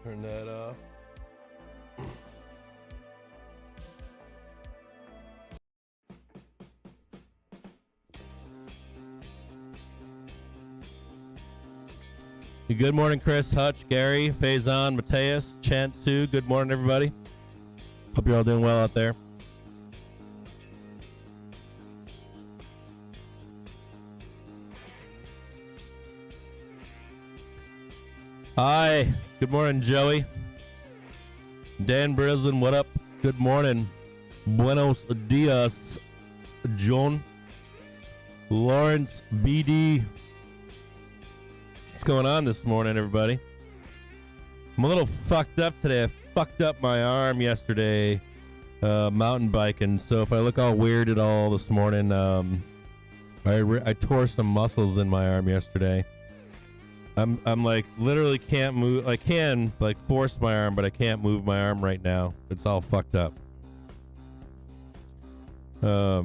Turn that off. Good morning, Chris, Hutch, Gary, Faison, Mateus, Chant, Sue. Good morning, everybody. Hope you're all doing well out there. Hi. Good morning, Joey. Dan Brislin, what up? Good morning. Buenos dias, John. Lawrence, BD. What's going on this morning, everybody? I'm a little fucked up today. I fucked up my arm yesterday mountain biking, so if I look all weird at all this morning, I tore some muscles in my arm yesterday. I'm like literally can't move. I can like force my arm, but I can't move my arm right now. It's all fucked up. So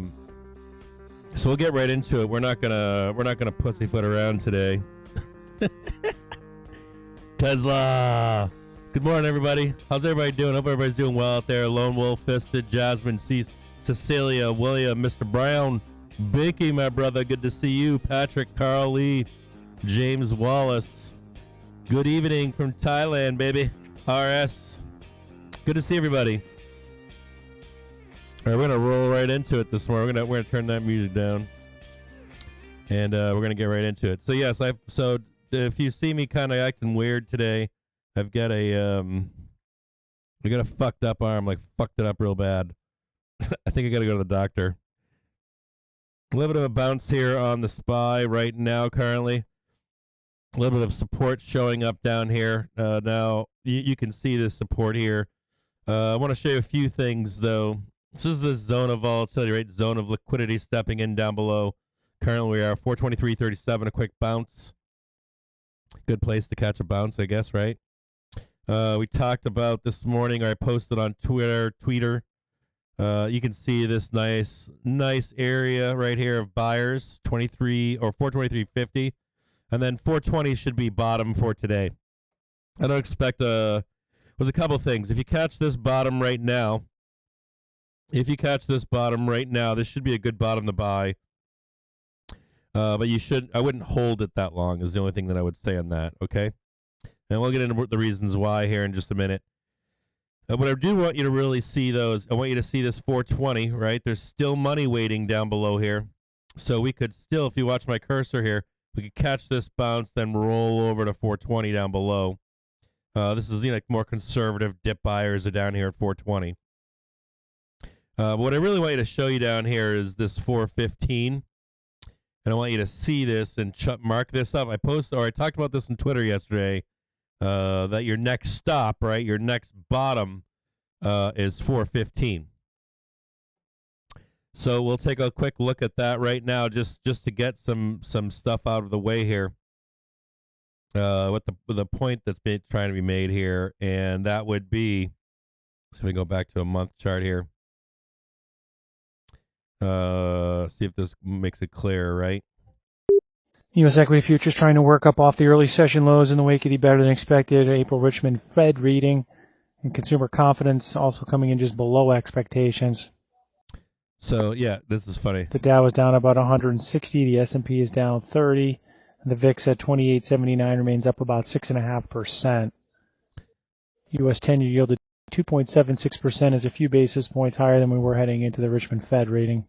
we'll get right into it. We're not gonna pussyfoot around today. Tesla. Good morning, everybody. How's everybody doing? Hope everybody's doing well out there. Lone Wolf, Fisted, Jasmine, Cease, Cecilia, William, Mr. Brown, Bicky, my brother. Good to see you. Patrick, Carl Lee, James Wallace. Good evening from Thailand, baby. RS. Good to see everybody. All right, we're gonna roll right into it this morning. We're gonna turn that music down, and we're gonna get right into it. So yes, so if you see me kind of acting weird today, I've got I got a fucked up arm, like fucked it up real bad. I think I gotta go to the doctor. A little bit of a bounce here on the SPY right now, currently. A little bit of support showing up down here. Now, you can see this support here. I want to show you a few things, though. This is the zone of volatility, right? Zone of liquidity stepping in down below. Currently, we are 423.37, a quick bounce. Good place to catch a bounce, I guess, right? We talked about this morning, or I posted on Twitter. You can see this nice area right here of buyers, 23 or 423.50. And then 420 should be bottom for today. I don't expect was a couple things. If you catch this bottom right now, this should be a good bottom to buy. But I wouldn't hold it that long is the only thing that I would say on that, okay? And we'll get into the reasons why here in just a minute. What I do want you to really see, though, is I want you to see this 420, right? There's still money waiting down below here. So we could still, if you watch my cursor here, we could catch this bounce, then roll over to 420 down below. This is like more conservative dip buyers are down here at 420. But what I really want you to show you down here is this 415. And I want you to see this and mark this up. I talked about this on Twitter yesterday, that your next stop, right, your next bottom is 415. So we'll take a quick look at that right now, just to get some stuff out of the way here. What the point that's trying to be made here, and that would be, so we go back to a month chart here. See if this makes it clear, right? U.S. equity futures trying to work up off the early session lows in the wake of the better than expected April Richmond Fed reading, and consumer confidence also coming in just below expectations. So yeah, this is funny. The Dow is down about 160, the S&P is down 30, and the VIX at 28.79 remains up about 6.5%. U.S. 10-year yield at 2.76% is a few basis points higher than we were heading into the Richmond Fed reading.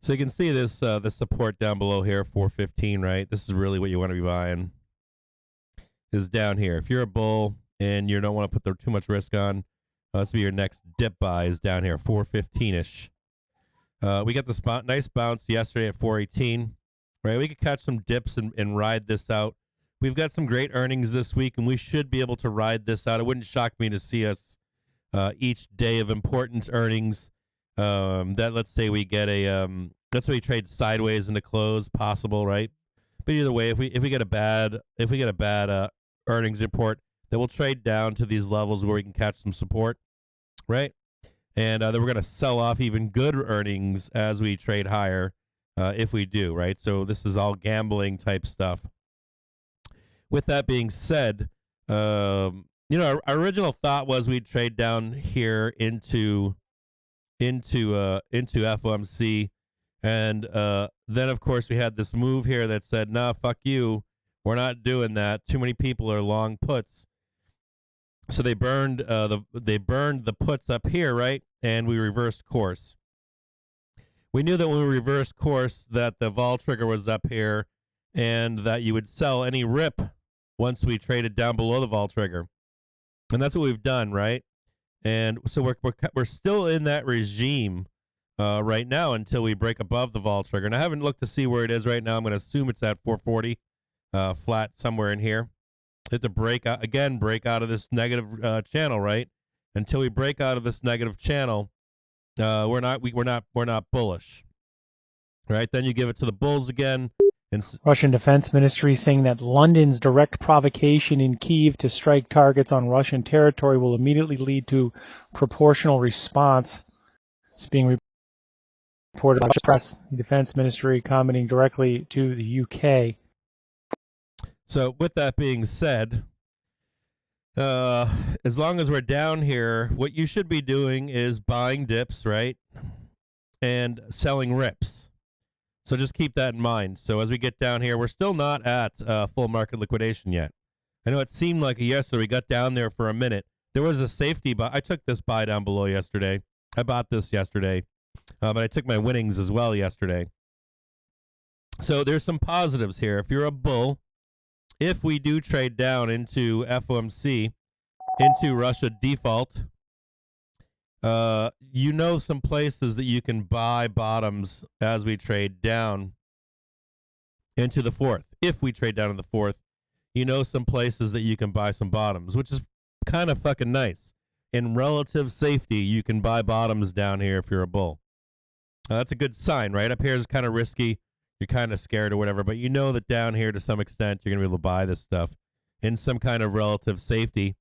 So you can see this the support down below here, 415, right? This is really what you want to be buying. Is down here. If you're a bull and you don't want to put too much risk on, this will be your next dip buy is down here, 415-ish. We got this nice bounce yesterday at 418, right? We could catch some dips and ride this out. We've got some great earnings this week, and we should be able to ride this out. It wouldn't shock me to see us each day of important earnings. That let's say we get let's say we trade sideways into close, possible, right? But either way, if we get a bad earnings report, then we'll trade down to these levels where we can catch some support, right? And then we're going to sell off even good earnings as we trade higher, if we do, right? So this is all gambling type stuff. With that being said, Our original thought was we'd trade down here into FOMC, and then of course we had this move here that said, "Nah, fuck you, we're not doing that. Too many people are long puts." So they burned the puts up here, right? And we reversed course. We knew that when we reversed course that the vol trigger was up here, and that you would sell any rip once we traded down below the vol trigger, and that's what we've done, right? And so we're still in that regime right now until we break above the vol trigger. And I haven't looked to see where it is right now. I'm going to assume it's at 440, flat somewhere in here. Hit the break out again, break out of this negative channel, right? Until we break out of this negative channel, we're not bullish, right? Then you give it to the bulls again. Russian Defense Ministry saying that London's direct provocation in Kyiv to strike targets on Russian territory will immediately lead to proportional response. It's being reported by the press. The Defense Ministry commenting directly to the UK. So with that being said, as long as we're down here, what you should be doing is buying dips, right? And selling rips. So just keep that in mind. So as we get down here, we're still not at full market liquidation yet. I know it seemed like yesterday we got down there for a minute. There was a safety buy. I took this buy down below yesterday. I bought this yesterday, but I took my winnings as well yesterday. So there's some positives here. If you're a bull, if we do trade down into FOMC, into Russia default, some places that you can buy bottoms as we trade down into the fourth. If we trade down in the fourth, some places that you can buy some bottoms, which is kind of fucking nice. In relative safety, you can buy bottoms down here if you're a bull. That's a good sign, right? Up here is kind of risky. You're kind of scared or whatever, but you know that down here to some extent you're going to be able to buy this stuff in some kind of relative safety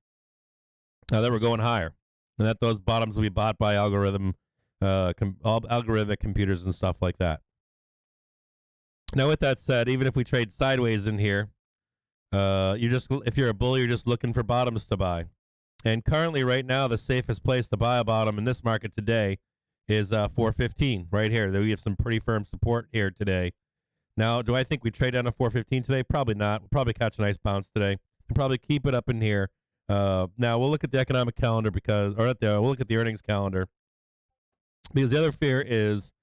that we're going higher. And that those bottoms will be bought by algorithmic computers and stuff like that. Now, with that said, even if we trade sideways in here, if you're a bull, you're just looking for bottoms to buy. And currently, right now, the safest place to buy a bottom in this market today is 415 right here. We have some pretty firm support here today. Now, do I think we trade down to 415 today? Probably not. We'll probably catch a nice bounce today and probably keep it up in here. Now we'll look at the economic calendar we'll look at the earnings calendar, because the other fear is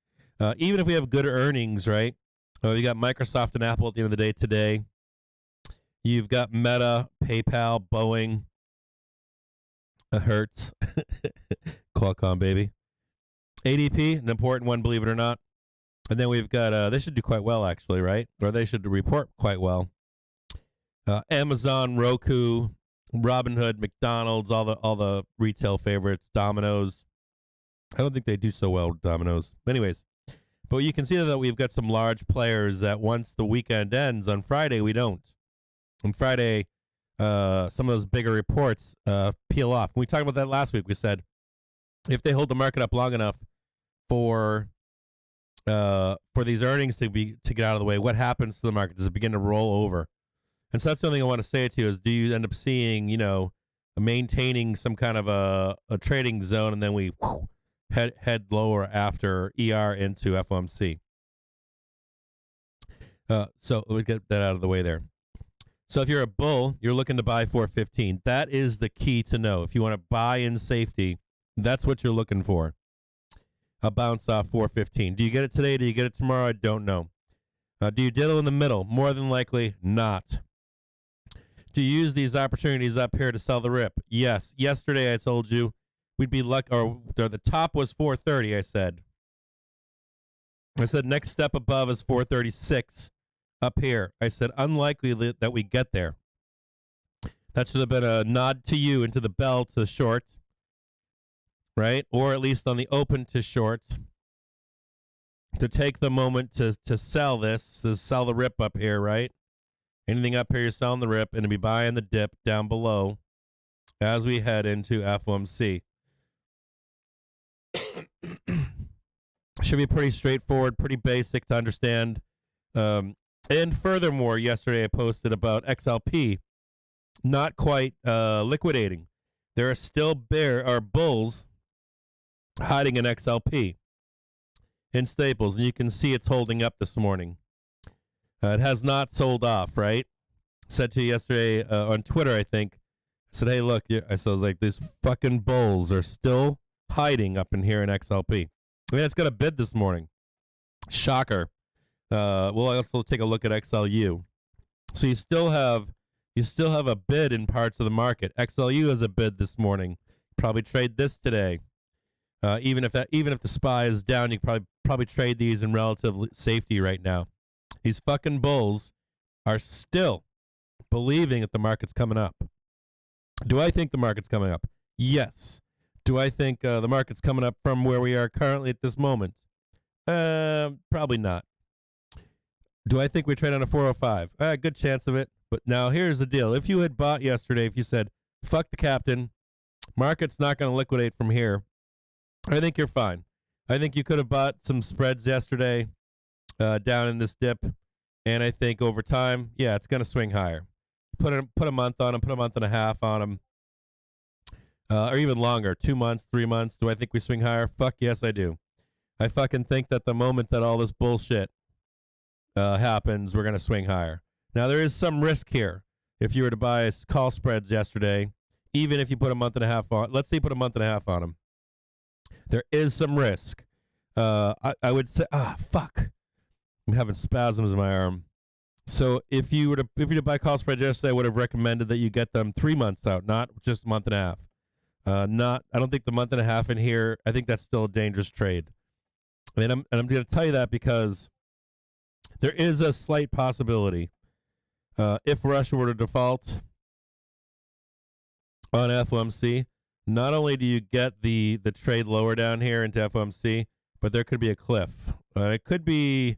even if we have good earnings, right? You got Microsoft and Apple at the end of the day today. You've got Meta, PayPal, Boeing, Hertz, Qualcomm, baby. ADP, an important one, believe it or not. And then we've got, they should do quite well, actually, right? Or they should report quite well. Amazon, Roku, Robinhood, McDonald's, all the retail favorites, Domino's. I don't think they do so well with Domino's. Anyways, but you can see that we've got some large players that once the weekend ends, on Friday we don't. On Friday, some of those bigger reports peel off. We talked about that last week. We said if they hold the market up long enough for these earnings to get out of the way, what happens to the market? Does it begin to roll over? And so that's the only thing I want to say to you is, do you end up seeing, maintaining some kind of a trading zone, and then we head lower after ER into FOMC? So let me get that out of the way there. So if you're a bull, you're looking to buy 415. That is the key to know. If you want to buy in safety, that's what you're looking for. A bounce off 415. Do you get it today? Do you get it tomorrow? I don't know. Do you diddle in the middle? More than likely not. Do you use these opportunities up here to sell the rip? Yes. Yesterday I told you we'd be lucky, or the top was 430, I said. Next step above is 436 up here. I said unlikely that we get there. That should have been a nod to you into the bell to short, right? Or at least on the open to short, to take the moment to sell this, to sell the rip up here, right? Anything up here, you're selling the rip, and to be buying the dip down below as we head into FOMC. Should be pretty straightforward, pretty basic to understand. And furthermore, yesterday I posted about XLP not quite liquidating. There are still bulls hiding in XLP in Staples, and you can see it's holding up this morning. It has not sold off, right? Said to you yesterday on Twitter, I think. I said, hey, look, I was like, these fucking bulls are still hiding up in here in XLP. I mean, it's got a bid this morning. Shocker. We'll also take a look at XLU. So you still have a bid in parts of the market. XLU has a bid this morning. Probably trade this today. Even if the SPY is down, you can probably trade these in relative safety right now. These fucking bulls are still believing that the market's coming up. Do I think the market's coming up? Yes. Do I think the market's coming up from where we are currently at this moment? Probably not. Do I think we trade on a 405? Good chance of it. But now here's the deal. If you had bought yesterday, if you said, fuck the captain, market's not going to liquidate from here, I think you're fine. I think you could have bought some spreads yesterday down in this dip, and I think over time, yeah, it's going to swing higher. Put a month on them, put a month and a half on them, or even longer, 2 months, 3 months. Do I think we swing higher? Fuck yes, I do. I fucking think that the moment that all this bullshit happens, we're going to swing higher. Now, there is some risk here. If you were to buy call spreads yesterday, even if you put a month and a half on, let's say you put a month and a half on them, there is some risk. I would say, fuck. I'm having spasms in my arm. So if you were to buy call spreads yesterday, I would have recommended that you get them 3 months out, not just a month and a half. I don't think the month and a half in here. I think that's still a dangerous trade. And I'm going to tell you that because there is a slight possibility if Russia were to default on FOMC. Not only do you get the trade lower down here into FOMC, but there could be a cliff. It could be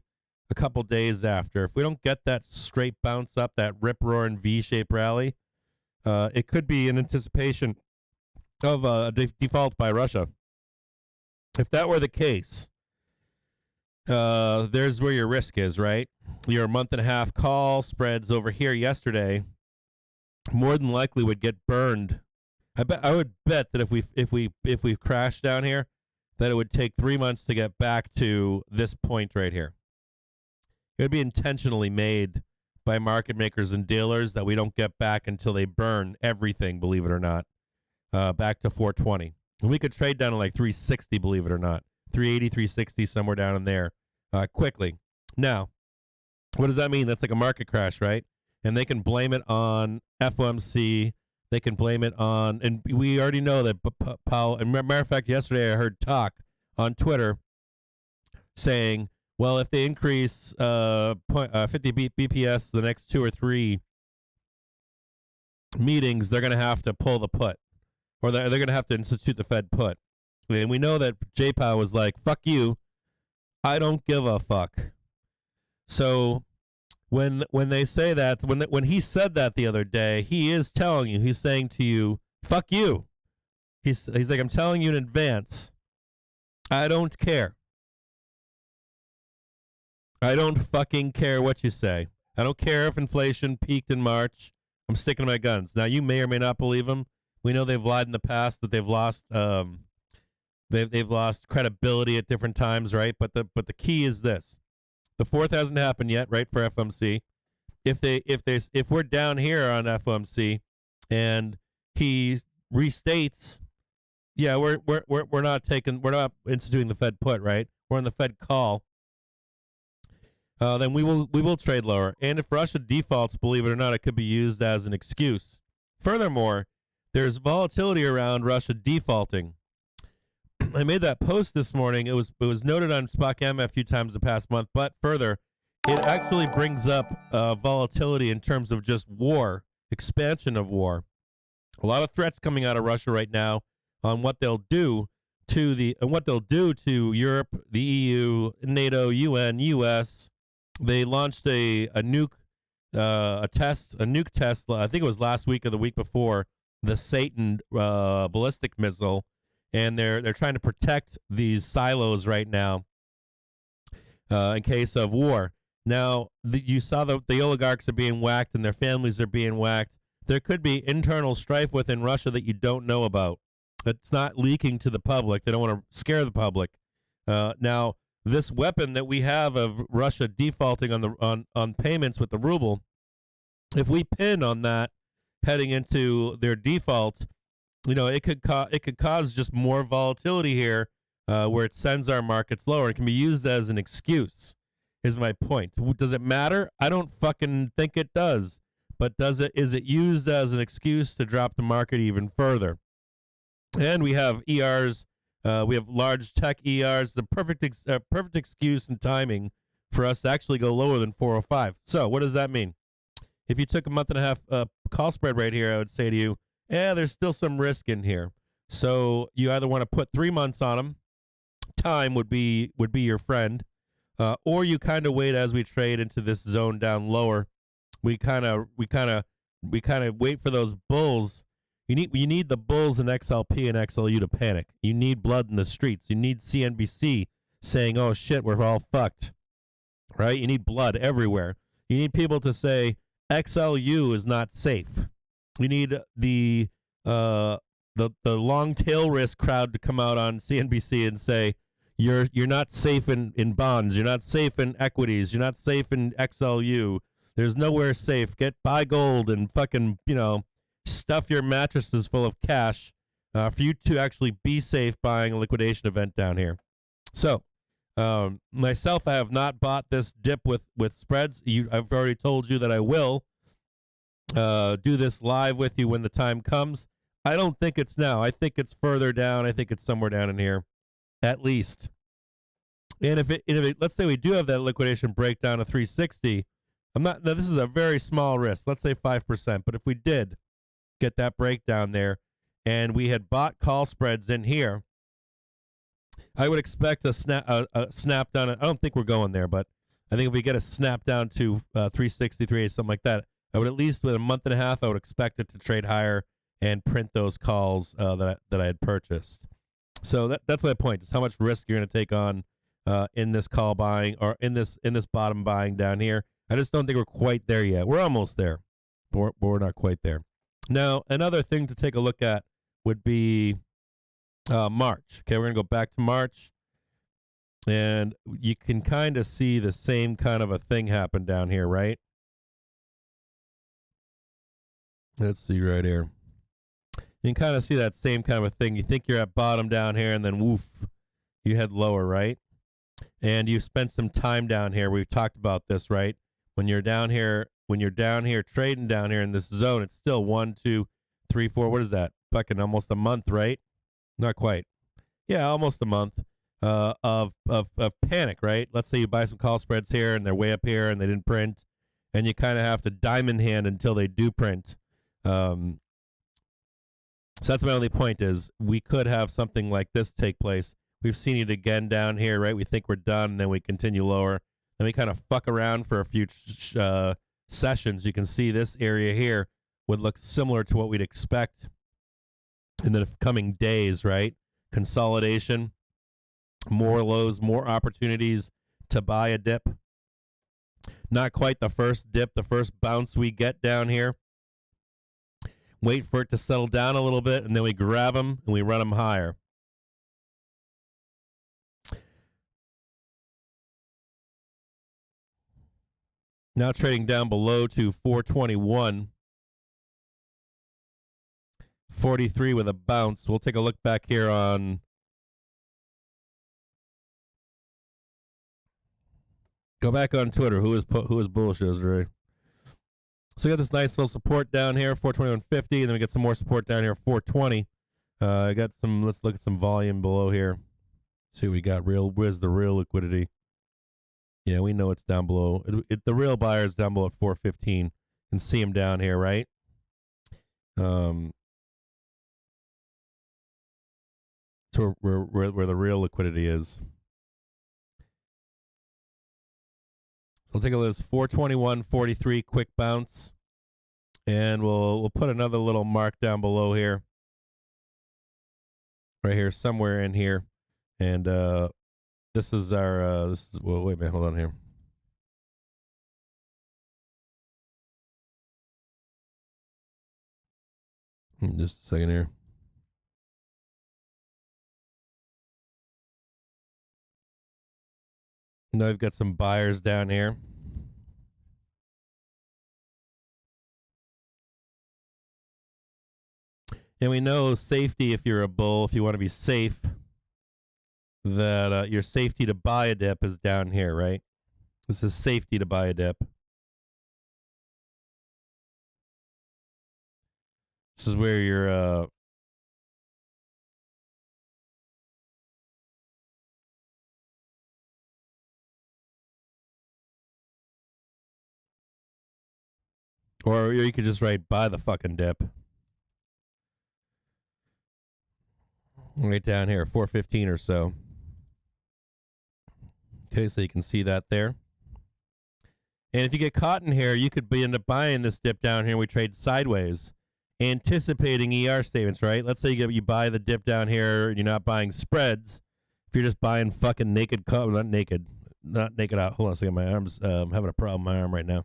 a couple days after. If we don't get that straight bounce up, that rip-roaring V-shaped rally, it could be in anticipation of a default by Russia. If that were the case, there's where your risk is, right? Your month and a half call spreads over here yesterday more than likely would get burned. I would bet that if we crash down here, that it would take 3 months to get back to this point right here. It would be intentionally made by market makers and dealers that we don't get back until they burn everything, believe it or not, back to 420. And we could trade down to like 360, believe it or not. 380, 360, somewhere down in there quickly. Now, what does that mean? That's like a market crash, right? And they can blame it on FOMC. They can blame it on, and we already know that Powell, and matter of fact, yesterday I heard talk on Twitter saying, well, if they increase 50 BPS the next 2 or 3 meetings, they're going to have to pull the put, or they're going to have to institute the Fed put. And we know that J-Powell was like, fuck you, I don't give a fuck. So when they say that, when he said that the other day, he is telling you, he's saying to you, fuck you. He's like, I'm telling you in advance, I don't care. I don't fucking care what you say. I don't care if inflation peaked in March. I'm sticking to my guns. Now, you may or may not believe him. We know they've lied in the past, that they've lost they've lost credibility at different times, right? But the key is this: the 4th hasn't happened yet, right? For FOMC, if we're down here on FOMC, and he restates, yeah, we're not instituting the Fed put, right? We're on the Fed call. Then we will trade lower. And if Russia defaults, believe it or not, it could be used as an excuse. Furthermore, there's volatility around Russia defaulting. I made that post this morning. It was noted on SPOCM a few times the past month, but further, it actually brings up volatility in terms of just war, expansion of war. A lot of threats coming out of Russia right now on what they'll do to Europe, the EU, NATO, UN, US. They launched a nuke test. I think it was last week or the week before, the Satan ballistic missile, and they're trying to protect these silos right now in case of war. Now, you saw the oligarchs are being whacked and their families are being whacked. There could be internal strife within Russia that you don't know about. It's not leaking to the public. They don't want to scare the public. Now, this weapon that we have of Russia defaulting on payments with the ruble, if we pin on that heading into their default, it could cause just more volatility here, where it sends our markets lower. It can be used as an excuse. Is my point. Does it matter? I don't fucking think it does. But is it used as an excuse to drop the market even further? And we have ERs. We have large tech ERs. The perfect excuse and timing for us to actually go lower than 405. So what does that mean? If you took a month and a half call spread right here, I would say to you, there's still some risk in here. So you either want to put 3 months on them. Time would be your friend, or you kind of wait as we trade into this zone down lower. We kind of wait for those bulls. You need the bulls in XLP and XLU to panic. You need blood in the streets. You need CNBC saying, "Oh shit, we're all fucked." Right? You need blood everywhere. You need people to say XLU is not safe. You need the long tail risk crowd to come out on CNBC and say you're not safe in bonds. You're not safe in equities. You're not safe in XLU. There's nowhere safe. Buy gold and fucking, stuff your mattresses full of cash for you to actually be safe buying a liquidation event down here. So, myself, I have not bought this dip with spreads. I've already told you that I will do this live with you when the time comes. I don't think it's now. I think it's further down. I think it's somewhere down in here, at least. And if it let's say we do have that liquidation breakdown of 360. Now this is a very small risk. Let's say 5%. But if we did get that breakdown there, and we had bought call spreads in here, I would expect a snap down. I don't think we're going there, but I think if we get a snap down to 360, 380, something like that, I would at least with a month and a half, I would expect it to trade higher and print those calls that I had purchased. So that's my point. Is how much risk you're going to take on in this call buying or in this bottom buying down here. I just don't think we're quite there yet. We're almost there, but we're not quite there. Now, another thing to take a look at would be March. Okay, we're going to go back to March, and you can kind of see the same kind of a thing happen down here, right? Let's see right here. You can kind of see that same kind of a thing. You think you're at bottom down here, and then woof, you head lower, right? And you spent some time down here. We've talked about this, right? When you're down here trading down here in this zone, it's still 1, 2, 3, 4. What is that? Fucking almost a month, right? Not quite. Yeah, almost a month of panic, right? Let's say you buy some call spreads here, and they're way up here, and they didn't print, and you kind of have to diamond hand until they do print. So that's my only point is we could have something like this take place. We've seen it again down here, right? We think we're done, and then we continue lower. Then we kind of fuck around for a few sessions. You can see this area here would look similar to what we'd expect in the coming days, right? Consolidation, more lows, more opportunities to buy a dip. Not quite the first dip, the first bounce we get down here. Wait for it to settle down a little bit, and then we grab them and we run them higher. Now trading down below to 421. 43 with a bounce. We'll take a look back here on go back on Twitter. Who is Bullish yesterday? So we got this nice little support down here, 421.50, and then we get some more support down here, 420. I got some. Let's look at some volume below here. See what we got. Where's the real liquidity? Yeah, we know it's down below. The real buyer is down below at 415. You can see him down here, right? So where the real liquidity is. So we'll take a look at this 421.43 quick bounce, and we'll put another little mark down below here, right here, somewhere in here, and this is our well, wait a minute, hold on here. Just a second here. Now I've got some buyers down here. And we know safety, if you're a bull, if you want to be safe, that your safety to buy a dip is down here, right? This is safety to buy a dip. This is where your or you could just write buy the fucking dip. Right down here, 415 or so. Okay, so you can see that there. And if you get caught in here, you could end up buying this dip down here. We trade sideways, anticipating ER statements, right? Let's say you buy the dip down here, and you're not buying spreads. If you're just buying fucking naked, not naked out. Hold on a second, my arm's having a problem with my arm right now.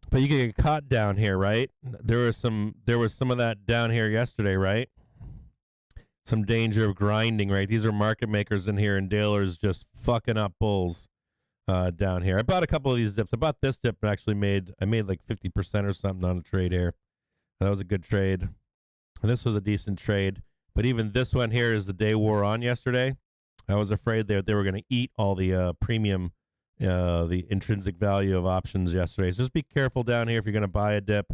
But you can get caught down here, right? There was some of that down here yesterday, right? Some danger of grinding, right? These are market makers in here, and dealers just fucking up bulls down here. I bought a couple of these dips. I bought this dip and actually made like 50% or something on a trade here. That was a good trade. And this was a decent trade. But even this one here is the day wore on yesterday. I was afraid that they were going to eat all the premium, the intrinsic value of options yesterday. So just be careful down here if you're going to buy a dip.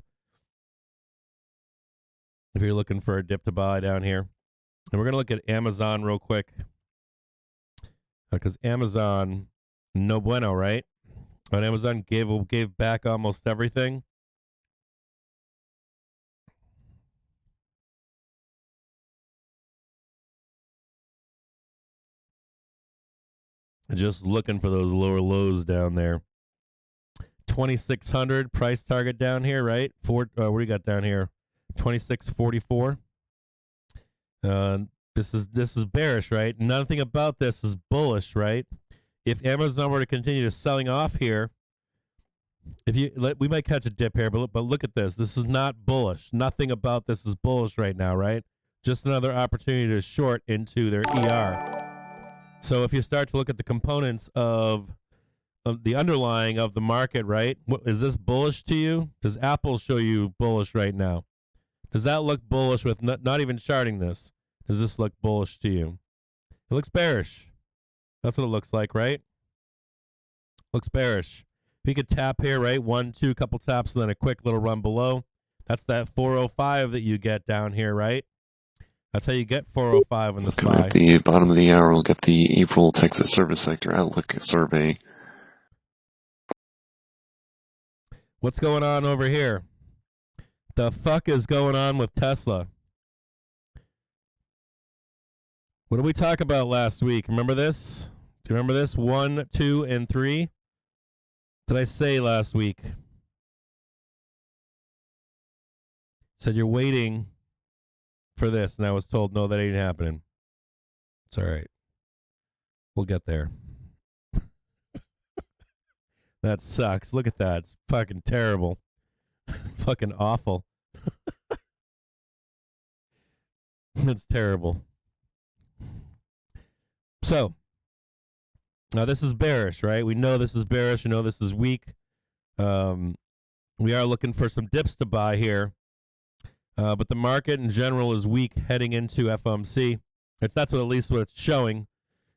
If you're looking for a dip to buy down here. And we're going to look at Amazon real quick. Because Amazon, no bueno, right? And Amazon gave back almost everything. Just looking for those lower lows down there. 2,600 price target down here, right? What do you got down here? 2644. This is bearish, right? Nothing about this is bullish, right? If Amazon were to continue selling off here, we might catch a dip here, but look at this. This is not bullish. Nothing about this is bullish right now, right? Just another opportunity to short into their ER. So if you start to look at the components of the underlying of the market, right? Is this bullish to you? Does Apple show you bullish right now? Does that look bullish with not even charting this? Does this look bullish to you? It looks bearish. That's what it looks like, right? Looks bearish. We could tap here, right? 1, 2, couple taps, and then a quick little run below. That's that 405 that you get down here, right? That's how you get 405 in the SPY. At the bottom of the hour, we'll get the April Texas Service Sector Outlook Survey. What's going on over here? The fuck is going on with Tesla? What did we talk about last week? Remember this? Do you remember this? 1, 2, and 3? What did I say last week? Said you're waiting for this, and I was told, no, that ain't happening. It's all right. We'll get there. That sucks. Look at that. It's fucking terrible. Fucking awful. It's terrible. So, now this is bearish, right? We know this is bearish. We know this is weak. We are looking for some dips to buy here. But the market in general is weak heading into FOMC. That's what at least what it's showing.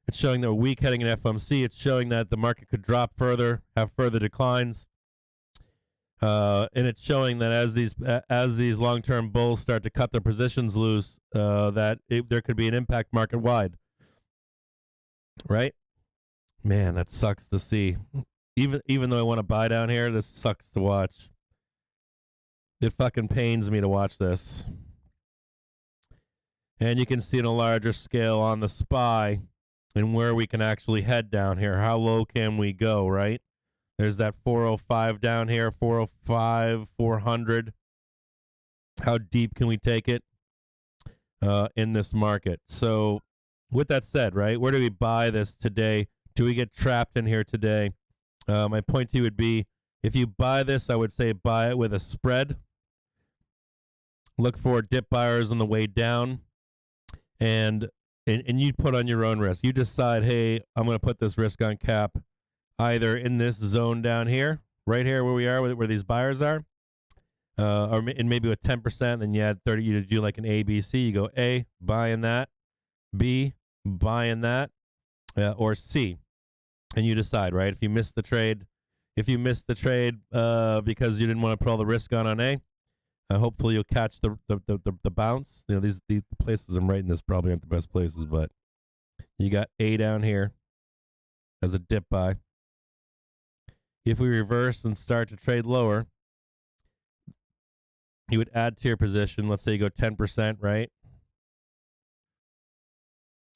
It's showing that we're weak heading in FOMC. It's showing that the market could drop further, have further declines. And it's showing that as these long-term bulls start to cut their positions loose, there could be an impact market-wide. Right? Man, that sucks to see. Even though I want to buy down here, this sucks to watch. It fucking pains me to watch this. And you can see in a larger scale on the SPY and where we can actually head down here. How low can we go, right? There's that 405 down here, 405, 400. How deep can we take it in this market? So with that said, right, where do we buy this today? Do we get trapped in here today? My point to you would be, If you buy this, I would say buy it with a spread. Look for dip buyers on the way down, and you put on your own risk. You decide, hey, I'm going to put this risk on cap either in this zone down here, right here where we are, where these buyers are, and maybe with 10%, then you add 30. You do like an A, B, C. You go A, buying that, B, buying that, or C, and you decide, right? If you miss the trade, because you didn't want to put all the risk on A, hopefully you'll catch the bounce. You know, these places I'm writing this probably aren't the best places, but you got A down here as a dip buy. If we reverse and start to trade lower, you would add to your position. Let's say you go 10%, right?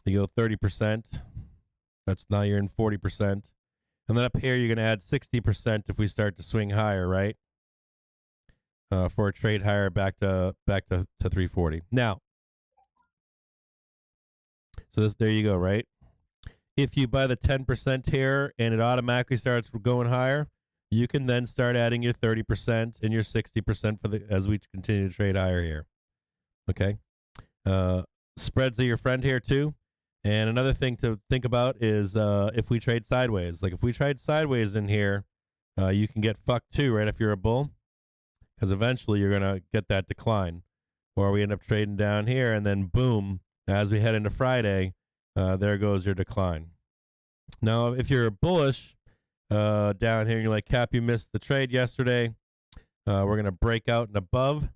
You go 30%. That's now you're in 40%. And then up here, you're going to add 60% if we start to swing higher, right? For a trade higher back to 340. Now, so there you go, right? If you buy the 10% here and it automatically starts going higher, you can then start adding your 30% and your 60% as we continue to trade higher here. Okay? Spreads are your friend here too. And another thing to think about is if we trade sideways. Like if we trade sideways in here, you can get fucked too, right, if you're a bull? Because eventually you're going to get that decline. Or we end up trading down here, and then boom, as we head into Friday, there goes your decline. Now, if you're bullish down here, and you're like, Cap, you missed the trade yesterday. We're going to break out and above.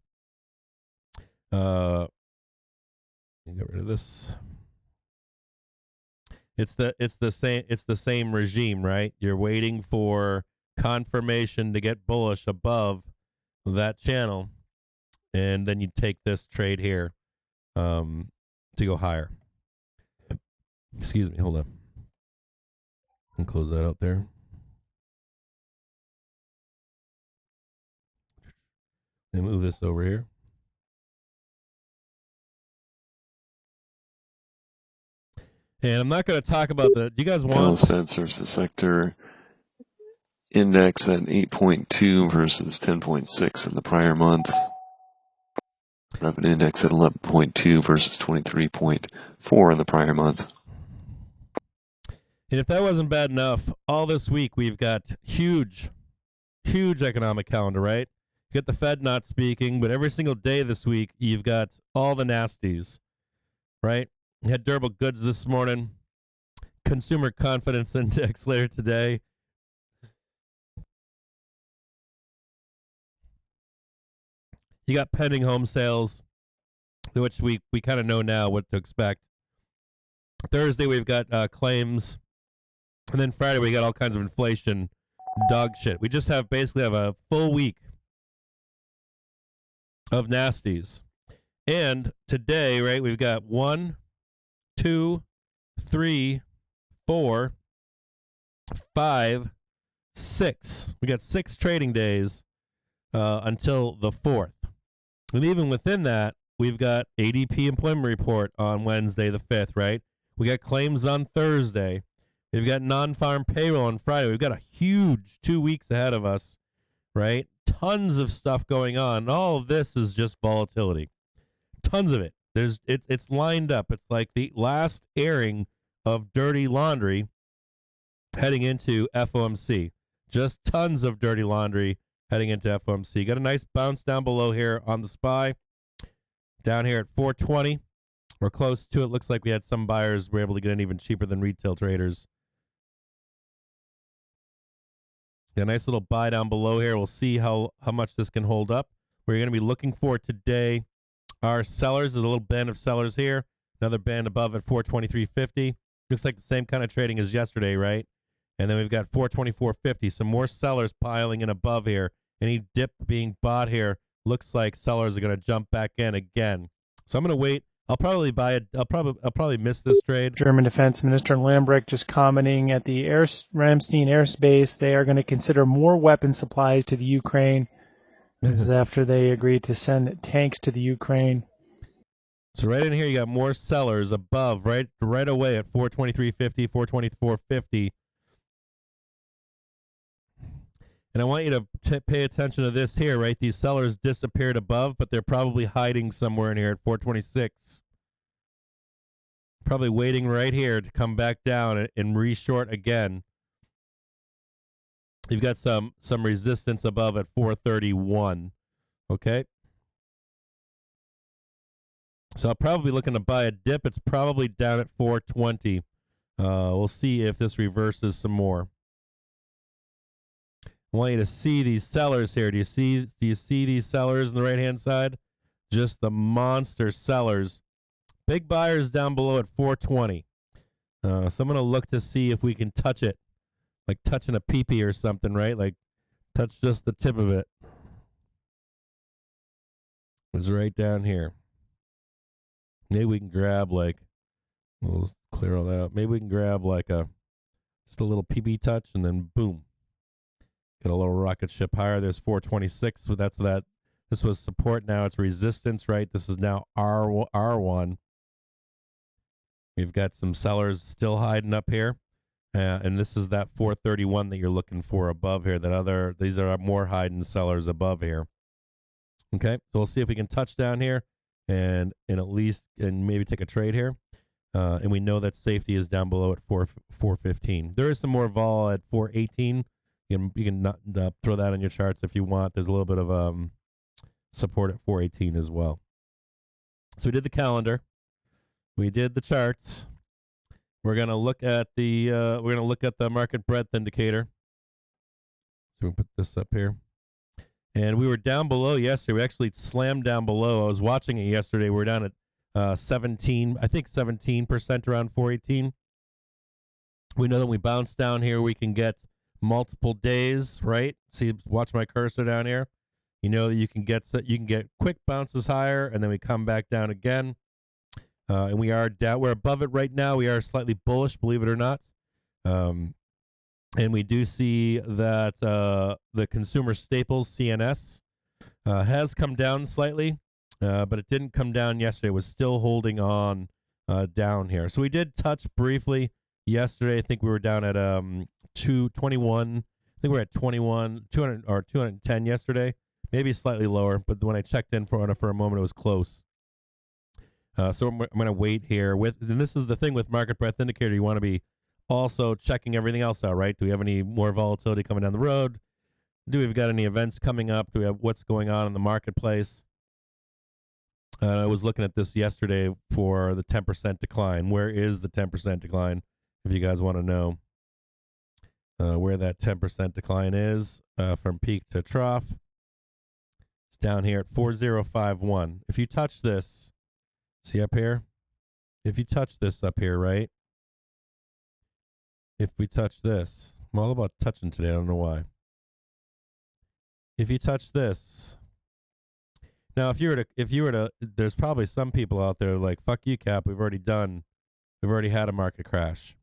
Get rid of this. It's the same regime, right? You're waiting for confirmation to get bullish above that channel, and then you take this trade here to go higher. Excuse me, hold on. And close that out there. And move this over here. And I'm not going to talk about do you guys want... Fed services sector index at 8.2 versus 10.6 in the prior month. Revenue index at 11.2 versus 23.4 in the prior month. And if that wasn't bad enough, all this week we've got huge economic calendar, right? You got the Fed not speaking, but every single day this week you've got all the nasties, right? You had durable goods this morning, consumer confidence index later today. You got pending home sales, which we kind of know now what to expect. Thursday, we've got claims. And then Friday, we got all kinds of inflation dog shit. We just basically have a full week of nasties. And today, right, we've got 1, 2, 3, 4, 5, 6. We got 6 trading days until the 4th. And even within that, we've got ADP employment report on Wednesday the 5th, right? We got claims on Thursday. We've got non-farm payroll on Friday. We've got a huge 2 weeks ahead of us, right? Tons of stuff going on. All of this is just volatility. Tons of it. It's lined up. It's like the last airing of dirty laundry heading into FOMC. Just tons of dirty laundry heading into FOMC. Got a nice bounce down below here on the SPY. Down here at 420. We're close to it. Looks like we had some buyers were able to get in even cheaper than retail traders. Got a nice little buy down below here. We'll see how much this can hold up. We're going to be looking for today our sellers. There's a little band of sellers here. Another band above at 423.50. Looks like the same kind of trading as yesterday, right? And then we've got 424.50. Some more sellers piling in above here. Any dip being bought here looks like sellers are going to jump back in again. So I'm going to wait. I'll probably buy it. I'll probably miss this trade. German Defense Minister Lambrecht just commenting at the Ramstein airspace, they are going to consider more weapon supplies to the Ukraine. This is after they agreed to send tanks to the Ukraine. So right in here, you got more sellers above, right away at 423.50, 424.50. And I want you to pay attention to this here, right? These sellers disappeared above, but they're probably hiding somewhere in here at 426. Probably waiting right here to come back down and reshort again. You've got some resistance above at 431. Okay. So I'm probably looking to buy a dip. It's probably down at 420. We'll see if this reverses some more. I want you to see these sellers here. Do you see these sellers on the right-hand side? Just the monster sellers. Big buyers down below at 420. So I'm going to look to see if we can touch it. Like touching a peepee or something, right? Like touch just the tip of it. It's right down here. Maybe we can grab like, we'll clear all that out. Maybe we can grab like just a little PB touch and then boom. Get a little rocket ship higher. There's 426. So that's that. This was support. Now it's resistance, right? This is now R1. We've got some sellers still hiding up here. And this is that 431 that you're looking for above here. These are more hiding sellers above here. Okay, so we'll see if we can touch down here and at least maybe take a trade here. And we know that safety is down below at 415. There is some more vol at 418. You can not, throw that on your charts if you want. There's a little bit of support at 418 as well. So we did the calendar. We did the charts. We're gonna look at the market breadth indicator. So we put this up here, and we were down below yesterday. We actually slammed down below. I was watching it yesterday. We were down at 17, I think 17% around 418. We know that we bounce down here, we can get multiple days, right? See, watch my cursor down here. You know that you can get quick bounces higher, and then we come back down again. And we are down. We're above it right now. We are slightly bullish, believe it or not. And we do see that the consumer staples CNS has come down slightly, but it didn't come down yesterday. It was still holding on down here. So we did touch briefly yesterday. I think we were down at 221. I think we were at 200 or 210 yesterday. Maybe slightly lower, but when I checked in for a moment, it was close. So I'm going to wait here. And this is the thing with market breadth indicator. You want to be also checking everything else out, right? Do we have any more volatility coming down the road? Do we've got any events coming up? Do we have what's going on in the marketplace? I was looking at this yesterday for the 10% decline. Where is the 10% decline? If you guys want to know where that 10% decline is from peak to trough, it's down here at 4051. If you touch this, see up here? If you touch this up here, right? If we touch this, I'm all about touching today. I don't know why. If you touch this, now if you were to, there's probably some people out there like, fuck you, Cap. We've already had a market crash.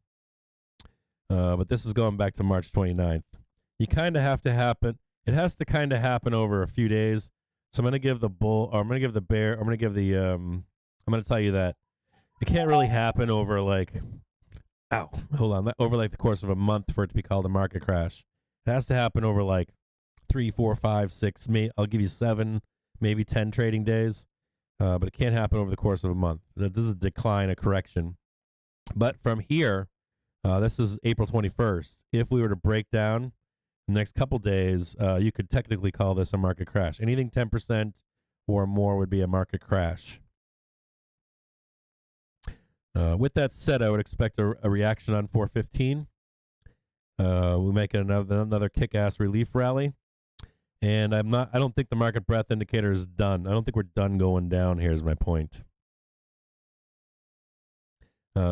But this is going back to March 29th. You kind of have to happen. It has to kind of happen over a few days. So I'm going to give the bull, or I'm going to give the bear, I'm going to give the, I'm going to tell you that it can't really happen over like, over like the course of a month for it to be called a market crash. It has to happen over like 3, 4, 5, 6, I'll give you 7, maybe 10 trading days. But it can't happen over the course of a month. This is a decline, a correction. But from here, this is April 21st. If we were to break down the next couple days, you could technically call this a market crash. Anything 10% or more would be a market crash. With that said, I would expect a reaction on 415. We make it another kick-ass relief rally. And I don't think the market breadth indicator is done. I don't think we're done going down here is my point.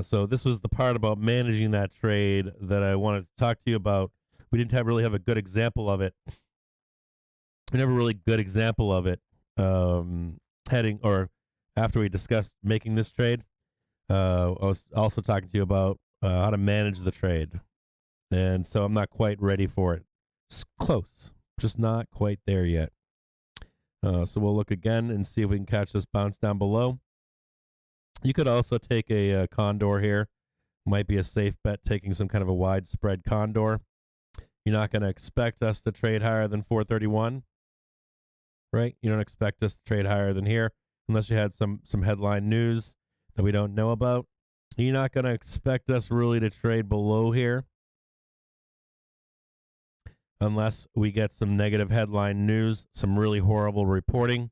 So this was the part about managing that trade that I wanted to talk to you about. We didn't really have a good example of it. We never really good example of it after we discussed making this trade. I was also talking to you about how to manage the trade. And so I'm not quite ready for it. It's close, just not quite there yet. So we'll look again and see if we can catch this bounce down below. You could also take a condor here. Might be a safe bet taking some kind of a widespread condor. You're not going to expect us to trade higher than 431, right? You don't expect us to trade higher than here unless you had some headline news that we don't know about. You're not going to expect us really to trade below here unless we get some negative headline news, some really horrible reporting.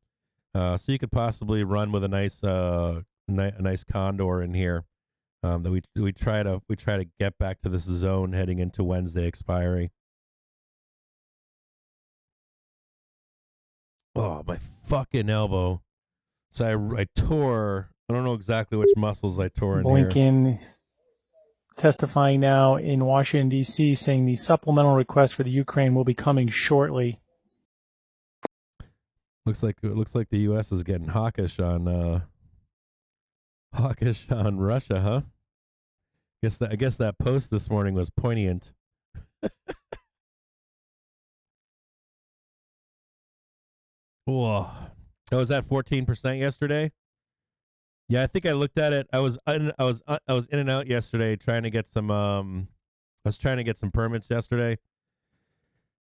So you could possibly run with a nice condor in here. That we try to get back to this zone heading into Wednesday expiry. Oh, my fucking elbow! So I tore. I don't know exactly which muscles I tore in here. Blinken testifying now in Washington, D.C., saying the supplemental request for the Ukraine will be coming shortly. Looks like the U.S. is getting hawkish on Russia, huh? I guess that post this morning was poignant. Whoa, I was at 14% yesterday. Yeah, I think I looked at it. I was in and out yesterday trying to get some. I was trying to get some permits yesterday,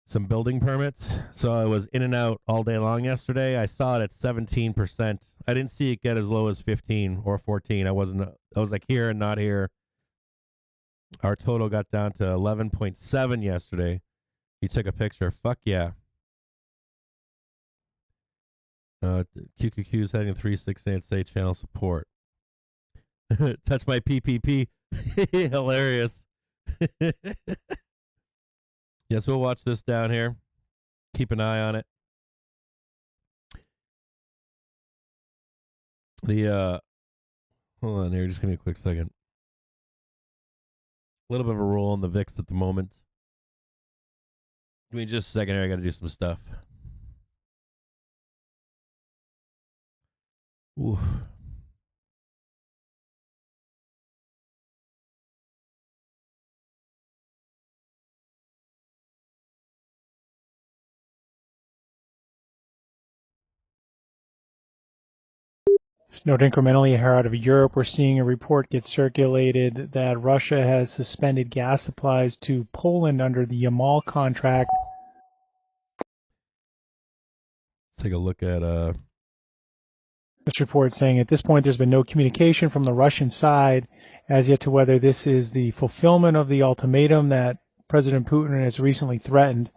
some building permits. So I was in and out all day long yesterday. I saw it at 17%. I didn't see it get as low as 15 or 14. I was like here and not here. Our total got down to 11.7 yesterday. You took a picture. Fuck yeah. QQQ is heading 368 say channel support. Touch my PPP. Hilarious. Yes, we'll watch this down here. Keep an eye on it. Hold on here. Just give me a quick second. A little bit of a roll on the VIX at the moment. Give me just a second here. I got to do some stuff. Ooh. Note incrementally here out of Europe, we're seeing a report get circulated that Russia has suspended gas supplies to Poland under the Yamal contract. Let's take a look at This report saying at this point there's been no communication from the Russian side as yet to whether this is the fulfillment of the ultimatum that President Putin has recently threatened.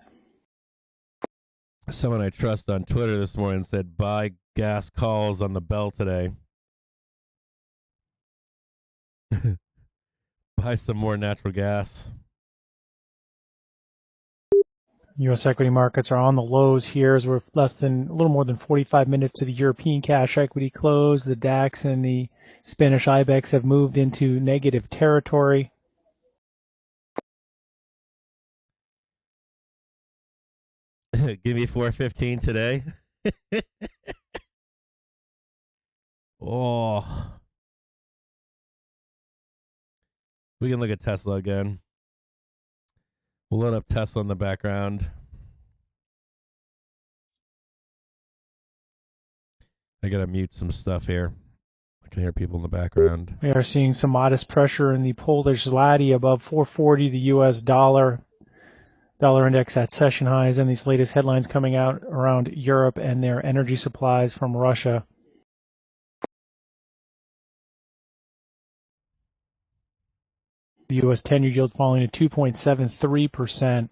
someone I trust on Twitter this morning said buy gas calls on the bell today. Buy some more natural gas. U.S. equity markets are on the lows here as we're a little more than 45 minutes to the European cash equity close. The DAX and the Spanish IBEX have moved into negative territory. Give me 415 today. Oh. We can look at Tesla again. We'll load up Tesla in the background. I gotta mute some stuff here. I can hear people in the background. We are seeing some modest pressure in the Polish zloty above 440, the U.S. dollar index at session highs, and these latest headlines coming out around Europe and their energy supplies from Russia. The U.S. 10-year yield falling to 2.73%.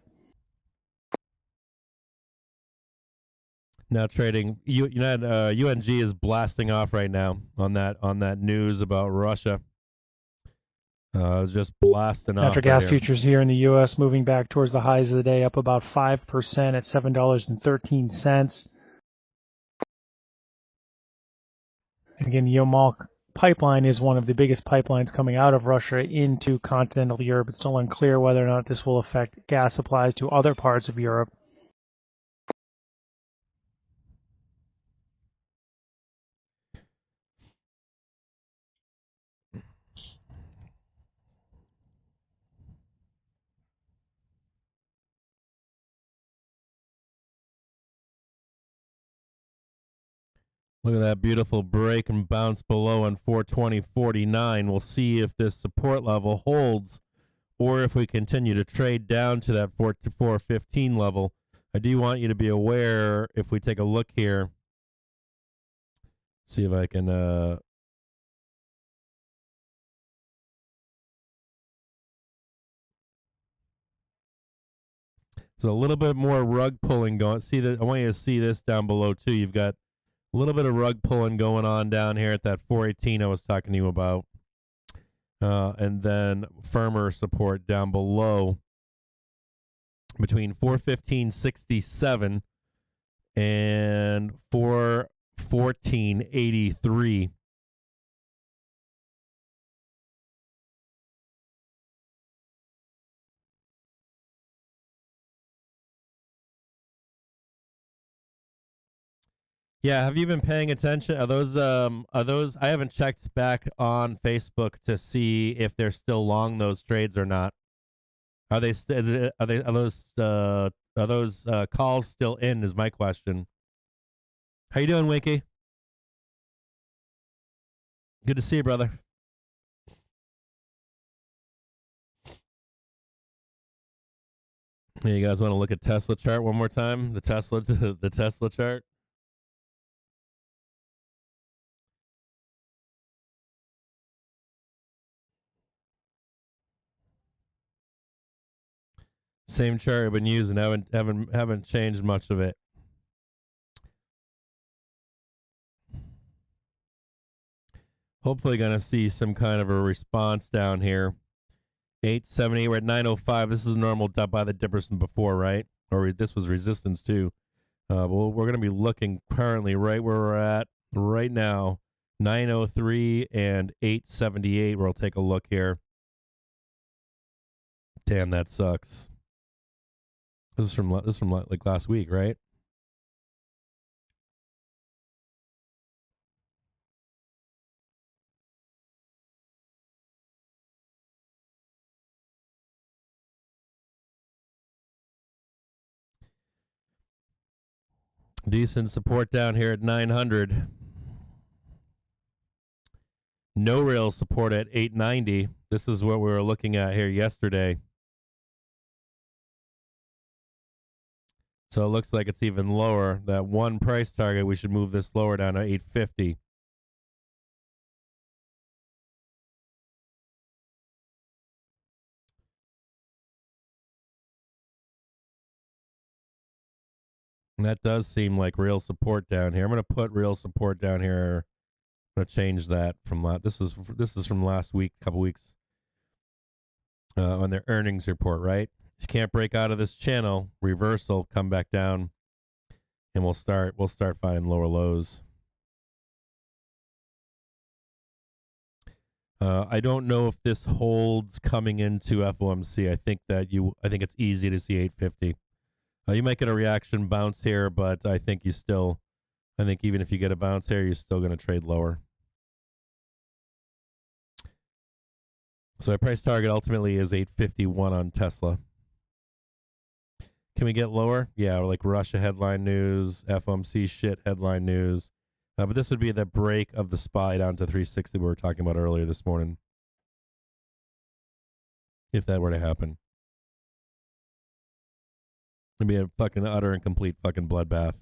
Now trading, UNG is blasting off right now on that news about Russia. It's just blasting off. Natural gas futures here in the U.S. moving back towards the highs of the day, up about 5% at $7.13. Again, the Yamal pipeline is one of the biggest pipelines coming out of Russia into continental Europe. It's still unclear whether or not this will affect gas supplies to other parts of Europe. Look at that beautiful break and bounce below on 420.49. We'll see if this support level holds or if we continue to trade down to that 415 level. I do want you to be aware, if we take a look here, see if I can so a little bit more rug pulling going. See that? I want you to see this down below too. You've got a little bit of rug pulling going on down here at that 418 I was talking to you about. And then firmer support down below between 415.67 and 414.83. Yeah, have you been paying attention? Are those I haven't checked back on Facebook to see if they're still long those trades or not. Are they are those calls still in is my question. How you doing, Winky? Good to see you, brother. Hey, you guys want to look at Tesla chart one more time? The Tesla chart. Same chart I've been using. Haven't changed much of it. Hopefully gonna see some kind of a response down here. 870, we're at 905. This is a normal dump by the dippers from before, right? Or this was resistance too. Well, we're gonna be looking currently right where we're at right now. 903 and 878. We'll take a look here. Damn, that sucks. This is from like last week, right? Decent support down here at 900. No real support at 890. This is what we were looking at here yesterday. So it looks like it's even lower. That one price target, we should move this lower down to 850. And that does seem like real support down here. I'm going to put real support down here. I'm going to change that from this is from last week, a couple weeks, on their earnings report, right? If you can't break out of this channel, reversal, come back down, and we'll start finding lower lows. I don't know if this holds coming into FOMC. I think it's easy to see 850. You might get a reaction bounce here, but I think even if you get a bounce here, you're still going to trade lower. So my price target ultimately is 851 on Tesla. Can we get lower? Yeah, like Russia headline news, FOMC shit headline news. But this would be the break of the SPY down to 360 we were talking about earlier this morning. If that were to happen. It'd be a fucking utter and complete fucking bloodbath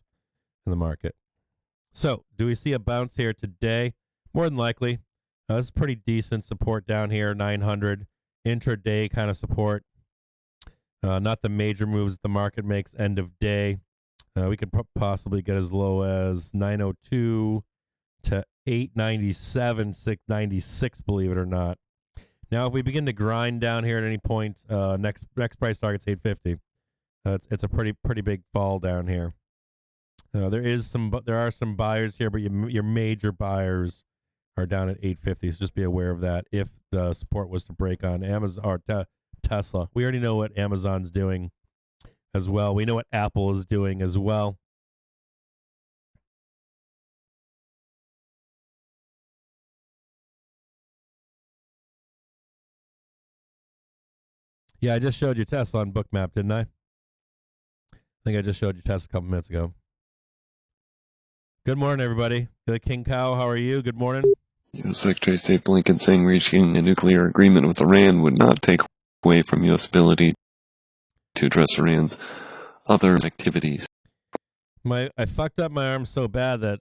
in the market. So, do we see a bounce here today? More than likely. This is pretty decent support down here, 900. Intraday kind of support. Not the major moves the market makes end of day. We could possibly get as low as 902 to 897, 696, believe it or not. Now, if we begin to grind down here at any point, next price target's 850. It's a pretty big fall down here. There are some buyers here, but your major buyers are down at 850. So just be aware of that. If the support was to break on Amazon or Tesla, we already know what Amazon's doing as well. We know what Apple is doing as well. Yeah, I just showed you Tesla on Bookmap, didn't I? I think I just showed you Tesla a couple minutes ago. Good morning, everybody. The King Cow, how are you? Good morning. Secretary of State Blinken saying reaching a nuclear agreement with Iran would not take away from U.S. ability to address Iran's other activities. I fucked up my arm so bad that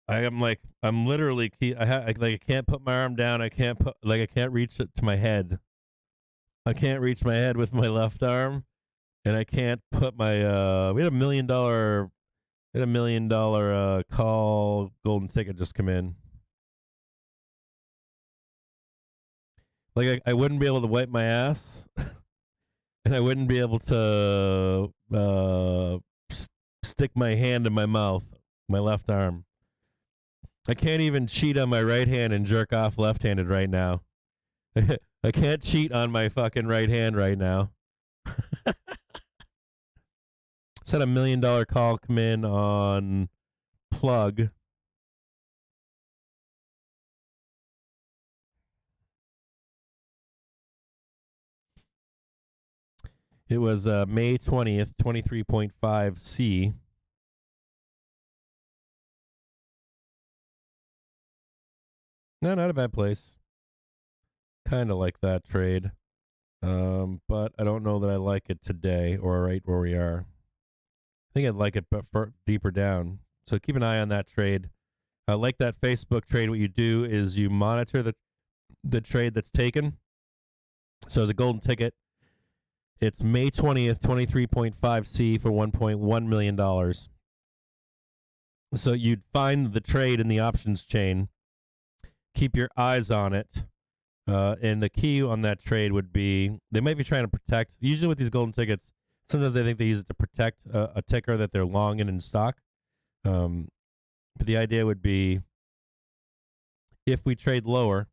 I'm literally I can't put my arm down. I can't reach it to my head. I can't reach my head with my left arm, and I can't put my we had $1 million call golden ticket just come in. Like I wouldn't be able to wipe my ass, and I wouldn't be able to stick my hand in my mouth, my left arm. I can't even cheat on my right hand and jerk off left-handed right now. I can't cheat on my fucking right hand right now. Just had $1 million call come in on plug. It was May 20th, 23.5 C. No, not a bad place. Kind of like that trade. But I don't know that I like it today or right where we are. I think I'd like it but deeper down. So keep an eye on that trade. Like that Facebook trade, what you do is you monitor the trade that's taken. So as a golden ticket, it's May 20th, 23.5 C for $1.1 million. So you'd find the trade in the options chain, keep your eyes on it, and the key on that trade would be they might be trying to protect. Usually with these golden tickets, sometimes I think they use it to protect a ticker that they're long in stock. But the idea would be if we trade lower,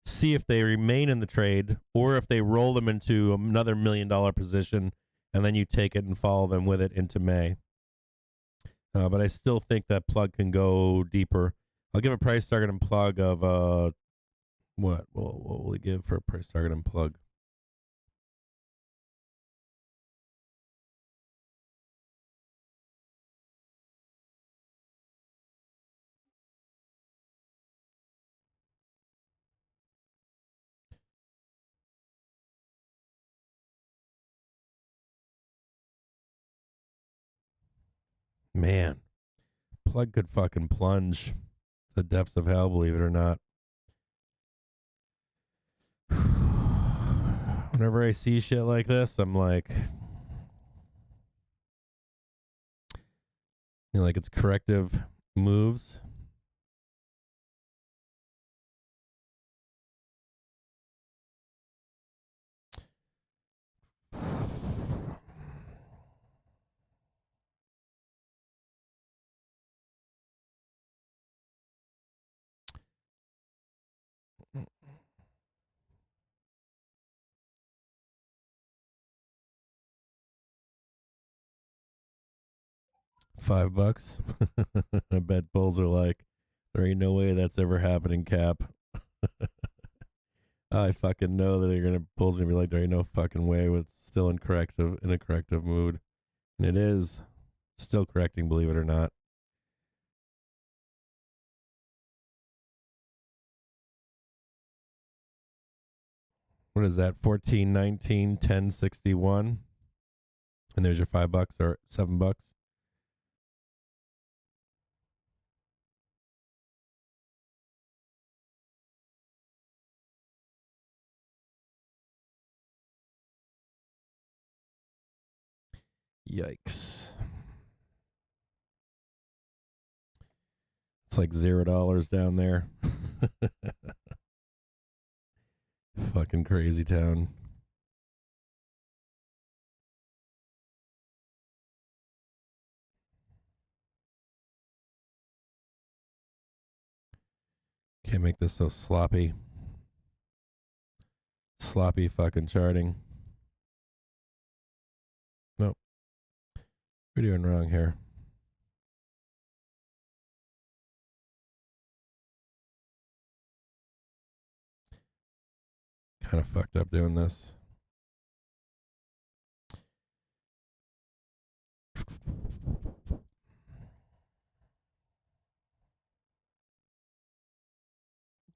see if they remain in the trade or if they roll them into another $1 million position, and then you take it and follow them with it into May. But I still think that plug can go deeper. I'll give a price target and plug of what will we give for a price target and plug? Man, plug could fucking plunge the depths of hell, believe it or not. Whenever I see shit like this, I'm like, like it's corrective moves. $5. I bet bulls are like, there ain't no way that's ever happening, Cap. I fucking know that they're gonna bulls gonna be like, there ain't no fucking way. With still in a corrective mood, and it is still correcting, believe it or not. What is that? 14, 19, 10, 61. And there's your $5 or $7. Yikes. It's like $0 down there. Fucking crazy town. Can't make this so sloppy. Sloppy fucking charting. Nope. We're doing wrong here. Kind of fucked up doing this.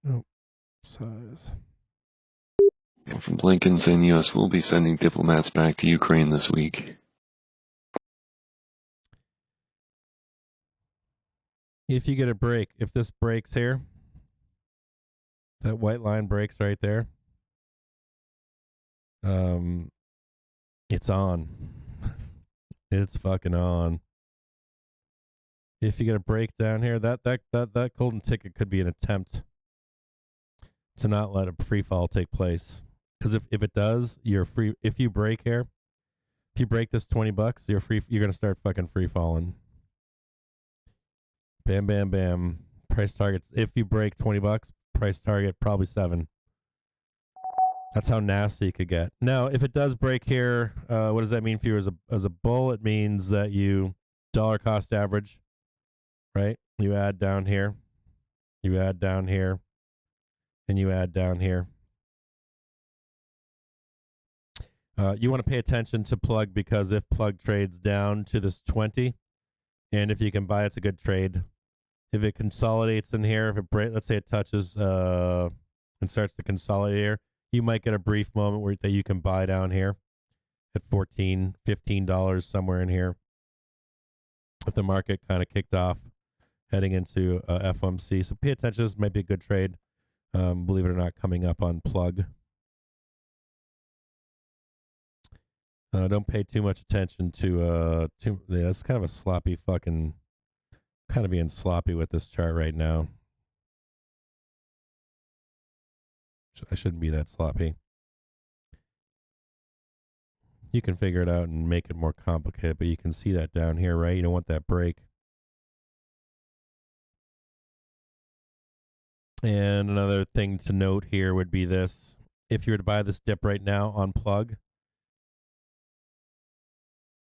Oh, size. From Blinken saying the U.S. will be sending diplomats back to Ukraine this week. If you get a break, if this breaks here, that white line breaks right there, it's on. It's fucking on. If you get a break down here, that golden ticket could be an attempt to not let a free fall take place. Because if it does, you're free. If you break here, if you break this $20, you're free. You're gonna start fucking free falling. Bam, bam, bam. Price targets. If you break $20, price target probably 7. That's how nasty it could get. Now, if it does break here, what does that mean for you as a bull? It means that you dollar cost average, right? You add down here, you add down here, and you add down here. You want to pay attention to plug because if plug trades down to this 20, and if you can buy, it's a good trade. If it consolidates in here, if it let's say it touches and starts to consolidate here, you might get a brief moment where that you can buy down here at $14, $15 somewhere in here. If the market kind of kicked off heading into FOMC, so pay attention. This might be a good trade. Believe it or not, coming up on plug. Don't pay too much attention to yeah, it's kind of a sloppy fucking, kind of being sloppy with this chart right now. I shouldn't be that sloppy. You can figure it out and make it more complicated, but you can see that down here, right? You don't want that break. And another thing to note here would be this. If you were to buy this dip right now on plug,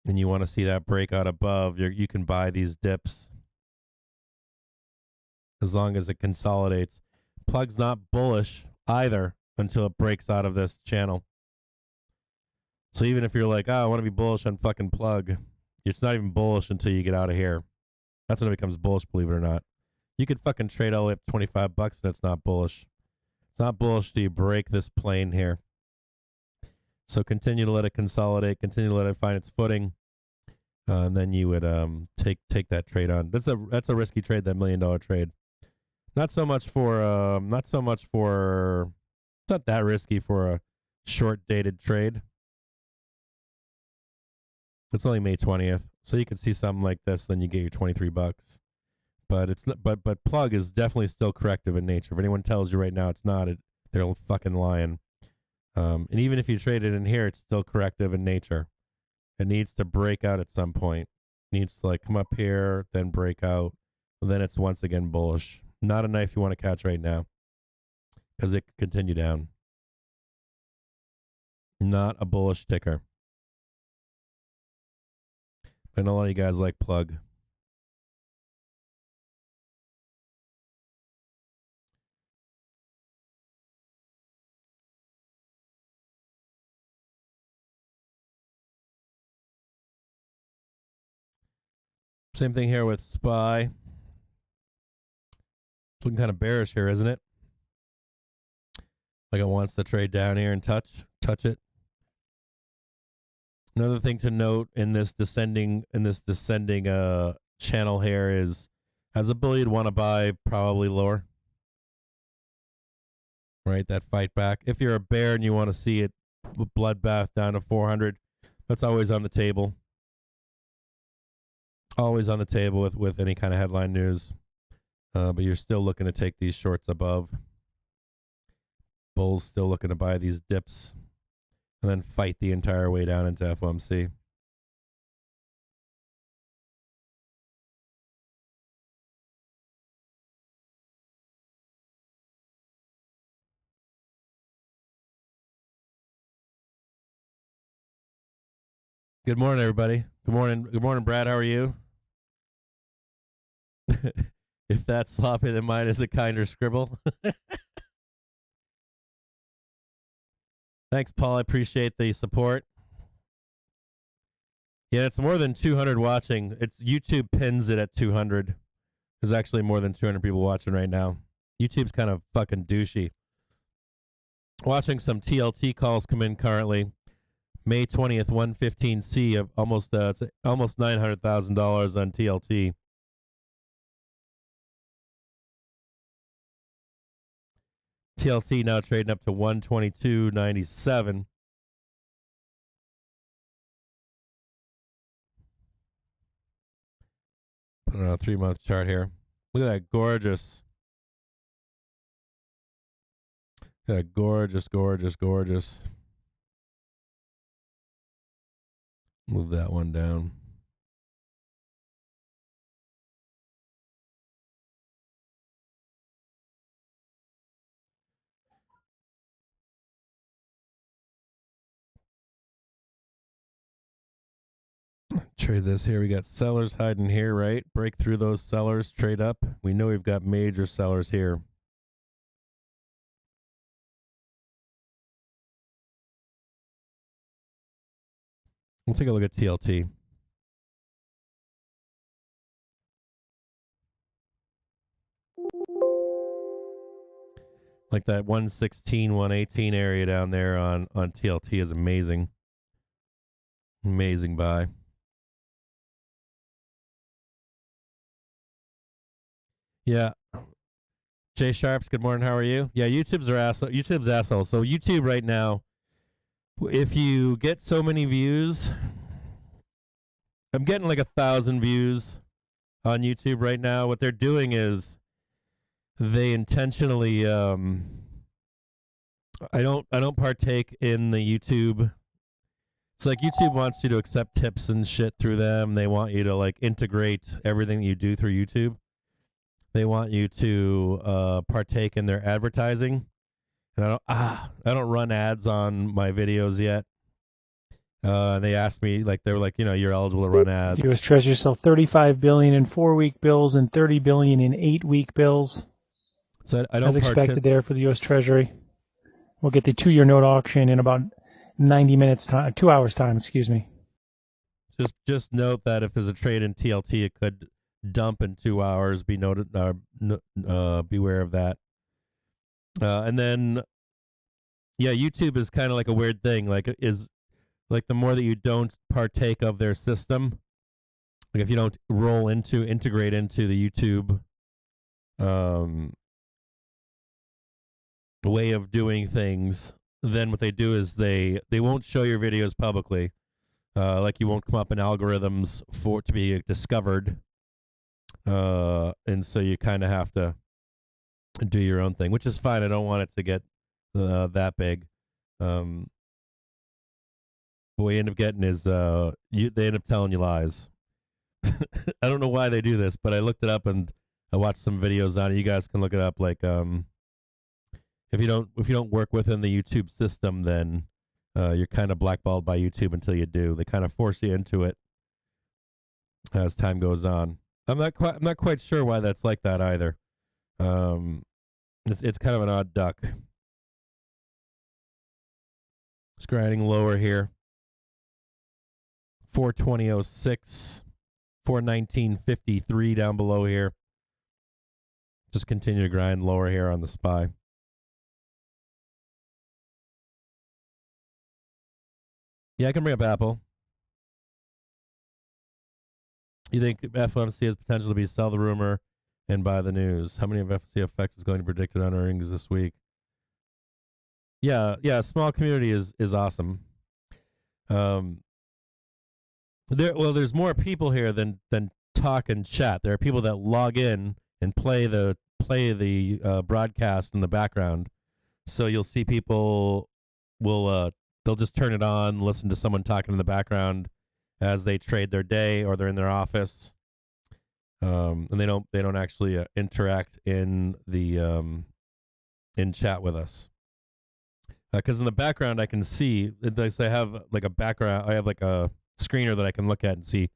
and you want to see that breakout above, you can buy these dips as long as it consolidates. Plug's not bullish either until it breaks out of this channel. So even if you're like, oh, I want to be bullish on fucking plug, it's not even bullish until you get out of here. That's when it becomes bullish, believe it or not. You could fucking trade all the way up $25 and it's not bullish. It's not bullish till you break this plane here. So continue to let it consolidate, continue to let it find its footing. And then you would take that trade on. That's a risky trade, that $1 million trade. Not so much for it's not that risky for a short dated trade. It's only May 20th, so you could see something like this, then you get your $23. But it's not, but plug is definitely still corrective in nature. If anyone tells you right now it's not, they're fucking lying. And even if you trade it in here, it's still corrective in nature. It needs to break out at some point. It needs to like come up here, then break out, and then it's once again bullish. Not a knife you want to catch right now, because it could continue down. Not a bullish ticker. I know a lot of you guys like plug. Same thing here with SPY. Looking kind of bearish here, isn't it? Like it wants to trade down here and touch it. Another thing to note in this descending channel here is, as a bull, you'd want to buy probably lower. Right, that fight back. If you're a bear and you want to see it bloodbath down to 400, that's always on the table. Always on the table with any kind of headline news. But you're still looking to take these shorts above. Bulls still looking to buy these dips and then fight the entire way down into FOMC. Good morning, everybody. Good morning, Brad. How are you? If that's sloppy, then mine is a kinder scribble. Thanks, Paul. I appreciate the support. Yeah, it's more than 200 watching. It's YouTube pins it at 200. There's actually more than 200 people watching right now. YouTube's kind of fucking douchey. Watching some TLT calls come in currently. May 20th, 115C of almost it's almost $900,000 on TLT. TLT now trading up to 122.97. Put on a 3-month chart here. Look at that gorgeous. Gorgeous. Move that one down. Trade this here. We got sellers hiding here, right? Break through those sellers, trade up. We know we've got major sellers here. We'll take a look at TLT. Like that 116, 118 area down there on TLT is amazing. Amazing buy. Yeah. Jay Sharps, good morning. How are you? Yeah, YouTube's asshole. So YouTube right now, if you get so many views, I'm getting like 1,000 views on YouTube right now. What they're doing is they intentionally I don't partake in the YouTube. It's like YouTube wants you to accept tips and shit through them. They want you to like integrate everything that you do through YouTube. They want you to partake in their advertising. And I don't run ads on my videos yet. And they asked me, like, they were like, you're eligible to run ads. U.S. Treasury sells $35 billion in 4-week bills and $30 billion in 8-week bills. So I don't as expected there for the U.S. Treasury. We'll get the 2-year note auction in about 90 minutes time, 2 hours time, excuse me. Just note that if there's a trade in TLT, it could dump in 2 hours. Be noted. Beware of that. And then, yeah, YouTube is kind of like a weird thing. Like, is like the more that you don't partake of their system, like if you don't integrate into the YouTube way of doing things, then what they do is they won't show your videos publicly. Like you won't come up in algorithms for it to be discovered. And so you kind of have to do your own thing, which is fine. I don't want it to get that big. What we end up getting is they end up telling you lies. I don't know why they do this, but I looked it up and I watched some videos on it. You guys can look it up. Like if you don't work within the YouTube system, then you're kind of blackballed by YouTube until you do. They kind of force you into it as time goes on. I'm not quite sure why that's like that either. It's kind of an odd duck. It's grinding lower here. 420.06, 419.53 down below here. Just continue to grind lower here on the SPY. Yeah, I can bring up Apple. You think FOMC has potential to be sell the rumor and buy the news? How many of FCFX is going to predict it on earnings this week? Yeah, small community is awesome. There's more people here than talk and chat. There are people that log in and play the broadcast in the background. So you'll see people they'll just turn it on, listen to someone talking in the background as they trade their day or they're in their office. And they don't actually interact in the in chat with us. Because in the background I can see, I have like a background, I have like a screener that I can look at and see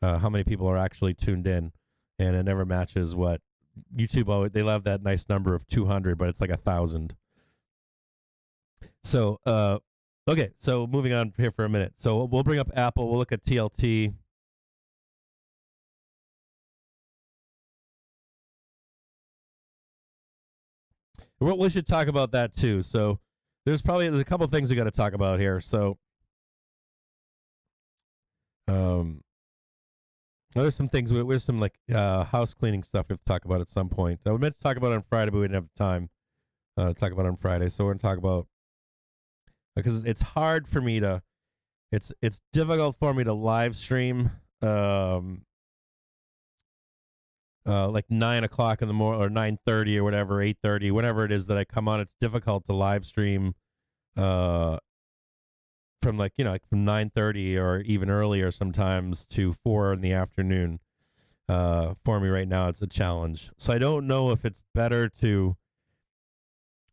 how many people are actually tuned in, and it never matches what YouTube. They love that nice number of 200, but it's like 1,000. So okay, so moving on here for a minute. So we'll bring up Apple. We'll look at TLT. We should talk about that too. So there's a couple things we got to talk about here. So, there's some things. There's some like house cleaning stuff we have to talk about at some point. I meant to talk about it on Friday, but we didn't have the time to talk about it on Friday. So we're gonna talk about, because it's hard for me to, it's difficult for me to live stream like 9 o'clock in the morning or 9:30 or whatever, 8:30, whenever it is that I come on. It's difficult to live stream from like, like from 9:30 or even earlier sometimes to 4 in the afternoon. For me right now, it's a challenge. So I don't know if it's better to,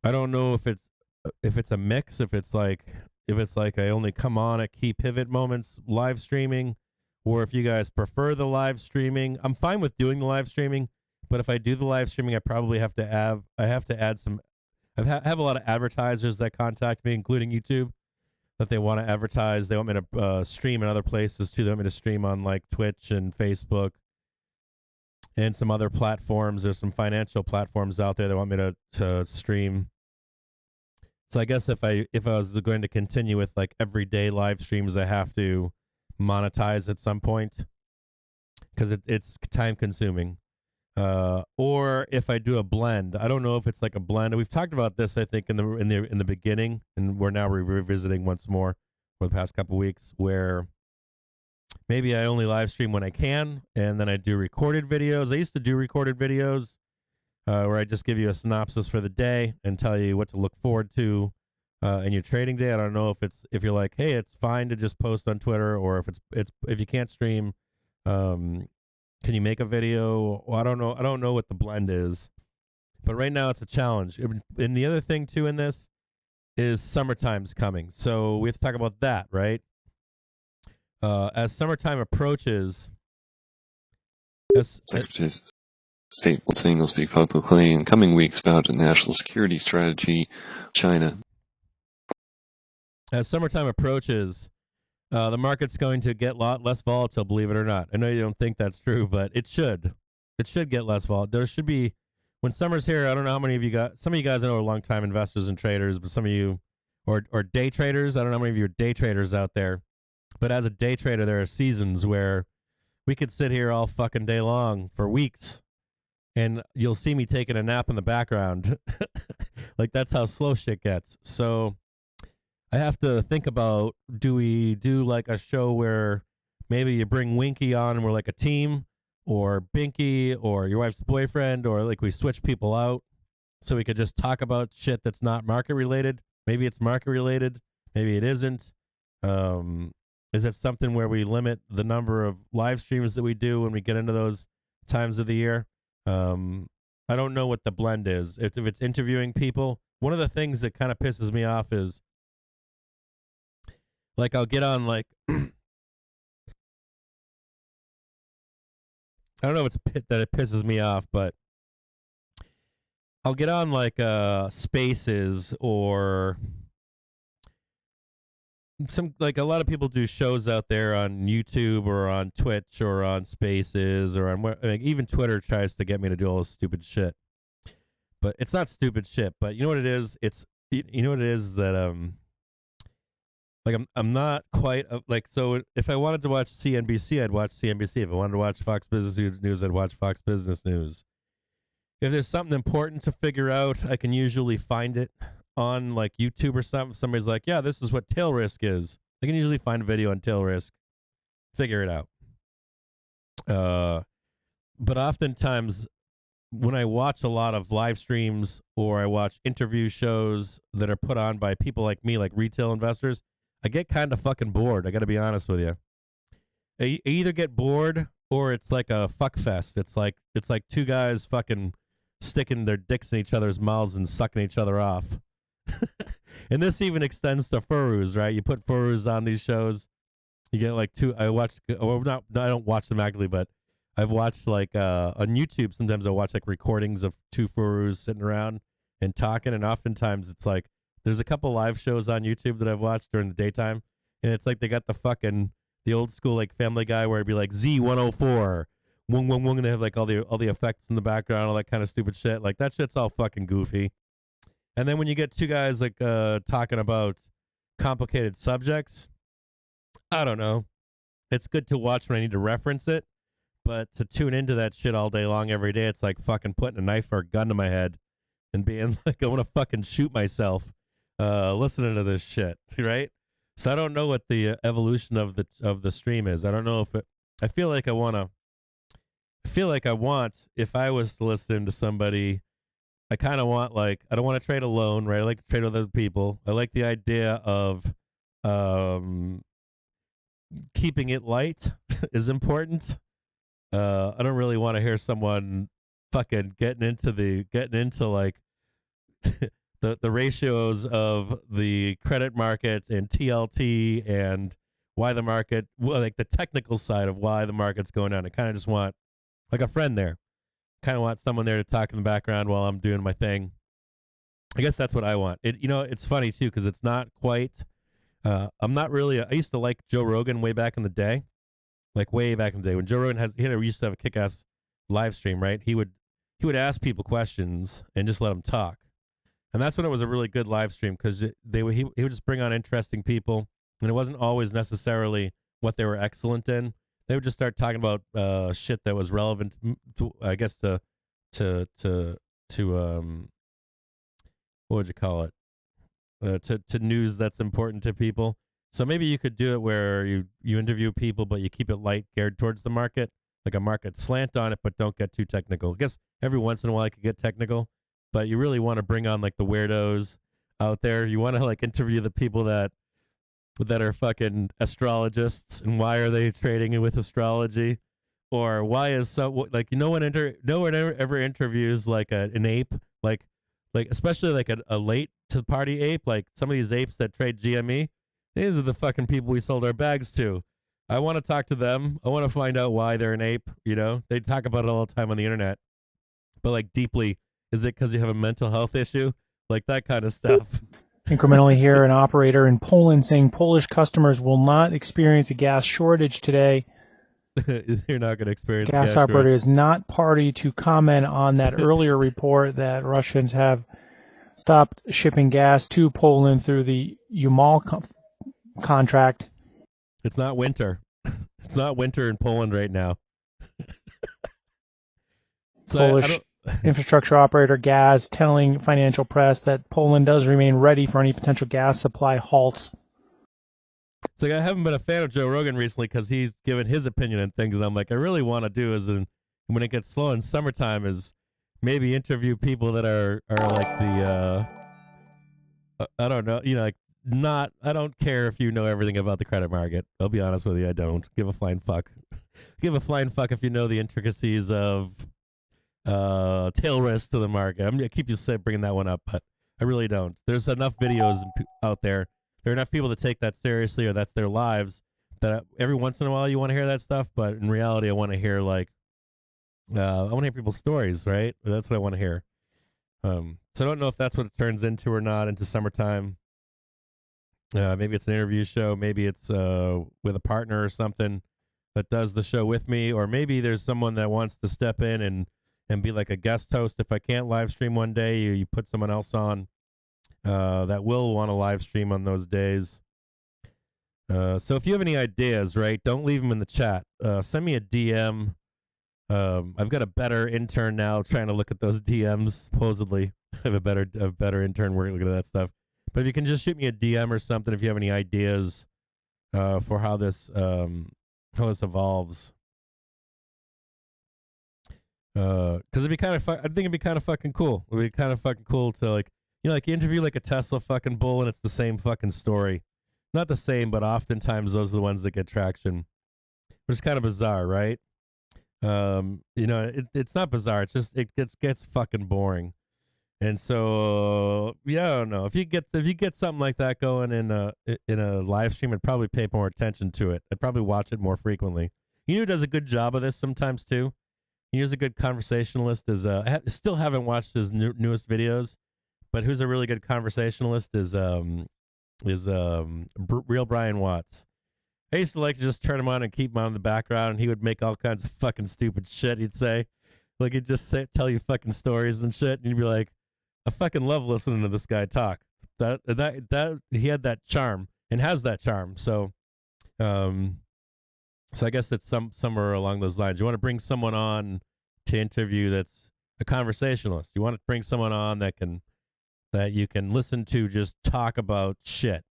I don't know if it's a mix, if it's like I only come on at key pivot moments live streaming, or if you guys prefer the live streaming. I'm fine with doing the live streaming, but if I do the live streaming, I probably have to add some. I have a lot of advertisers that contact me, including YouTube, that they want to advertise. They want me to stream in other places too. They want me to stream on like Twitch and Facebook and some other platforms. There's some financial platforms out there that want me to stream. So I guess if I was going to continue with like everyday live streams, I have to monetize at some point because it's time consuming. Or if I do a blend, I don't know if it's like a blend. We've talked about this, I think, in the beginning, and we're now revisiting once more for the past couple weeks, where maybe I only live stream when I can, and then I do recorded videos. I used to do recorded videos where I just give you a synopsis for the day and tell you what to look forward to in your trading day. I don't know if you're like, hey, it's fine to just post on Twitter, or if you can't stream, can you make a video? Well, I don't know. I don't know what the blend is, but right now it's a challenge. And the other thing too in this is summertime's coming, so we have to talk about that, right? As summertime approaches, Secretary of State Wilson will speak publicly in coming weeks about a national security strategy, China. As summertime approaches, the market's going to get a lot less volatile, believe it or not. I know you don't think that's true, but it should. It should get less volatile. There should be, when summer's here, I don't know how many of you got, some of you guys I know are long-time investors and traders, but some of you, or day traders, I don't know how many of you are day traders out there, but as a day trader, there are seasons where we could sit here all fucking day long for weeks, and you'll see me taking a nap in the background. Like, that's how slow shit gets. So I have to think about, do we do like a show where maybe you bring Winky on and we're like a team, or Binky, or your wife's boyfriend, or like we switch people out so we could just talk about shit that's not market related. Maybe it's market related, maybe it isn't. Is it something where we limit the number of live streams that we do when we get into those times of the year? I don't know what the blend is. If it's interviewing people, one of the things that kind of pisses me off is, like, I'll get on, like, I don't know if it's that it pisses me off, but I'll get on, like, Spaces, or some, like, a lot of people do shows out there on YouTube or on Twitch or on Spaces or on, like, even Twitter tries to get me to do all this stupid shit. But it's not stupid shit, but you know what it is? You know what it is that, like, I'm not quite like, so if I wanted to watch CNBC, I'd watch CNBC. If I wanted to watch Fox Business News, I'd watch Fox Business News. If there's something important to figure out, I can usually find it on like YouTube or something. Somebody's like, yeah, this is what tail risk is. I can usually find a video on tail risk, figure it out. But oftentimes when I watch a lot of live streams or I watch interview shows that are put on by people like me, like retail investors, I get kind of fucking bored. I got to be honest with you. I either get bored or it's like a fuck fest. It's like two guys fucking sticking their dicks in each other's mouths and sucking each other off. And this even extends to furrows, right? You put furrows on these shows, you get like two. I don't watch them actively, but I've watched like on YouTube. Sometimes I watch like recordings of two furrows sitting around and talking, and oftentimes it's like, there's a couple live shows on YouTube that I've watched during the daytime, and it's like they got the old school like Family Guy where it'd be like Z104, wung wung wung, and they have like all the effects in the background, all that kind of stupid shit. Like, that shit's all fucking goofy. And then when you get two guys like talking about complicated subjects, I don't know. It's good to watch when I need to reference it, but to tune into that shit all day long every day, it's like fucking putting a knife or a gun to my head and being like, I want to fucking shoot myself listening to this shit, right? So I don't know what the evolution of the stream is. I don't know if it. I feel like I want, if I was to listen to somebody, I kind of want, like, I don't want to trade alone, right? I like to trade with other people. I like the idea of keeping it light is important. I don't really want to hear someone fucking getting into like the ratios of the credit markets and TLT and why the market, well, like the technical side of why the market's going down. I kind of just want like a friend there. Kind of want someone there to talk in the background while I'm doing my thing. I guess that's what I want. It's funny too because it's not quite. I'm not really. I used to like Joe Rogan way back in the day, like way back in the day when Joe Rogan used to have a kick-ass live stream. Right, he would ask people questions and just let them talk, and that's when it was a really good live stream because he would just bring on interesting people, and it wasn't always necessarily what they were excellent in. They would just start talking about shit that was relevant, to, I guess, to what would you call it? To news that's important to people. So maybe you could do it where you interview people, but you keep it light, geared towards the market, like a market slant on it, but don't get too technical. I guess every once in a while I could get technical, but you really want to bring on like the weirdos out there. You want to like interview the people that are fucking astrologists and why are they trading with astrology, or why is so like no one ever interviews like an ape, like especially like a late to the party ape, like some of these apes that trade GME. These are the fucking people we sold our bags to. I want to talk to them. I want to find out why they're an ape. You know, they talk about it all the time on the internet, but like deeply, is it because you have a mental health issue? Like that kind of stuff. Incrementally here, an operator in Poland saying Polish customers will not experience a gas shortage today. You're not going to experience gas operator is not party to comment on that earlier report that Russians have stopped shipping gas to Poland through the Yamal contract. It's not winter. It's not winter in Poland right now. So Polish infrastructure operator Gaz telling financial press that Poland does remain ready for any potential gas supply halts. So I haven't been a fan of Joe Rogan recently because he's given his opinion on things. And I'm like, I really want to do is, when it gets slow in summertime, is maybe interview people that are like the I don't know, like not. I don't care if you know everything about the credit market. I'll be honest with you, I don't give a flying fuck. Give a flying fuck if you know the intricacies of tail risk to the market. I'm gonna keep bringing that one up, but I really don't. There's enough videos out there. There are enough people that take that seriously, or that's their lives. That every once in a while you want to hear that stuff, but in reality, I want to hear I want to hear people's stories, right? That's what I want to hear. So I don't know if that's what it turns into or not into summertime. Maybe it's an interview show. Maybe it's with a partner or something that does the show with me, or maybe there's someone that wants to step in and be like a guest host. If I can't live stream one day, you put someone else on that will want to live stream on those days. So if you have any ideas, right, don't leave them in the chat. Send me a DM. I've got a better intern now trying to look at those DMs. Supposedly, I have a better intern working at that stuff. But if you can just shoot me a DM or something, if you have any ideas for how this evolves, because it'd be kind of I think it'd be kind of fucking cool. It'd be kind of fucking cool to like you interview like a Tesla fucking bull and it's the same fucking story. Not the same, but oftentimes those are the ones that get traction, which is kind of bizarre, right? It's not bizarre. It's just it gets fucking boring. And so I don't know if you get something like that going in a live stream, I'd probably pay more attention to it. I'd probably watch it more frequently. You know who does a good job of this sometimes too? Here's a good conversationalist. I still haven't watched his newest videos, but who's a really good conversationalist is Real Brian Watts. I used to like to just turn him on and keep him on in the background, and he would make all kinds of fucking stupid shit. He'd say, like he'd just tell you fucking stories and shit, and you'd be like, I fucking love listening to this guy talk. That he had that charm and has that charm. So I guess it's somewhere along those lines. You want to bring someone on to interview that's a conversationalist. You want to bring someone on that you can listen to just talk about shit,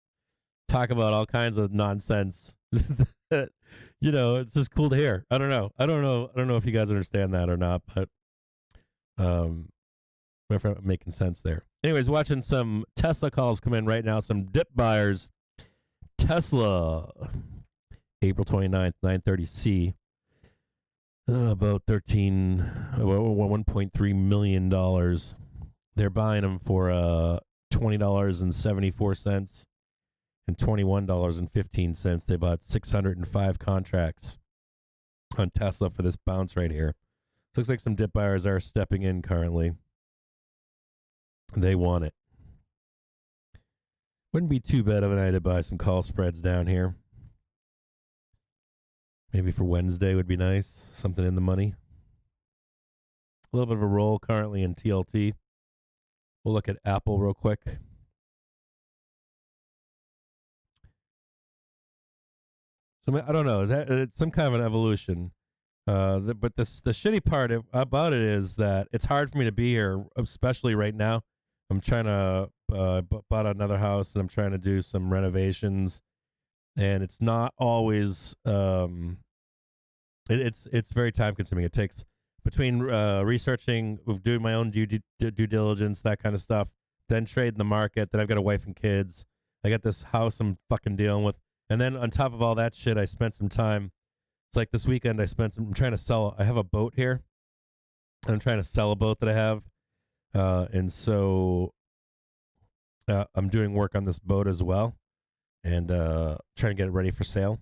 talk about all kinds of nonsense. It's just cool to hear. I don't know if you guys understand that or not, but if I'm making sense there. Anyways, watching some Tesla calls come in right now. Some dip buyers. Tesla, April 29th, 930C. About $1.3 million. They're buying them for $20.74 and $21.15. They bought 605 contracts on Tesla for this bounce right here. Looks like some dip buyers are stepping in currently. They want it. Wouldn't be too bad of a night to buy some call spreads down here. Maybe for Wednesday would be nice. Something in the money. A little bit of a roll currently in TLT. We'll look at Apple real quick. So I don't know. It's some kind of an evolution. But the shitty part about it is that it's hard for me to be here, especially right now. I'm trying to bought another house and I'm trying to do some renovations, and it's not always. It's very time consuming. It takes between researching, doing my own due diligence, that kind of stuff, then trading the market. Then I've got a wife and kids. I got this house I'm fucking dealing with, and then on top of all that shit, I spent some time. It's like this weekend I'm trying to sell. I have a boat here, and I'm trying to sell a boat that I have, and so I'm doing work on this boat as well, and trying to get it ready for sale.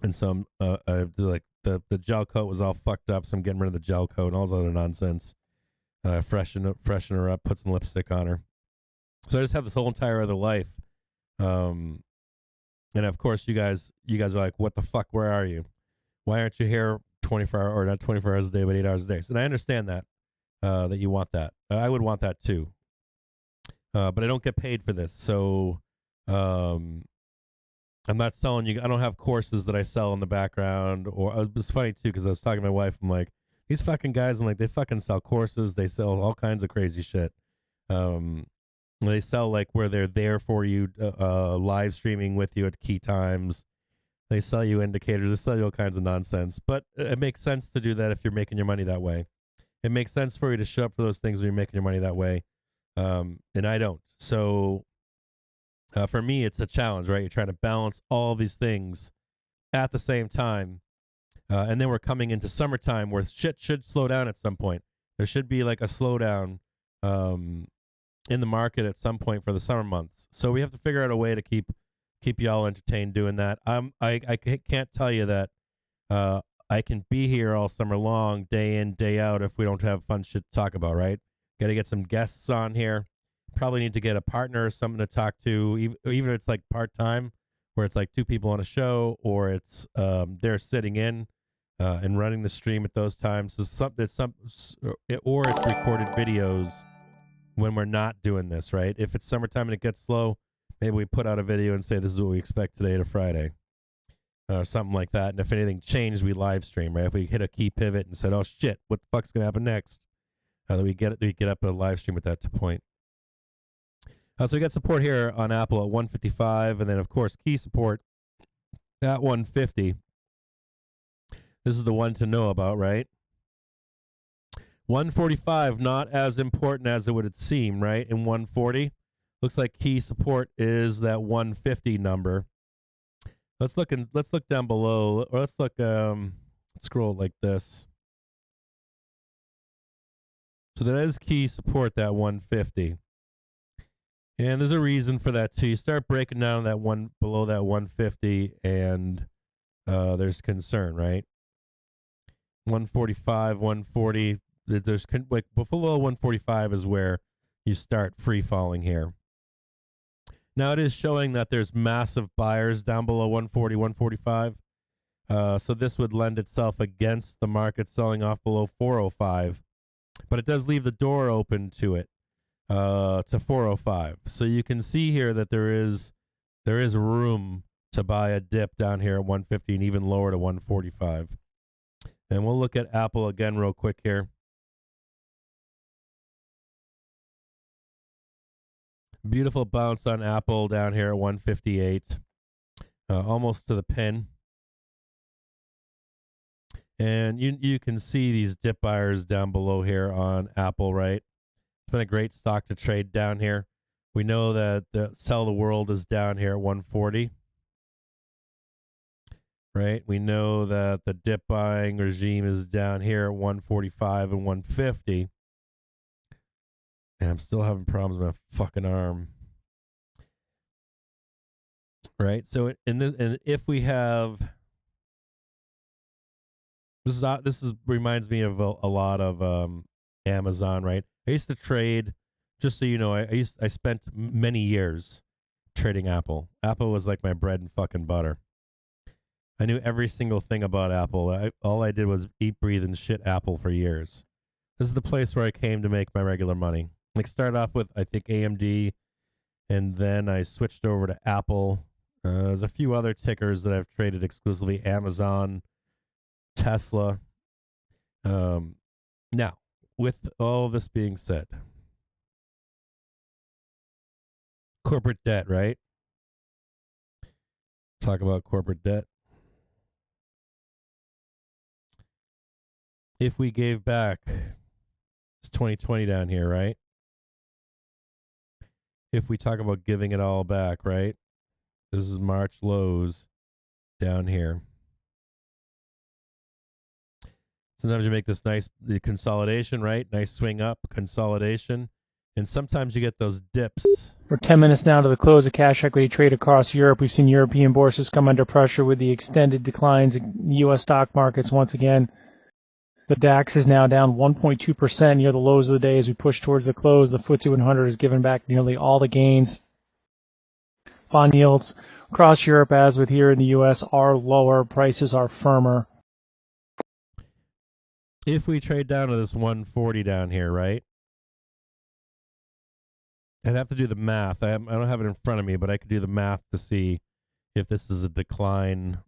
And so I like the gel coat was all fucked up, so I'm getting rid of the gel coat and all this other nonsense. Freshen her up, put some lipstick on her. So I just have this whole entire other life. And of course, you guys are like, what the fuck? Where are you? Why aren't you here 24 hours, or not 24 hours a day, but 8 hours a day? And I understand that, that you want that. I would want that too. But I don't get paid for this. So, I'm not selling you. I don't have courses that I sell in the background. Or it's funny too, because I was talking to my wife. I'm like, these fucking guys, I'm like, they fucking sell courses. They sell all kinds of crazy shit. They sell like where they're there for you, live streaming with you at key times. They sell you indicators. They sell you all kinds of nonsense. But it makes sense to do that if you're making your money that way. It makes sense for you to show up for those things when you're making your money that way. And I don't. So for me, it's a challenge, right? You're trying to balance all these things at the same time. And then we're coming into summertime where shit should slow down at some point. There should be like a slowdown in the market at some point for the summer months. So we have to figure out a way to keep y'all entertained doing that. I can't tell you that I can be here all summer long, day in, day out, if we don't have fun shit to talk about, right? Got to get some guests on here. Probably need to get a partner or something to talk to, even if it's like part-time, where it's like two people on a show, or it's they're sitting in and running the stream at those times. So or it's recorded videos when we're not doing this, right? If it's summertime and it gets slow, maybe we put out a video and say this is what we expect today to Friday, or something like that. And if anything changed, we live stream, right? If we hit a key pivot and said, "Oh shit, what the fuck's gonna happen next?" That we get up a live stream at that point. So we got support here on Apple at 155, and then of course key support at 150. This is the one to know about, right? 145, not as important as it would seem, right? In 140, looks like key support is that 150 number. Let's look down below, or let's look. Scroll like this. So that is key support, that 150. And there's a reason for that too. You start breaking down that one below that 150, and there's concern, right? 145, 140. There's like below 145 is where you start free falling here. Now it is showing that there's massive buyers down below 140, 145. So this would lend itself against the market selling off below 405. But it does leave the door open to it. to 405. So you can see here that there is room to buy a dip down here at 150 and even lower to 145. And we'll look at Apple again real quick here. Beautiful bounce on Apple down here at 158, almost to the pin. And you can see these dip buyers down below here on Apple, right? It's been a great stock to trade down here. We know that the sell the world is down here at 140, right? We know that the dip buying regime is down here at 145 and 150. And I'm still having problems with my fucking arm. Right? So and if we have this reminds me of a lot of Amazon, right? I used to trade, just so you know, I spent many years trading Apple. Apple was like my bread and fucking butter. I knew every single thing about Apple. All I did was eat, breathe, and shit Apple for years. This is the place where I came to make my regular money. Like, started off with, I think, AMD, and then I switched over to Apple. There's a few other tickers that I've traded exclusively, Amazon, Tesla. Now, with all this being said, corporate debt, right? Talk about corporate debt. If we gave back, it's 2020 down here, right? If we talk about giving it all back, right? This is March lows down here. Sometimes you make this the consolidation, right? Nice swing up, consolidation. And sometimes you get those dips. We're 10 minutes now to the close of cash equity trade across Europe. We've seen European bourses come under pressure with the extended declines in U.S. stock markets once again. The DAX is now down 1.2% near the lows of the day as we push towards the close. The FTSE 100 has given back nearly all the gains. Bond yields across Europe, as with here in the U.S., are lower. Prices are firmer. If we trade down to this 140 down here, right? I'd have to do the math. I don't have it in front of me, but I could do the math to see if this is a decline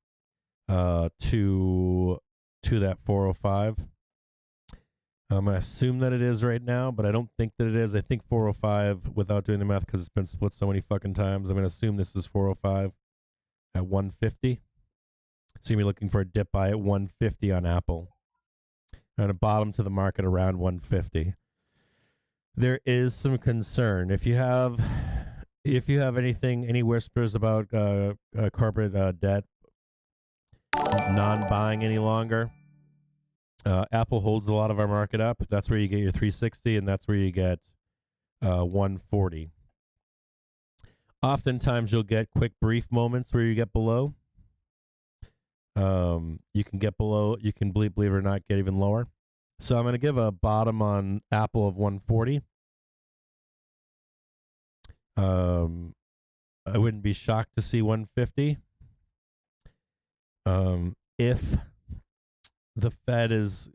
to that 405. I'm going to assume that it is right now, but I don't think that it is. I think 405 without doing the math because it's been split so many fucking times. I'm going to assume this is 405 at 150. So you're going to be looking for a dip buy at 150 on Apple. And a bottom to the market around 150. There is some concern. If you have any whispers about corporate debt non-buying any longer, Apple holds a lot of our market up. That's where you get your 360, and that's where you get 140. Oftentimes, you'll get quick, brief moments where you get below. You can get below. You can believe it or not, get even lower. So I'm going to give a bottom on Apple of 140. I wouldn't be shocked to see 150. If the Fed is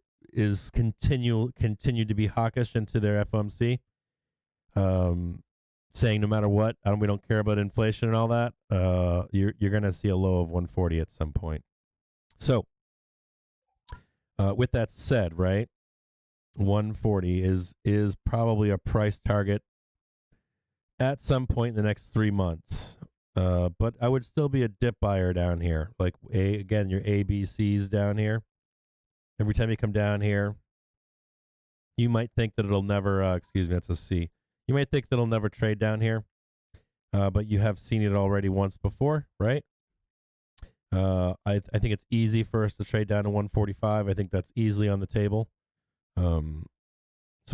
continue to be hawkish into their FOMC, saying no matter what, we don't care about inflation and all that, you're going to see a low of 140 at some point. So, with that said, right, 140 is probably a price target at some point in the next 3 months. But I would still be a dip buyer down here. Like, again, your ABCs down here. Every time you come down here, you might think that it'll never, excuse me, that's a C. You might think that it'll never trade down here. But you have seen it already once before, right? I think it's easy for us to trade down to 145. I think that's easily on the table. So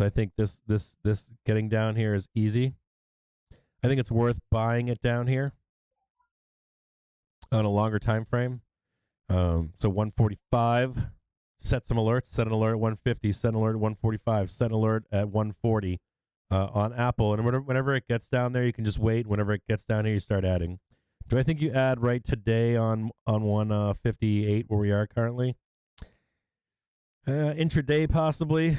I think this getting down here is easy. I think it's worth buying it down here on a longer time frame. So 145, set some alerts, set an alert at 150, set an alert at 145, set an alert at 140 on Apple. And whenever it gets down there, you can just wait. Whenever it gets down here, you start adding. Do I think you add right today on 158 where we are currently? Intraday possibly.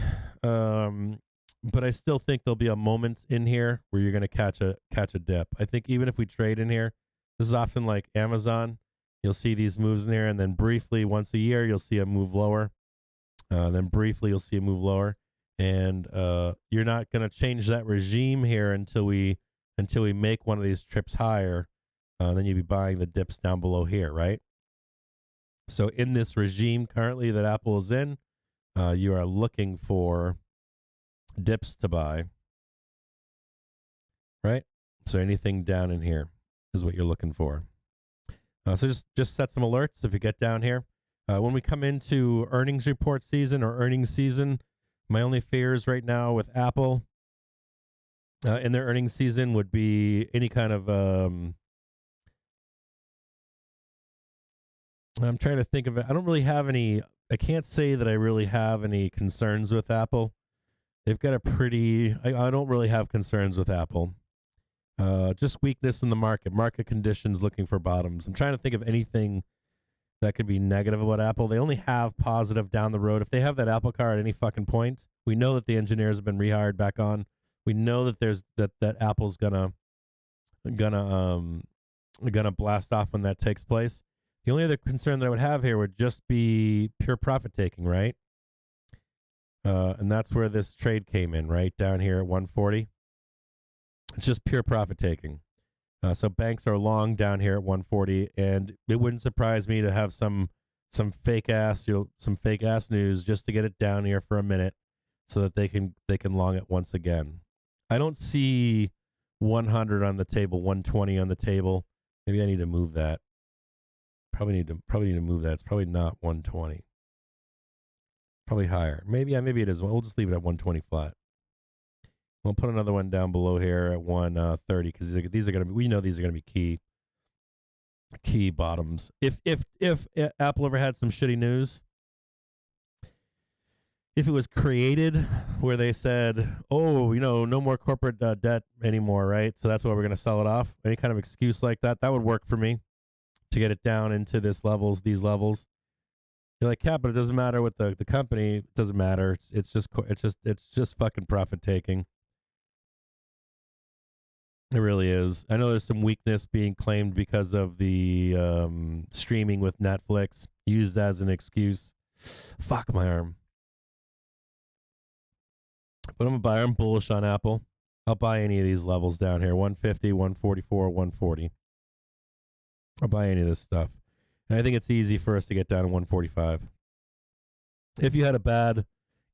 but I still think there'll be a moment in here where you're going to catch a dip. I think even if we trade in here, this is often like Amazon. You'll see these moves in there, and then briefly once a year you'll see a move lower. Then briefly you'll see a move lower, and you're not going to change that regime here until we make one of these trips higher. Then you'd be buying the dips down below here, right? So in this regime currently that Apple is in, you are looking for dips to buy, right? So anything down in here is what you're looking for. So just set some alerts if you get down here. When we come into earnings report season or earnings season, my only fears right now with Apple in their earnings season would be any kind of I'm trying to think of it. I don't really have any. I can't say that I really have any concerns with Apple. They've got a pretty. I don't really have concerns with Apple. Just weakness in the market conditions, looking for bottoms. I'm trying to think of anything that could be negative about Apple. They only have positive down the road. If they have that Apple car at any fucking point, we know that the engineers have been rehired back on. We know that there's that Apple's gonna blast off when that takes place. The only other concern that I would have here would just be pure profit taking, right? And that's where this trade came in, right down here at 140. It's just pure profit taking. So banks are long down here at 140, and it wouldn't surprise me to have some fake ass news just to get it down here for a minute, so that they can long it once again. I don't see 100 on the table, 120 on the table. Maybe I need to move that. Probably need to move that. It's probably not 120. Probably higher. Maybe it is. We'll just leave it at 120 flat. We'll put another one down below here at 130 because these are going to be. We know these are going to be key bottoms. If Apple ever had some shitty news, if it was created where they said, "Oh, no more corporate debt anymore," right? So that's why we're going to sell it off. Any kind of excuse like that would work for me to get it down into these levels. You're like, Cap, but it doesn't matter what the company. It doesn't matter. It's just fucking profit taking. It really is. I know there's some weakness being claimed because of the streaming with Netflix, used as an excuse. Fuck my arm. But I'm bullish on Apple. I'll buy any of these levels down here, 150, 144, 140. I'll buy any of this stuff. And I think it's easy for us to get down to 145. If you had a bad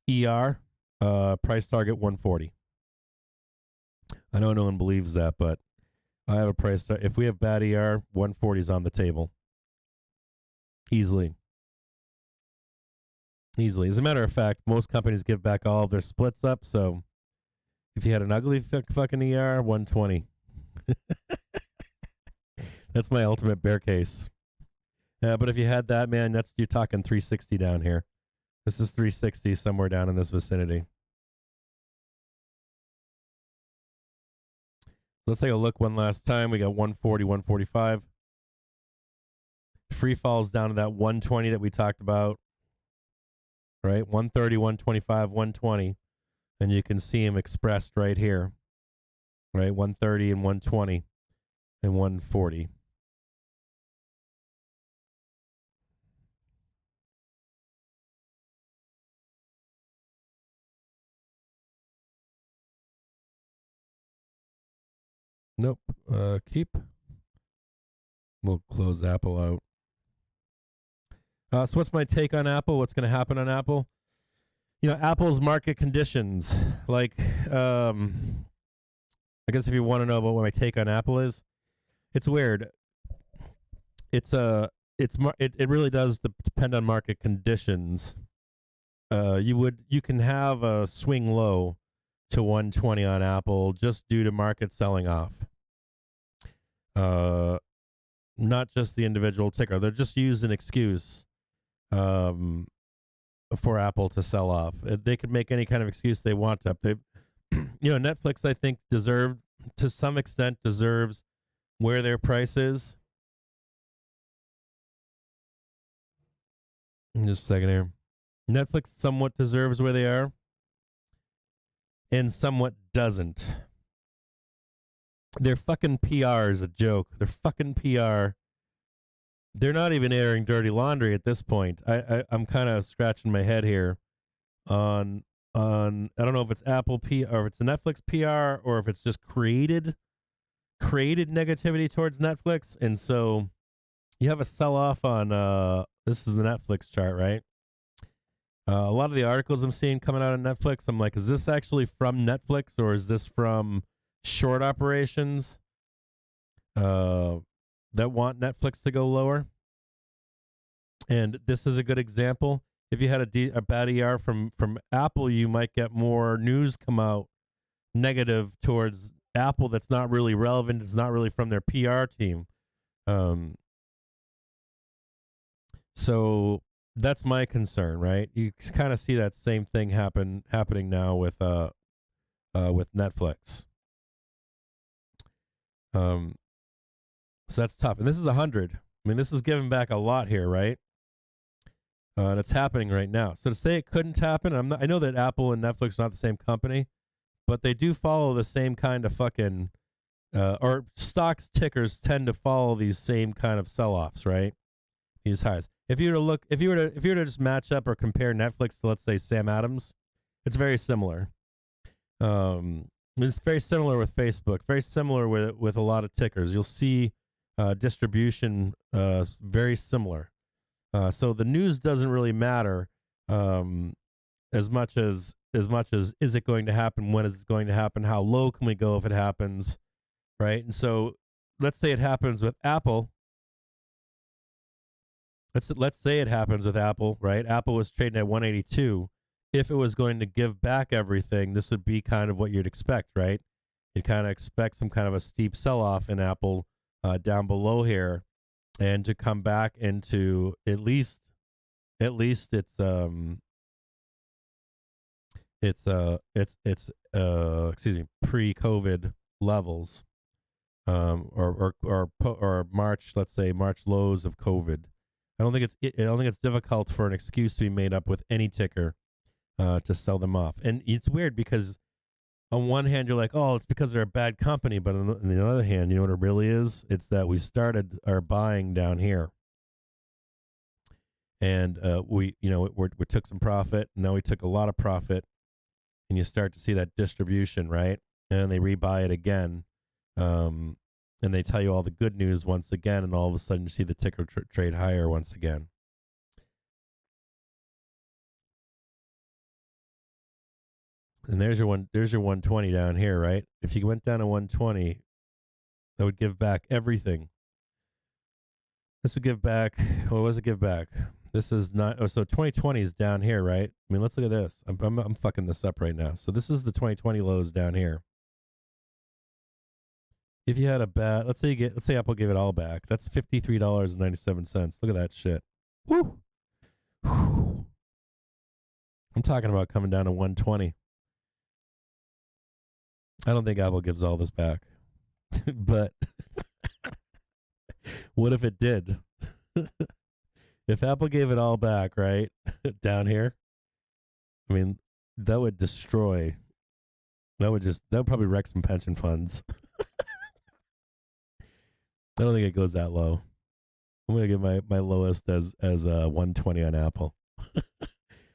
ER, price target 140. I know no one believes that, but I have a price target. If we have bad ER, 140 is on the table. Easily. As a matter of fact, most companies give back all of their splits up, so if you had an ugly fucking ER, 120. That's my ultimate bear case. But if you had that, man, you're talking 360 down here. This is 360 somewhere down in this vicinity. Let's take a look one last time. We got 140, 145. Free falls down to that 120 that we talked about. Right? 130, 125, 120. And you can see them expressed right here. Right? 130 and 120 and 140. Nope. Keep. We'll close Apple out. So what's my take on Apple? What's going to happen on Apple? Apple's market conditions. Like, I guess if you want to know about what my take on Apple is, it's weird. It really does depend on market conditions. You can have a swing low to 120 on Apple just due to market selling off. Not just the individual ticker. They're just used an excuse for Apple to sell off. They could make any kind of excuse they want to. Netflix, I think, to some extent deserves where their price is. Just a second here. Netflix somewhat deserves where they are. and somewhat doesn't. Their fucking PR is a joke. Their fucking PR. They're not even airing dirty laundry at this point. I'm kind of scratching my head here on I don't know if it's Apple PR or if it's a Netflix PR or if it's just created negativity towards Netflix. And so you have a sell off on this is the Netflix chart, right? A lot of the articles I'm seeing coming out of Netflix, I'm like, is this actually from Netflix or is this from short operations that want Netflix to go lower? And this is a good example. If you had a bad ER from Apple, you might get more news come out negative towards Apple that's not really relevant. It's not really from their PR team. So that's my concern, right? You kind of see that same thing happening now with Netflix. So that's tough. And this is 100. I mean, this is giving back a lot here, right? And it's happening right now. So to say it couldn't happen, I know that Apple and Netflix are not the same company, but they do follow the same kind of fucking, or stocks tickers tend to follow these same kind of sell-offs, right? These highs. If you were to just match up or compare Netflix to, let's say, Sam Adams, it's very similar. It's very similar with Facebook. Very similar with a lot of tickers. You'll see distribution very similar. So the news doesn't really matter as much as is it going to happen? When is it going to happen? How low can we go if it happens? Right? And so let's say it happens with Apple. Let's say it happens with Apple, right? Apple was trading at 182. If it was going to give back everything, this would be kind of what you'd expect, right? You'd kind of expect some kind of a steep sell-off in Apple down below here, and to come back into at least it's pre-COVID levels, or March, let's say March lows of COVID. I don't think it's difficult for an excuse to be made up with any ticker to sell them off. And it's weird because on one hand you're like, oh, it's because they're a bad company, but on the other hand, you know what it really is? It's that we started our buying down here, and we took some profit. Now we took a lot of profit, and you start to see that distribution, right? And they rebuy it again, and they tell you all the good news once again, and all of a sudden you see the ticker trade higher once again. And there's your 120 down here, right? If you went down to 120, that would give back everything. This would give back. What was it give back? This is not. Oh, so 2020 is down here, right? I mean, let's look at this. I'm fucking this up right now. So this is the 2020 lows down here. If you had a bad, let's say Apple gave it all back. That's $53.97. Look at that shit. Woo. Whew. I'm talking about coming down to 120. I don't think Apple gives all this back. But what if it did? If Apple gave it all back, right, down here, I mean, that would destroy. That would probably wreck some pension funds. I don't think it goes that low. I'm gonna give my lowest as 120 on Apple.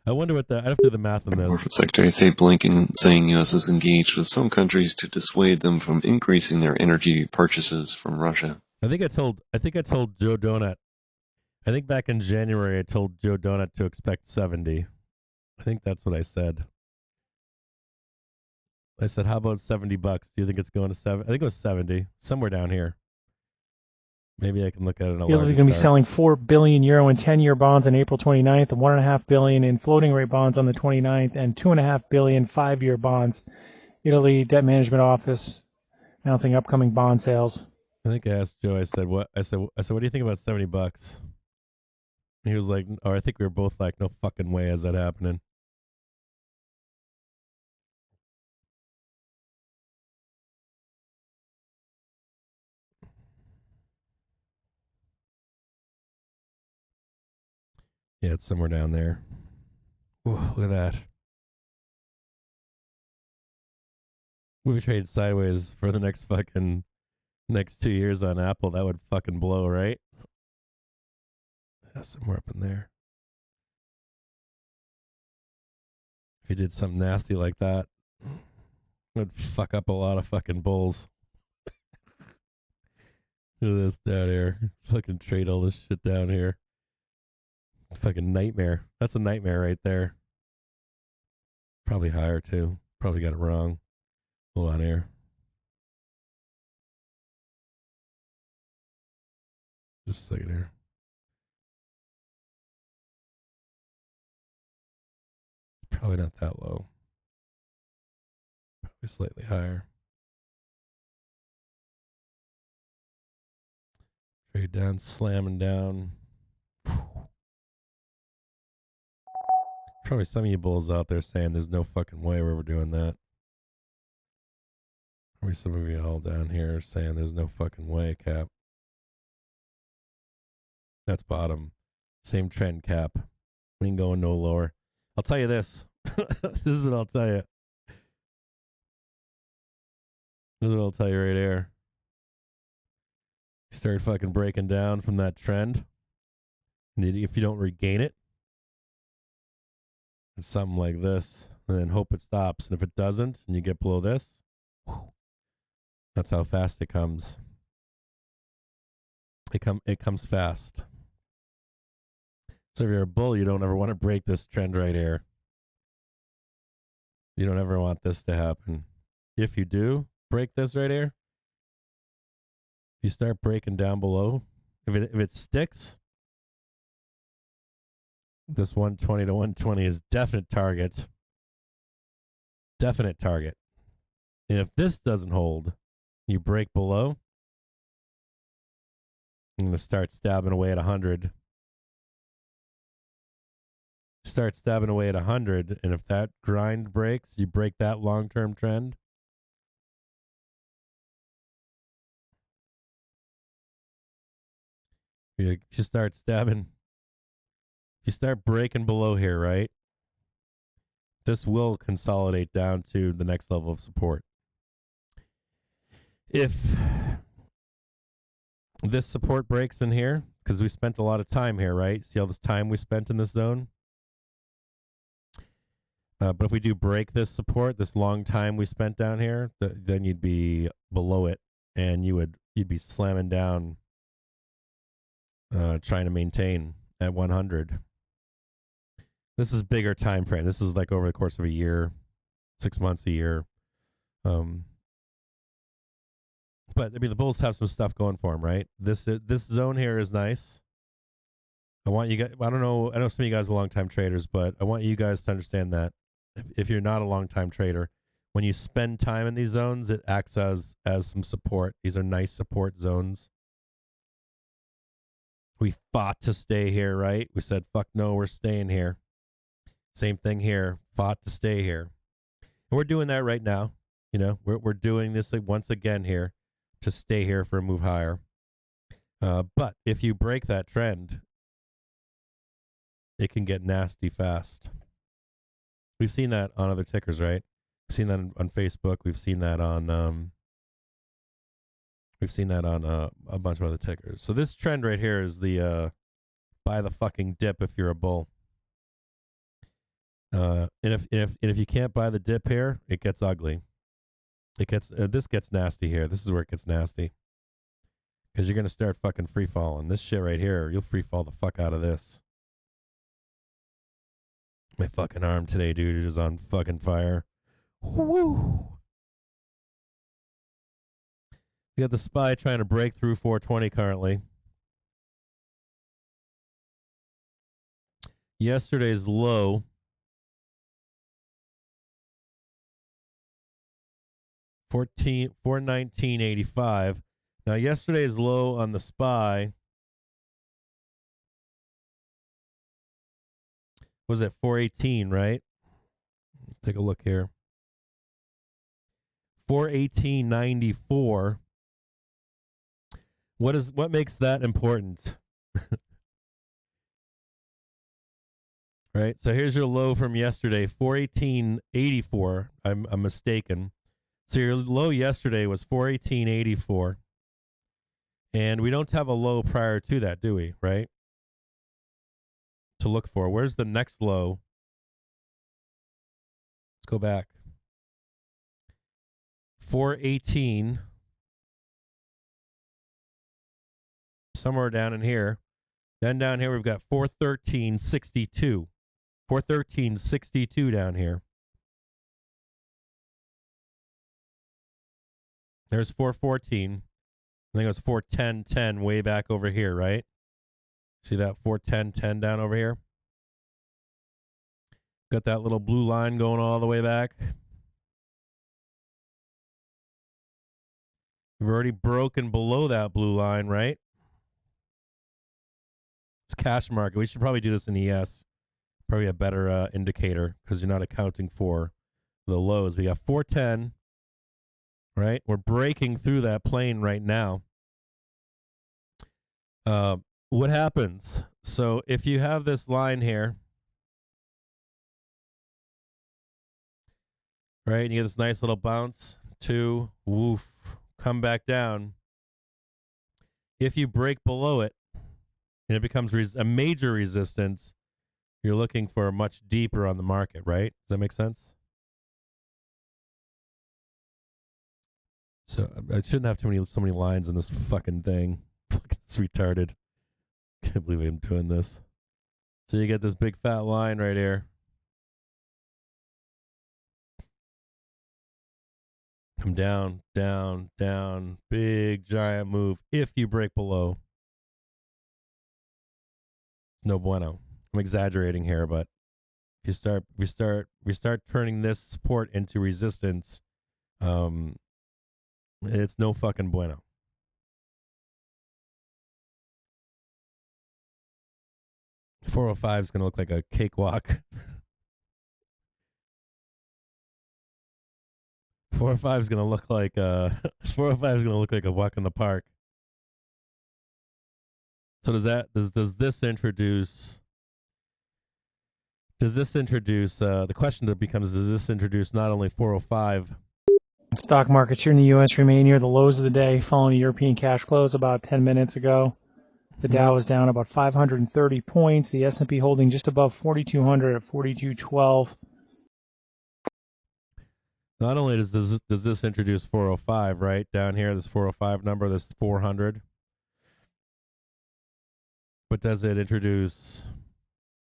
I wonder what I'd have to do the math on this. Secretary of State Blinken saying U.S. is engaged with some countries to dissuade them from increasing their energy purchases from Russia. I think I told Joe Donut. I think back in January I told Joe Donut to expect 70. I think that's what I said. I said, how about $70? Do you think it's going to 7? I think it was 70, somewhere down here. Maybe I can look at it in a You're larger going to be chart. selling €4 billion in 10-year bonds on April 29th, and $1.5 billion in floating rate bonds on the 29th, and $2.5 billion 5-year bonds. Italy Debt Management Office announcing upcoming bond sales. I think I asked Joe. I said, what do you think about $70? And he was like, or I think we were both like, no fucking way is that happening. Yeah, it's somewhere down there. Ooh, look at that. we traded sideways for the next 2 years on Apple, that would fucking blow, right? Yeah, somewhere up in there. If you did something nasty like that, it would fuck up a lot of fucking bulls. Look at this down here. Fucking trade all this shit down here. Fucking nightmare. That's a nightmare right there. Probably higher too. Probably got it wrong. Hold on here. Just a second here. Probably not that low. Probably slightly higher. Trade down, slamming down. Probably some of you bulls out there saying there's no fucking way we're doing that. Probably some of you all down here saying there's no fucking way, Cap. That's bottom. Same trend, Cap. We ain't going no lower. I'll tell you this. This is what I'll tell you. This is what I'll tell you right here. You start fucking breaking down from that trend. And if you don't regain it, it's something like this. And then hope it stops. And if it doesn't, and you get below this, whew, that's how fast it comes. It comes fast. So if you're a bull, you don't ever want to break this trend right here. You don't ever want this to happen. If you do break this right here, if you start breaking down below, if it sticks, this 120 to 120 is definite target. Definite target. And if this doesn't hold, you break below, I'm going to start stabbing away at 100. Start stabbing away at 100, and if that grind breaks, you break that long-term trend. You start stabbing, you start breaking below here, right? This will consolidate down to the next level of support. If this support breaks in here, because we spent a lot of time here, right? See all this time we spent in this zone? But if we do break this support, this long time we spent down here, then you'd be below it, and you'd be slamming down, trying to maintain at 100. This is bigger time frame. This is like over the course of a year, 6 months, a year. But I mean, the bulls have some stuff going for them, right? This zone here is nice. I want you guys. I know some of you guys are long-time traders, but I want you guys to understand that if you're not a long-time trader, when you spend time in these zones, it acts as some support. These are nice support zones. We fought to stay here, right? We said, fuck no, we're staying here. Same thing here. Fought to stay here. And we're doing that right now. You know, we're doing this once again here to stay here for a move higher. But if you break that trend, it can get nasty fast. We've seen that on other tickers, right? We've seen that on Facebook. We've seen that on a bunch of other tickers. So this trend right here is the buy the fucking dip if you're a bull. And if you can't buy the dip here, it gets ugly. It gets this gets nasty here. This is where it gets nasty. Because you're gonna start fucking free falling. This shit right here, you'll free fall the fuck out of this. My fucking arm today, dude, is on fucking fire. Woo! We got the SPY trying to break through 420 currently. Yesterday's low, $419.85. Now yesterday's low on the SPY was at 418, right? Take a look here. 418.94. What makes that important? Right? So here's your low from yesterday, 418.84. I'm mistaken. So your low yesterday was 418.84. And we don't have a low prior to that, do we? Right? To look for. Where's the next low? Let's go back. 418. Somewhere down in here. Then down here we've got 413.62. 413.62 down here. There's 414. I think it was 410.10 way back over here, right? See that 410.10 down over here? Got that little blue line going all the way back. We've already broken below that blue line, right? It's cash market. We should probably do this in ES. Probably a better indicator because you're not accounting for the lows. We got 410, right? We're breaking through that plane right now. What happens? So if you have this line here, right, and you get this nice little bounce, two, woof, come back down. If you break below it, and it becomes a major resistance, you're looking for much deeper on the market, right? Does that make sense? So I shouldn't have so many lines in this fucking thing. It's retarded. Can't believe I'm doing this. So you get this big fat line right here. Come down, down, down. Big giant move. If you break below, no bueno. I'm exaggerating here, but if we start turning this support into resistance, it's no fucking bueno. $405 is going to look like a cakewalk. 405 is going to look like 405 is going to look like a walk in the park. So does this introduce the question that becomes, does this introduce not only 405? Stock markets here in the U.S. remain near the lows of the day following the European cash close about 10 minutes ago. The Dow was down about 530 points. The S&P holding just above 4,200 at 4212. Not only does this introduce 405, right? Down here, this 405 number, this 400. But does it introduce,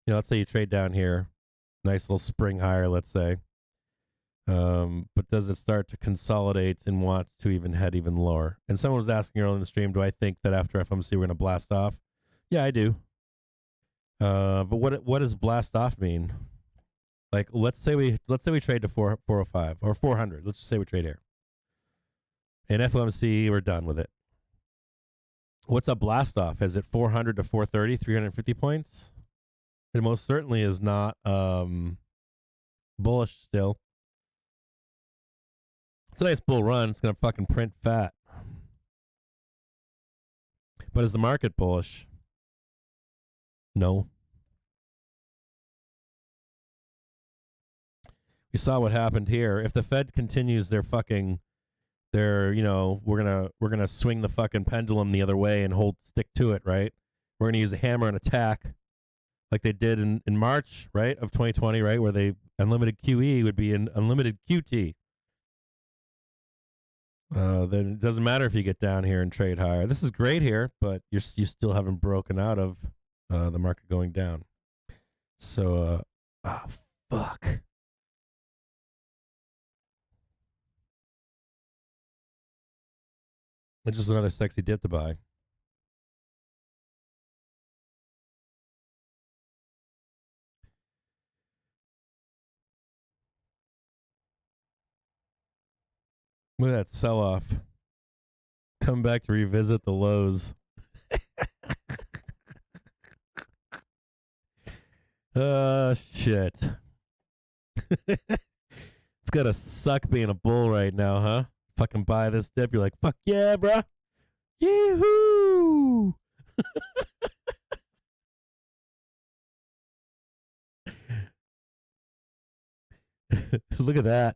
let's say you trade down here, nice little spring higher, let's say. But does it start to consolidate and want to even head even lower? And someone was asking earlier in the stream, do I think that after FOMC we're going to blast off? Yeah, I do. But what does blast off mean? Like, let's say we trade to 405 or 400. Let's just say we trade here. And FOMC, we're done with it. What's a blast off? Is it 400 to 430, 350 points? It most certainly is not bullish still. It's a nice bull run. It's going to fucking print fat. But is the market bullish? No. We saw what happened here. If the Fed continues we're gonna swing the fucking pendulum the other way and stick to it, right? We're gonna use a hammer and attack, like they did in March, right, of 2020, right, where they unlimited QE would be in unlimited QT. Then it doesn't matter if you get down here and trade higher. This is great here, but you still haven't broken out of the market going down. So, fuck. It's just another sexy dip to buy. Look at that sell-off. Come back to revisit the lows. Shit. It's gotta suck being a bull right now, huh? Fucking buy this dip. You're like, fuck yeah, bro. Yee-hoo! Look at that.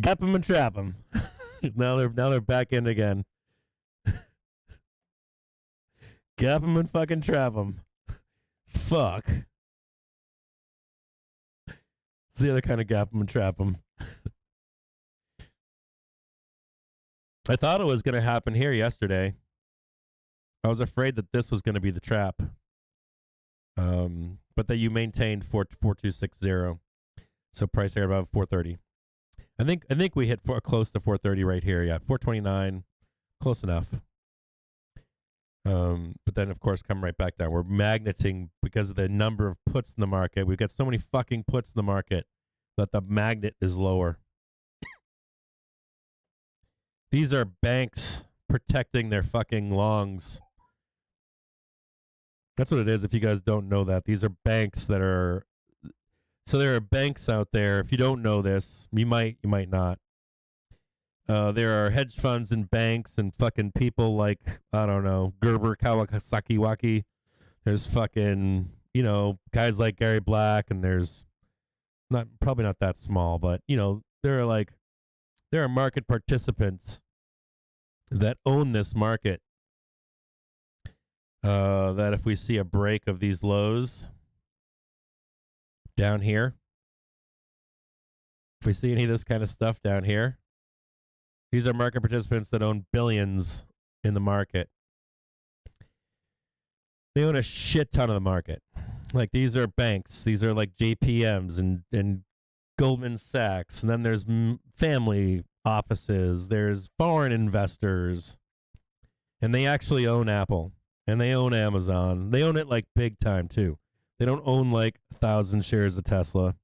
Gap them and trap them. now they're back in again. Gap them and fucking trap them. Fuck. It's the other kind of gap them and trap them. I thought it was going to happen here yesterday. I was afraid that this was going to be the trap. But that you maintained 4260. So price here about 430. I think we hit close to 430 right here. Yeah, 429, close enough. But then of course come right back down. We're magneting because of the number of puts in the market. We've got so many fucking puts in the market that the magnet is lower. These are banks protecting their fucking longs. That's what it is. If you guys don't know that, these are banks that are. So there are banks out there. If you don't know this, you might not. There are hedge funds and banks and fucking people like, I don't know, Gerber Kawasakiwaki. There's fucking, guys like Gary Black, and there's probably not that small, but there are market participants that own this market. That if we see a break of these lows down here, if we see any of this kind of stuff down here, these are market participants that own billions in the market. They own a shit ton of the market. Like these are banks. These are like JPMs and Goldman Sachs. And then there's family offices. There's foreign investors. And they actually own Apple. And they own Amazon. They own it like big time too. They don't own like 1,000 shares of Tesla.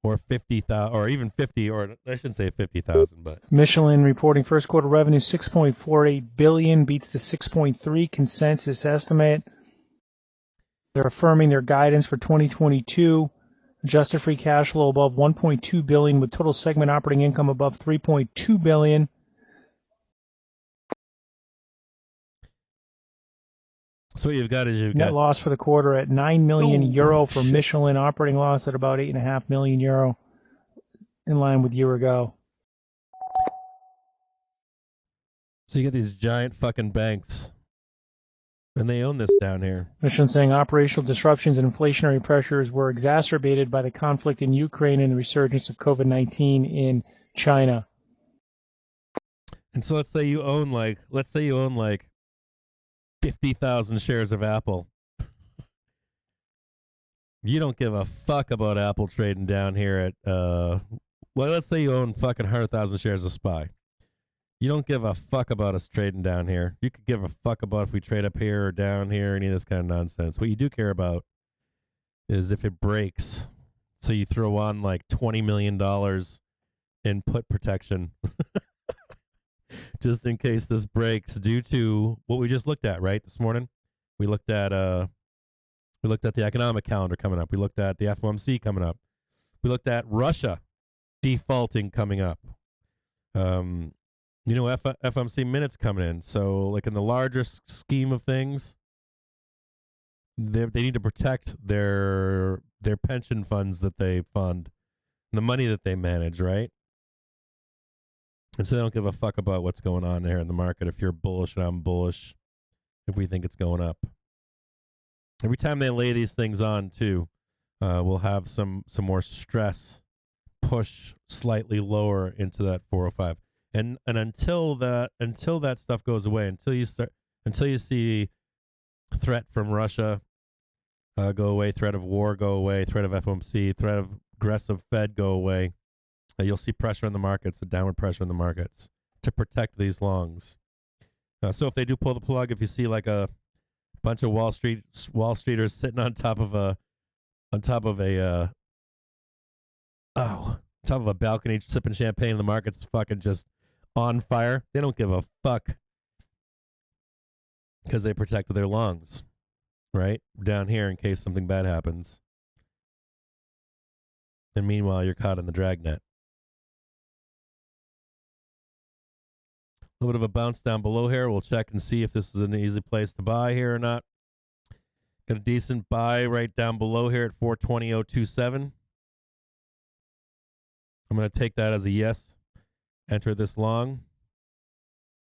Or 50,000, or even 50, or I shouldn't say 50,000, but Michelin reporting first quarter revenue 6.48 billion, beats the 6.3 consensus estimate. They're affirming their guidance for 2022. Adjusted free cash flow above 1.2 billion, with total segment operating income above 3.2 billion. So what you've got is net loss for the quarter at 9 million euro for shit. Michelin, operating loss at about 8.5 million euro, in line with year ago. So you get these giant fucking banks, and they own this down here. Michelin saying operational disruptions and inflationary pressures were exacerbated by the conflict in Ukraine and the resurgence of COVID-19 in China. And so let's say you own like 50,000 shares of Apple. You don't give a fuck about Apple trading down here at let's say you own fucking 100,000 shares of SPY. You don't give a fuck about us trading down here. You could give a fuck about if we trade up here or down here, any of this kind of nonsense. What you do care about is if it breaks. So you throw on like $20 million in put protection. Just in case this breaks due to what we just looked at, right? This morning. We looked at the economic calendar coming up. We looked at the FOMC coming up. We looked at Russia defaulting coming up. FOMC minutes coming in. So, like in the larger scheme of things, they need to protect their pension funds that they fund, and the money that they manage, right? And so they don't give a fuck about what's going on there in the market. If you're bullish and I'm bullish, if we think it's going up. Every time they lay these things on, too, we'll have some more stress push slightly lower into that 405. And until that stuff goes away, until you see threat from Russia go away, threat of war go away, threat of FOMC, threat of aggressive Fed go away, you'll see pressure on the markets, a downward pressure on the markets to protect these longs. So if they do pull the plug, if you see like a bunch of Wall Streeters sitting on top of a balcony sipping champagne, and the market's fucking just on fire, they don't give a fuck because they protected their longs, right? Down here in case something bad happens. And meanwhile, you're caught in the dragnet. A little bit of a bounce down below here. We'll check and see if this is an easy place to buy here or not. Got a decent buy right down below here at 420.027. I'm going to take that as a yes. enter this long.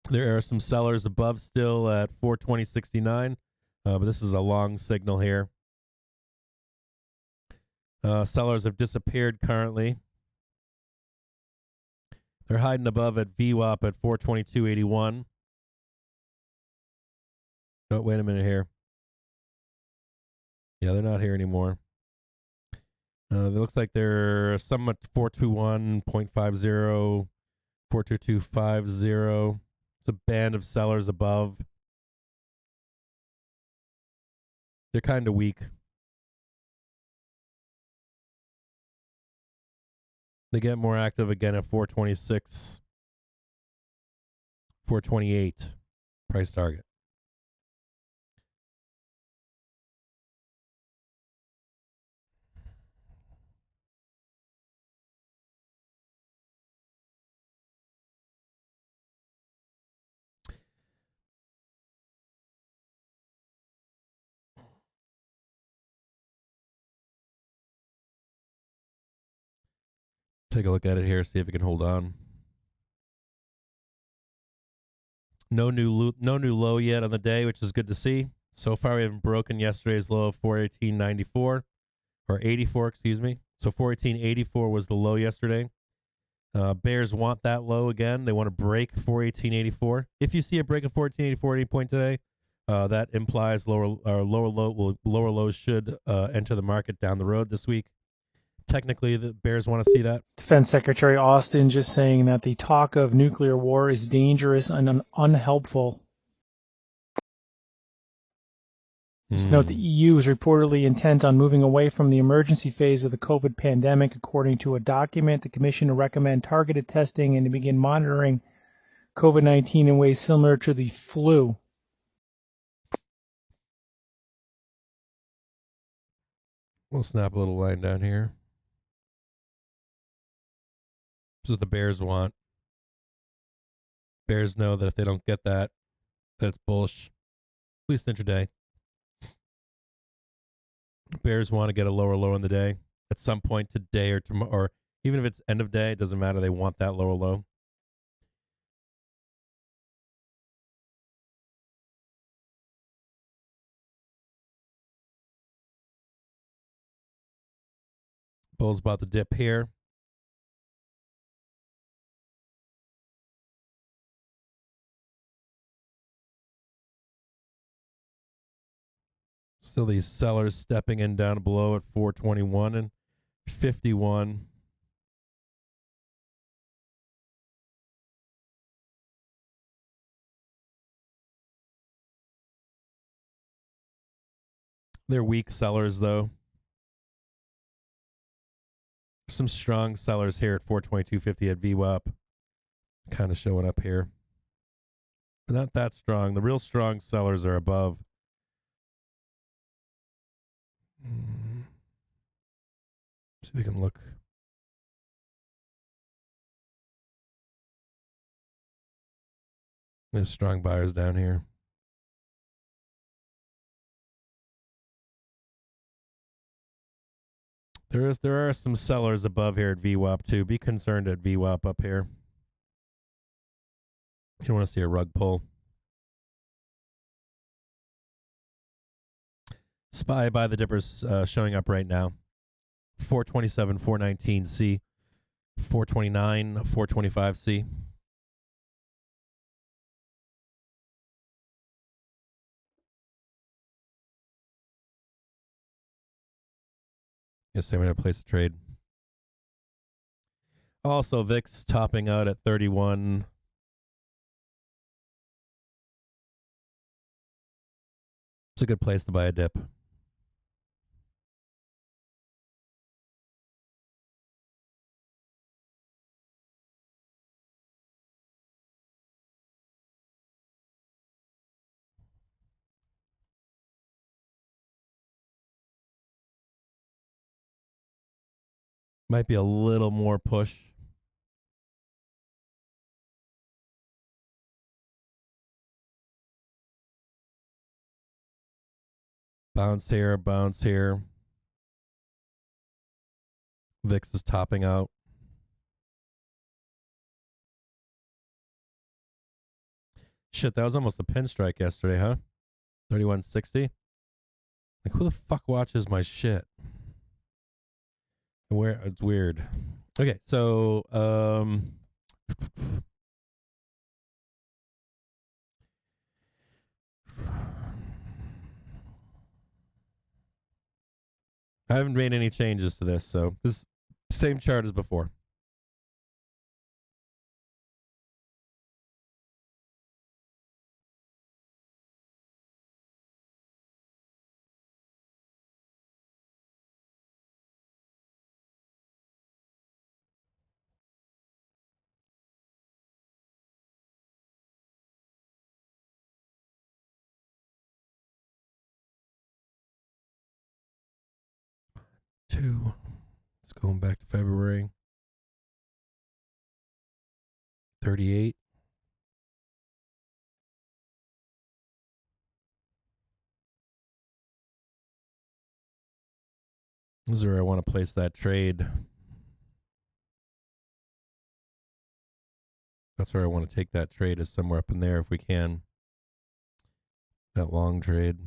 There are some sellers above still at 420.69, but this is a long signal here. Sellers have disappeared currently. They're hiding above at VWAP at 422.81. Oh, wait a minute here. Yeah, they're not here anymore. It looks like they're some at 421.50, 422.50. It's a band of sellers above. They're kind of weak. They get more active again at 426, 428 price target. Take a look at it here, see if it can hold on. No new low yet on the day, which is good to see. So far, we haven't broken yesterday's low of 418.94 or 84, excuse me. So 418.84 was the low yesterday. Bears want that low again. They want to break 418.84. If you see a break of 418.84 at any point today, that implies lower lows should enter the market down the road this week. Technically, the Bears want to see that. Defense Secretary Austin just saying that the talk of nuclear war is dangerous and unhelpful. Just note the EU is reportedly intent on moving away from the emergency phase of the COVID pandemic, according to a document. The Commission to recommend targeted testing and to begin monitoring COVID-19 in ways similar to the flu. We'll snap a little line down here. This is what the Bears want. Bears know that if they don't get that, it's bullish. At least intraday. Bears want to get a lower low in the day at some point today or tomorrow, or even if it's end of day, it doesn't matter. They want that lower low. Bulls bought the dip here. Still these sellers stepping in down below at 421 and 51. They're weak sellers, though. Some strong sellers here at 422.50 at VWAP. Kind of showing up here. But not that strong. The real strong sellers are above. See if we can look. There's strong buyers down here. There are some sellers above here at VWAP too. Be concerned at VWAP up here. You don't want to see a rug pull. SPY by the dippers showing up right now. 427, 419 C, 429, 425 C. Yes, I'm going to place a trade. Also, VIX topping out at 31. It's a good place to buy a dip. Might be a little more push. Bounce here, bounce here. VIX is topping out. Shit, that was almost a pinstrike yesterday, huh? 3160. Like, who the fuck watches my shit? Where it's weird. Okay, so I haven't made any changes to this, so this same chart as before. Two. Let's go back to February. 38. This is where I want to place that trade. That's where I want to take that trade, is somewhere up in there if we can. That long trade.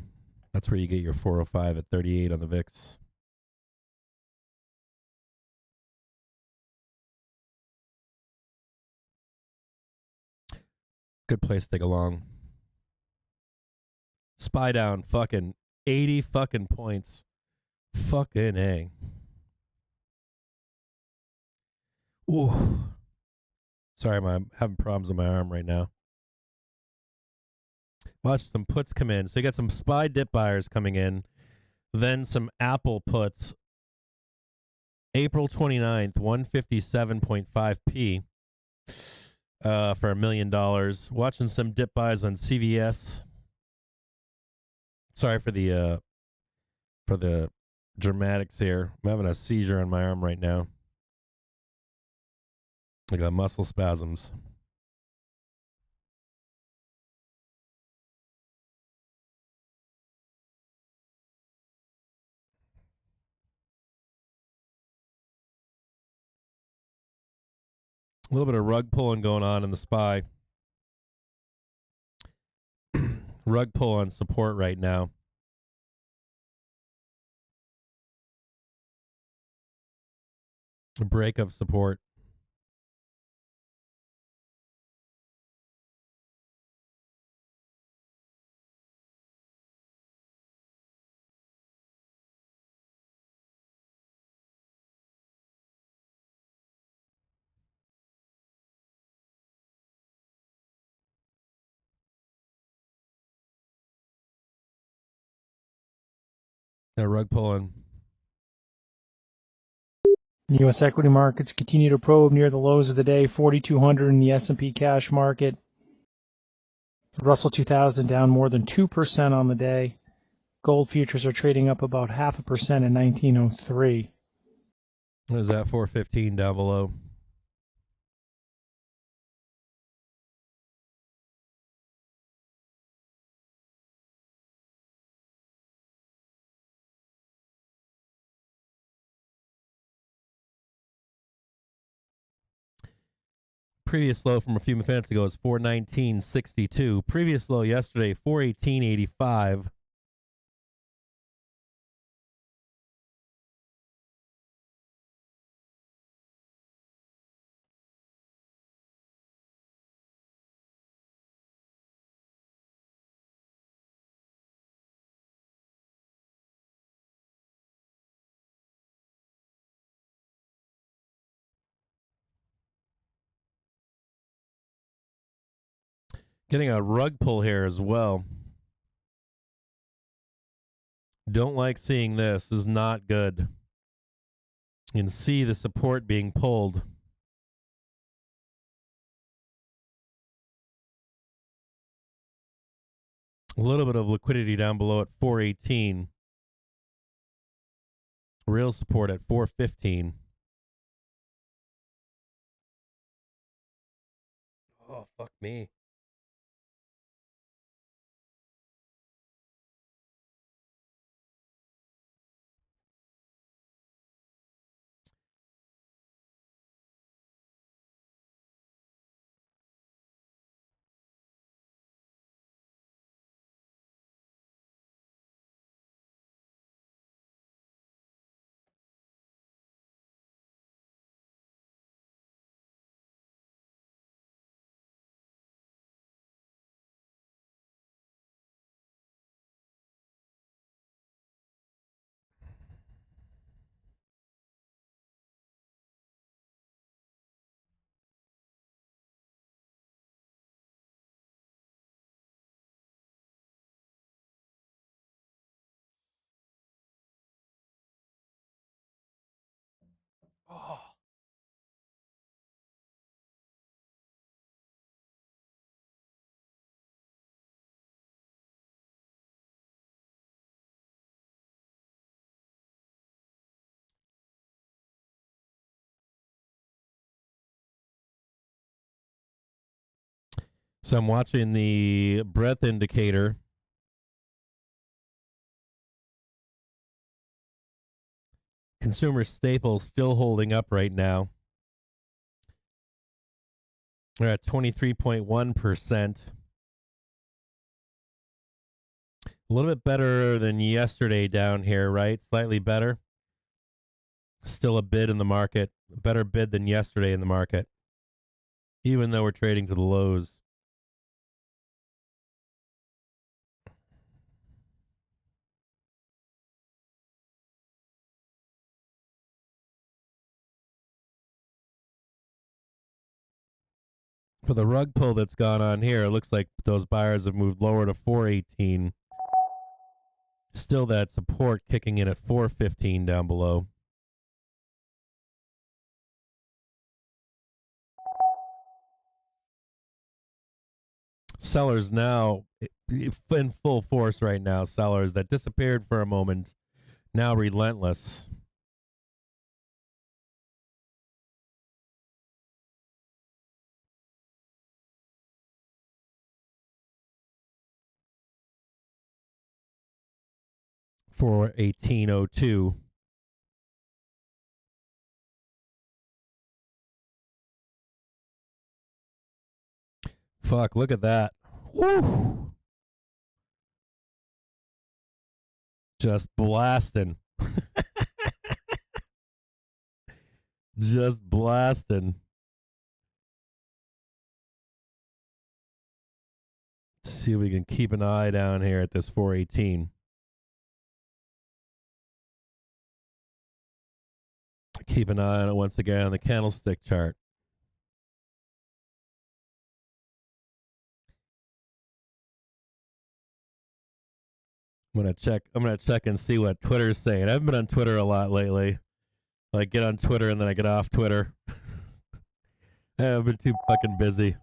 That's where you get your 405 at 38 on the VIX. Good place to take a long. SPY down fucking 80 fucking points. Fucking A. Ooh. Sorry, I'm having problems with my arm right now. Watch some puts come in. So you got some SPY dip buyers coming in. Then some Apple puts. April 29th, 157.5p for $1 million. Watching some dip buys on CVS. Sorry for the dramatics here. I'm having a seizure on my arm right now. I got muscle spasms. A little bit of rug pulling going on in the SPY. Rug pull on support right now. A break of support. That rug pulling. U.S. equity markets continue to probe near the lows of the day, 4,200 in the S&P cash market. Russell 2000 down more than 2% on the day. Gold futures are trading up about 0.5% in 1903. What is that? 415 down below. Previous low from a few minutes ago is 419.62. Previous low yesterday, 418.85. Getting a rug pull here as well. Don't like seeing this. This is not good. You can see the support being pulled. A little bit of liquidity down below at 418. Real support at 415. Oh, fuck me. So I'm watching the breadth indicator. Consumer staples still holding up right now. We're at 23.1%. A little bit better than yesterday down here, right? Slightly better. Still a bid in the market. A better bid than yesterday in the market. Even though we're trading to the lows. For the rug pull that's gone on here, it looks like those buyers have moved lower to 418. Still that support kicking in at 415 down below. Sellers now in full force right now. Sellers that disappeared for a moment, now relentless. For 1802. Fuck, look at that. Woo! Just blasting. Just blasting. Let's see if we can keep an eye down here at this 418. Keep an eye on it once again on the candlestick chart. I'm gonna check and see what Twitter's saying. I haven't been on Twitter a lot lately. Like get on Twitter and then I get off Twitter. I've been too fucking busy.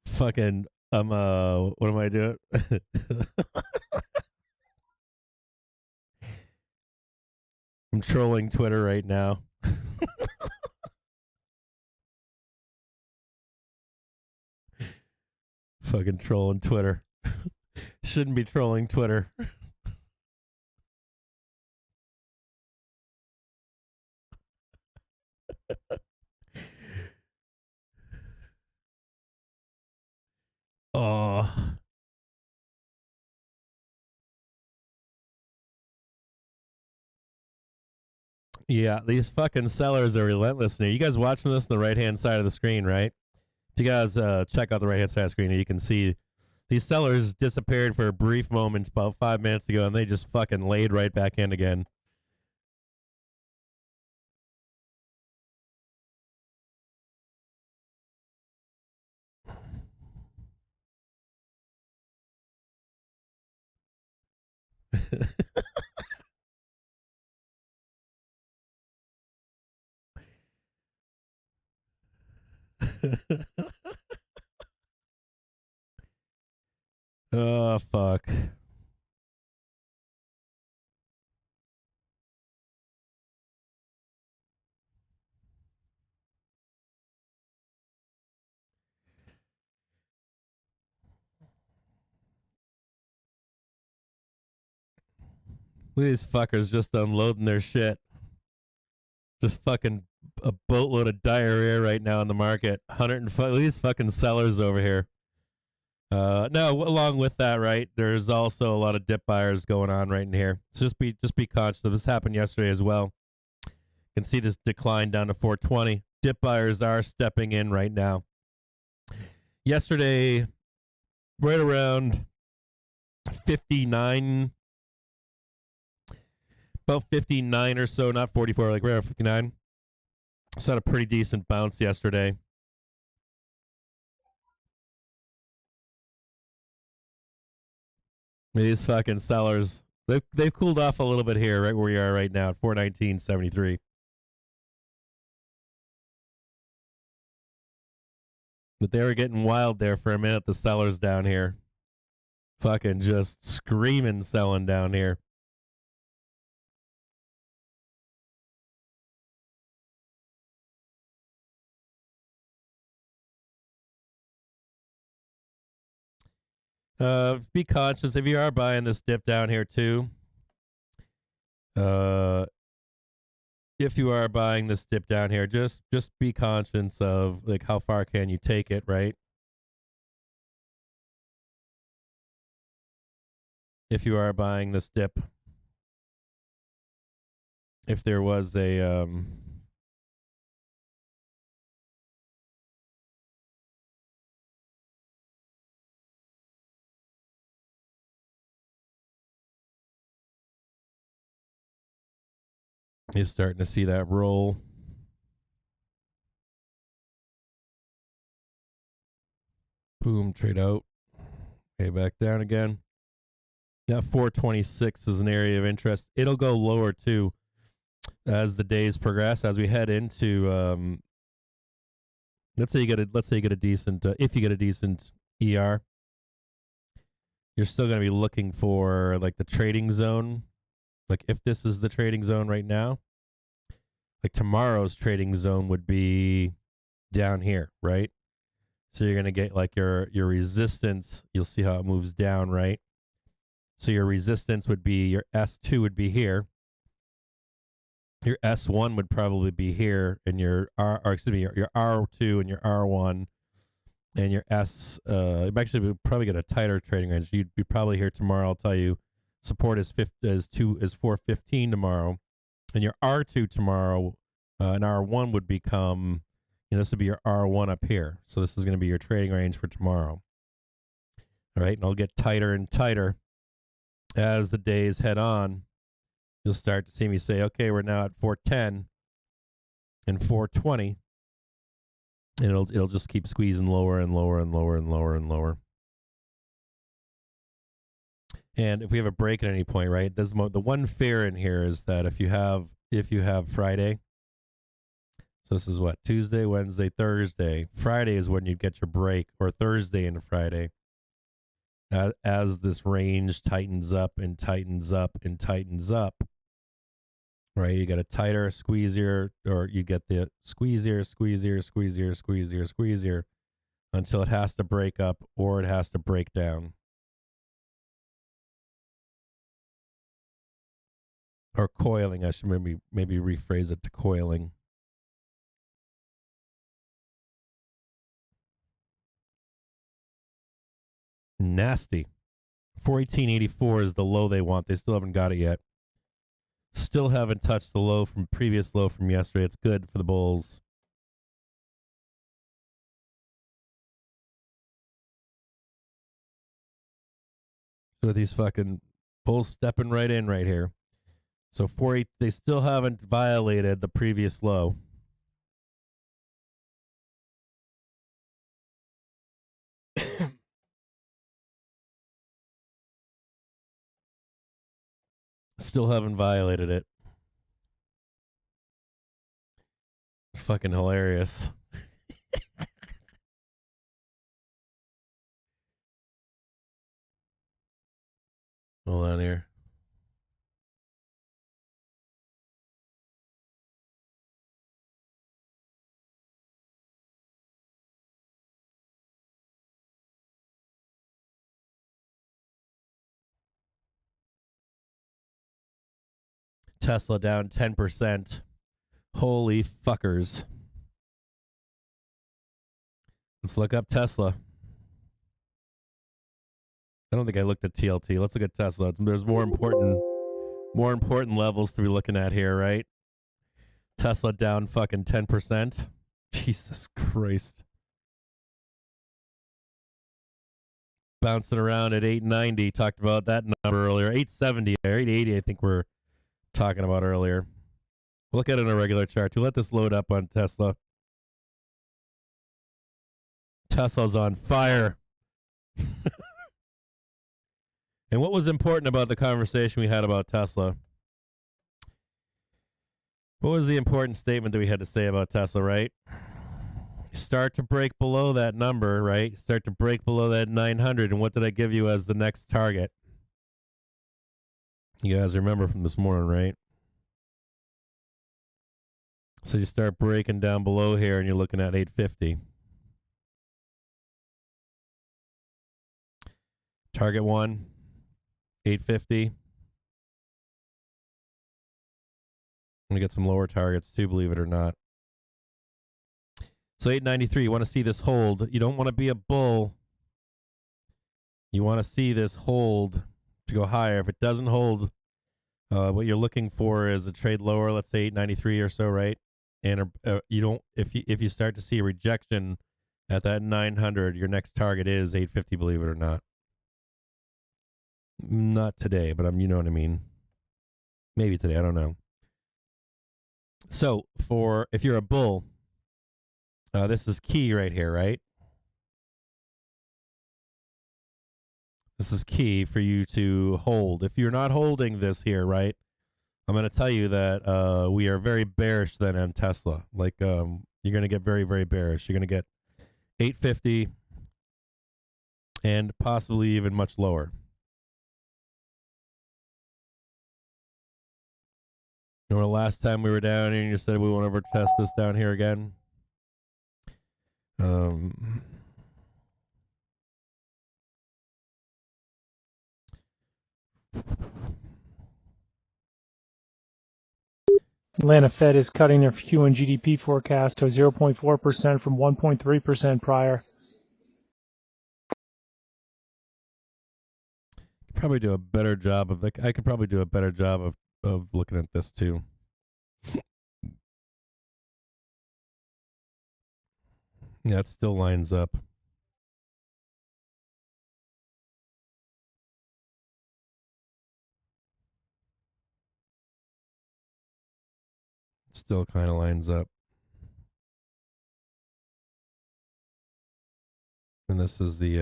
Fucking what am I doing? I'm trolling Twitter right now. Fucking trolling Twitter. Shouldn't be trolling Twitter. Oh. Yeah, these fucking sellers are relentless. Now, you guys watching this on the right-hand side of the screen, right? If you guys check out the right-hand side of the screen, you can see these sellers disappeared for a brief moment about 5 minutes ago, and they just fucking laid right back in again. Oh, fuck. Look at these fuckers just unloading their shit. Just fucking a boatload of diarrhea right now in the market. 105. Look at these fucking sellers over here. No, along with that, right? There's also a lot of dip buyers going on right in here. So just be conscious of this. Happened yesterday as well. You can see this decline down to 420. Dip buyers are stepping in right now. Yesterday, right around 59, about 59 or so, not 44, like right around 59. So had a pretty decent bounce yesterday. These fucking sellers, they've cooled off a little bit here, right where we are right now at 419.73. But they were getting wild there for a minute, the sellers down here. Fucking just screaming selling down here. Be conscious if you are buying this dip down here too. If you are buying this dip down here, just be conscious of like how far can you take it, right? If you are buying this dip, if there was a you're starting to see that roll. Boom, trade out. Okay, back down again. That 426 is an area of interest. It'll go lower too as the days progress. As we head into, let's say you get a decent, if you get a decent ER, you're still going to be looking for like the trading zone. Like if this is the trading zone right now, like tomorrow's trading zone would be down here, right? So you're going to get like your resistance. You'll see how it moves down, right? So your resistance would be, your S2 would be here. Your S1 would probably be here, and your your R2 and your R1 and your S. Actually, we'll probably get a tighter trading range. You'd be probably here tomorrow. I'll tell you, support is 415 tomorrow, and your R2 tomorrow, and R1 would become. This would be your R1 up here. So this is going to be your trading range for tomorrow. All right, and it'll get tighter and tighter as the days head on. You'll start to see me say, okay, we're now at 410 and 420. And it'll just keep squeezing lower and lower and lower and lower and lower. And if we have a break at any point, right? The one fear in here is that if you have Friday, so this is what, Tuesday, Wednesday, Thursday. Friday is when you get your break, or Thursday into Friday. As this range tightens up and tightens up and tightens up, right? You get a tighter squeezier, or you get the squeezier until it has to break up or it has to break down. Or coiling, I should maybe rephrase it to coiling. Nasty. 418.84 is the low they want. They still haven't got it yet. Still haven't touched the low from previous low from yesterday. It's good for the bulls. So these fucking bulls stepping right in right here. So 48, they still haven't violated the previous low. Still haven't violated it. It's fucking hilarious. Hold on here. Tesla down 10%. Holy fuckers. Let's look up Tesla. I don't think I looked at TLT. Let's look at Tesla. There's more important levels to be looking at here, right? Tesla down fucking 10%. Jesus Christ. Bouncing around at 890. Talked about that number earlier. 870 or 880, I think we're talking about earlier. Look at it on a regular chart too. Let this load up on Tesla. Tesla's on fire. And what was important about the conversation we had about Tesla? What was the important statement that we had to say about Tesla, right? start to break below that number, right? Start to break below that 900. And what did I give you as the next target? You guys remember from this morning, right? So you start breaking down below here and you're looking at 850. Target 1, 850. I'm going to get some lower targets too, believe it or not. So 893, you want to see this hold. You don't want to be a bull. You want to see this hold to go higher. If it doesn't hold, what you're looking for is a trade lower, let's say 893 or so, right? And you don't, if you start to see a rejection at that 900, your next target is 850, believe it or not. Not today, but you know what I mean. Maybe today, I don't know. So if you're a bull, this is key right here, right? This is key for you to hold. If you're not holding this here, right, I'm going to tell you that we are very bearish then on Tesla. Like you're going to get very, very bearish. You're going to get 850 and possibly even much lower. You know, the last time we were down here and you said we won't ever test this down here again. Atlanta Fed is cutting their Q1 GDP forecast to 0.4% from 1.3% prior. Probably do a better job of I could probably do a better job of looking at this too. Yeah, it still lines up. It still kind of lines up. And this is the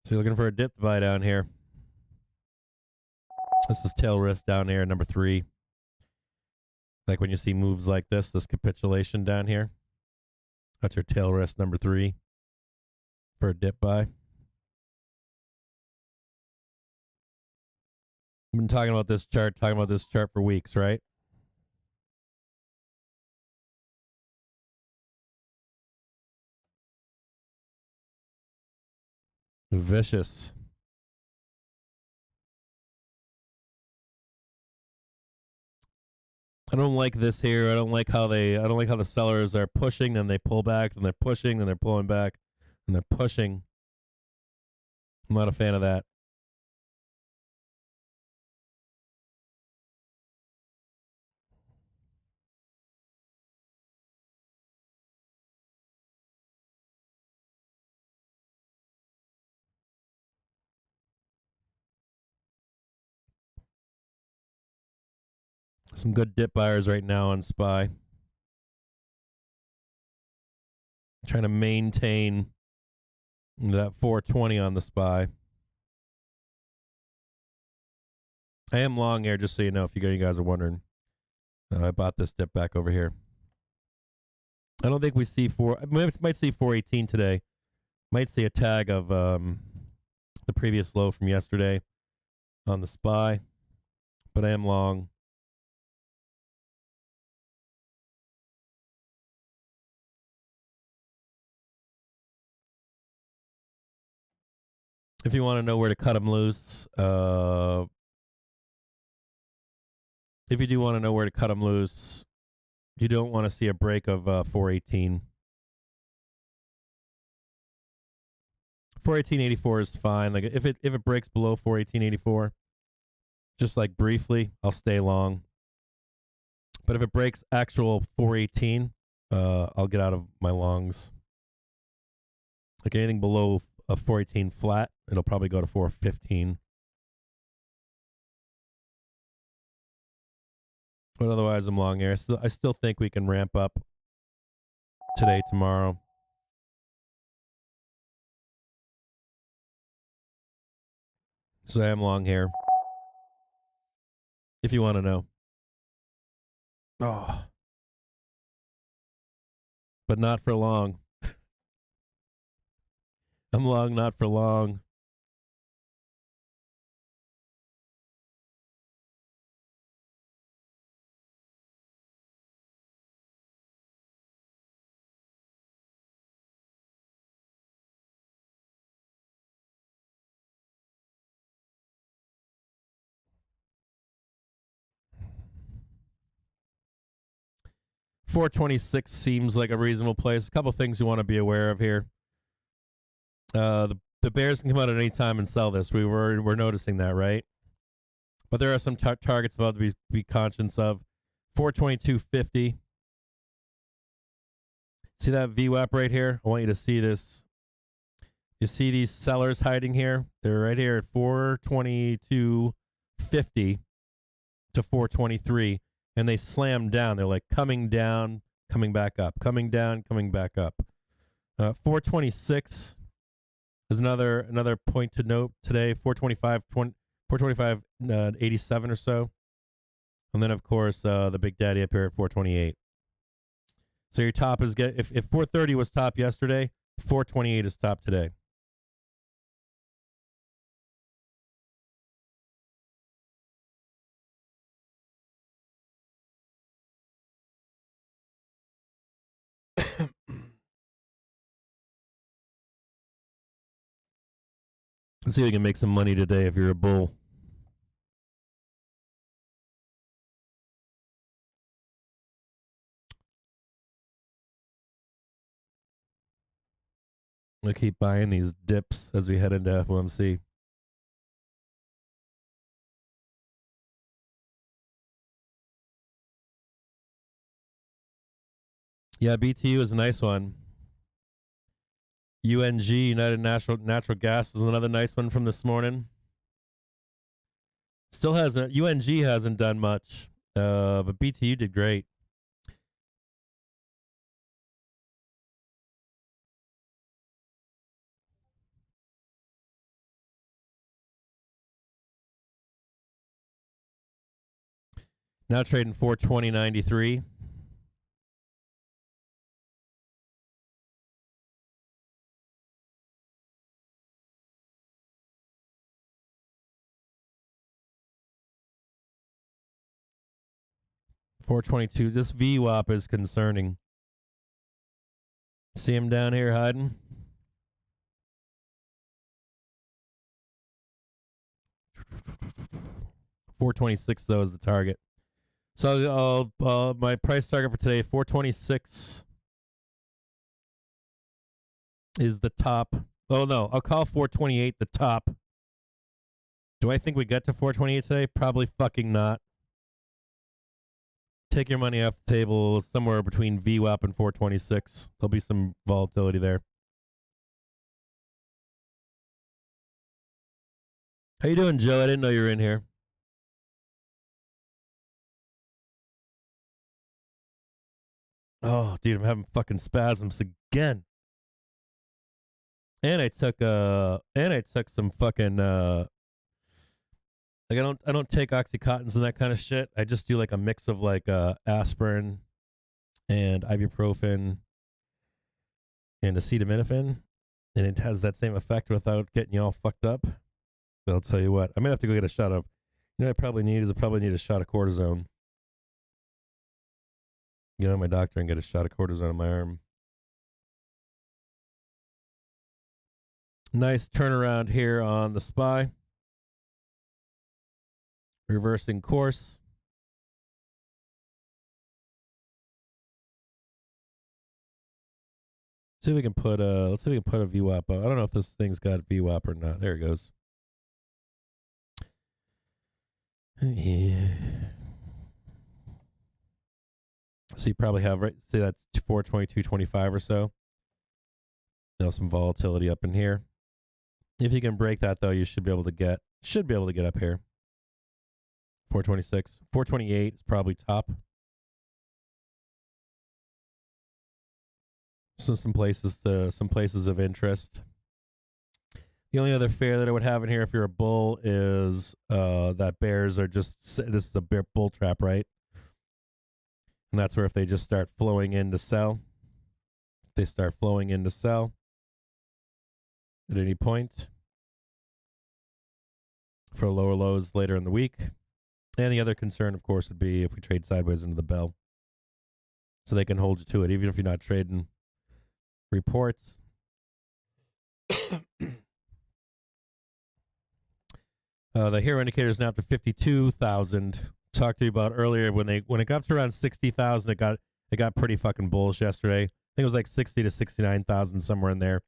so you're looking for a dip buy down here. This is tail risk down here, number 3. Like when you see moves like this capitulation down here. That's your tail risk number 3 for a dip buy. I've been talking about this chart for weeks, right? Vicious. I don't like this here. I don't like how the sellers are pushing, then they pull back, then they're pushing, then they're pulling back, and they're pushing. I'm not a fan of that. Some good dip buyers right now on SPY. Trying to maintain that 420 on the SPY. I am long here, just so you know, if you guys are wondering. I bought this dip back over here. I don't think we see might see 418 today. Might see a tag of the previous low from yesterday on the SPY, but I am long. If you want to know where to cut them loose, if you do want to know where to cut them loose, you don't want to see a break of 418. 418.84 is fine. Like if it breaks below 418.84, just like briefly, I'll stay long. But if it breaks actual 418, I'll get out of my longs. Like anything below a 418 flat, it'll probably go to 415. But otherwise, I'm long here. I still think we can ramp up today, tomorrow. So I am long here. If you want to know. Oh. But not for long. I'm long, not for long. $426 seems like a reasonable place. A couple things you want to be aware of here. The bears can come out at any time and sell this. We're noticing that, right? But there are some targets about to be conscious of. 422.50. See that VWAP right here? I want you to see this. You see these sellers hiding here? They're right here at 422.50 to 423, and they slam down. They're like coming down, coming back up, coming down, coming back up. 426 is another point to note today. 425.87 or so, and then of course the big daddy up here at 428. So your top is if 430 was top yesterday, 428 is top today. Let's see if we can make some money today if you're a bull. We'll keep buying these dips as we head into FOMC. Yeah, BTU is a nice one. UNG, United Natural Gas, is another nice one from this morning. Still hasn't, UNG hasn't done much, but BTU did great. Now trading 420.93. $422. This VWAP is concerning. See him down here hiding? $426 though is the target. So my price target for today, 426 is the top. Oh no, I'll call 428 the top. Do I think we get to 428 today? Probably fucking not. Take your money off the table somewhere between VWAP and 426. There'll be some volatility there. How you doing, Joe? I didn't know you were in here. Oh, dude, I'm having fucking spasms again. And I took some fucking like I don't take Oxycontins and that kind of shit. I just do like a mix of like aspirin and ibuprofen and acetaminophen, and it has that same effect without getting you all fucked up. But I'll tell you what, I'm gonna have to go get a shot of. You know what I probably need a shot of cortisone. Get on my doctor and get a shot of cortisone on my arm. Nice turnaround here on the SPY. Reversing course. See if we can put let's see if we can put a VWAP up. I don't know if this thing's got VWAP or not. There it goes. Yeah. So you probably have, right, say that's 422.25 or so. Now some volatility up in here. If you can break that though, you should be able to get up here. 426. 428 is probably top. So some places of interest. The only other fear that I would have in here if you're a bull is that bears are just, this is a bear bull trap, right? And that's where if they just start flowing in to sell, they start flowing in to sell at any point for lower lows later in the week. And the other concern, of course, would be if we trade sideways into the bell. So they can hold you to it, even if you're not trading reports. The hero indicator is now up to 52,000. Talked to you about earlier when it got to around 60,000, it got pretty fucking bullish yesterday. I think it was like 60 to 69,000, somewhere in there.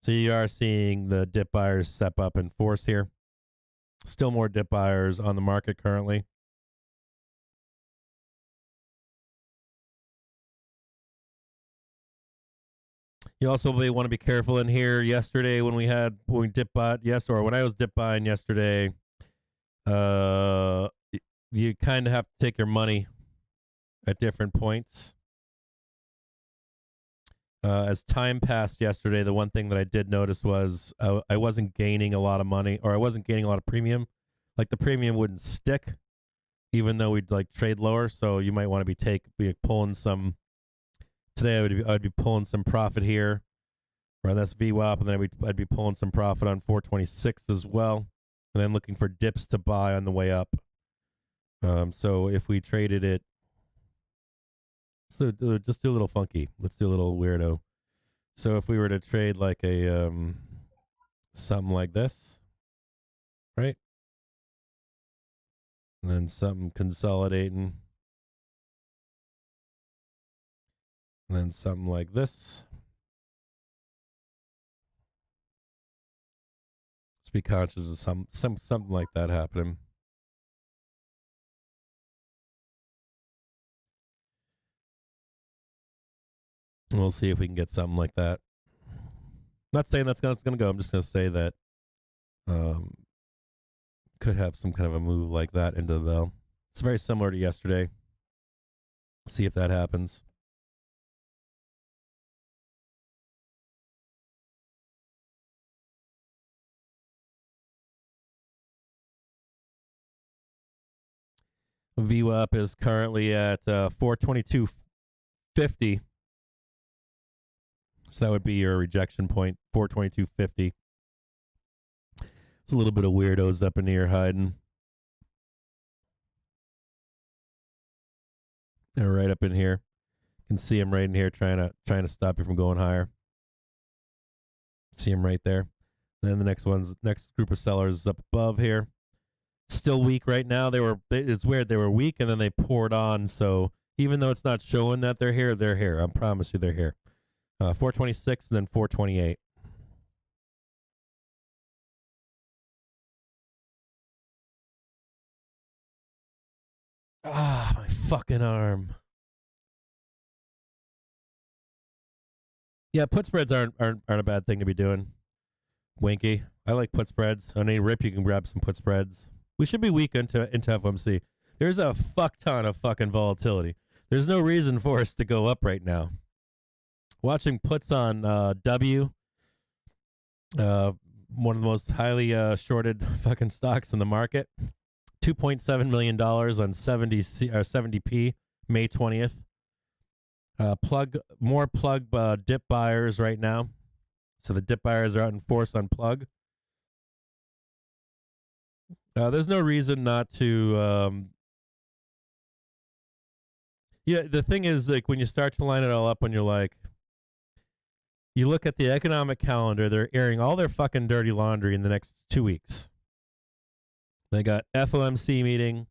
So you are seeing the dip buyers step up in force here. Still more dip buyers on the market currently. You also may want to be careful in here. Yesterday when we dip bought, or when I was dip buying yesterday, you kind of have to take your money at different points. As time passed yesterday, the one thing that I did notice was I wasn't gaining a lot of money, or I wasn't gaining a lot of premium. Like the premium wouldn't stick, even though we'd like trade lower. So you might want to be pulling some. Today I'd be pulling some profit here, around this VWAP, and then I'd be pulling some profit on 426 as well, and then looking for dips to buy on the way up. So if we traded it, so just do a little funky. Let's do a little weirdo. So if we were to trade like a something like this, right? And then something consolidating. And then something like this. Let's be conscious of something like that happening. And we'll see if we can get something like that. Not saying that's going to go. I'm just going to say that could have some kind of a move like that into the bell. It's very similar to yesterday. See if that happens. VWAP is currently at 422.50. So that would be your rejection point, 422.50. It's a little bit of weirdos up in here hiding. They're right up in here. You can see them right in here trying to stop you from going higher. See them right there. Then the next group of sellers is up above here. Still weak right now. It's weird. They were weak and then they poured on. So even though it's not showing that they're here, they're here. I promise you they're here. 426 and then 428. Ah, my fucking arm. Yeah, put spreads aren't a bad thing to be doing. Winky. I like put spreads. On any rip, you can grab some put spreads. We should be weak into FOMC. There's a fuck ton of fucking volatility. There's no reason for us to go up right now. Watching puts on W, one of the most highly shorted fucking stocks in the market. $2.7 million on 70p, May 20th. More plug dip buyers right now. So the dip buyers are out in force on plug. There's no reason not to. Yeah, the thing is, like, when you start to line it all up, when you're like, you look at the economic calendar, they're airing all their fucking dirty laundry in the next 2 weeks. They got FOMC meeting.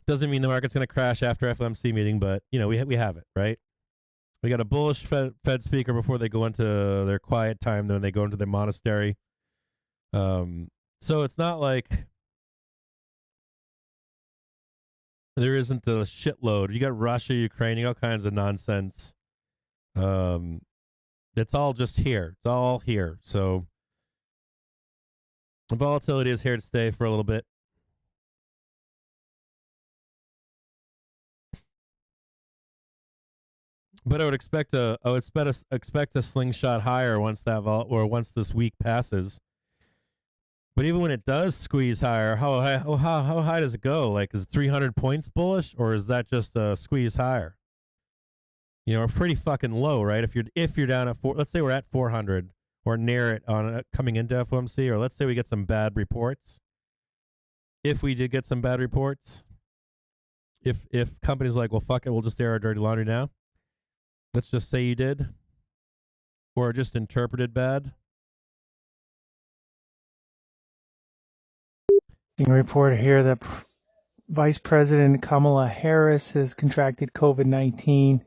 Doesn't mean the market's going to crash after FOMC meeting, but you know we have it, right? We got a bullish Fed speaker before they go into their quiet time. Then they go into their monastery. So it's not like there isn't a shitload. You got Russia, Ukraine, you got all kinds of nonsense. It's all just here. It's all here. So the volatility is here to stay for a little bit. But I would expect a slingshot higher once once this week passes. But even when it does squeeze higher, how high does it go? Like, is it 300 points bullish, or is that just a squeeze higher? You know, we're pretty fucking low, right? If you're down at let's say we're at 400 or near it on coming into FOMC, or let's say we get some bad reports. If we did get some bad reports, if companies are like, well, fuck it, we'll just air our dirty laundry now. Let's just say you did, or just interpreted bad. Being reported here that Vice President Kamala Harris has contracted COVID-19.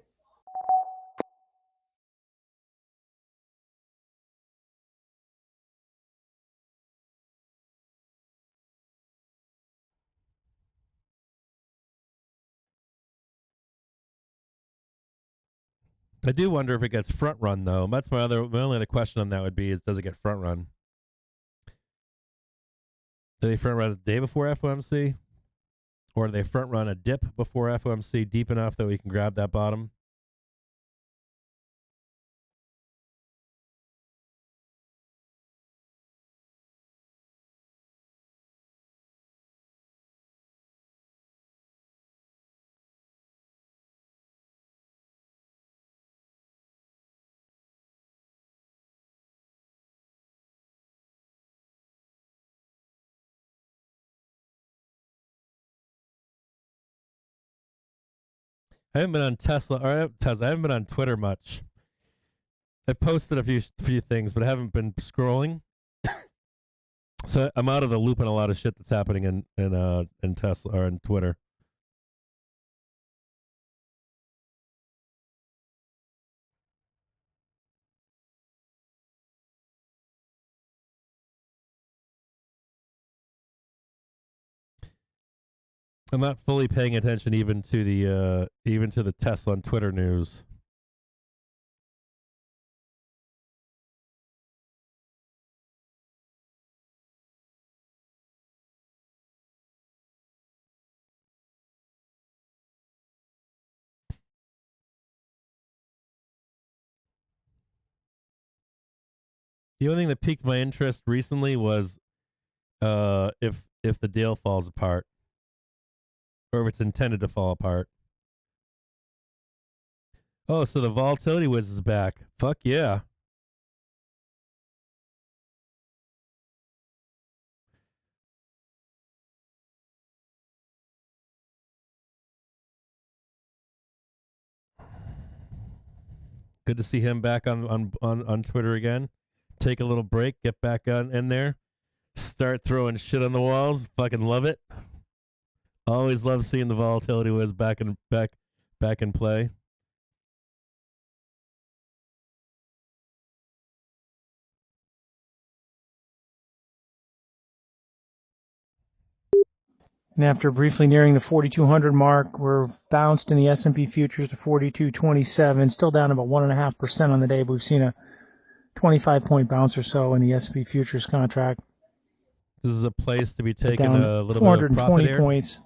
I do wonder if it gets front run though. That's my only other question on that would be is does it get front run? Do they front run the day before FOMC? Or do they front run a dip before FOMC deep enough that we can grab that bottom? I haven't been on I haven't been on Twitter much. I've posted a few things, but I haven't been scrolling. So I'm out of the loop on a lot of shit that's happening in Tesla or in Twitter. I'm not fully paying attention even to the Tesla on Twitter news. The only thing that piqued my interest recently was if the deal falls apart, or if it's intended to fall apart. Oh, so the volatility whiz is back. Fuck yeah. Good to see him back on Twitter again. Take a little break, get back on in there, start throwing shit on the walls. Fucking love it. Always love seeing the volatility whiz back in play. And after briefly nearing the 4,200 mark, we're bounced in the S&P futures to 42.27, still down about 1.5% on the day, but we've seen a 25-point bounce or so in the S&P futures contract. This is a place to be taking a little bit of profit here. 420 points.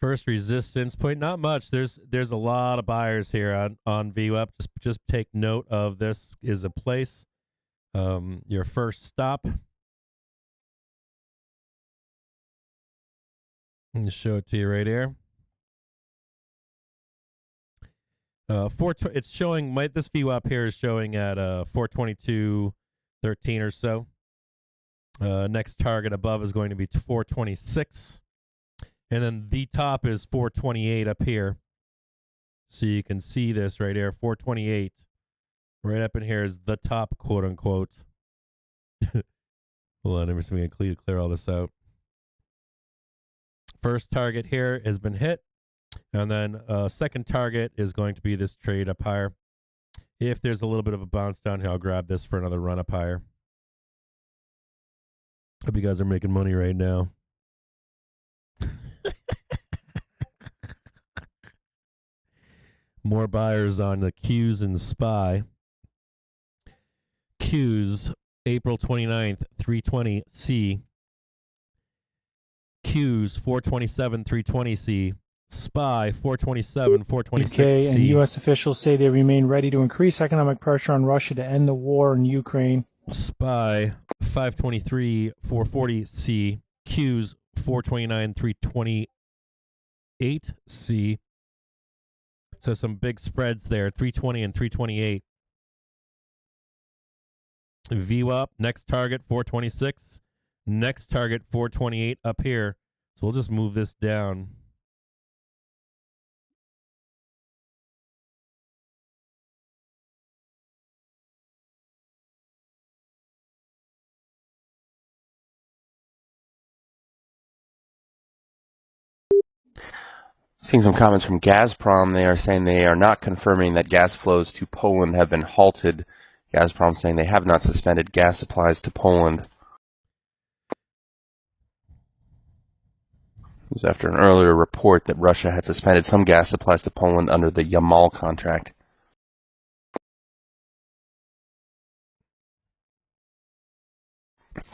First resistance point, not much. There's a lot of buyers here on VWAP. Just take note of this is a place. Your first stop. I'm gonna show it to you right here. It's showing this VWAP here is showing at 422.13 or so. Next target above is going to be 426. And then the top is 428 up here. So you can see this right here, 428. Right up in here is the top, quote unquote. Hold on, I'm just going to clear all this out. First target here has been hit. And then second target is going to be this trade up higher. If there's a little bit of a bounce down here, I'll grab this for another run up higher. Hope you guys are making money right now. More buyers on the Qs and SPY. Qs, April 29th, 320C. Qs, 427, 320C. SPY, 427, 426C. UK and U.S. officials say they remain ready to increase economic pressure on Russia to end the war in Ukraine. SPY, 523, 440C. Qs, 429, 328C. So some big spreads there, 320 and 328. VWAP, next target, 426. Next target, 428 up here. So we'll just move this down. Seeing some comments from Gazprom, they are saying they are not confirming that gas flows to Poland have been halted. Gazprom saying they have not suspended gas supplies to Poland. It was after an earlier report that Russia had suspended some gas supplies to Poland under the Yamal contract.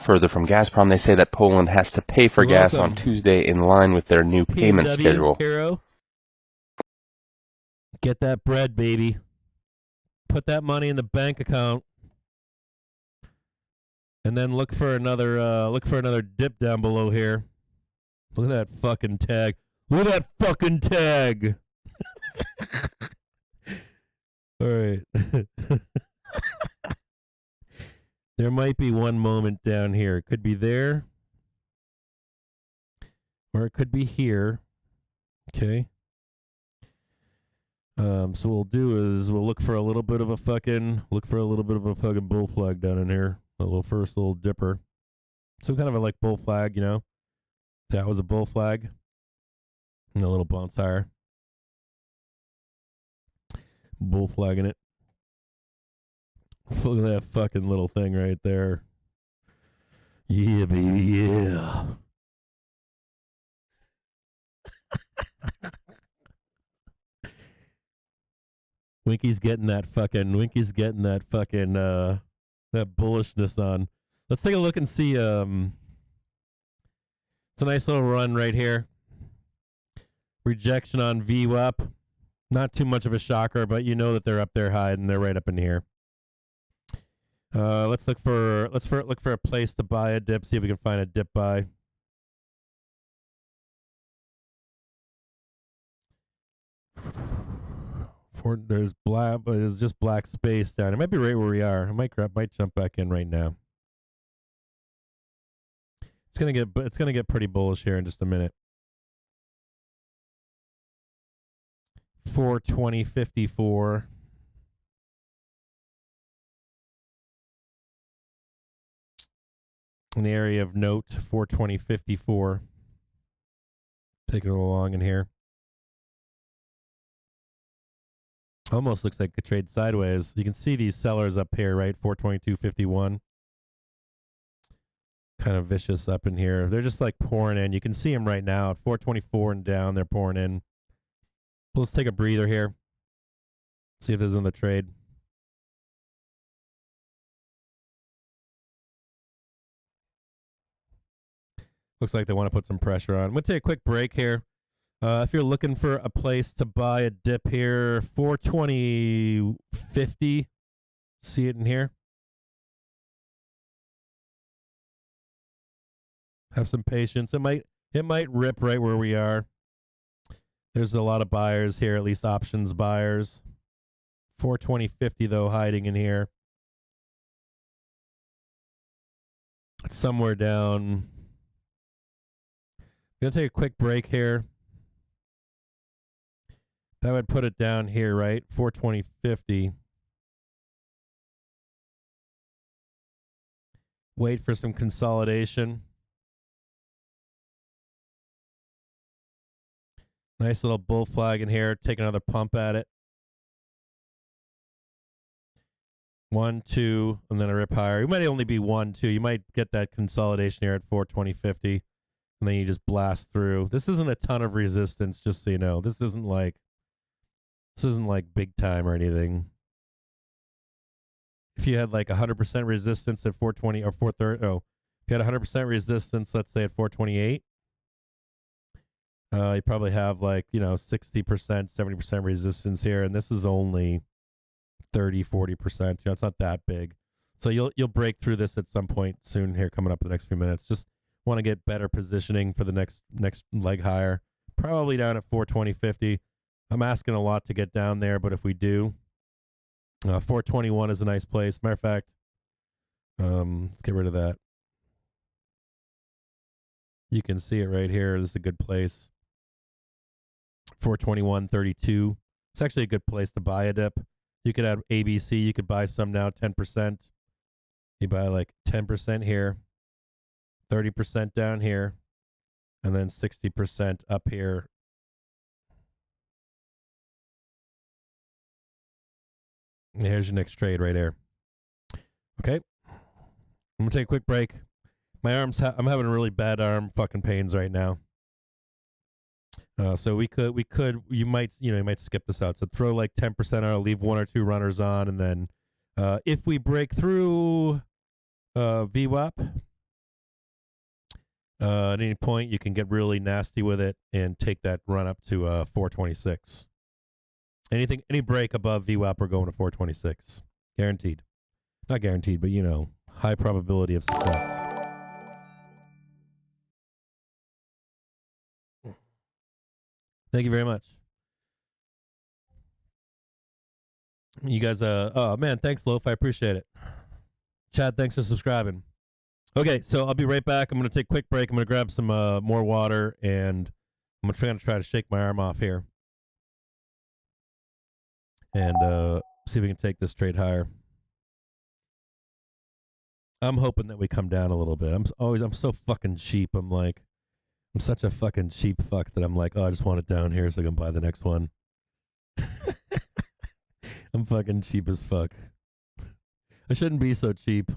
Further from Gazprom, they say that Poland has to pay for gas on Tuesday in line with their new payment schedule. Hero. Get that bread, baby. Put that money in the bank account, and then look for another dip down below here. Look at that fucking tag. Look at that fucking tag. All right. There might be one moment down here. It could be there, or it could be here. Okay. So what we'll do is we'll look for a little bit of a fucking bull flag down in here. A little dipper. Some kind of a like bull flag, you know. That was a bull flag. And a little bounce higher. Bull flagging it. Look at that fucking little thing right there. Yeah, baby, yeah. Winky's getting that fucking that bullishness on. Let's take a look and see. It's a nice little run right here. Rejection on VWAP. Not too much of a shocker, but you know that they're up there high and they're right up in here. Let's look for a place to buy a dip. See if we can find a dip buy. There's black, but it's just black space down. It might be right where we are. I might jump back in right now. It's gonna get pretty bullish here in just a minute. 420.54. An area of note, 420.54. Taking it along in here. Almost looks like a trade sideways. You can see these sellers up here, right? 422.51. Kind of vicious up in here. They're just like pouring in. You can see them right now at 424 and down. They're pouring in. Let's take a breather here. See if there's another trade. Looks like they want to put some pressure on. I'm going to take a quick break here. If you're looking for a place to buy a dip here, 420.50. See it in here. Have some patience. It might rip right where we are. There's a lot of buyers here, at least options buyers. 420.50 though, hiding in here. It's somewhere down. I'm going to take a quick break here. That would put it down here, right? 420.50. Wait for some consolidation. Nice little bull flag in here. Take another pump at it. 1, 2, and then a rip higher. It might only be 1, 2. You might get that consolidation here at 420.50, and then you just blast through. This isn't a ton of resistance, just so you know. This isn't like big time or anything. If you had like 100% resistance at 420 or 430, if you had 100% resistance, let's say at 428, you probably have like, 60%, 70% resistance here, and this is only 30, 40%. It's not that big. So you'll break through this at some point soon here, coming up the next few minutes. Just want to get better positioning for the next leg higher. Probably down at 420.50. I'm asking a lot to get down there, but if we do, 421 is a nice place. Matter of fact, let's get rid of that. You can see it right here. This is a good place. 421.32. It's actually a good place to buy a dip. You could add ABC. You could buy some now, 10%. You buy like 10% here, 30% down here, and then 60% up here. Here's your next trade right there. Okay. I'm going to take a quick break. My arms, I'm having really bad arm fucking pains right now. So you might skip this out. So throw like 10% out, leave 1 or 2 runners on, and then if we break through VWAP at any point, you can get really nasty with it and take that run up to 426. Any break above VWAP, we're going to 426. Guaranteed. Not guaranteed, but high probability of success. Thank you very much. You guys, oh man, thanks, Loaf. I appreciate it. Chad, thanks for subscribing. Okay, so I'll be right back. I'm going to take a quick break. I'm going to grab some more water, and I'm going to try to shake my arm off here. And see if we can take this trade higher. I'm hoping that we come down a little bit. I'm so fucking cheap. I'm such a fucking cheap fuck that I'm like, oh, I just want it down here so I can buy the next one. I'm fucking cheap as fuck. I shouldn't be so cheap.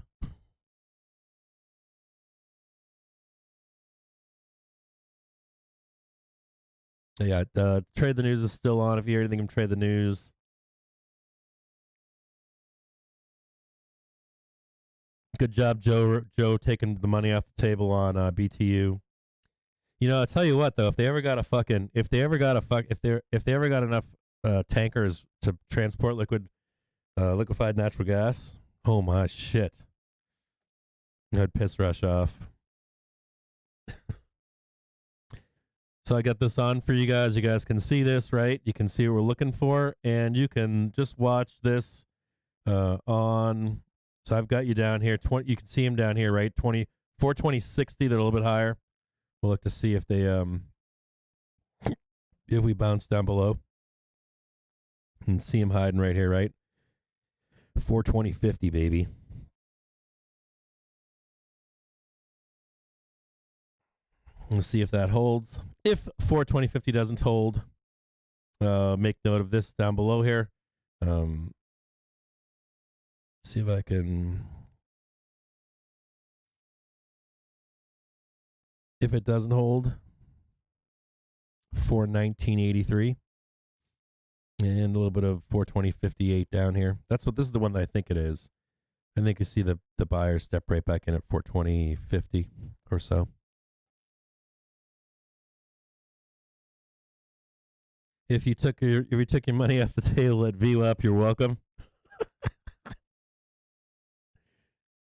Yeah, Trade the News is still on if you hear anything from Trade the News. Good job, Joe, taking the money off the table on BTU. I'll tell you what though, if they ever got enough tankers to transport liquefied natural gas, oh my shit, I'd piss rush off. So I got this on for you guys. You guys can see this, right? You can see what we're looking for, and you can just watch this on. So I've got you down here. You can see them down here, right? 420.60. They're a little bit higher. We'll look to see if they if we bounce down below. And see them hiding right here, right? 420.50, baby. Let's see if that holds. If 420.50 doesn't hold, make note of this down below here. See if I can. If it doesn't hold, 419.83. And a little bit of 420.58 down here. This is the one that I think it is. I think you see the buyers step right back in at 420.50 or so. If you took your money off the table at VWAP, you're welcome.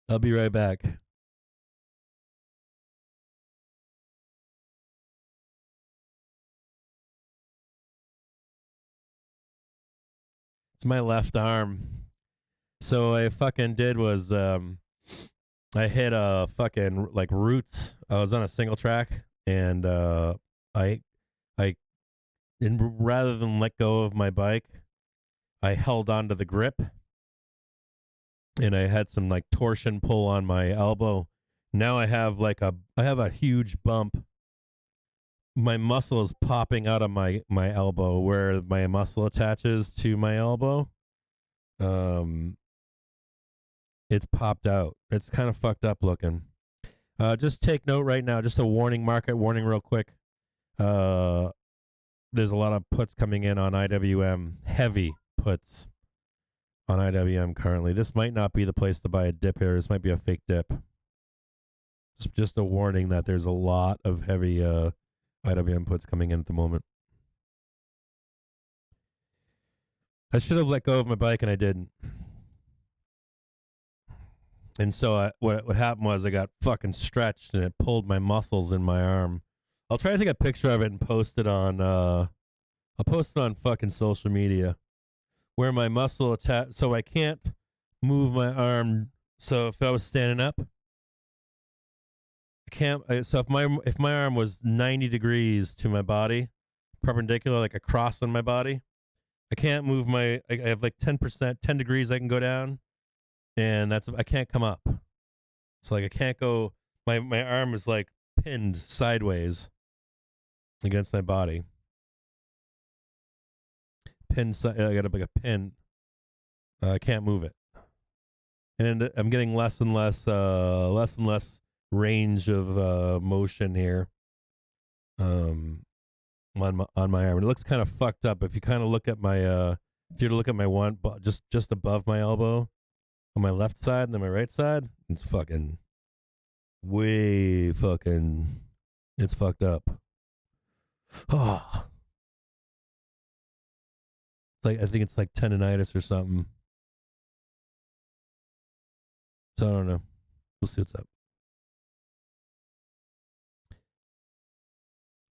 I'll be right back. It's my left arm. So what I fucking did was I hit a fucking roots. I was on a single track, and rather than let go of my bike, I held onto the grip, and I had some torsion pull on my elbow. Now I have a huge bump. My muscle is popping out of my elbow where my muscle attaches to my elbow. it's popped out. It's kind of fucked up looking. Just take note right now, just a warning, market warning real quick. There's a lot of puts coming in on IWM, heavy puts on IWM currently. This might not be the place to buy a dip here. This might be a fake dip. Just a warning that there's a lot of heavy IWM puts coming in at the moment. I should have let go of my bike and I didn't. And so what happened was I got fucking stretched and it pulled my muscles in my arm. I'll try to take a picture of it and post it on I'll post it on fucking social media where my muscle attached, so I can't move my arm. So if I was standing up, I can't. So if my arm was 90 degrees to my body, perpendicular, like across on my body, I can't move my. I have like 10%, 10 degrees I can go down, and I can't come up. So like I can't go. My arm is like pinned sideways against my body. I got like a pin. I can't move it, and I'm getting less and less range of motion here. On my arm, and it looks kind of fucked up. If you kind of look at my if you look at my one just above my elbow on my left side and then my right side, it's fucking way fucking. It's fucked up. Oh. It's like I think it's like tendonitis or something. So I don't know. We'll see what's up.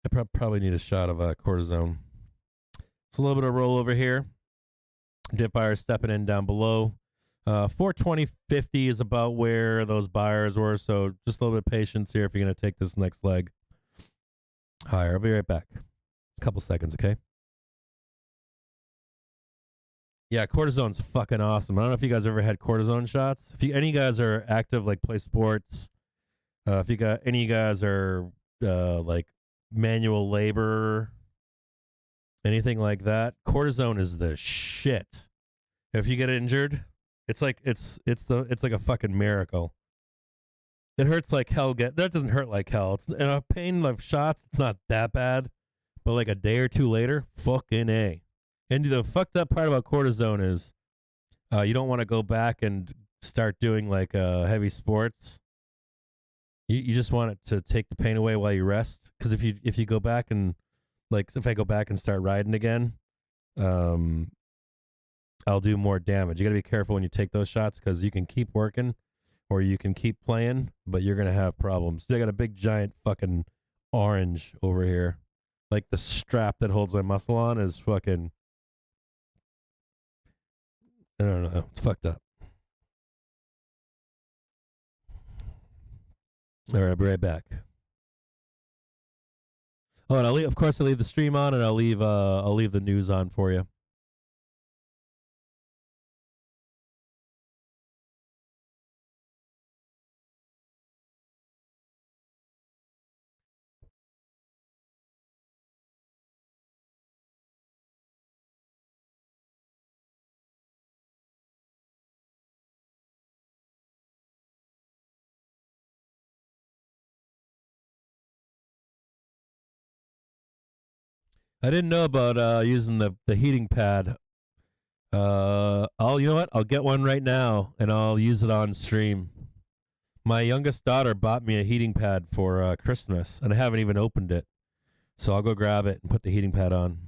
I probably need a shot of cortisone. It's a little bit of rollover here. Dip buyers stepping in down below. 420.50 is about where those buyers were. So just a little bit of patience here if you're going to take this next leg higher. I'll be right back. A couple seconds, okay? Yeah, cortisone's fucking awesome. I don't know if you guys ever had cortisone shots. If any of you guys are active, like play sports, if you got any of you guys are like manual labor, anything like that, cortisone is the shit. If you get injured, it's like it's like a fucking miracle. It hurts like hell. That doesn't hurt like hell. It's in a pain of shots. It's not that bad, but like a day or two later, fucking A. And the fucked up part about cortisone is you don't want to go back and start doing like heavy sports. You just want it to take the pain away while you rest. Because if you go back and like if I go back and start riding again, I'll do more damage. You got to be careful when you take those shots because you can keep working or you can keep playing, but you're gonna have problems. They got a big giant fucking orange over here, like the strap that holds my muscle on is fucking. I don't know. It's fucked up. All right, I'll be right back. Oh, and of course, I'll leave the stream on, and I'll leave the news on for you. I didn't know about using the heating pad. You know what? I'll get one right now, and I'll use it on stream. My youngest daughter bought me a heating pad for Christmas, and I haven't even opened it. So I'll go grab it and put the heating pad on.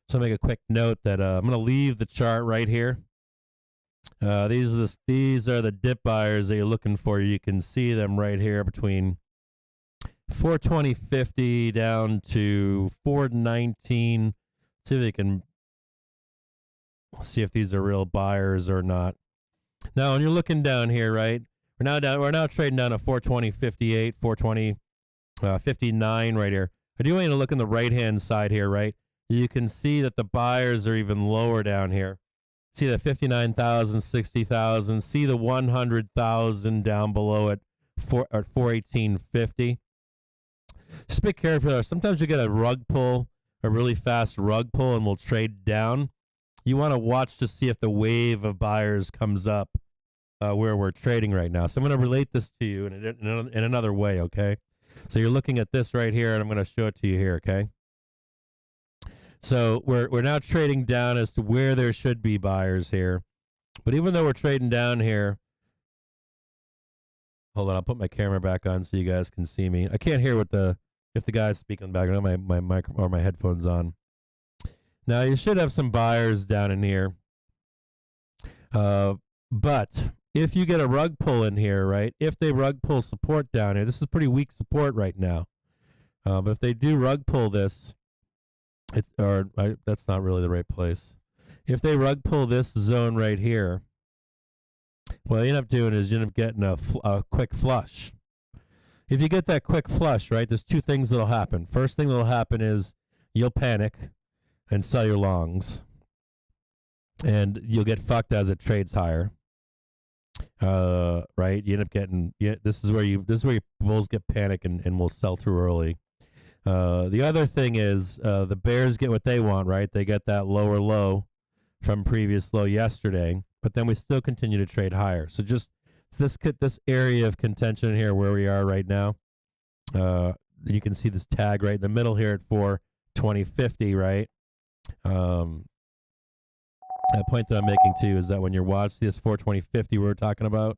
So make a quick note that I'm going to leave the chart right here. These are the dip buyers that you're looking for. You can see them right here between 420.50 down to 419. See if they can see if these are real buyers or not. Now, when you're looking down here, right? We're now trading down to 420.58, 420.59 right here. I do want you to look on the right-hand side here, right? You can see that the buyers are even lower down here. See the 59,000, 60,000. See the 100,000 down below at 418.50. Just be careful. Sometimes you get a rug pull, a really fast rug pull, and we'll trade down. You want to watch to see if the wave of buyers comes up where we're trading right now. So I'm going to relate this to you in another way, okay? So you're looking at this right here, and I'm going to show it to you here, okay? So we're now trading down as to where there should be buyers here. But even though we're trading down here, hold on, I'll put my camera back on so you guys can see me. I can't hear if the guy's speaking in the background. I have my mic or my headphones on. Now you should have some buyers down in here. But if you get a rug pull in here, right? If they rug pull support down here, this is pretty weak support right now. But if they do rug pull this, that's not really the right place. If they rug pull this zone right here, what you end up doing is you end up getting a quick flush. If you get that quick flush, right, there's two things that'll happen. First thing that'll happen is you'll panic and sell your longs, and you'll get fucked as it trades higher. Right? You end up getting this is where your bulls get panic and will sell too early. The other thing is the bears get what they want, right? They get that lower low from previous low yesterday, but then we still continue to trade higher. So just this area of contention here where we are right now, you can see this tag right in the middle here at 420.50, right? The point that I'm making too is that when you're watching this 420.50 we were talking about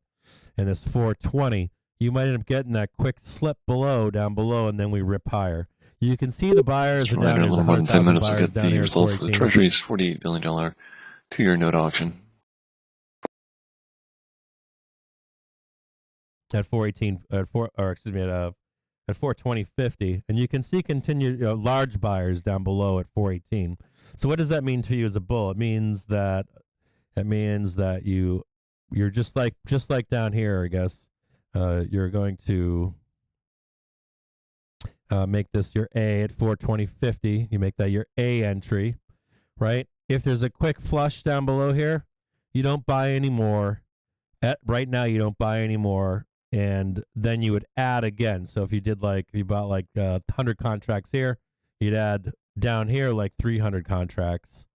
and this 420, you might end up getting that quick slip down below, and then we rip higher. You can see the buyers are down here. A little more than 10 minutes to get the here results of the Treasury's $48 billion 2-year note auction. At 420.50, and you can see continued large buyers down below at 418. So what does that mean to you as a bull? It means that you're just like down here, I guess. You're going to make this your A at 420.50. You make that your A entry, right? If there's a quick flush down below here, you don't buy anymore. Right now, you don't buy anymore. And then you would add again. So if you bought 100 contracts here, you'd add down here like 300 contracts.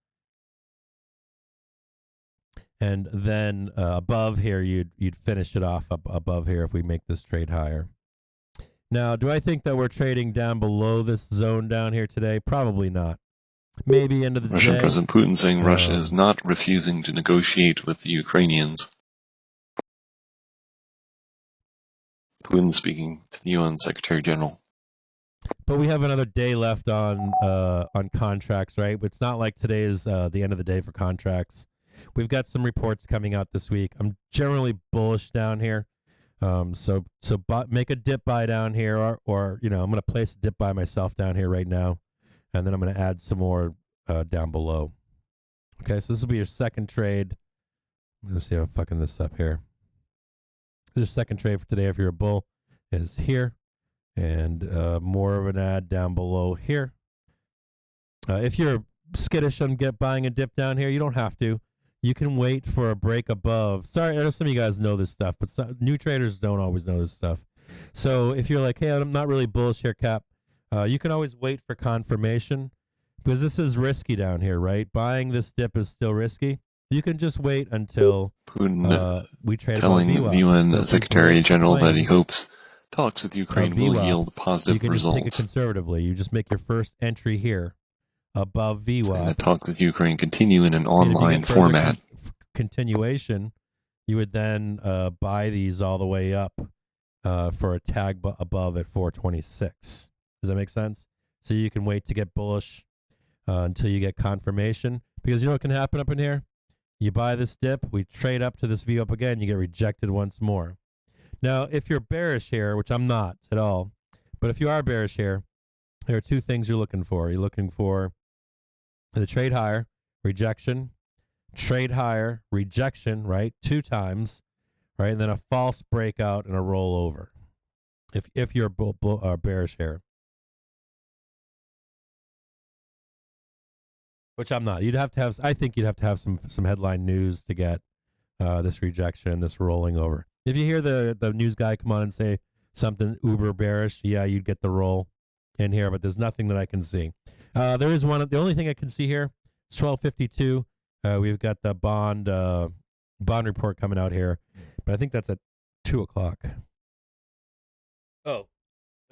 And then above here, you'd finish it off above here if we make this trade higher. Now, do I think that we're trading down below this zone down here today? Probably not. Maybe end of the day. Russian President Putin saying Russia is not refusing to negotiate with the Ukrainians. Putin speaking to the UN Secretary General. But we have another day left on contracts, right? It's not like today is the end of the day for contracts. We've got some reports coming out this week. I'm generally bullish down here. So make a dip buy down here, or I'm going to place a dip buy myself down here right now, and then I'm going to add some more down below. Okay, so this will be your second trade. Let's see how I'm fucking this up here. Your second trade for today, if you're a bull, is here, and more of an ad down below here. If you're skittish on buying a dip down here, you don't have to. You can wait for a break above. Sorry, I know some of you guys know this stuff, but new traders don't always know this stuff. So if you're like, hey, I'm not really bullish here, Cap, you can always wait for confirmation, because this is risky down here, right? Buying this dip is still risky. You can just wait until Putin we trade telling the UN so Secretary General that he hopes talks with Ukraine will yield positive you can results. Just take it conservatively. You just make your first entry here above VWAP. And the talks with Ukraine continue in an online format. Continuation, you would then buy these all the way up for a tag above at 426. Does that make sense? So you can wait to get bullish. until you get confirmation. Because you know what can happen up in here? You buy this dip, we trade up to this view up again, you get rejected once more. Now, if you're bearish here, which I'm not at all, but if you are bearish here, there are two things you're looking for. You're looking for the trade higher, rejection, trade higher, rejection, right? 2 times, right? And then a false breakout and a rollover. If you're bearish here. Which I'm not. I think you'd have to have some headline news to get this rejection, this rolling over. If you hear the news guy come on and say something uber bearish, yeah, you'd get the roll in here, but there's nothing that I can see. There is one. The only thing I can see here is 1252. We've got the bond report coming out here, but I think that's at 2:00. Oh,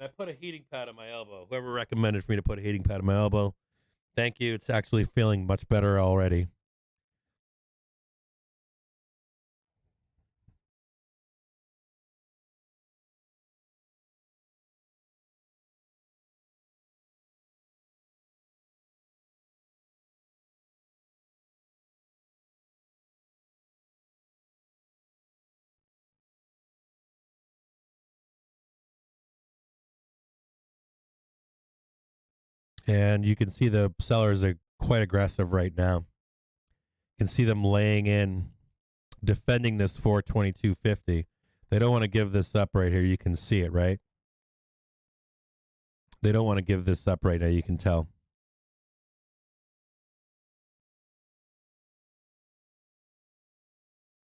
I put a heating pad on my elbow. Whoever recommended for me to put a heating pad on my elbow, thank you. It's actually feeling much better already. And you can see the sellers are quite aggressive right now. You can see them laying in, defending this 422.50. They don't want to give this up right here. You can see it, right? They don't want to give this up right now. You can tell.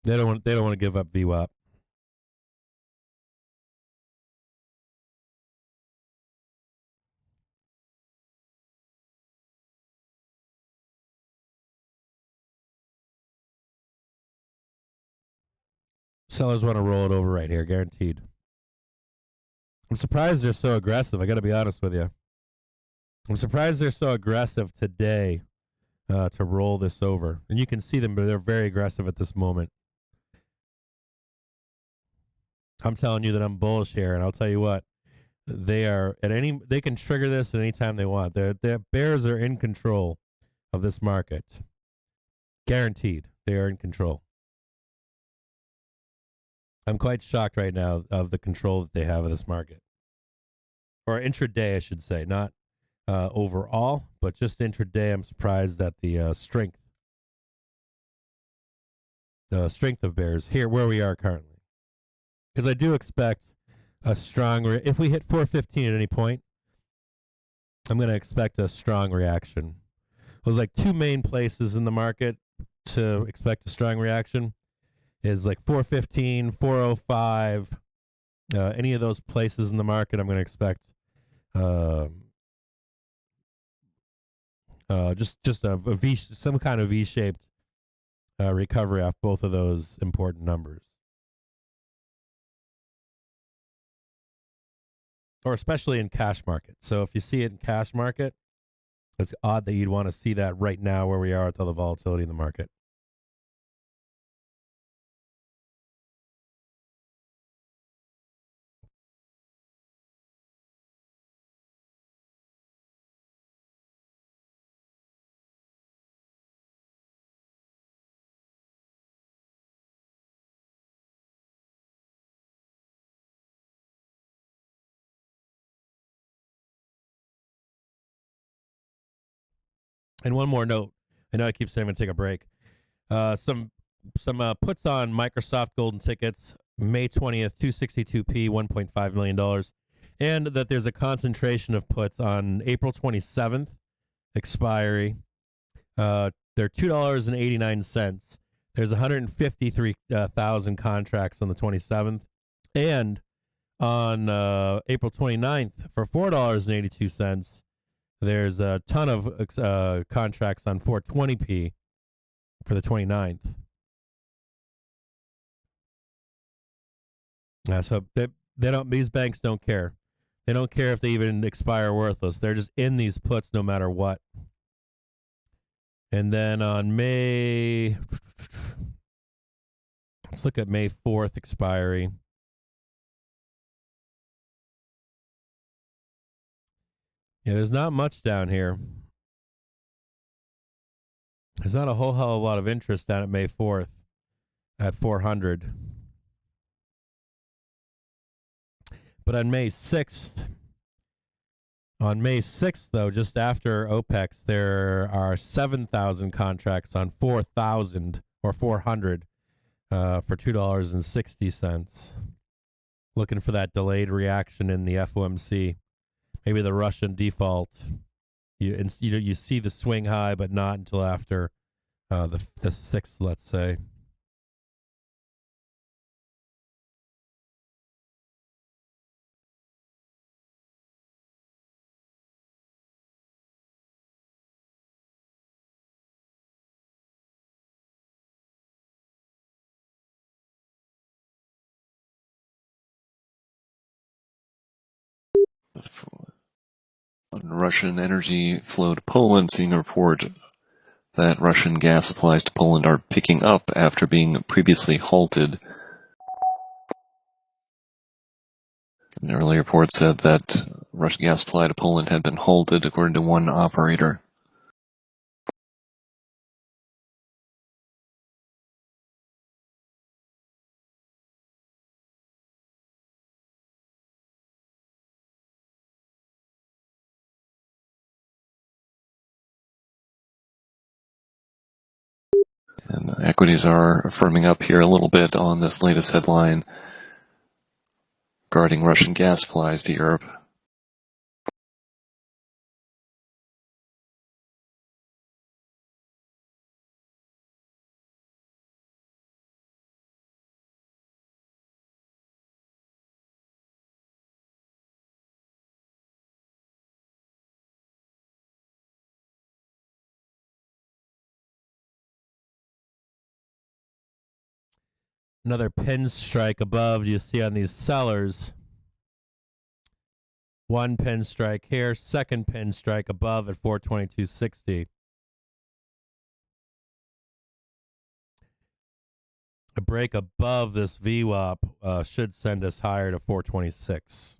They don't want to give up VWAP. Sellers want to roll it over right here, guaranteed. I'm surprised they're so aggressive. I got to be honest with you. I'm surprised they're so aggressive today to roll this over. And you can see them, but they're very aggressive at this moment. I'm telling you that I'm bullish here, and I'll tell you what, they can trigger this at any time they want. The bears are in control of this market. Guaranteed, they are in control. I'm quite shocked right now of the control that they have of this market. Or intraday, I should say, not overall, but just intraday. I'm surprised at the strength of bears here where we are currently. Because I do expect a strong, if we hit 415 at any point, I'm going to expect a strong reaction. There's like 2 main places in the market to expect a strong reaction. Is like 415, 405, any of those places in the market, I'm going to expect just a V, some kind of V-shaped recovery off both of those important numbers. Or especially in cash market. So if you see it in cash market, it's odd that you'd want to see that right now where we are with all the volatility in the market. And one more note. I know I keep saying I'm going to take a break. Some puts on Microsoft golden tickets, May 20th, 262p, $1.5 million. And that there's a concentration of puts on April 27th, expiry. They're $2.89. There's 153,000 contracts on the 27th. And on April 29th, for $4.82, there's a ton of contracts on 420p for the 29th. So they don't. These banks don't care. They don't care if they even expire worthless. They're just in these puts no matter what. And then on let's look at May 4th expiry. Yeah, there's not much down here. There's not a whole hell of a lot of interest down at May 4th at 400. But on May 6th, though, just after OPEX, there are 7,000 contracts on 4,000 or 400 for $2.60. Looking for that delayed reaction in the FOMC. Maybe the Russian default. You see the swing high, but not until after the 6th, let's say. On Russian energy flow to Poland, seeing a report that Russian gas supplies to Poland are picking up after being previously halted. An earlier report said that Russian gas supply to Poland had been halted, according to one operator. And equities are firming up here a little bit on this latest headline regarding Russian gas supplies to Europe. Another pin strike above you see on these sellers. One pin strike here, second pin strike above at 422.60. A break above this VWAP should send us higher to 426.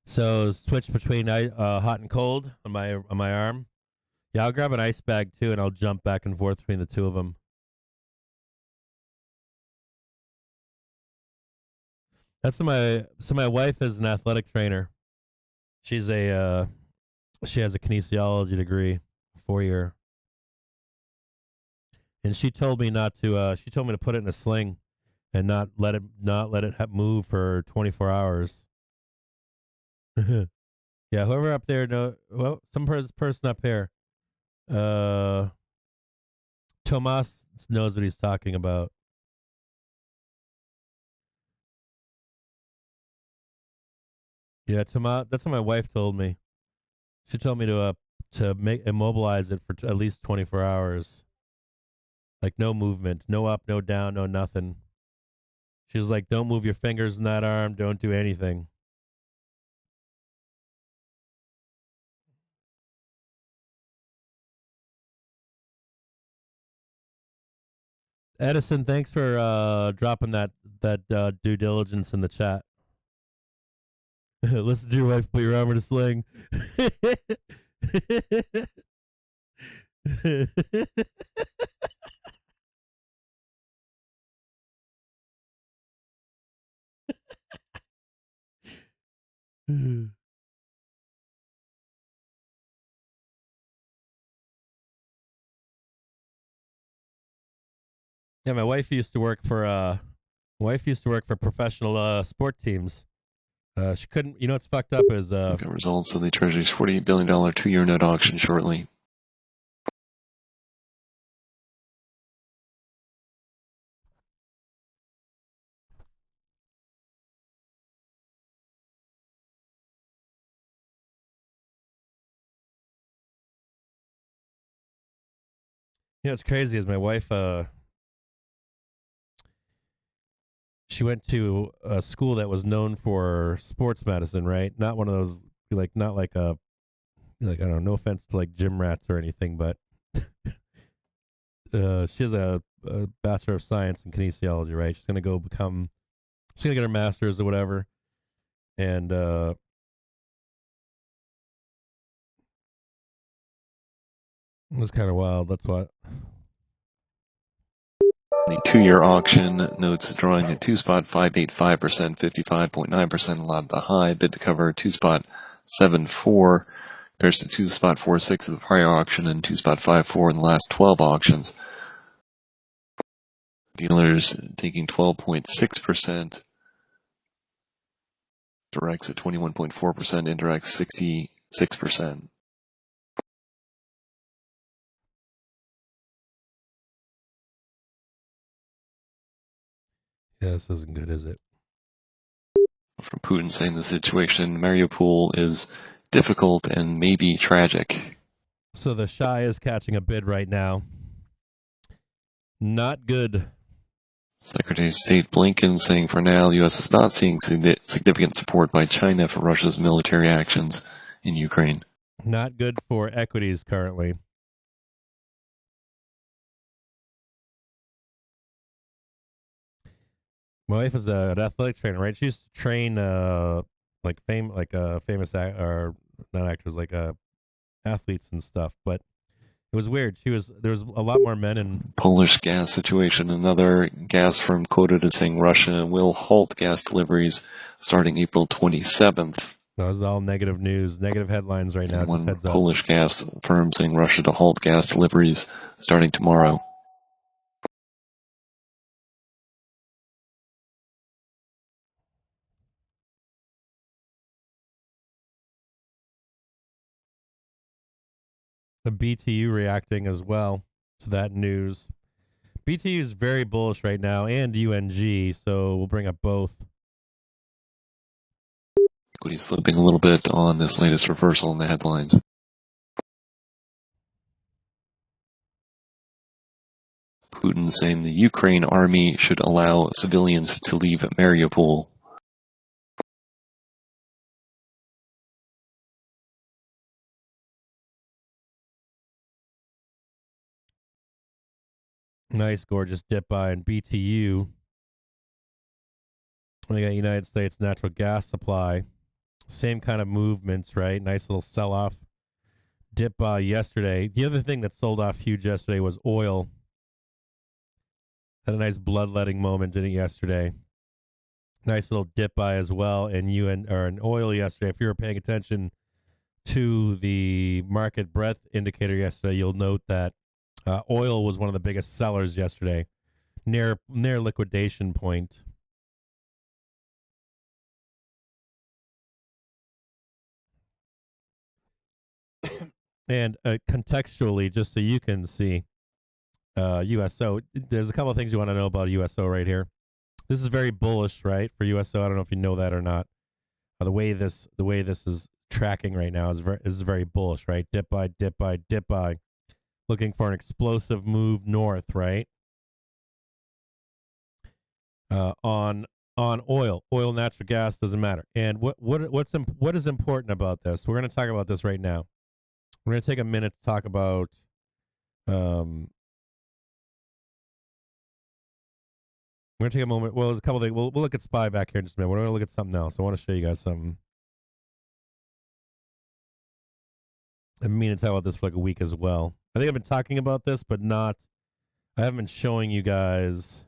So switch between hot and cold on my arm. Yeah, I'll grab an ice bag too, and I'll jump back and forth between the two of them. My wife is an athletic trainer. She has a kinesiology degree, 4-year, and she told me not to. She told me to put it in a sling and not let it move for 24 hours. Yeah, whoever up there some person up here. Tomas knows what he's talking about. Yeah, Tomas. That's what my wife told me. She told me to immobilize it for at least 24 hours. Like no movement, no up, no down, no nothing. She was like, "Don't move your fingers in that arm. Don't do anything." Edison, thanks for dropping that due diligence in the chat. Listen to your wife put your arm in a sling. Yeah, my wife used to work for professional sport teams. She couldn't. You know what's fucked up is Look at results of the Treasury's $48 billion 2-year note auction shortly. What's crazy is my wife. She went to a school that was known for sports medicine, right? Not one of those not like a I don't know. No offense to like gym rats or anything, but she has a bachelor of science in kinesiology, right? She's gonna go become. She's gonna get her master's or whatever, and it was kind of wild. That's what. The 2-year auction notes drawing at 2 spot 585%, 55.9% allowed the high, bid to cover 2 spot 74 compares to 2 spot 46 of the prior auction and 2 spot 54 in the last 12 auctions. Dealers taking 12.6%, directs at 21.4%, indirects 66%. Yeah, this isn't good, is it? From Putin saying the situation in Mariupol is difficult and maybe tragic. So the Shah is catching a bid right now. Not good. Secretary of State Blinken saying for now the U.S. is not seeing significant support by China for Russia's military actions in Ukraine. Not good for equities currently. My wife is an athletic trainer, right? She used to train famous or not actors athletes and stuff. But it was weird. There was a lot more men and Polish gas situation. Another gas firm quoted as saying Russia will halt gas deliveries starting April 27th. that was all negative news, negative headlines right now. And Just one heads up. Polish gas firm saying Russia to halt gas deliveries starting tomorrow. The BTU reacting as well to that news. BTU is very bullish right now, and UNG. So we'll bring up both. Equity slipping a little bit on this latest reversal in the headlines. Putin saying the Ukraine army should allow civilians to leave Mariupol. Nice, gorgeous dip by in BTU. We got United States natural gas supply. Same kind of movements, right? Nice little sell off dip yesterday. The other thing that sold off huge yesterday was oil. Had a nice bloodletting moment in it yesterday. Nice little dip by as well in in oil yesterday. If you were paying attention to the market breadth indicator yesterday, you'll note that oil was one of the biggest sellers yesterday, near liquidation point. And contextually, just so you can see, USO. There's a couple of things you want to know about USO right here. This is very bullish, right, for USO. I don't know if you know that or not. The way this is tracking right now is very bullish, right? Dip by dip by dip by, looking for an explosive move north, right? On oil, natural gas doesn't matter. And what is important about this? We're going to talk about this right now. We're going to take a minute to talk about we're going to take a moment. Well, there's a couple of things. We'll look at SPY back here in just a minute. We're going to look at something else. I want to show you guys something. I've been meaning to talk about this for like a week as well. I think I've been talking about this, but I haven't been showing you guys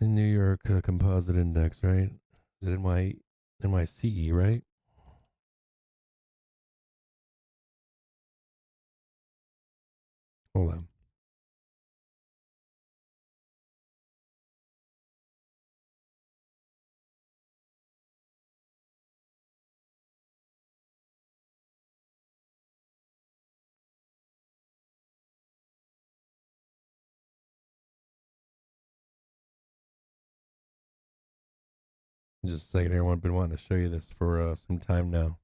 the New York Composite Index, right? Is it NYCE, right? Hold on. Just a second here. I've been wanting to show you this for some time now.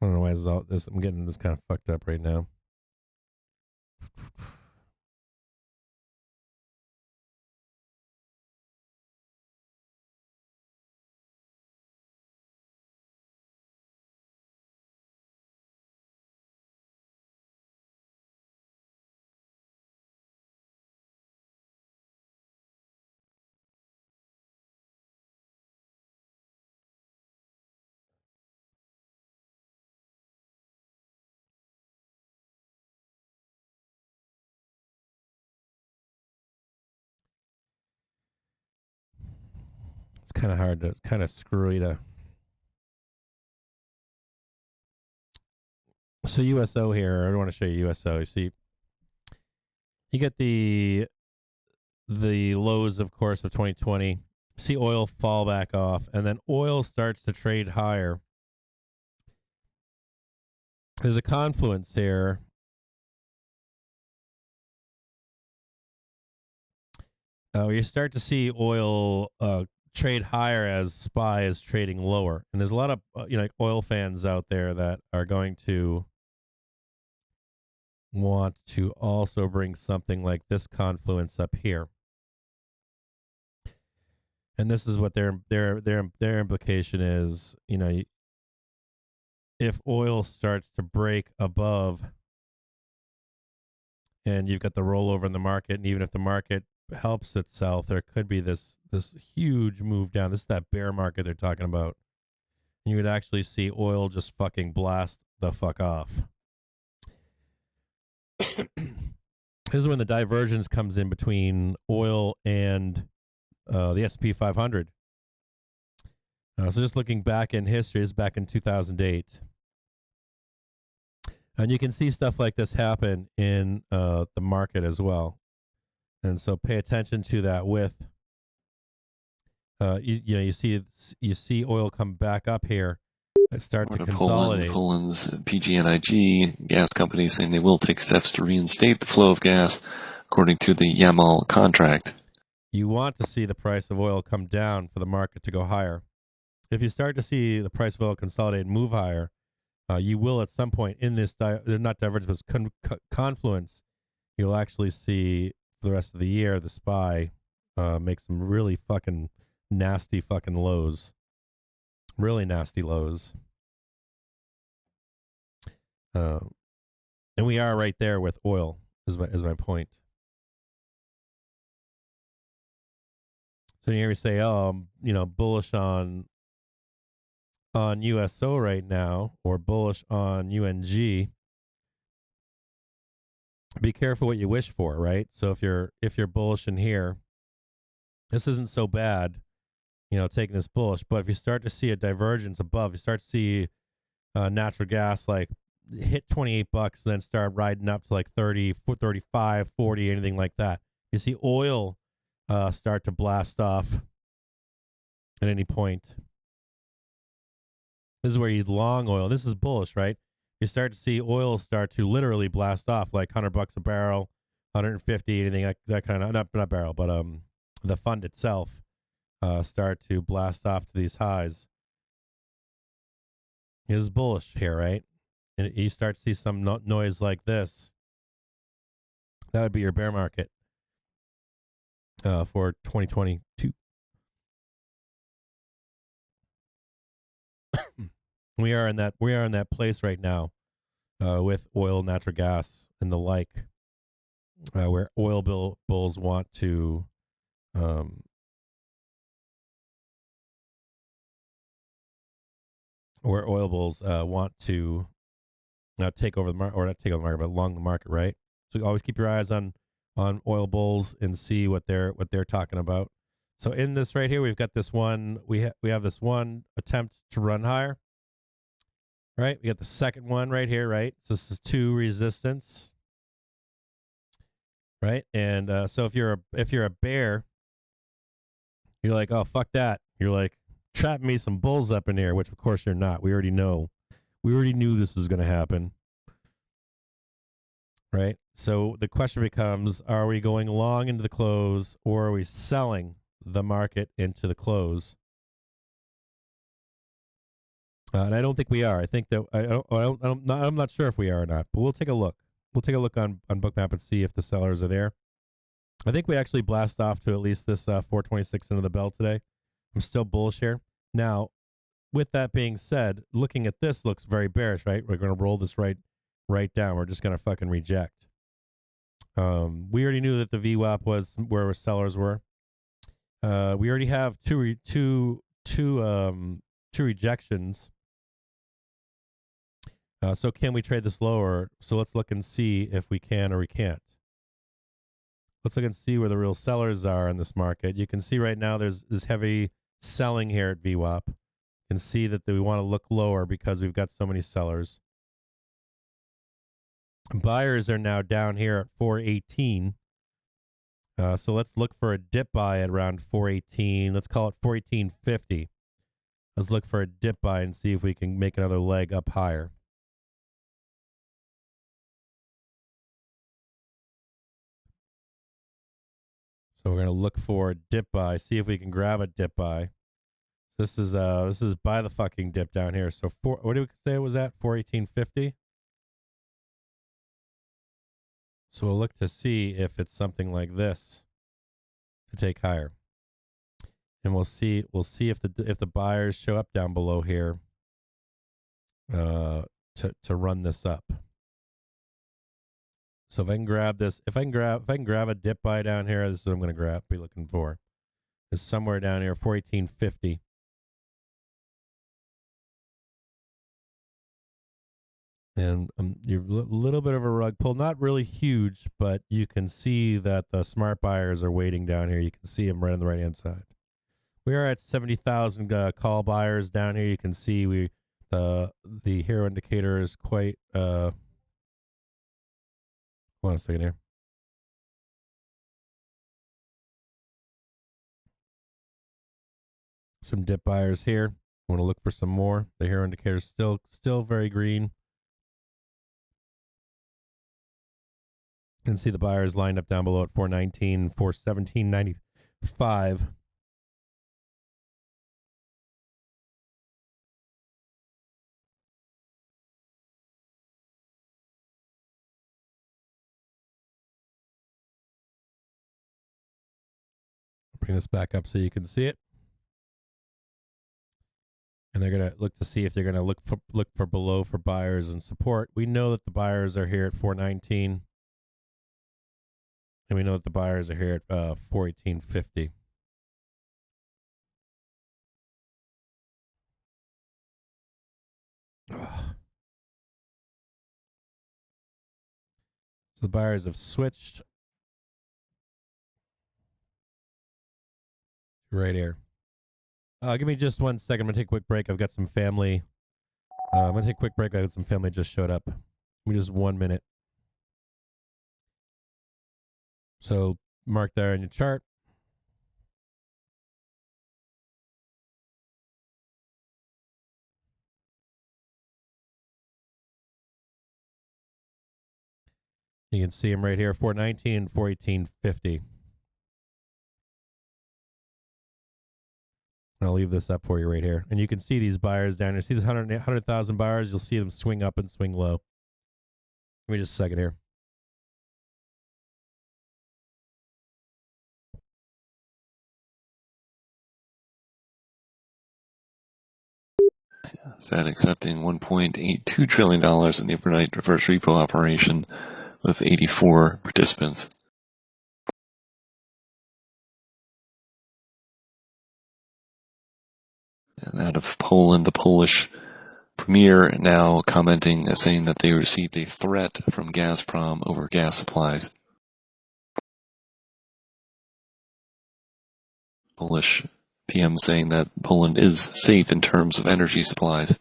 I don't know why I'm getting this kind of fucked up right now. It's kind of hard to, kind of screwy to. So USO here, I want to show you USO. You see, you get the lows, of course, of 2020. See oil fall back off, and then oil starts to trade higher. There's a confluence here. You start to see oil trade higher as SPY is trading lower, and there's a lot of like oil fans out there that are going to want to also bring something like this confluence up here. And this is what their implication is. If oil starts to break above, and you've got the rollover in the market, and even if the market helps itself, there could be this huge move down. This is that bear market they're talking about. And you would actually see oil just fucking blast the fuck off. This is when the divergence comes in between oil and the S&P 500. So just looking back in history, this is back in 2008. And you can see stuff like this happen in the market as well. And so pay attention to that with, you see oil come back up here, start to consolidate. Poland's PG&IG gas company saying they will take steps to reinstate the flow of gas according to the Yamal contract. You want to see the price of oil come down for the market to go higher. If you start to see the price of oil consolidate and move higher, you will at some point in this, not divergence, but confluence, you'll actually see for the rest of the year, the SPY make some really fucking nasty fucking lows. Really nasty lows. And we are right there with oil, is my point. So you hear me say, oh, bullish on USO right now, or bullish on UNG. Be careful what you wish for, right? So if you're bullish in here, this isn't so bad, taking this bullish. But if you start to see a divergence above, you start to see natural gas like hit $28, then start riding up to like 30, 35, 40, anything like that. You see oil start to blast off at any point. This is where you long oil. This is bullish, right? You start to see oil start to literally blast off, like $100 a barrel, 150, anything like that kind of, not barrel, but the fund itself start to blast off to these highs. It is bullish here, right? And you start to see some noise like this. That would be your bear market for 2022. We are in that place right now with oil, natural gas, and the like, where oil bulls want to take over the market, or not take over the market, but long the market, right? So always keep your eyes on oil bulls and see what they're talking about. So in this right here, we've got this one. We have this one attempt to run higher. Right, we got the second one right here, right? So this is 2 resistance, right? And so if you're a bear, you're like, oh fuck that. You're like, trap me some bulls up in here, which of course you're not. We already know. We already knew this was going to happen, right? So the question becomes: are we going long into the close, or are we selling the market into the close? And I don't think we are. I think that I'm not sure if we are or not, but we'll take a look. We'll take a look on Bookmap and see if the sellers are there. I think we actually blast off to at least this 426 into the bell today. I'm still bullish here. Now, with that being said, looking at this looks very bearish, right? We're going to roll this right down. We're just going to fucking reject. We already knew that the VWAP was where our sellers were. We already have two rejections. So can we trade this lower? So let's look and see if we can or we can't. Let's look and see where the real sellers are in this market. You can see right now there's this heavy selling here at VWAP. You can see that we want to look lower because we've got so many sellers. Buyers are now down here at 418. So let's look for a dip buy at around 418. Let's call it 418.50. Let's look for a dip buy and see if we can make another leg up higher. So we're going to look for a dip buy, see if we can grab a dip buy. This is buy the fucking dip down here. So what do we say it was at? 418.50. So we'll look to see if it's something like this to take higher. And we'll see if the buyers show up down below here to run this up. So if I can grab this, if I can grab a dip buy down here, this is what I'm going to be looking for. Is somewhere down here, 418.50. And you're a little bit of a rug pull, not really huge, but you can see that the smart buyers are waiting down here. You can see them right on the right hand side. We are at 70,000 call buyers down here. You can see the hero indicator is quite. Hold on a second here. Some dip buyers here. Want to look for some more. The hero indicator is still very green. You can see the buyers lined up down below at 419, 417.95. Bring this back up so you can see it. And they're going to look to see if they're going to look for below for buyers and support. We know that the buyers are here at 419. And we know that the buyers are here at 418.50. So the buyers have switched right here. Give me just 1 second. I'm going to take a quick break. I've got some family. I'm going to take a quick break. I got some family just showed up. Give me just 1 minute. So mark there on your chart. You can see them right here, 419, 418.50. I'll leave this up for you right here. And you can see these buyers down here. See this 100,000 buyers? You'll see them swing up and swing low. Give me just a second here. Fed accepting $1.82 trillion in the overnight reverse repo operation with 84 participants. And out of Poland, the Polish premier now commenting, saying that they received a threat from Gazprom over gas supplies. Polish PM saying that Poland is safe in terms of energy supplies.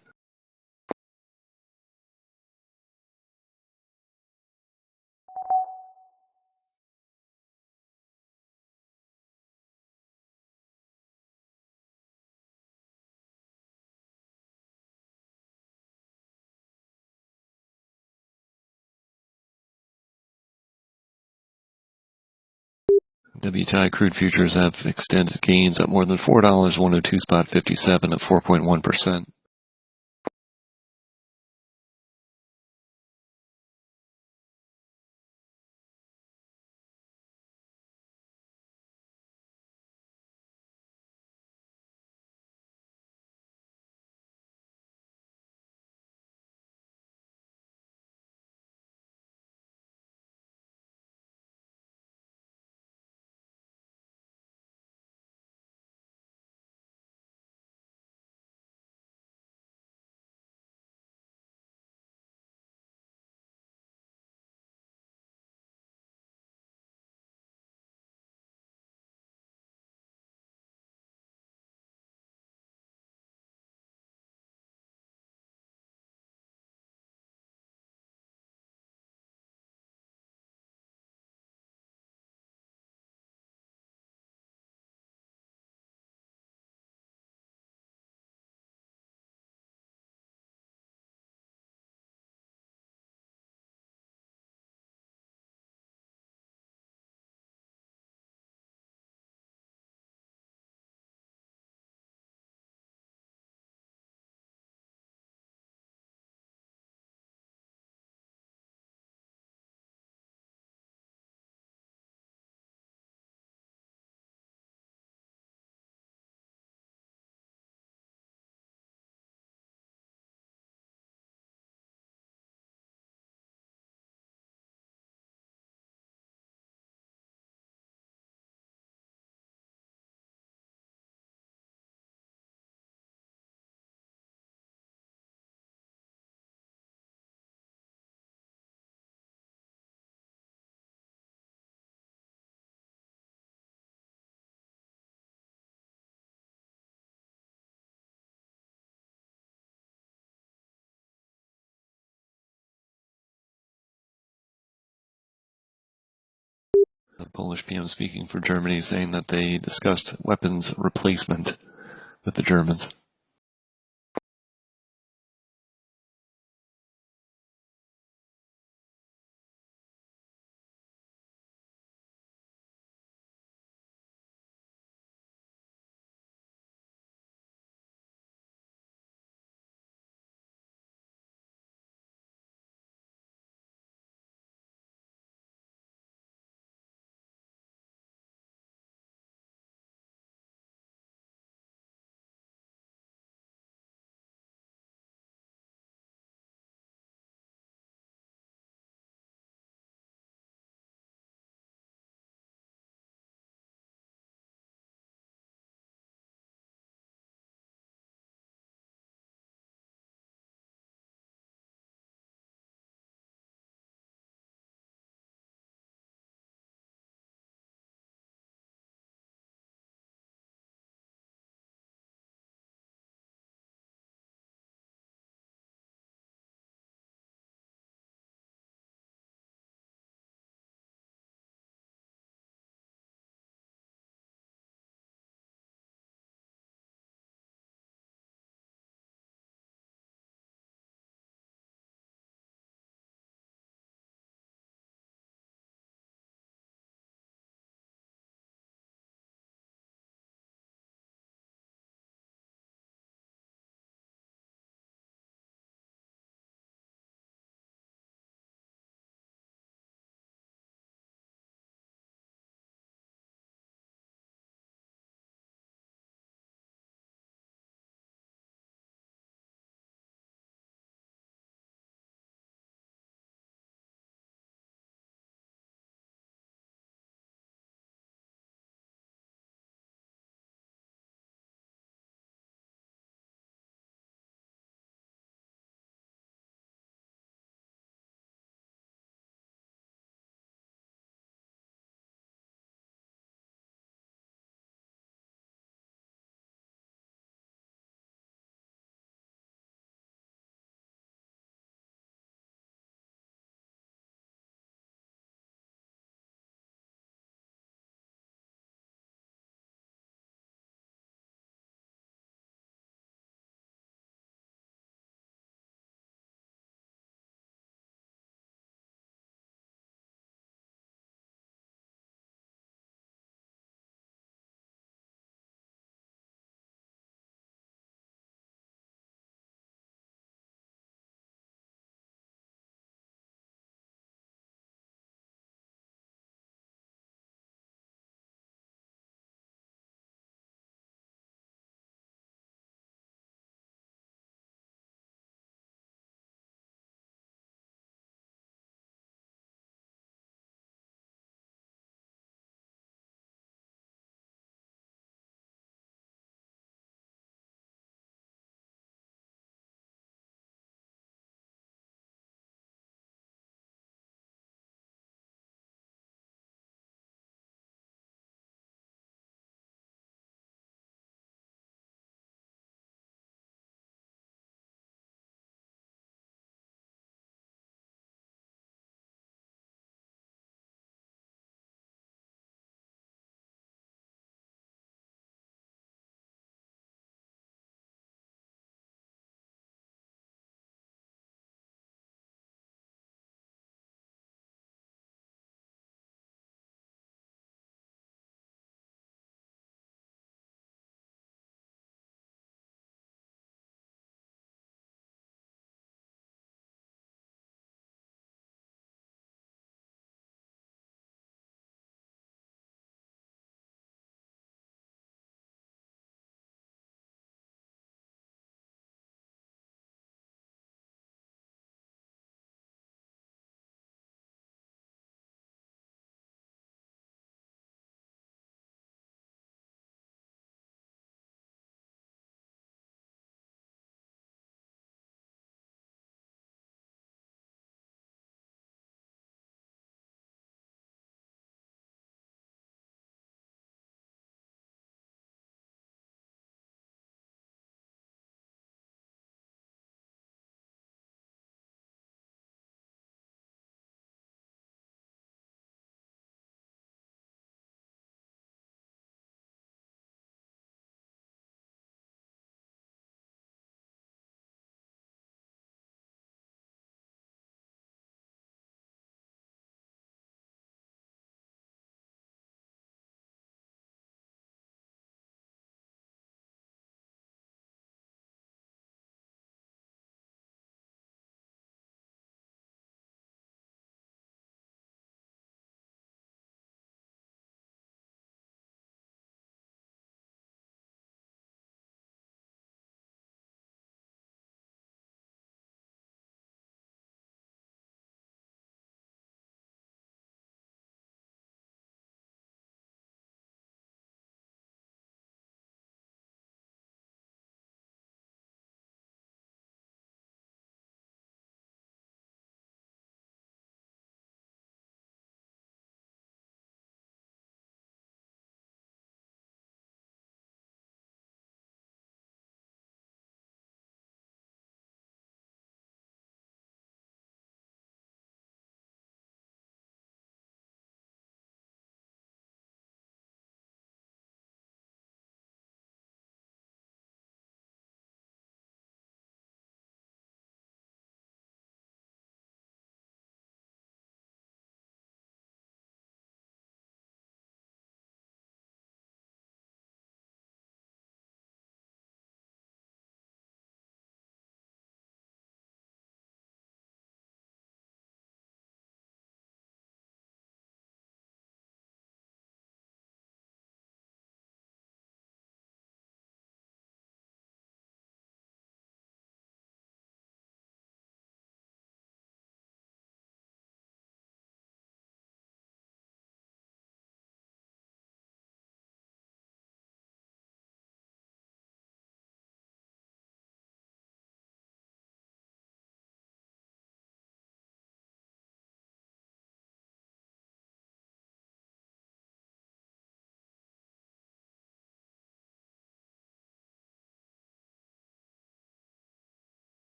WTI crude futures have extended gains up more than $4, 102 spot 57 at 4.1%. The Polish PM speaking for Germany saying that they discussed weapons replacement with the Germans.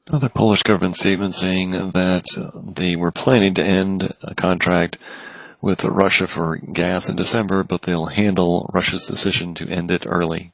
Another Polish government statement saying that they were planning to end a contract with Russia for gas in December, but they'll handle Russia's decision to end it early.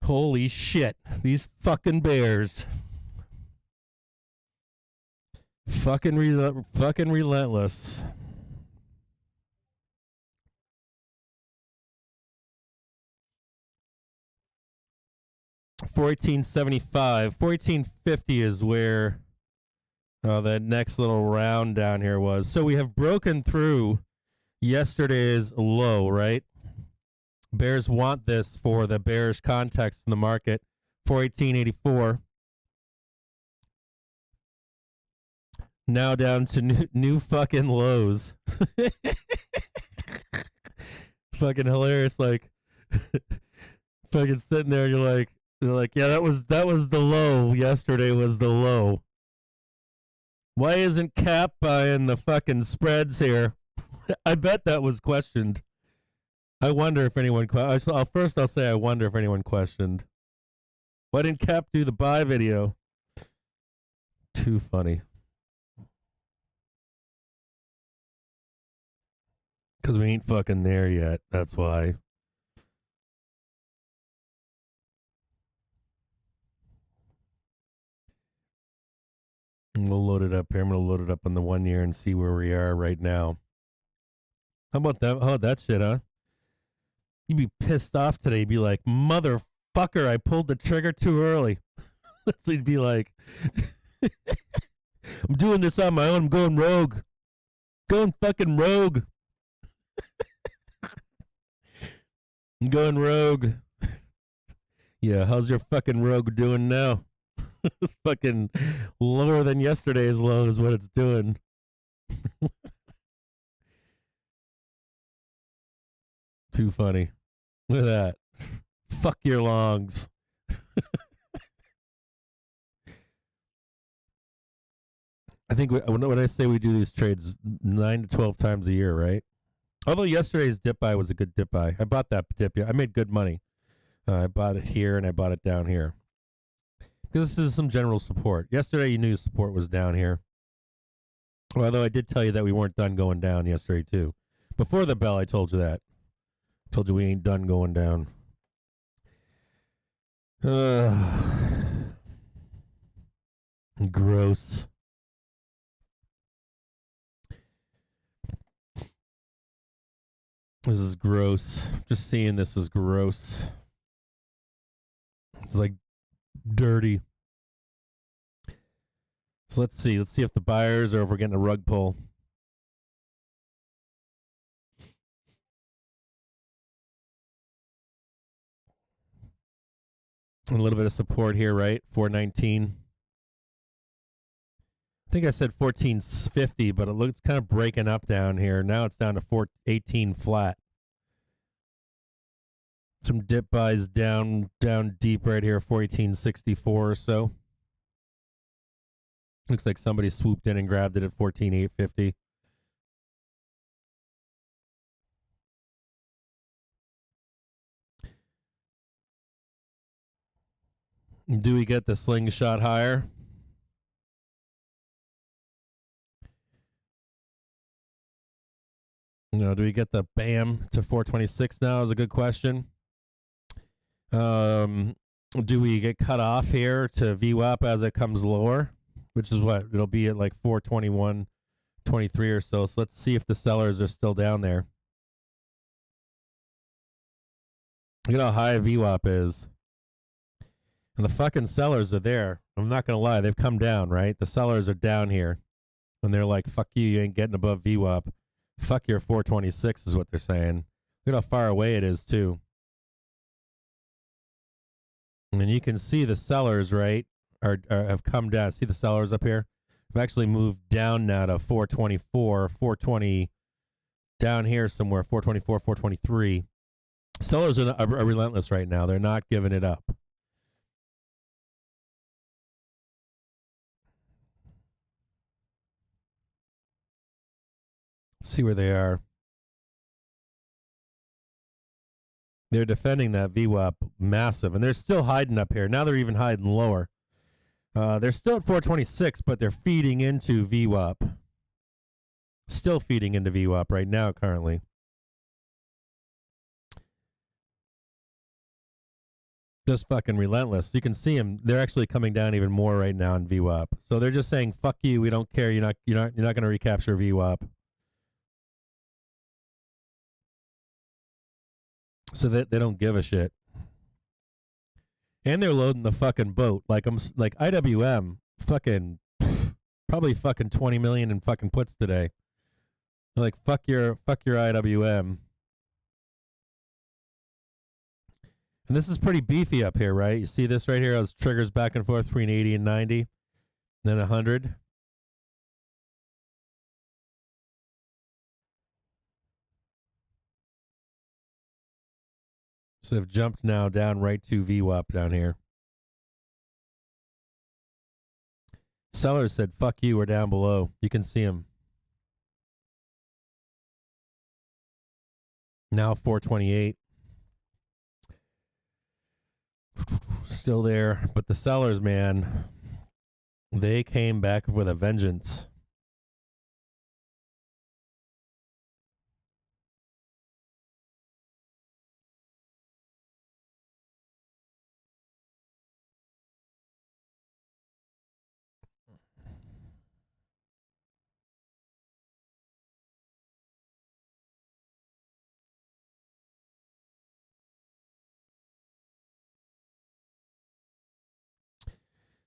Holy shit. These fucking bears. Fucking relentless. $14.75. $14.50 is where that next little round down here was. So we have broken through yesterday's low, right? Bears want this for the bearish context in the market. 418.84. Now down to new fucking lows. Fucking hilarious. Like, fucking sitting there, and you're like, yeah, that was the low. Yesterday was the low. Why isn't Cap buying the fucking spreads here? I bet that was questioned. I wonder if anyone. First, I'll say I wonder if anyone questioned. Why didn't Cap do the buy video? Too funny. Because we ain't fucking there yet. That's why. We'll load it up here. I'm going to load it up on the 1 year and see where we are right now. How about that? Oh, that shit, huh? You'd be pissed off today. You'd be like, motherfucker, I pulled the trigger too early. So you'd be like, I'm doing this on my own. I'm going rogue. Going fucking rogue. I'm going rogue. Yeah, how's your fucking rogue doing now? It's fucking lower than yesterday's low is what it's doing. Too funny. Look at that. Fuck your longs. I think when I say we do these trades 9 to 12 times a year, right? Although yesterday's dip buy was a good dip buy. I bought that dip. I made good money. I bought it here and I bought it down here. Because this is some general support. Yesterday you knew support was down here. Although I did tell you that we weren't done going down yesterday too. Before the bell I told you that. Told you we ain't done going down. Gross. This is gross. Just seeing this is gross. It's like dirty. So let's see. Let's see if the buyers or if we're getting a rug pull. And a little bit of support here, right? 419. I think I said 1450, but it's kind of breaking up down here. Now it's down to 418 flat. Some dip buys down deep right here, 41864 or so. Looks like somebody swooped in and grabbed it at 14850. Do we get the slingshot higher? Do we get the BAM to 426 now is a good question. Do we get cut off here to VWAP as it comes lower? Which is what? It'll be at like 421, 23 or so. So let's see if the sellers are still down there. Look at how high VWAP is. And the fucking sellers are there. I'm not going to lie. They've come down, right? The sellers are down here. And they're like, fuck you, you ain't getting above VWAP. Fuck your 426 is what they're saying. Look at how far away it is, too. And you can see the sellers, right, are have come down. See the sellers up here? I've actually moved down now to 424, 420, down here somewhere, 424, 423. Sellers are relentless right now. They're not giving it up. Let's see where they are. They're defending that VWAP massive, and they're still hiding up here. Now they're even hiding lower. They're still at 426, but they're feeding into VWAP. Still feeding into VWAP right now currently. Just fucking relentless. You can see them. They're actually coming down even more right now in VWAP. So they're just saying, "Fuck you. We don't care. You're not going to recapture VWAP." So that they don't give a shit. And they're loading the fucking boat. Like like IWM, fucking probably fucking 20 million in fucking puts today. They're like fuck your IWM. And this is pretty beefy up here, right? You see this right here? As triggers back and forth between 80 and 90, then 100. So they've jumped now down right to VWAP down here. Sellers said, fuck you, we're down below. You can see them. Now 428. Still there. But the sellers, man, they came back with a vengeance.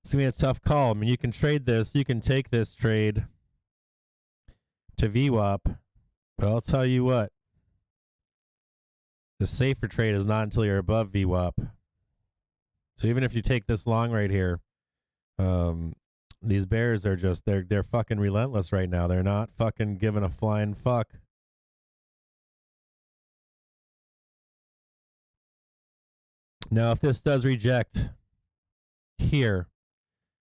It's going to be a tough call. I mean, you can trade this. You can take this trade to VWAP. But I'll tell you what. The safer trade is not until you're above VWAP. So even if you take this long right here, these bears are just, they're fucking relentless right now. They're not fucking giving a flying fuck. Now, if this does reject here,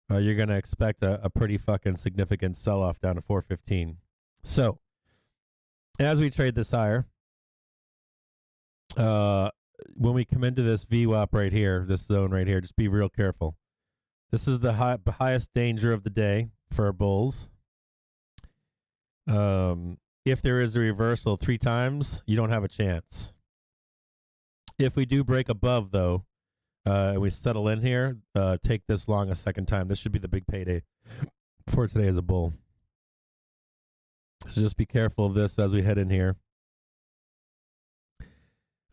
you're going to expect a pretty fucking significant sell-off down to 415. So, as we trade this higher, when we come into this VWAP right here, this zone right here, just be real careful. This is the highest danger of the day for bulls. If there is a reversal 3 times, you don't have a chance. If we do break above, though, and we settle in here, take this long a second time. This should be the big payday for today as a bull. So just be careful of this as we head in here.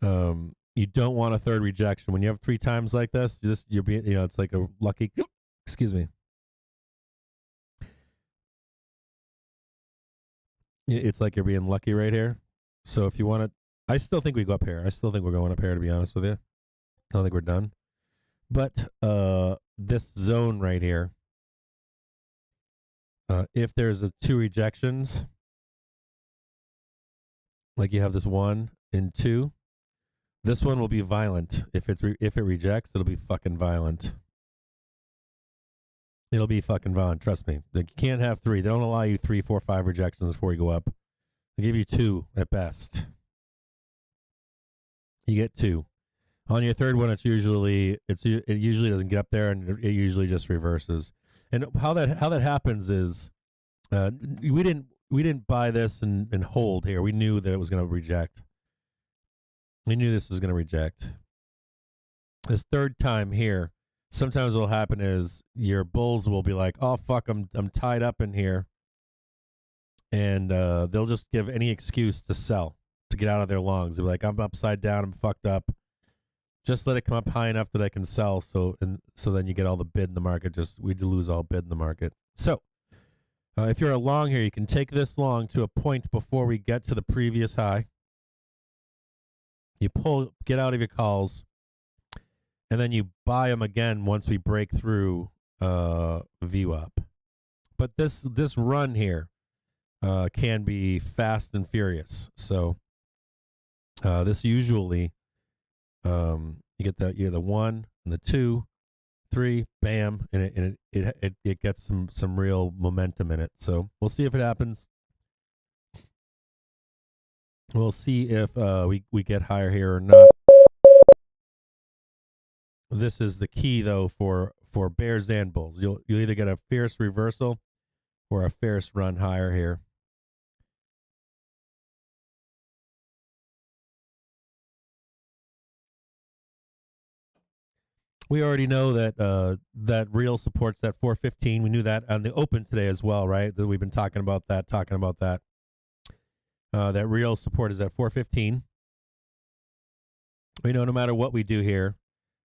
You don't want a third rejection. When you have 3 times like this, you're being, it's like a lucky, excuse me. It's like you're being lucky right here. So if you want to, I still think we go up here. I still think we're going up here, to be honest with you. I don't think we're done. But this zone right here, if there's 2 rejections, like you have this 1 and 2, this one will be violent. If it rejects, it'll be fucking violent. It'll be fucking violent. Trust me. Like, you can't have 3. They don't allow you 3, 4, 5 rejections before you go up. They give you 2 at best. You get 2. On your third one, it usually doesn't get up there, and it usually just reverses. And how that happens is, we didn't buy this and hold here. We knew that it was going to reject. We knew this was going to reject. This third time here, sometimes what will happen is your bulls will be like, "Oh fuck, I'm tied up in here," and they'll just give any excuse to sell, to get out of their longs. They'll be like, "I'm upside down. I'm fucked up. Just let it come up high enough that I can sell." So then you get all the bid in the market. We lose all bid in the market. So if you're a long here, you can take this long to a point before we get to the previous high. You get out of your calls, and then you buy them again once we break through VWAP. But this run here can be fast and furious. So this usually, you get the 1 and the 2, 3, bam, and it gets some real momentum in it. So we'll see if it happens. We'll see if we get higher here or not. This is the key, though, for bears and bulls. You'll either get a fierce reversal or a fierce run higher here. We already know that that real supports that 415. We knew that on the open today as well, right? That we've been talking about that. That real support is at 415. We know no matter what we do here,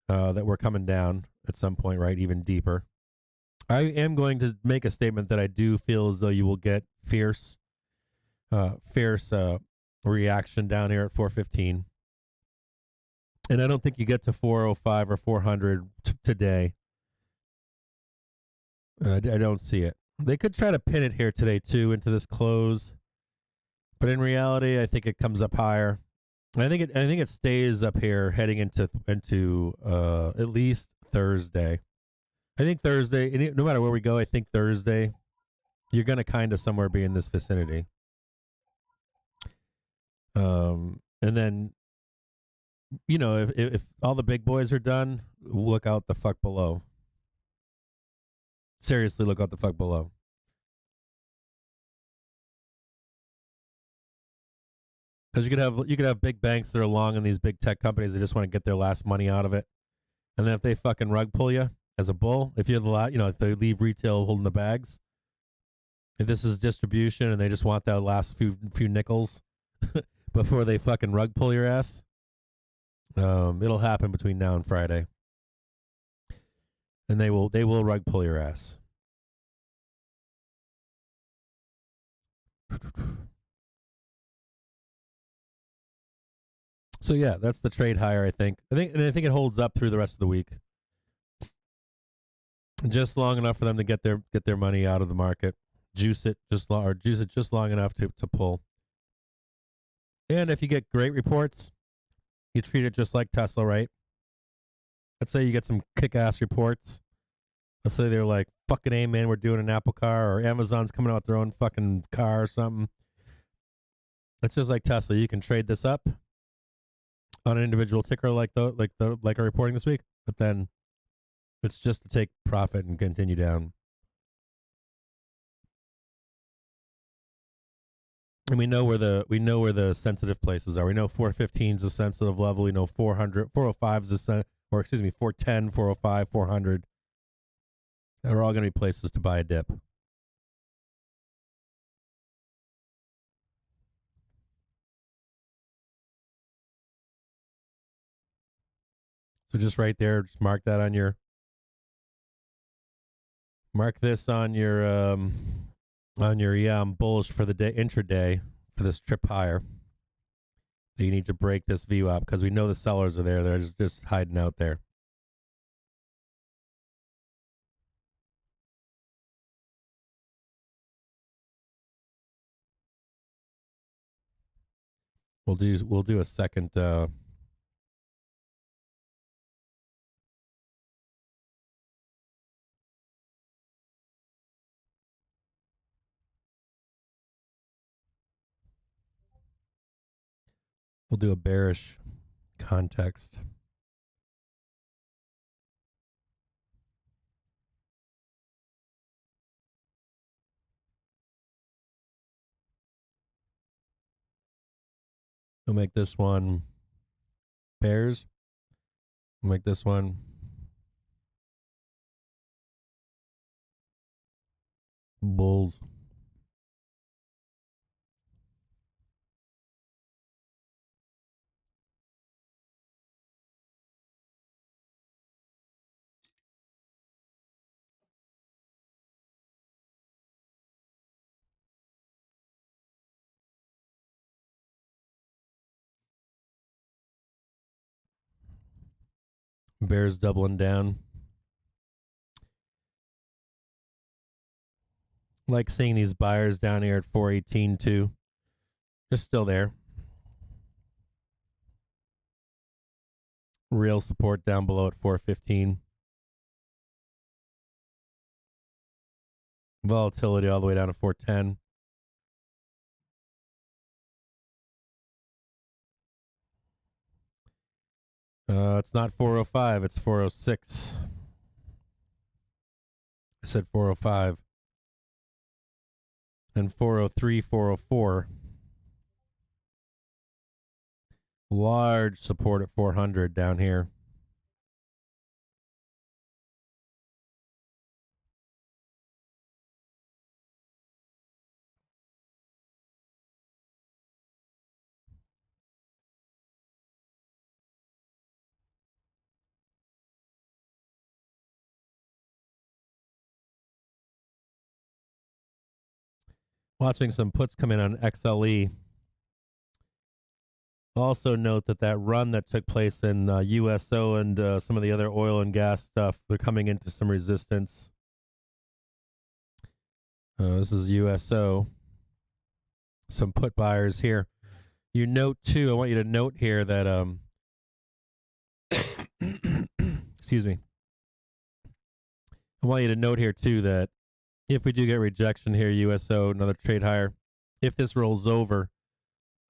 that we're coming down at some point, right? Even deeper. I am going to make a statement that I do feel as though you will get fierce reaction down here at 415. And I don't think you get to 405 or 400 today. I don't see it. They could try to pin it here today too into this close, but in reality, I think it comes up higher. I think it stays up here heading into at least Thursday. I think Thursday, no matter where we go, I think Thursday, you're going to kind of somewhere be in this vicinity. And then, you know, if all the big boys are done, look out the fuck below. Seriously, look out the fuck below. Because you could have big banks that are long in these big tech companies that just want to get their last money out of it, and then if they fucking rug pull you as a bull, if you're if they leave retail holding the bags, if this is distribution and they just want that last few nickels before they fucking rug pull your ass, it'll happen between now and Friday, and they will rug pull your ass. So yeah, that's the trade higher. I think it holds up through the rest of the week, just long enough for them to get their money out of the market, juice it just long enough to pull. And if you get great reports, you treat it just like Tesla, right? Let's say you get some kick-ass reports. Let's say they're like, fucking A, man, we're doing an Apple car, or Amazon's coming out with their own fucking car or something. It's just like Tesla. You can trade this up on an individual ticker like our reporting this week, but then it's just to take profit and continue down. And we know where the sensitive places are. We know 415 is a sensitive level. We know 405 is 410, 405, 400. They're all going to be places to buy a dip. So just right there, just mark this on your I'm bullish for the day intraday for this trip higher. You need to break this view up because we know the sellers are there. They're just hiding out there. We'll do a second we'll do a bearish context. We'll make this one bears. We'll make this one bulls. Bears doubling down. Like seeing these buyers down here at 418 too. They're still there. Real support down below at 415. Volatility all the way down to 410. It's not 405, it's 406. I said 405. And 403, 404. Large support at 400 down here. Watching some puts come in on XLE. Also note that run that took place in USO and some of the other oil and gas stuff, they're coming into some resistance. This is USO. Some put buyers here. You note too, I want you to note here that excuse me. I want you to note here too that if we do get rejection here, USO, another trade higher, if this rolls over,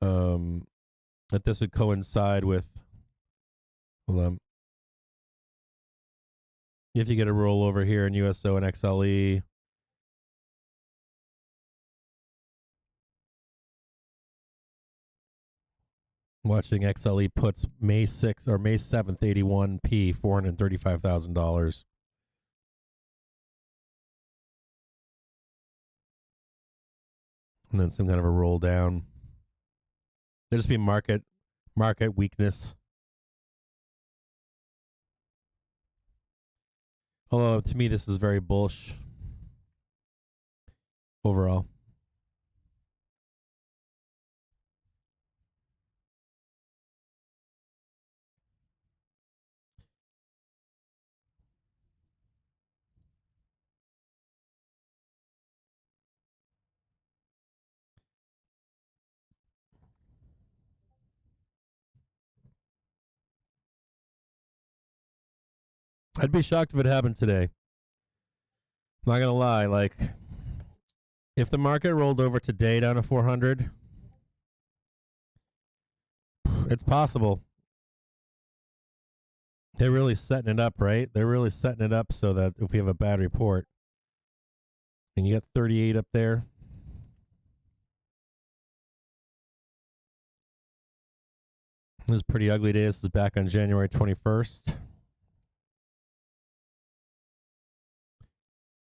that this would coincide with, hold on. If you get a rollover here in USO and XLE, watching XLE puts May 6th or May 7th, 81p, $435,000. And then some kind of a roll down. There'll just be market weakness. Although to me this is very bullish overall. I'd be shocked if it happened today. I'm not gonna lie, like if the market rolled over today down to 400, it's possible. They're really setting it up, right? They're really setting it up so that if we have a bad report, and you got 38 up there. This is a pretty ugly day. This is back on January 21st.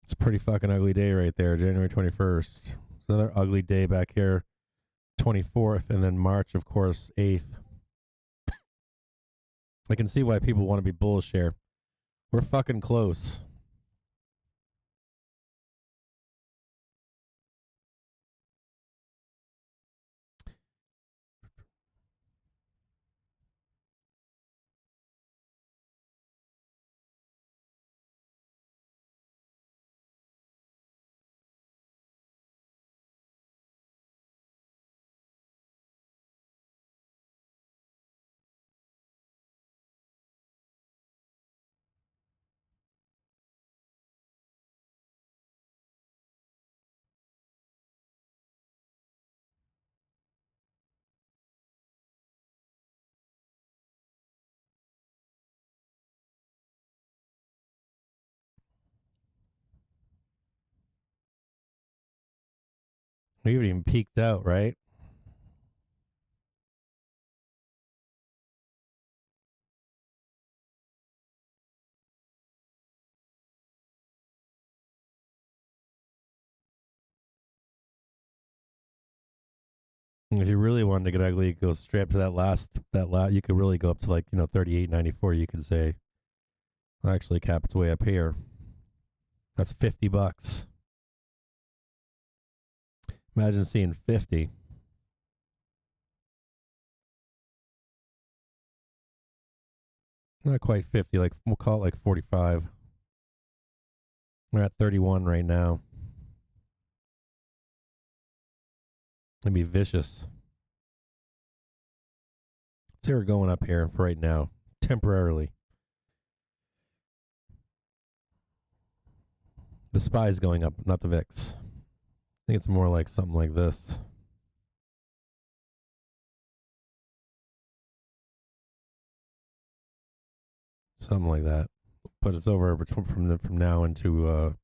It's a pretty fucking ugly day right there, January 21st. It's another ugly day back here, 24th, and then March, of course, 8th. I can see why people want to be bullish here. We're fucking close. We haven't even peaked out, right? And if you really wanted to get ugly, you go straight up to that last, you could really go up to like, 38.94. You could say, well, actually, cap, it's way up here. That's $50. Imagine seeing 50. Not quite 50, like we'll call it like 45. We're at 31 right now. It'd be vicious. Say we're going up here for right now, temporarily. The SPY's going up, not the VIX. I think it's more like something like this. Something like that. But it's over from now into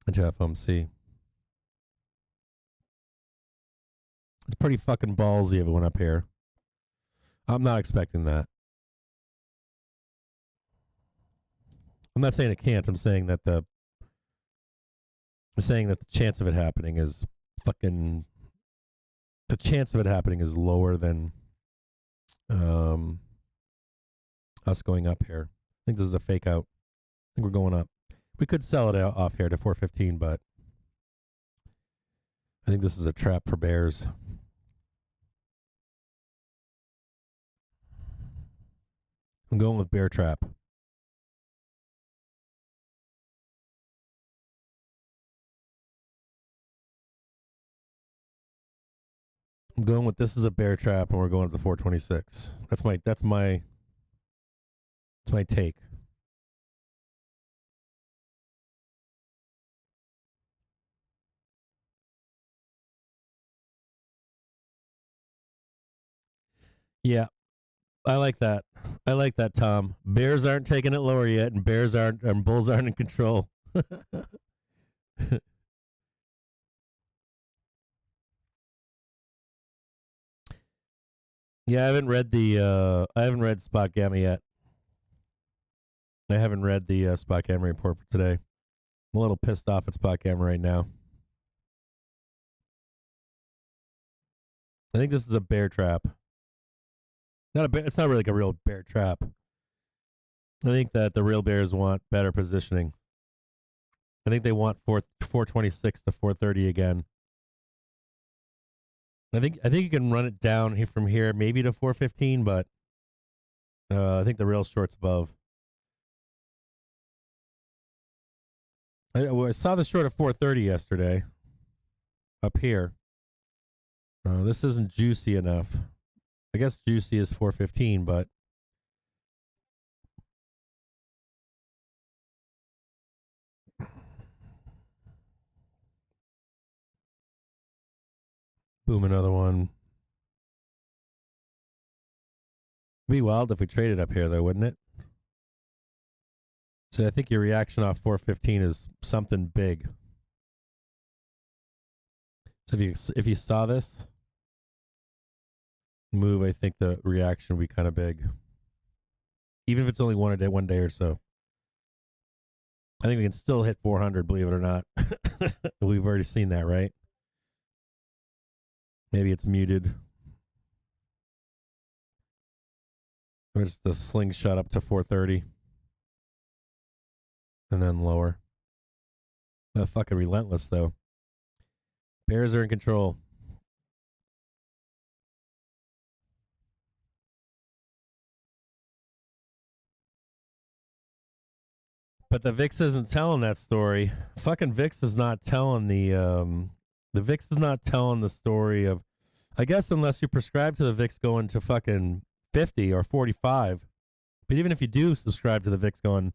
FOMC. It's pretty fucking ballsy if it went up here. I'm not expecting that. I'm not saying it can't. I'm saying that the chance of it happening is fucking. The chance of it happening is lower than us going up here. I think this is a fake out. I think we're going up. We could sell it off here to 415, but I think this is a trap for bears. I'm going with bear trap. I'm going with this is a bear trap, and we're going up to 426. That's my take. Yeah, I like that. I like that, Tom. Bears aren't taking it lower yet, and bulls aren't in control. Yeah, I haven't read Spot Gamma yet. I haven't read the Spot Gamma report for today. I'm a little pissed off at Spot Gamma right now. I think this is a bear trap. It's not really like a real bear trap. I think that the real bears want better positioning. I think they want 426 to 430 again. I think you can run it down from here, maybe to 415, but I think the real short's above. I saw the short of 430 yesterday up here. This isn't juicy enough. I guess juicy is 415, but boom, another one. It'd be wild if we traded up here, though, wouldn't it? So I think your reaction off 415 is something big. So if you saw this move, I think the reaction would be kind of big, even if it's only one day or so. I think we can still hit 400, believe it or not. We've already seen that, right? Maybe it's muted. It's the slingshot up to 430. And then lower. Fucking relentless, though. Bears are in control. But the VIX isn't telling that story. Fucking VIX is not telling the VIX is not telling the story of, I guess, unless you prescribe to the VIX going to fucking 50 or 45. But even if you do subscribe to the VIX going,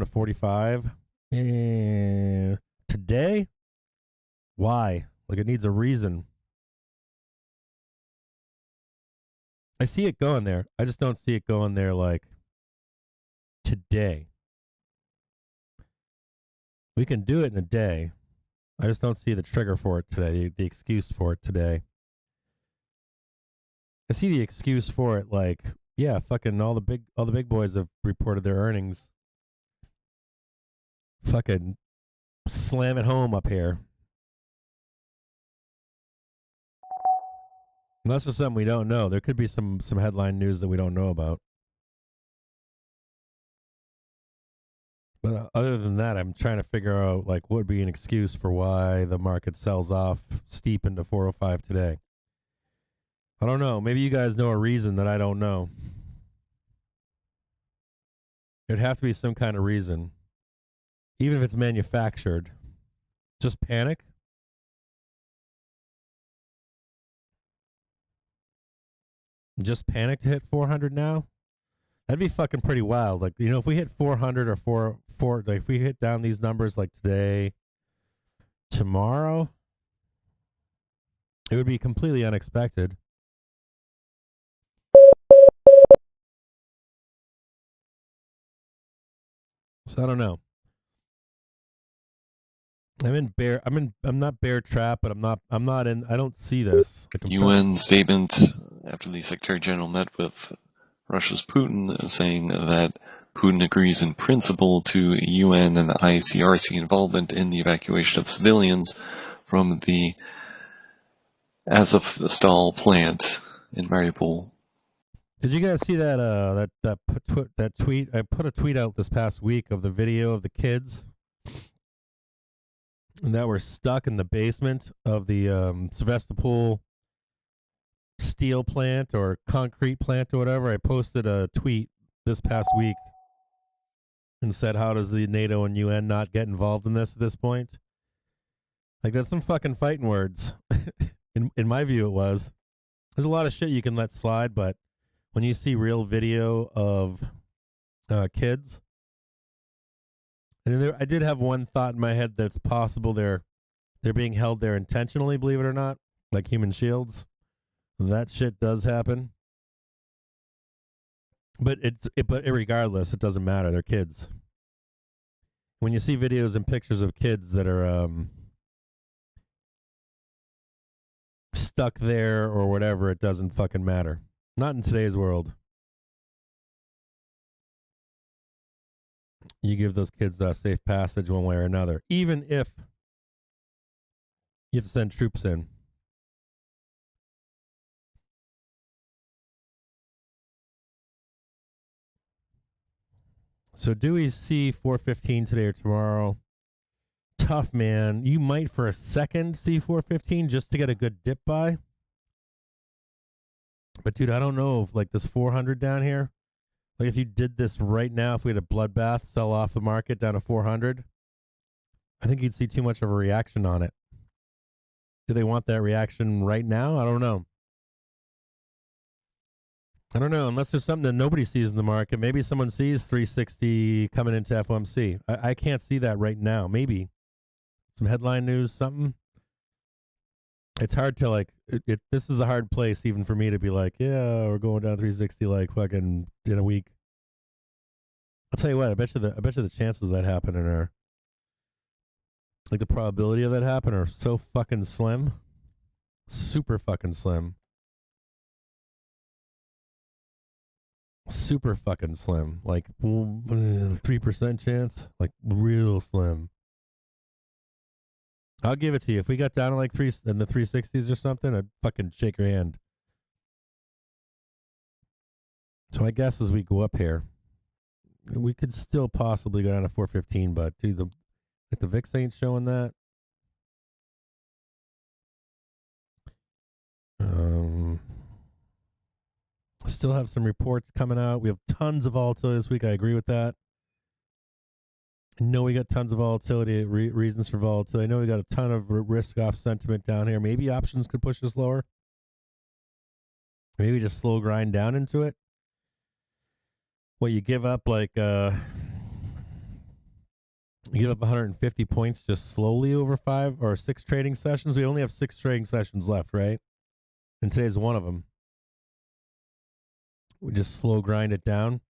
to 45, today, why? Like, it needs a reason. I see it going there. I just don't see it going there like today. We can do it in a day. I just don't see the trigger for it today, the excuse for it today. I see the excuse for it like, yeah, fucking all the big boys have reported their earnings. Fucking slam it home up here. Unless there's something we don't know. There could be some headline news that we don't know about. But other than that, I'm trying to figure out like what would be an excuse for why the market sells off steep into 405 today. I don't know. Maybe you guys know a reason that I don't know. There'd have to be some kind of reason. Even if it's manufactured. Just panic? Just panic to hit 400 now? That'd be fucking pretty wild. Like, if we hit 400 or 4, like if we hit down these numbers like today, tomorrow, it would be completely unexpected. So I don't know. I'm not bear trap, but I'm not in, I don't see this. Like UN statement after the Secretary General met with Russia's Putin, saying that Putin agrees in principle to UN and the ICRC involvement in the evacuation of civilians from the Azovstal plant in Mariupol. Did you guys see that that tweet? I put a tweet out this past week of the video of the kids and that were stuck in the basement of the Sevastopol steel plant or concrete plant or whatever. I posted a tweet this past week and said, how does the NATO and UN not get involved in this at this point? Like, that's some fucking fighting words. in my view, it was. There's a lot of shit you can let slide, but when you see real video of kids, and I did have one thought in my head that's possible they're being held there intentionally, believe it or not, like human shields. That shit does happen. But regardless, it doesn't matter. They're kids. When you see videos and pictures of kids that are stuck there or whatever, it doesn't fucking matter. Not in today's world. You give those kids a safe passage one way or another, even if you have to send troops in. So do we see 415 today or tomorrow? Tough, man. You might for a second see 415 just to get a good dip buy. But dude, I don't know if like this 400 down here, like if you did this right now, if we had a bloodbath, sell off the market down to 400, I think you'd see too much of a reaction on it. Do they want that reaction right now? I don't know. I don't know, unless there's something that nobody sees in the market. Maybe someone sees 360 coming into FOMC. I can't see that right now. Maybe some headline news, something. It's hard to like. This is a hard place even for me to be like, yeah, we're going down 360 like fucking in a week. I'll tell you what. I bet you the chances of that happening are like the probability of that happening are so fucking slim, super fucking slim. Super fucking slim, like 3% chance, like real slim. I'll give it to you. If we got down to like in the 360s or something, I'd fucking shake your hand. So my guess is we go up here. We could still possibly go down to 415, but dude, the VIX ain't showing that. Still have some reports coming out. We have tons of volatility this week. I agree with that. I know we got tons of volatility, reasons for volatility. I know we got a ton of risk off sentiment down here. Maybe options could push us lower. Maybe just slow grind down into it. Well, you give up like you give up 150 points just slowly over 5 or 6 trading sessions. We only have 6 trading sessions left, right? And today's one of them. We just slow grind it down.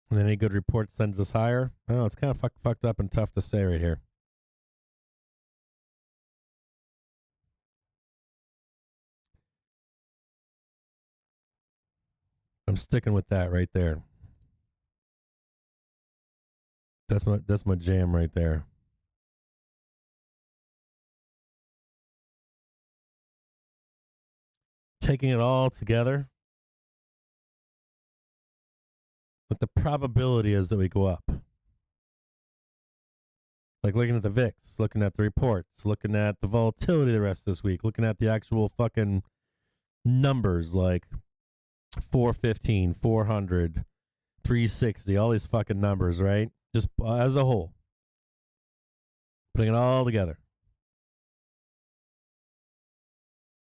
And then any good report sends us higher. I don't know. It's kind of fucked up and tough to say right here. I'm sticking with that right there. That's my jam right there. Taking it all together, but the probability is that we go up. Like looking at the VIX, looking at the reports, looking at the volatility the rest of this week, looking at the actual fucking numbers like 415, 400, 360, all these fucking numbers, right? Just as a whole. Putting it all together.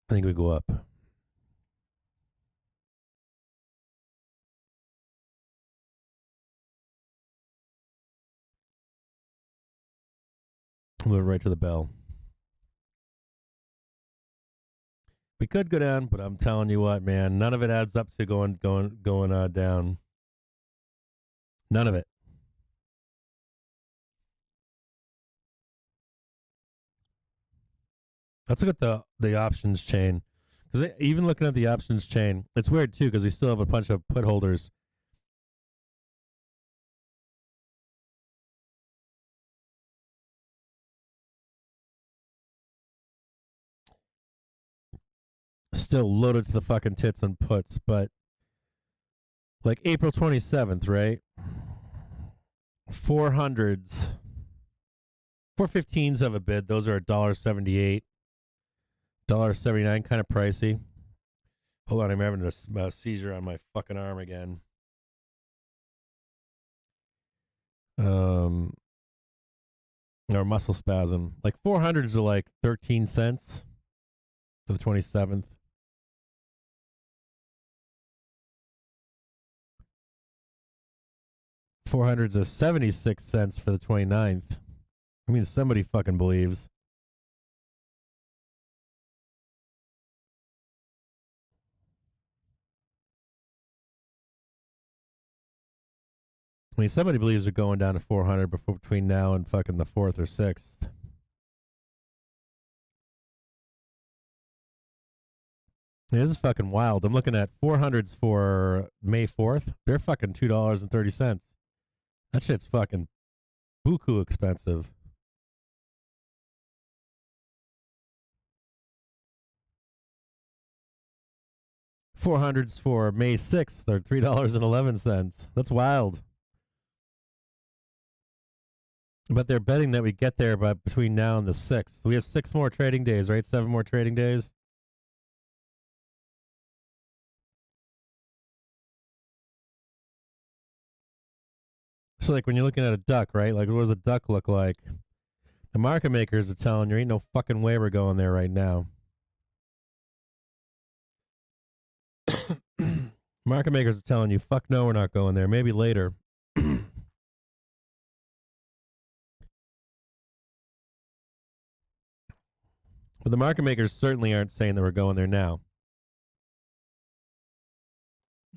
I think we go up. Move right to the bell. We could go down, but I'm telling you what, man, none of it adds up to going down. None of it. Let's look at the options chain, because even looking at the options chain, it's weird too because we still have a bunch of put holders. Still loaded to the fucking tits on puts, but like April 27th, right? 400s 415s have a bid. Those are $1.78, $1.79, kind of pricey. Hold on, I'm having a seizure on my fucking arm again. Or muscle spasm. Like 400s are like 13 cents for the 27th. $400s are 76 cents for the 29th. I mean, somebody fucking believes. I mean, somebody believes they're going down to 400 between now and fucking the 4th or 6th. I mean, this is fucking wild. I'm looking at 400s for May 4th. They're fucking $2.30. That shit's fucking buku expensive. $400s for May 6th are $3.11. That's wild. But they're betting that we get there by between now and the 6th. We have 6 more trading days, right? 7 more trading days. So, like, when you're looking at a duck, right? Like, what does a duck look like? The market makers are telling you, ain't no fucking way we're going there right now. Market makers are telling you, fuck no, we're not going there. Maybe later. But the market makers certainly aren't saying that we're going there now.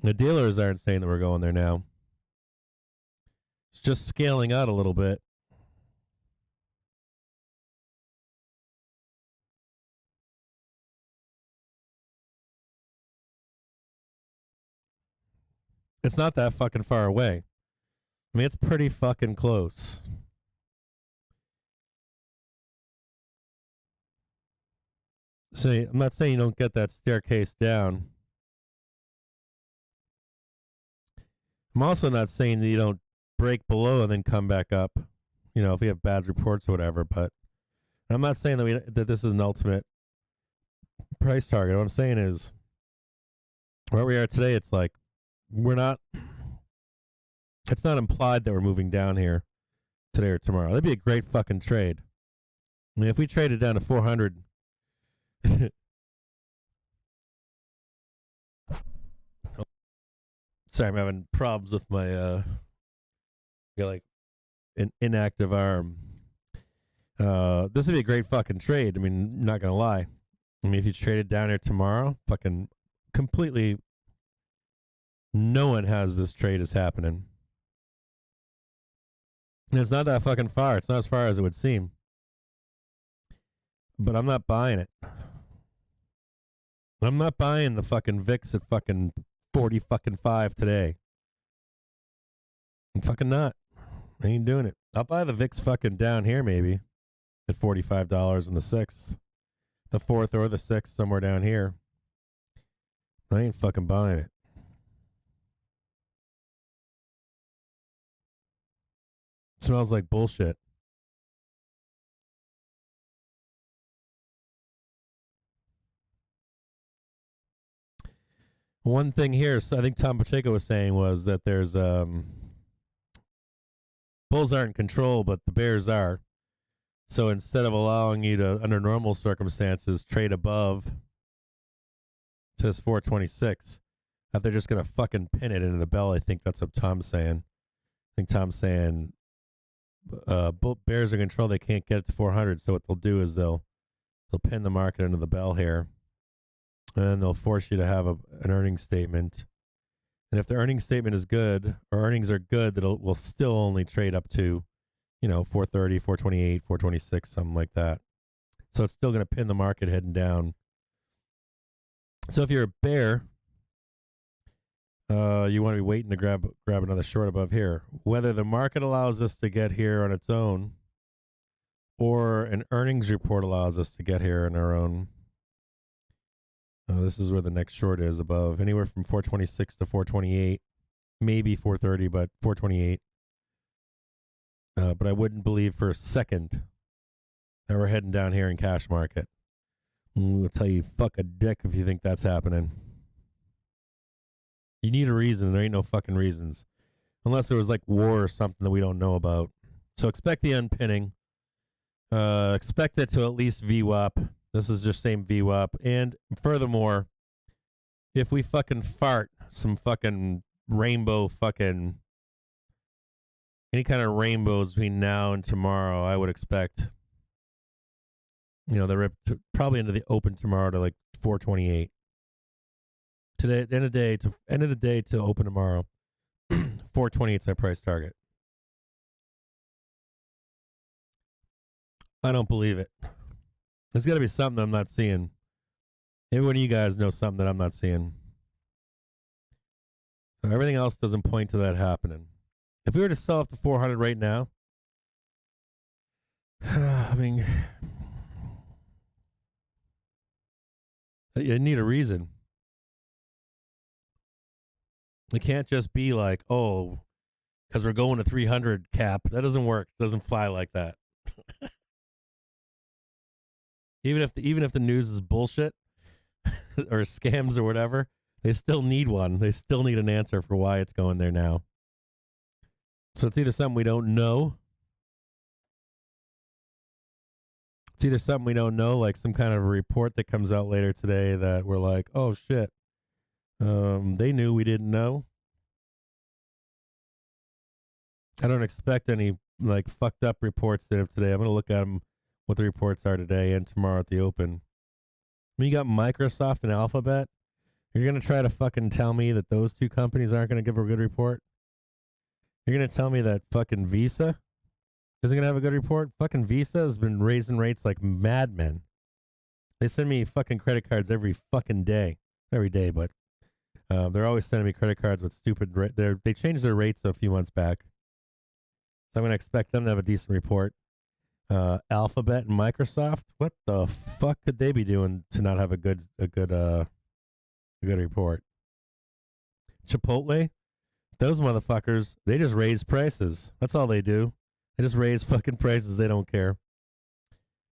The dealers aren't saying that we're going there now. It's just scaling out a little bit. It's not that fucking far away. I mean, it's pretty fucking close. So I'm not saying you don't get that staircase down. I'm also not saying that you don't break below and then come back up. You know, if we have bad reports or whatever. But I'm not saying that this is an ultimate price target. What I'm saying is, where we are today, it's like we're not. It's not implied that we're moving down here today or tomorrow. That'd be a great fucking trade. I mean, if we traded down to 400. Sorry, I'm having problems with my got like an inactive arm. This would be a great fucking trade. I mean, not gonna lie. I mean, if you traded down here tomorrow, fucking completely, no one has this trade as happening. And it's not that fucking far. It's not as far as it would seem. But I'm not buying it. I'm not buying the fucking VIX at fucking 40 fucking 5 today. I'm fucking not. I ain't doing it. I'll buy the VIX fucking down here maybe at $45 in the 6th. The 4th or the 6th, somewhere down here. I ain't fucking buying it. Smells like bullshit. One thing here, so I think Tom Pacheco was saying was that there's bulls aren't in control, but the bears are. So instead of allowing you to, under normal circumstances, trade above to this 426, that they're just gonna fucking pin it into the bell. I think that's what Tom's saying. I think Tom's saying bears are in control. They can't get it to 400. So what they'll do is they'll pin the market into the bell here. And then they'll force you to have an earnings statement. And if the earnings statement is good, or earnings are good, we'll still only trade up to, 430, 428, 426, something like that. So it's still going to pin the market heading down. So if you're a bear, you want to be waiting to grab another short above here. Whether the market allows us to get here on its own, or an earnings report allows us to get here on our own. This is where the next short is, above anywhere from 426 to 428, maybe 430, but 428. But I wouldn't believe for a second that we're heading down here in cash market. I'll tell you, fuck a dick if you think that's happening. You need a reason. There ain't no fucking reasons. Unless there was like war or something that we don't know about. So expect the unpinning. Expect it to at least VWAP. This is just same VWAP. And furthermore, if we fucking fart some fucking rainbow fucking any kind of rainbows between now and tomorrow, I would expect, the rip probably into the open tomorrow to like 428. Today, at the end of the day to open tomorrow, 428 is my price target. I don't believe it. There's got to be something I'm not seeing. Maybe one of you guys know something that I'm not seeing. So everything else doesn't point to that happening. If we were to sell off to 400 right now, I mean, you need a reason. It can't just be like, oh, because we're going to 300 cap. That doesn't work. It doesn't fly like that. Even if the news is bullshit or scams or whatever, they still need one. They still need an answer for why it's going there now. So it's either something we don't know. It's either something we don't know, like some kind of a report that comes out later today that we're like, oh shit. They knew we didn't know. I don't expect any like fucked up reports today. I'm going to look at them, what the reports are today and tomorrow at the open. When you got Microsoft and Alphabet, you're going to try to fucking tell me that those two companies aren't going to give a good report? You're going to tell me that fucking Visa isn't going to have a good report? Fucking Visa has been raising rates like madmen. They send me fucking credit cards every fucking day. Every day, but they're always sending me credit cards with stupid they changed their rates a few months back. So I'm going to expect them to have a decent report. Alphabet and Microsoft, what the fuck could they be doing to not have a good report? Chipotle, those motherfuckers, they just raise prices. That's all they do. They just raise fucking prices. They don't care.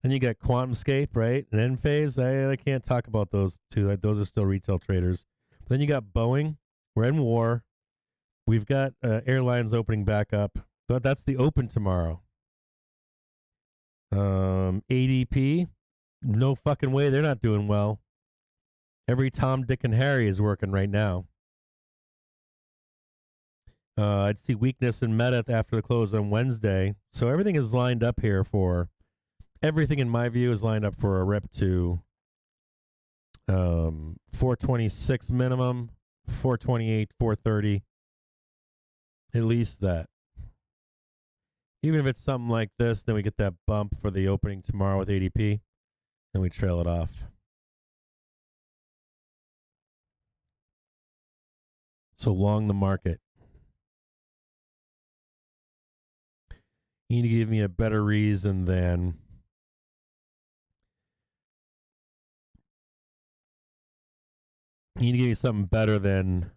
Then you got QuantumScape, right? And Enphase. I can't talk about those two. Those are still retail traders. But then you got Boeing. We're in war. We've got airlines opening back up. But that's the open tomorrow. ADP, no fucking way. They're not doing well. Every Tom, Dick, and Harry is working right now. I'd see weakness in Meta after the close on Wednesday. So everything is lined up here for, everything in my view is lined up for a rip to 426 minimum, 428, 430. At least that. Even if it's something like this, then we get that bump for the opening tomorrow with ADP, then we trail it off. So long the market. You need to give me a better reason than you need to give me something better than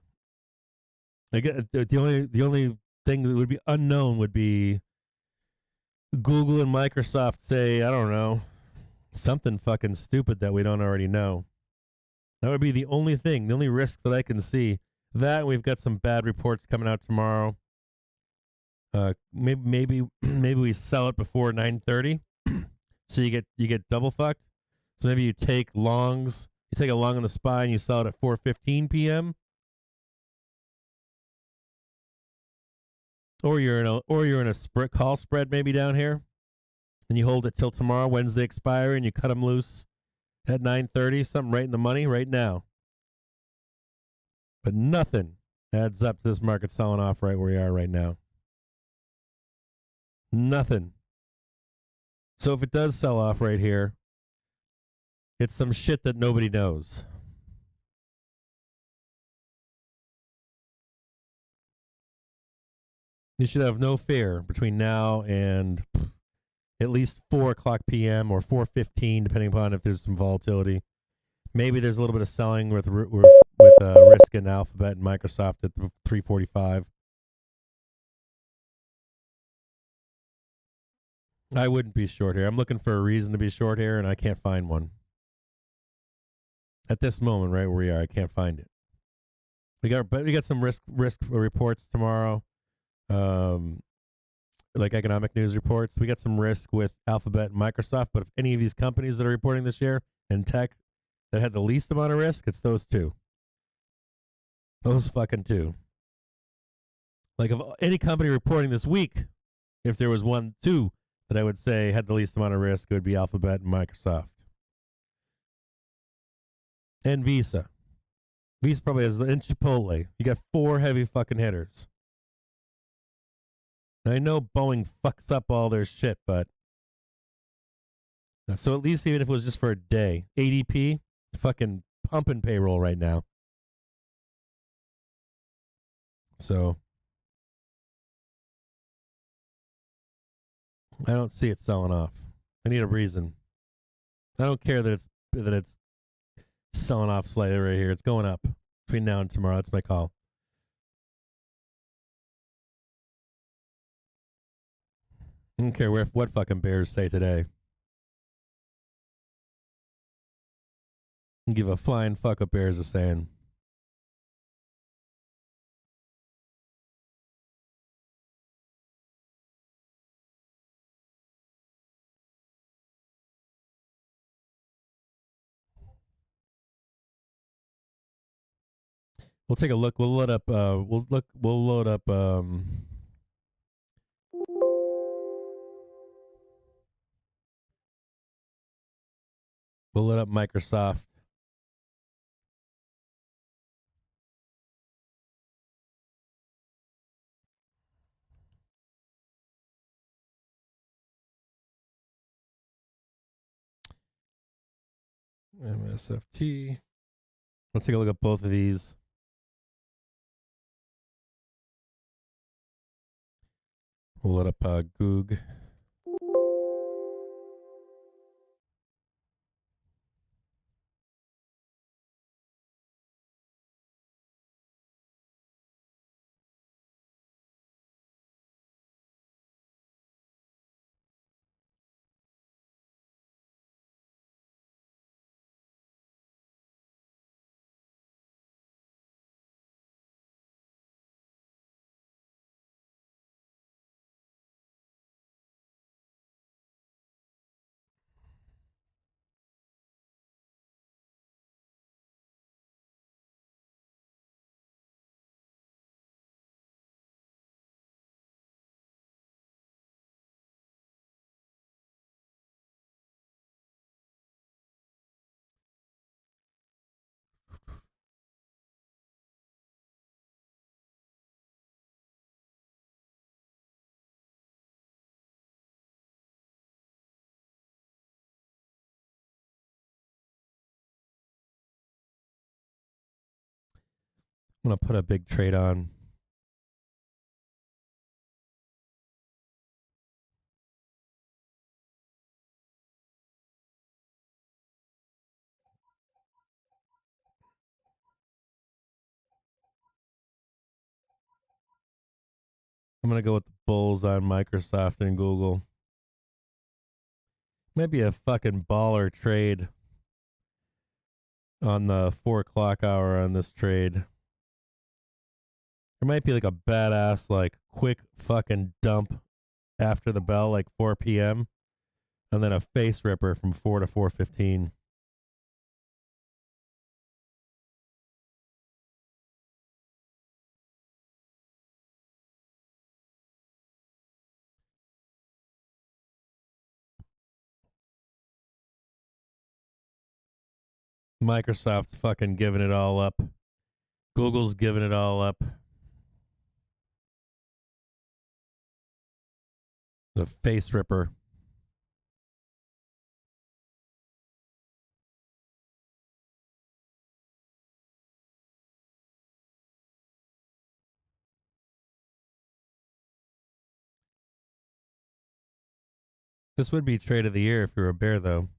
the only thing that would be unknown would be Google and Microsoft say, I don't know, something fucking stupid that we don't already know. That would be the only thing, the only risk that I can see. That we've got some bad reports coming out tomorrow. Maybe we sell it before 9:30, so you get double fucked. So maybe you take longs, you take a long on the SPY and you sell it at 4:15 p.m. Or you're in a call spread maybe down here, and you hold it till tomorrow, Wednesday expiry, and you cut them loose at 9:30, something right in the money right now. But nothing adds up to this market selling off right where we are right now. Nothing. So if it does sell off right here, it's some shit that nobody knows. You should have no fear between now and at least 4 o'clock p.m. or 4:15, depending upon if there's some volatility. Maybe there's a little bit of selling with risk in Alphabet and Microsoft at 3:45. I wouldn't be short here. I'm looking for a reason to be short here, and I can't find one. At this moment, right where we are, I can't find it. We got some risk reports tomorrow, like economic news reports. We got some risk with Alphabet and Microsoft, but if any of these companies that are reporting this year in tech that had the least amount of risk, it's those two. Those fucking two. Like, of any company reporting this week, if there was two that I would say had the least amount of risk, it would be Alphabet and Microsoft. And Visa. Visa probably has, and Chipotle. You got 4 heavy fucking hitters. And I know Boeing fucks up all their shit, but so at least even if it was just for a day, ADP, fucking pumping payroll right now. So I don't see it selling off. I need a reason. I don't care that it's selling off slightly right here. It's going up between now and tomorrow. That's my call. I don't care what fucking bears say today. Give a flying fuck what bears are saying. We'll take a look. We'll load up. We'll load up. We'll load up Microsoft. MSFT. We'll take a look at both of these. We'll load up Goog. I'm gonna put a big trade on. I'm gonna go with the bulls on Microsoft and Google. Maybe a fucking baller trade on the 4 o'clock hour on this trade. There might be like a badass, like quick fucking dump after the bell, like 4 p.m. and then a face ripper from 4 to 4:15. Microsoft's fucking giving it all up. Google's giving it all up. The face ripper. This would be trade of the year if you were a bear, though.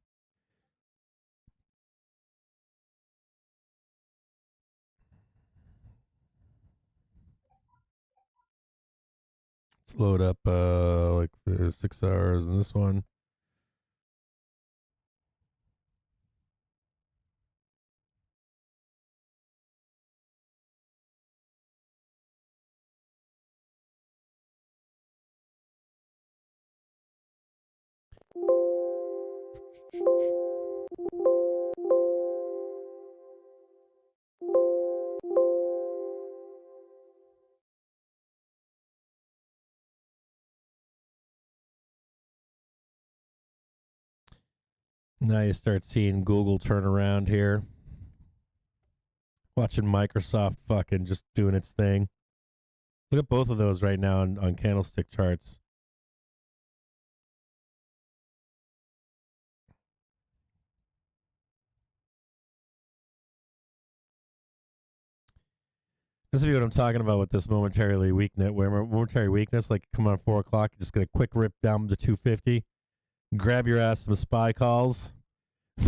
Let's load up like 6 hours in this one. Now you start seeing Google turn around here. Watching Microsoft fucking just doing its thing. Look at both of those right now on candlestick charts. This is what I'm talking about with this momentary weakness. Where momentary weakness, like come on 4 o'clock, you just get a quick rip down to 250. Grab your ass some SPY calls.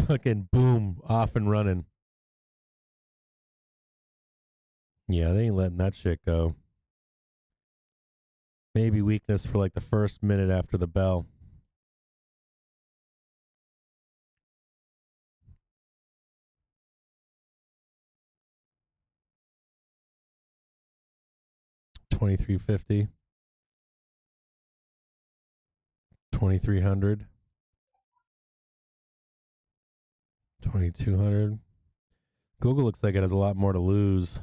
Fucking boom, off and running. Yeah, they ain't letting that shit go. Maybe weakness for like the first minute after the bell. $23.50. 2300. 2200. Google looks like it has a lot more to lose.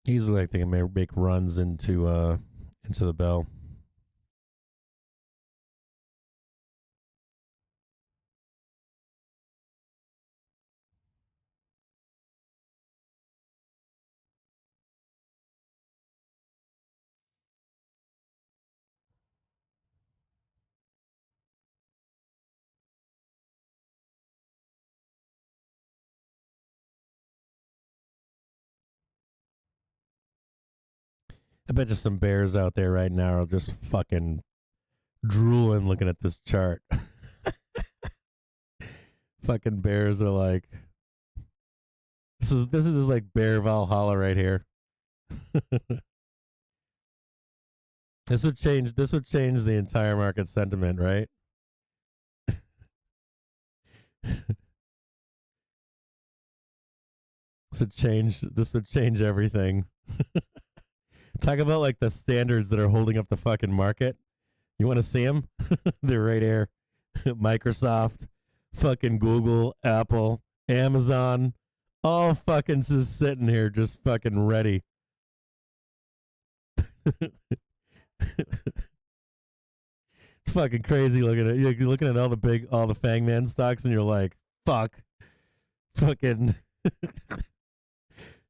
Easily, I think it may make runs into the bell. I bet you some bears out there right now are just fucking drooling looking at this chart. Fucking bears are like, this is like bear Valhalla right here. This would change the entire market sentiment, right? This would change everything. Talk about like the standards that are holding up the fucking market. You want to see them? They're right here. Microsoft, fucking Google, Apple, Amazon, all fucking just sitting here, just fucking ready. It's fucking crazy looking at you're looking at all the Fangman stocks, and you're like, fuck, fucking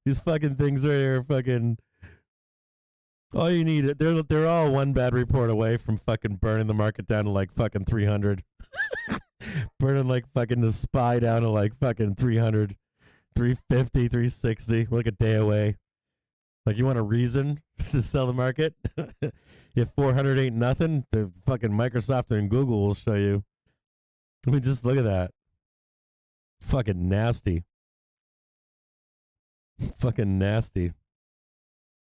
these fucking things right here, fucking. All you need, they're all one bad report away from fucking burning the market down to like fucking 300. Burning like fucking the SPY down to like fucking 300, 350, 360. We're like a day away. Like, you want a reason to sell the market? If 400 ain't nothing, the fucking Microsoft and Google will show you. I mean, just look at that. Fucking nasty. Fucking nasty.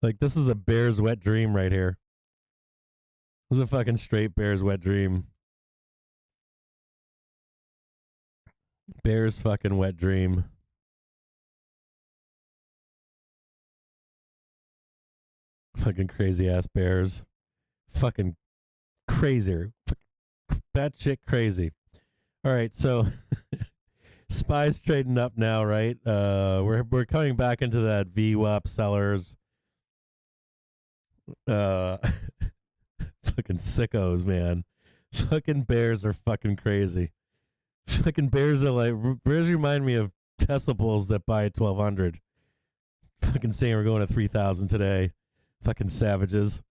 Like, this is a bear's wet dream right here. This is a fucking straight bear's wet dream. Bear's fucking wet dream. Fucking crazy ass bears. Fucking crazier. That shit crazy. All right, so SPY's trading up now, right? We're coming back into that VWAP sellers. Fucking sickos, man. Fucking bears are fucking crazy. Fucking bears remind me of Tesla bulls that buy at 1200. Fucking saying we're going to 3000 today. Fucking savages.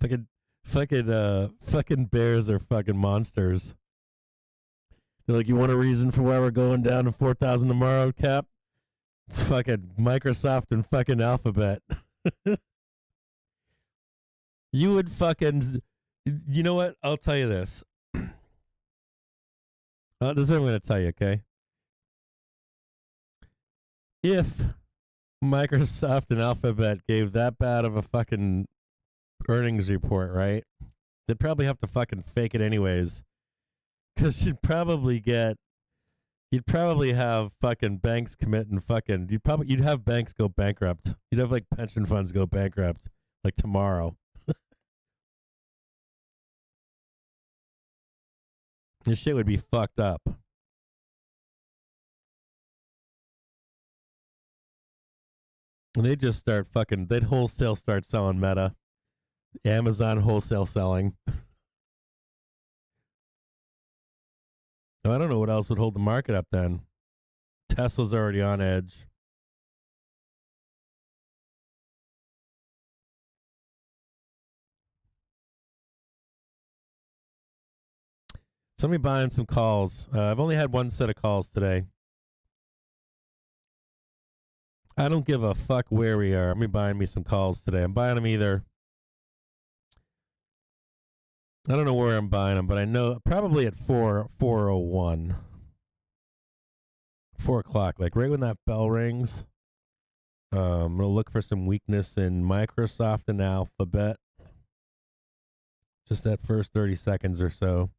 Fucking bears are fucking monsters. They're like, you want a reason for why we're going down to 4000 tomorrow, Cap? It's fucking Microsoft and fucking Alphabet. You would fucking. You know what? I'll tell you this. This is what I'm going to tell you, okay? If Microsoft and Alphabet gave that bad of a fucking earnings report, right? They'd probably have to fucking fake it anyways. Because you'd probably have fucking banks committing fucking, you'd have banks go bankrupt. You'd have like pension funds go bankrupt like tomorrow. This shit would be fucked up. And they'd just start fucking, they'd wholesale start selling Meta. Amazon wholesale selling. I don't know what else would hold the market up then. Tesla's already on edge. Somebody buying some calls. I've only had one set of calls today. I don't give a fuck where we are. I'm buying me some calls today. I'm buying them either. I don't know where I'm buying them, but I know probably at 4:01. 4 o'clock, like right when that bell rings. I'm going to look for some weakness in Microsoft and Alphabet. Just that first 30 seconds or so.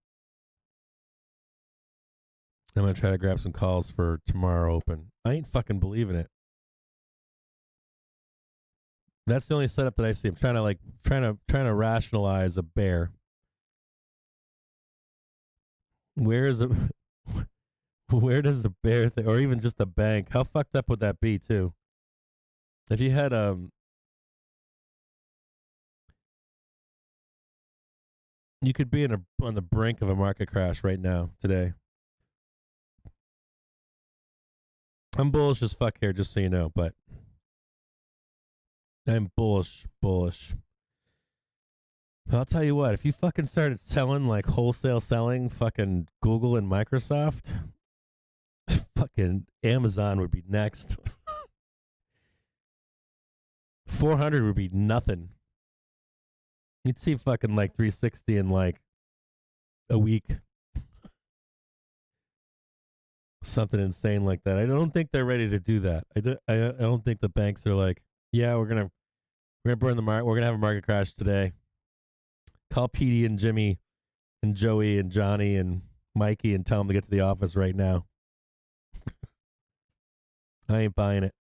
I'm going to try to grab some calls for tomorrow open. I ain't fucking believing it. That's the only setup that I see. I'm trying to rationalize a bear. Where does the bear or even just a bank? How fucked up would that be too? If you had you could be on the brink of a market crash right now today. I'm bullish as fuck here, just so you know, but I'm bullish. I'll tell you what, if you fucking started selling like wholesale selling fucking Google and Microsoft, fucking Amazon would be next. 400 would be nothing. You'd see fucking like 360 in like a week. Something insane like that. I don't think they're ready to do that. I don't think the banks are like, yeah, we're gonna burn the market. We're gonna have a market crash today. Call Petey and Jimmy and Joey and Johnny and Mikey and tell them to get to the office right now. I ain't buying it.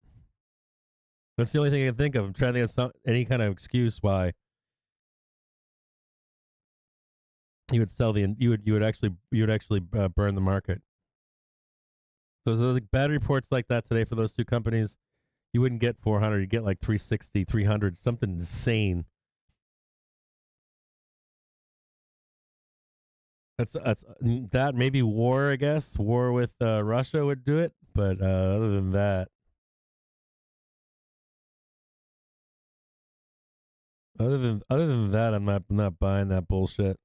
That's the only thing I can think of. I'm trying to get any kind of excuse why you would sell you would actually burn the market. So there's like bad reports like that today for those two companies. You wouldn't get 400. You'd get like 360, 300, something insane. That's that maybe war, I guess. War with Russia would do it, but other than that, I'm not buying that bullshit.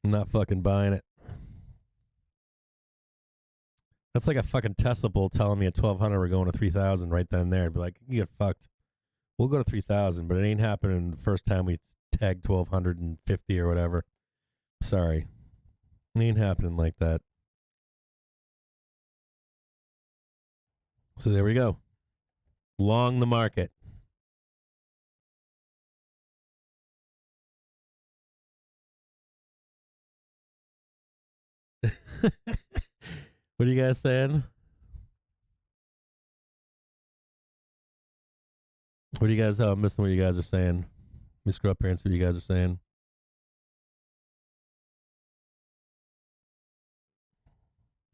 I'm not fucking buying it. That's like a fucking Tesla bull telling me at 1,200 we're going to 3,000 right then and there. I'd be like, you get fucked. We'll go to 3,000, but it ain't happening the first time we tag 1,250 or whatever. Sorry. It ain't happening like that. So there we go. Long the market. What are you guys saying? What do you guys? I'm missing what you guys are saying. Let me scroll up here and see what you guys are saying.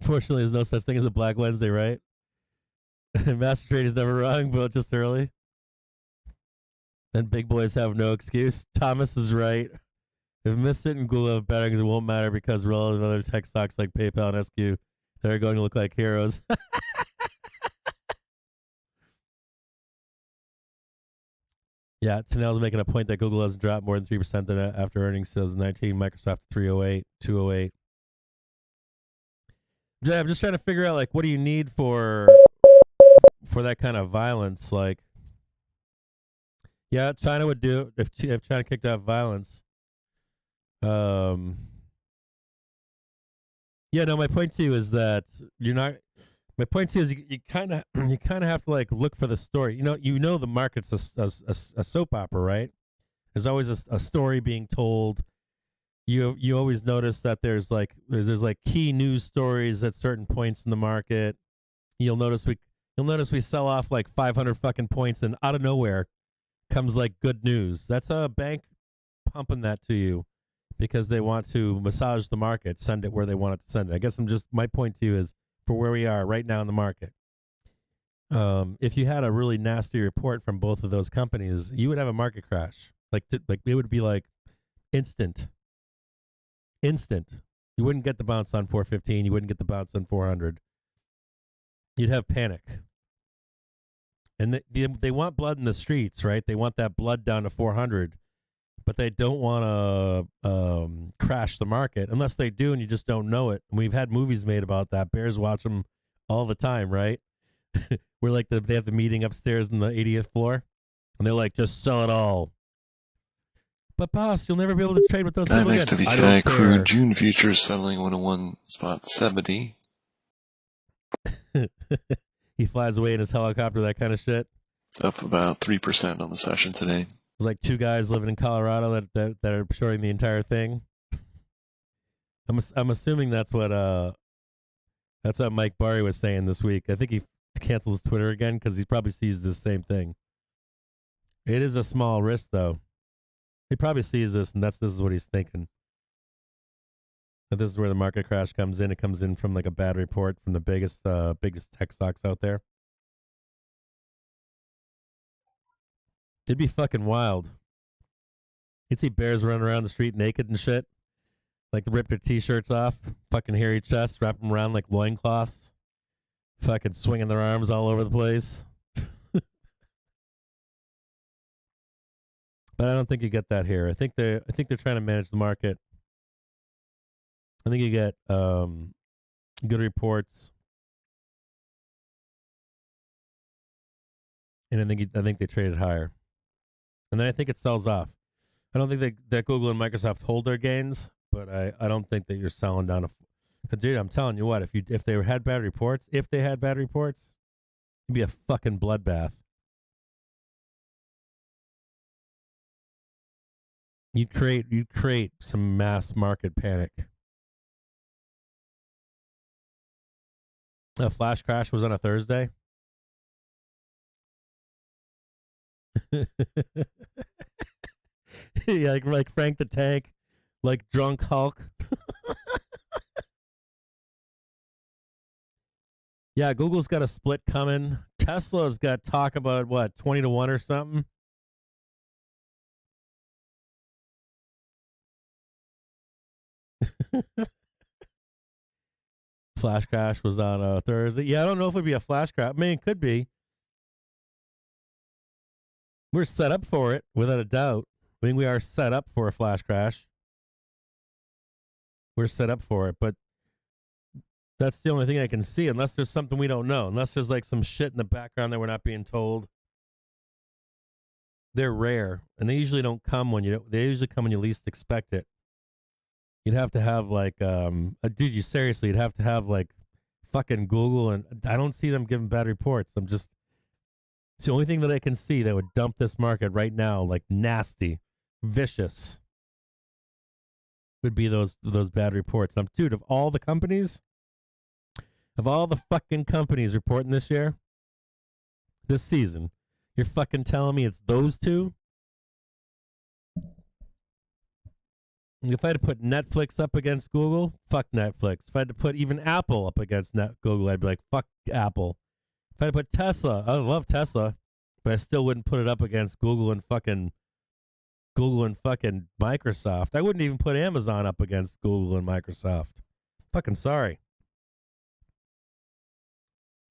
Fortunately, there's no such thing as a Black Wednesday, right? Master Trade is never wrong, but just early. And big boys have no excuse. Thomas is right. If Missit and Google have bettings, it won't matter because relative to other tech stocks like PayPal and SQ, they're going to look like heroes. Yeah, Tanel's making a point that Google hasn't dropped more than 3% after earnings 2019. Microsoft 308, 208. Yeah, I'm just trying to figure out like what do you need for that kind of violence? Like, Yeah, China would do it if China kicked off violence. Yeah, no, my point to you is that you're not. My point to you is you kind of you kind of have to like look for the story. You know the market's a soap opera, right? There's always a story being told. You always notice that there's like key news stories at certain points in the market. You'll notice we sell off like 500 fucking points, and out of nowhere comes like good news. That's a bank pumping that to you because they want to massage the market, send it where they want it to send it. I guess my point to you is for where we are right now in the market. If you had a really nasty report from both of those companies, you would have a market crash. Like it would be like instant. You wouldn't get the bounce on 415. You wouldn't get the bounce on 400. You'd have panic. And they want blood in the streets, right? They want that blood down to 400, but they don't want to crash the market unless they do, and you just don't know it. And we've had movies made about that. Bears watch them all the time, right? We're like they have the meeting upstairs on the 80th floor, and they're like, just sell it all. But boss, you'll never be able to trade with those people NYMEX again. I WTI don't crude care. June futures settling 101.70. He flies away in his helicopter, that kind of shit. It's up about 3% on the session today. There's like two guys living in Colorado that are shorting the entire thing. I'm assuming that's what Mike Barry was saying this week. I think he canceled his Twitter again because he probably sees this same thing. It is a small risk though. He probably sees this and this is what he's thinking. That this is where the market crash comes in. It comes in from like a bad report from the biggest tech stocks out there. It'd be fucking wild. You'd see bears running around the street naked and shit. Like rip their t-shirts off, fucking hairy chests, wrap them around like loincloths, fucking swinging their arms all over the place. But I don't think you get that here. I think they're trying to manage the market. I think you get good reports, and I think they traded higher, and then I think it sells off. I don't think that Google and Microsoft hold their gains, but I don't think that you're selling down a. Dude, I'm telling you what, if they had bad reports, it'd be a fucking bloodbath. You'd create some mass market panic. A flash crash was on a Thursday. Yeah, like Frank the Tank, like drunk Hulk. Yeah, Google's got a split coming. Tesla's got talk about what, 20-1 or something. Flash crash was on a Thursday. Yeah, I don't know if it'd be a flash crash. I mean, it could be. We're set up for it, without a doubt. I mean, we are set up for a flash crash. We're set up for it, but that's the only thing I can see, unless there's something we don't know. Unless there's like some shit in the background that we're not being told. They're rare, and they usually don't come they usually come when you least expect it. You'd have to have like, dude, you'd have to have like fucking Google, and I don't see them giving bad reports. It's the only thing that I can see that would dump this market right now, like nasty, vicious, would be those bad reports. Dude, of all the fucking companies reporting this season, you're fucking telling me it's those two? If I had to put Netflix up against Google, fuck Netflix. If I had to put even Apple up against Google, I'd be like, fuck Apple. If I had to put Tesla, I love Tesla, but I still wouldn't put it up against Google and fucking Microsoft. I wouldn't even put Amazon up against Google and Microsoft. Fucking sorry.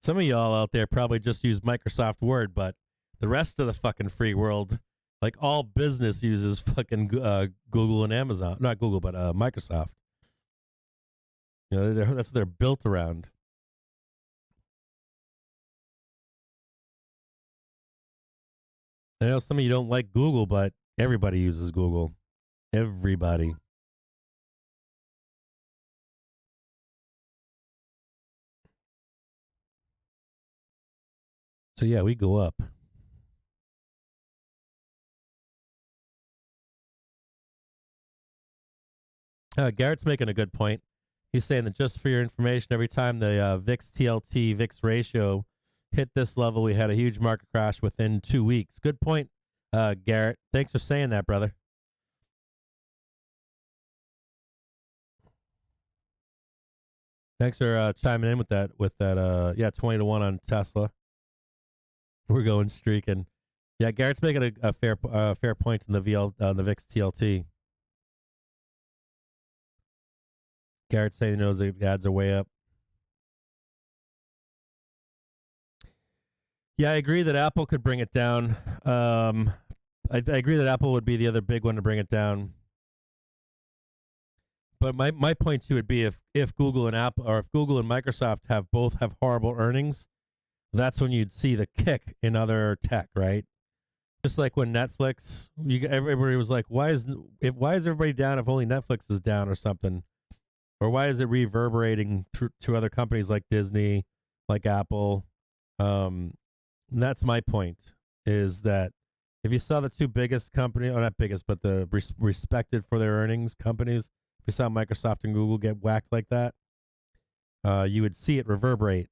Some of y'all out there probably just use Microsoft Word, but the rest of the fucking free world, like all business uses fucking Google and Amazon. Not Google, but Microsoft. You know, that's what they're built around. I know some of you don't like Google, but everybody uses Google. Everybody. So yeah, we go up. Garrett's making a good point. He's saying that just for your information, every time the VIX TLT VIX ratio hit this level, we had a huge market crash within 2 weeks. Good point, Garrett. Thanks for saying that, brother. Thanks for chiming in with that. Yeah, 20-1 on Tesla. We're going streaking. Yeah, Garrett's making a fair point in the VIX TLT. Garrett saying he knows the ads are way up. Yeah, I agree that Apple could bring it down. I agree that Apple would be the other big one to bring it down. But my point too would be if Google and Apple, or if Google and Microsoft both have horrible earnings, that's when you'd see the kick in other tech, right? Just like when Netflix, everybody was like, why is everybody down if only Netflix is down or something? Or why is it reverberating to other companies like Disney, like Apple? And that's my point, is that if you saw the two biggest companies, or not biggest, but the respected for their earnings companies, if you saw Microsoft and Google get whacked like that, you would see it reverberate.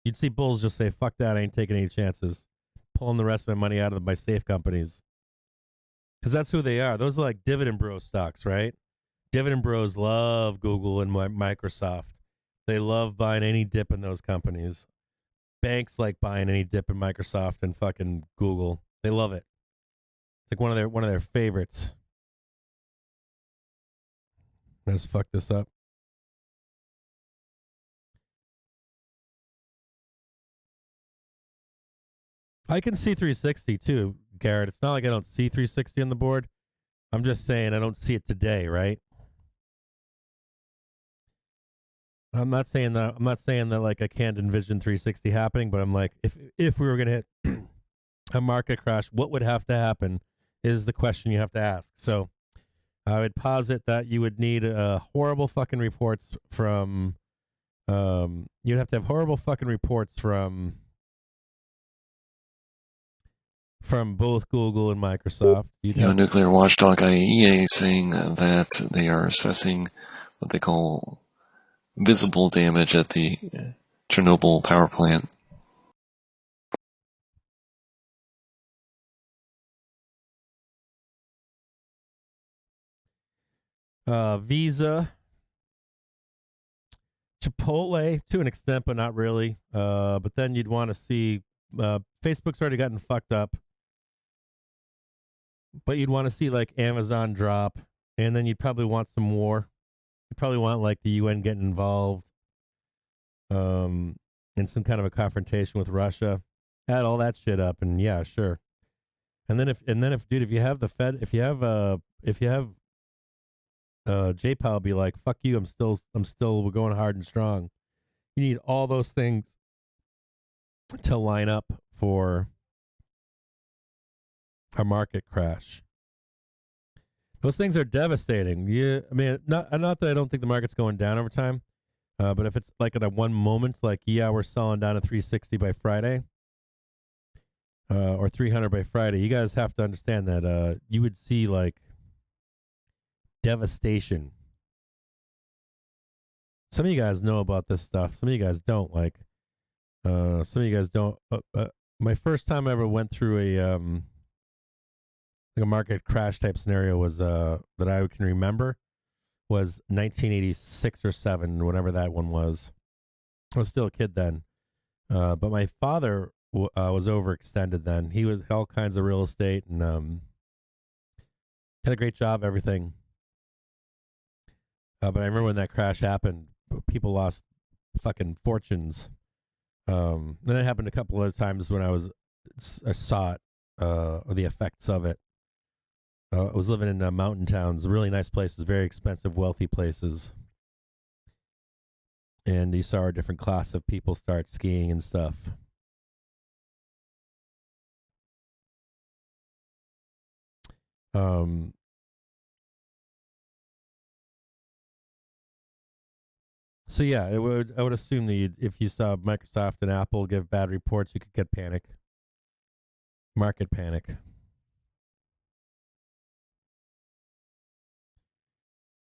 You'd see bulls just say, fuck that, I ain't taking any chances. Pulling the rest of my money out of my safe companies. Because that's who they are. Those are like dividend bro stocks, right? Dividend bros love Google and Microsoft. They love buying any dip in those companies. Banks like buying any dip in Microsoft and fucking Google. They love it. It's like one of their favorites. Let's fuck this up. I can see 360 too, Garrett. It's not like I don't see 360 on the board. I'm just saying I don't see it today, right? I'm not saying that like I can't envision 360 happening, but I'm like, if we were gonna hit a market crash, what would have to happen is the question you have to ask. So I would posit that you would need horrible fucking reports from you'd have to have horrible fucking reports from both Google and Microsoft. Nuclear watchdog IAEA saying that they are assessing what they call visible damage at the Chernobyl power plant. Visa, Chipotle to an extent, but not really. But then you'd want to see Facebook's already gotten fucked up, but you'd want to see like Amazon drop, and then you'd probably want some more. You'd probably want like the UN getting involved, in some kind of a confrontation with Russia. Add all that shit up, and yeah, sure. And then if dude, if you have the Fed, if you have J-Powell be like, fuck you, we're going hard and strong. You need all those things to line up for a market crash. Those things are devastating. Yeah, I mean, not that I don't think the market's going down over time, but if it's like at a one moment, like, yeah, we're selling down to 360 by Friday, or 300 by Friday, you guys have to understand that you would see like devastation. Some of you guys know about this stuff. Some of you guys don't. Like, some of you guys don't. My first time I ever went through a market crash type scenario was that I can remember was 1986 or 7, whenever that one was. I was still a kid then, but my father was overextended then. He was all kinds of real estate and had a great job, everything. But I remember when that crash happened, people lost fucking fortunes. Then it happened a couple other times when I saw it, or the effects of it. I was living in mountain towns, really nice places, very expensive, wealthy places. And you saw a different class of people start skiing and stuff. So yeah, I would assume that if you saw Microsoft and Apple give bad reports, you could get panic, market panic.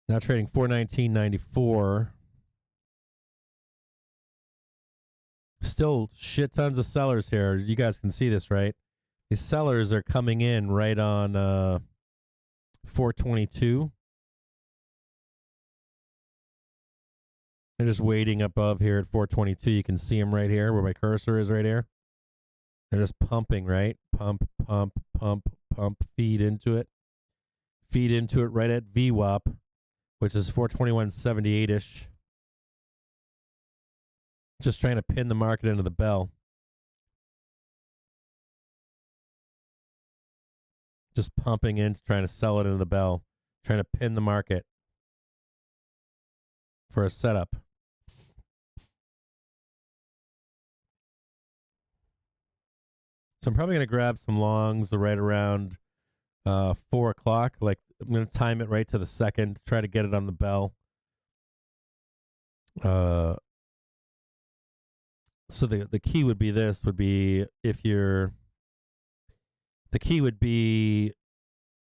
Now trading 419.94. Still shit tons of sellers here. You guys can see this, right? These sellers are coming in right on 422. They're just waiting above here at 422. You can see them right here where my cursor is right here. They're just pumping, right? Pump, pump, pump, pump, feed into it. Feed into it right at VWAP, which is 421.78-ish. Just trying to pin the market into the bell. Just pumping in, trying to sell it into the bell. Trying to pin the market for a setup. So I'm probably going to grab some longs right around 4 o'clock. Like, I'm going to time it right to the second, try to get it on the bell. So the key would be this, would be the key would be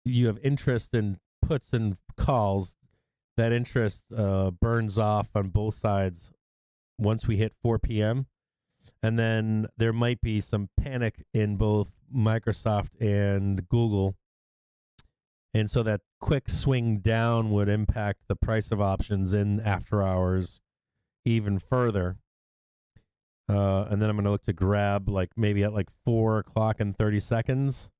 you have interest in puts and calls. That interest burns off on both sides once we hit 4 p.m. And then there might be some panic in both Microsoft and Google. And so that quick swing down would impact the price of options in after hours even further. And then I'm going to look to grab maybe at 4 o'clock and 30 seconds.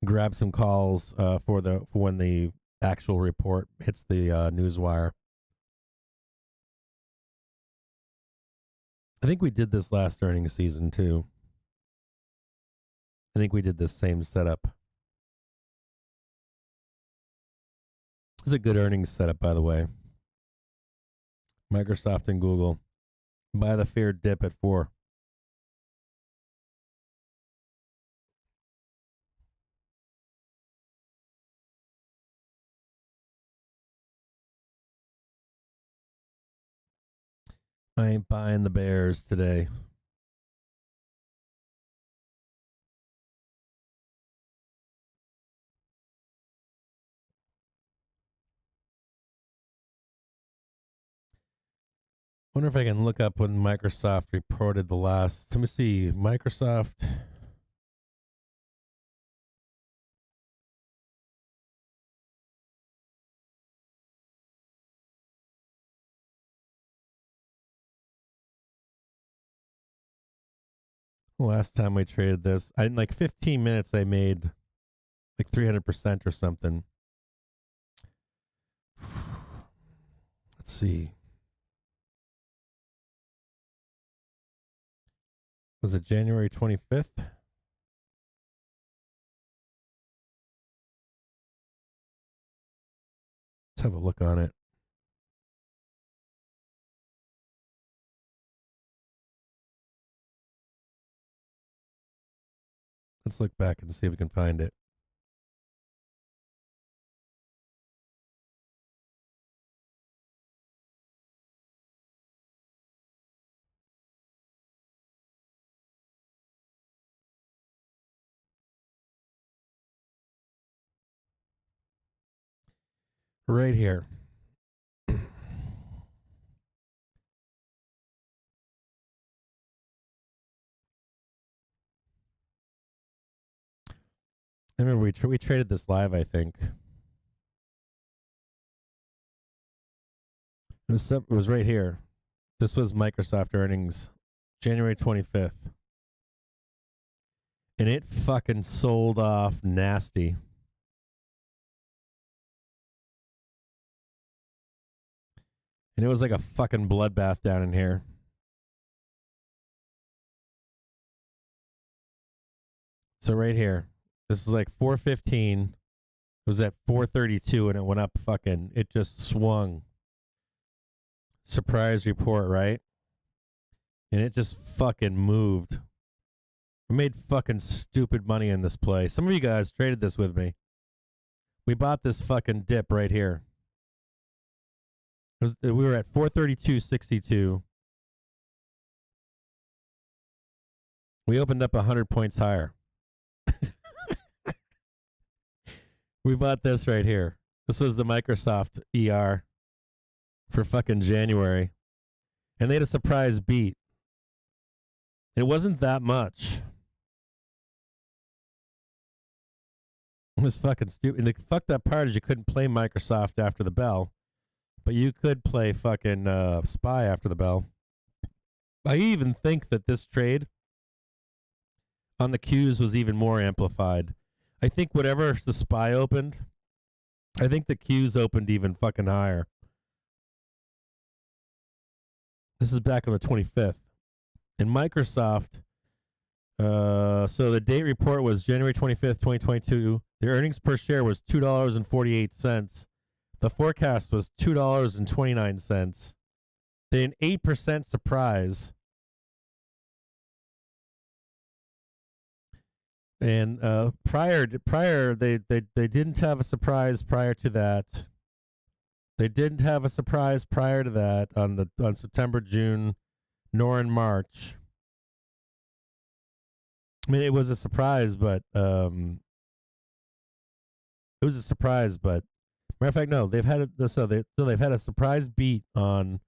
Grab some calls for when the actual report hits the news wire. I think we did this last earnings season too. I think we did this same setup. It's a good earnings setup, by the way. Microsoft and Google. Buy the feared dip at 4. I ain't buying the Bears today. Wonder if I can look up when Microsoft reported the last. Let me see. Microsoft. Last time I traded this, in 15 minutes, I made 300% or something. Let's see. Was it January 25th? Let's have a look on it. Let's look back and see if we can find it. Right here. I remember we traded this live, I think. It was right here. This was Microsoft earnings, January 25th. And it fucking sold off nasty. And it was like a fucking bloodbath down in here. So right here. This is 4:15. It was at 4:32 and it went up fucking. It just swung. Surprise report, right? And it just fucking moved. I made fucking stupid money in this play. Some of you guys traded this with me. We bought this fucking dip right here. We were at 432.62. We opened up 100 points higher. We bought this right here. This was the Microsoft ER for fucking January. And they had a surprise beat. It wasn't that much. It was fucking stupid. And the fucked up part is you couldn't play Microsoft after the bell, but you could play fucking SPY after the bell. I even think that this trade on the Qs was even more amplified. I think whatever the SPY opened, I think the Qs opened even fucking higher. This is back on the 25th. In Microsoft, so the date report was January 25th, 2022. The earnings per share was $2.48. The forecast was $2.29. They had an 8% surprise. And prior they didn't have a surprise prior to that. They didn't have a surprise prior to that on September, June, nor in March. I mean, it was a surprise, but matter of fact, no, they've had they've had a surprise beat on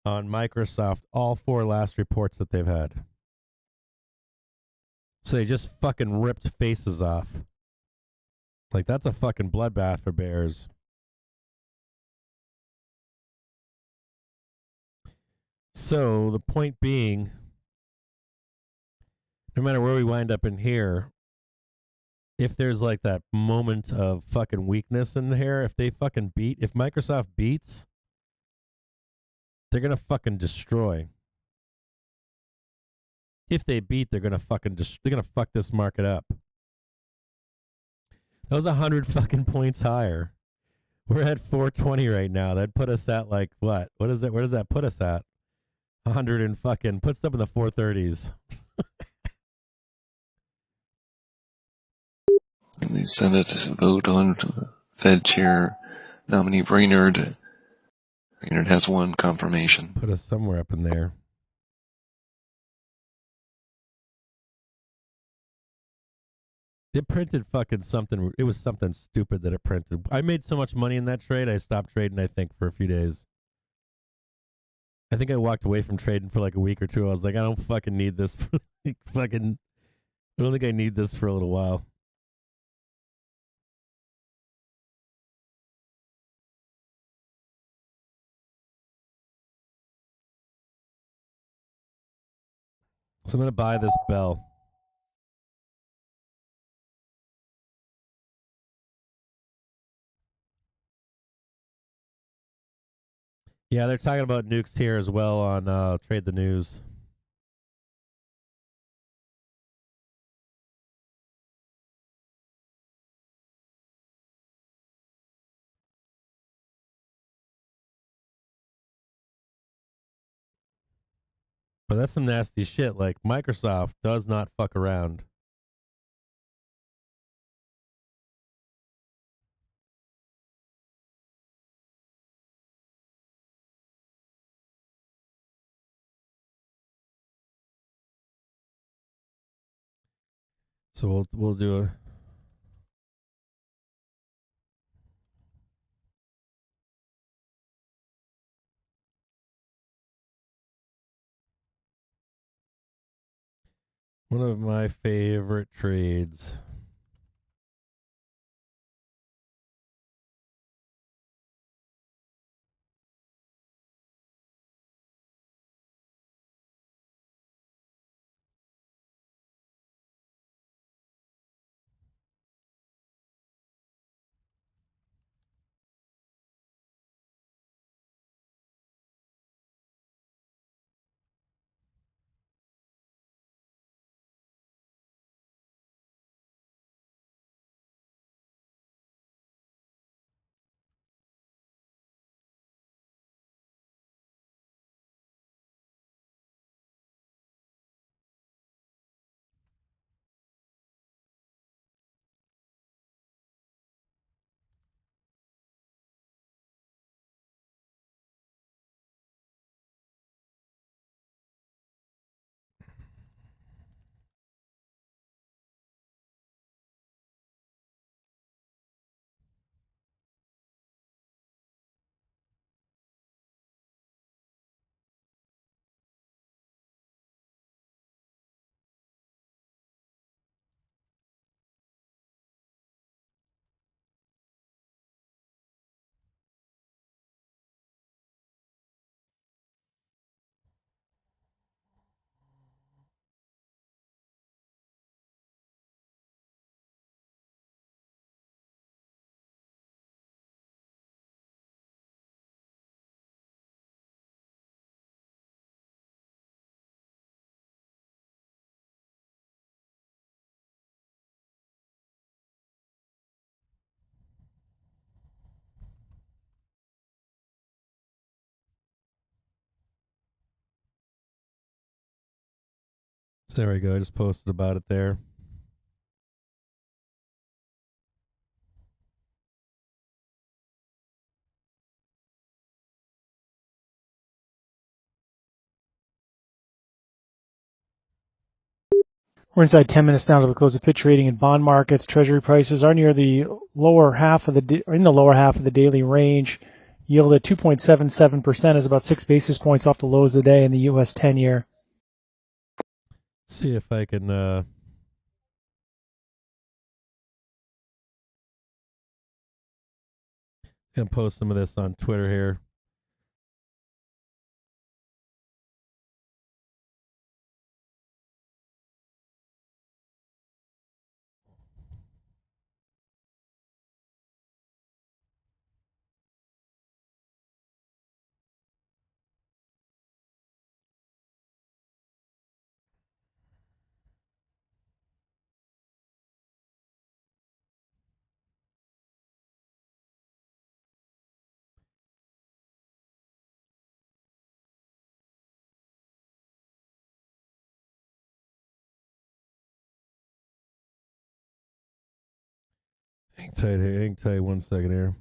Microsoft all four last reports that they've had. So they just fucking ripped faces off. Like, that's a fucking bloodbath for bears. So the point being, no matter where we wind up in here, if there's like that moment of fucking weakness in here, if Microsoft beats, they're going to fucking destroy. If they beat, they're gonna fuck this market up. That was 100 fucking points higher. We're at 420 right now. That'd put us at like what? What is it? Where does that put us at? 100 and fucking puts up in the 430s. The Senate vote on Fed Chair nominee Brainerd. Brainerd has won confirmation. Put us somewhere up in there. It printed fucking something. It was something stupid that it printed. I made so much money in that trade, I stopped trading, I think, for a few days. I think I walked away from trading for like a week or two. I was like, I don't fucking need this. I don't think I need this for a little while. So I'm going to buy this bell. Yeah, they're talking about nukes here as well on Trade the News. But that's some nasty shit. Like, Microsoft does not fuck around. So we'll do a one of my favorite trades. There we go. I just posted about it there. We're inside 10 minutes now to the close of pit trading in bond markets. Treasury prices are near the lower half of in the lower half of the daily range. Yield at 2.77% is about 6 basis points off the lows of the day in the U.S. 10-year. See if I can gonna post some of this on Twitter here. Hang tight 1 second here.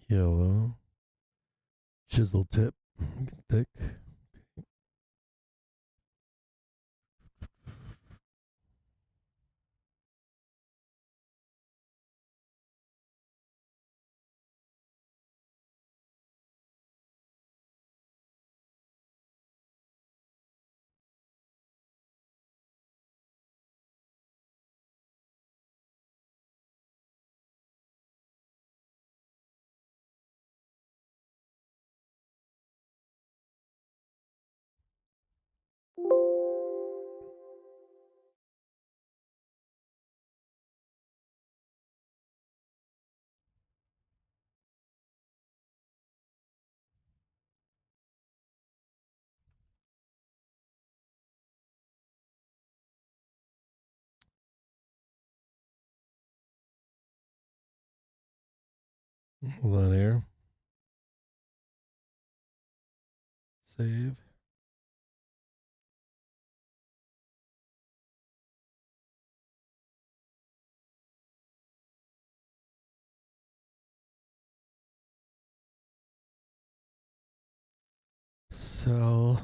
Yellow. Chisel tip. Thick. Hold on here. Save. Sell.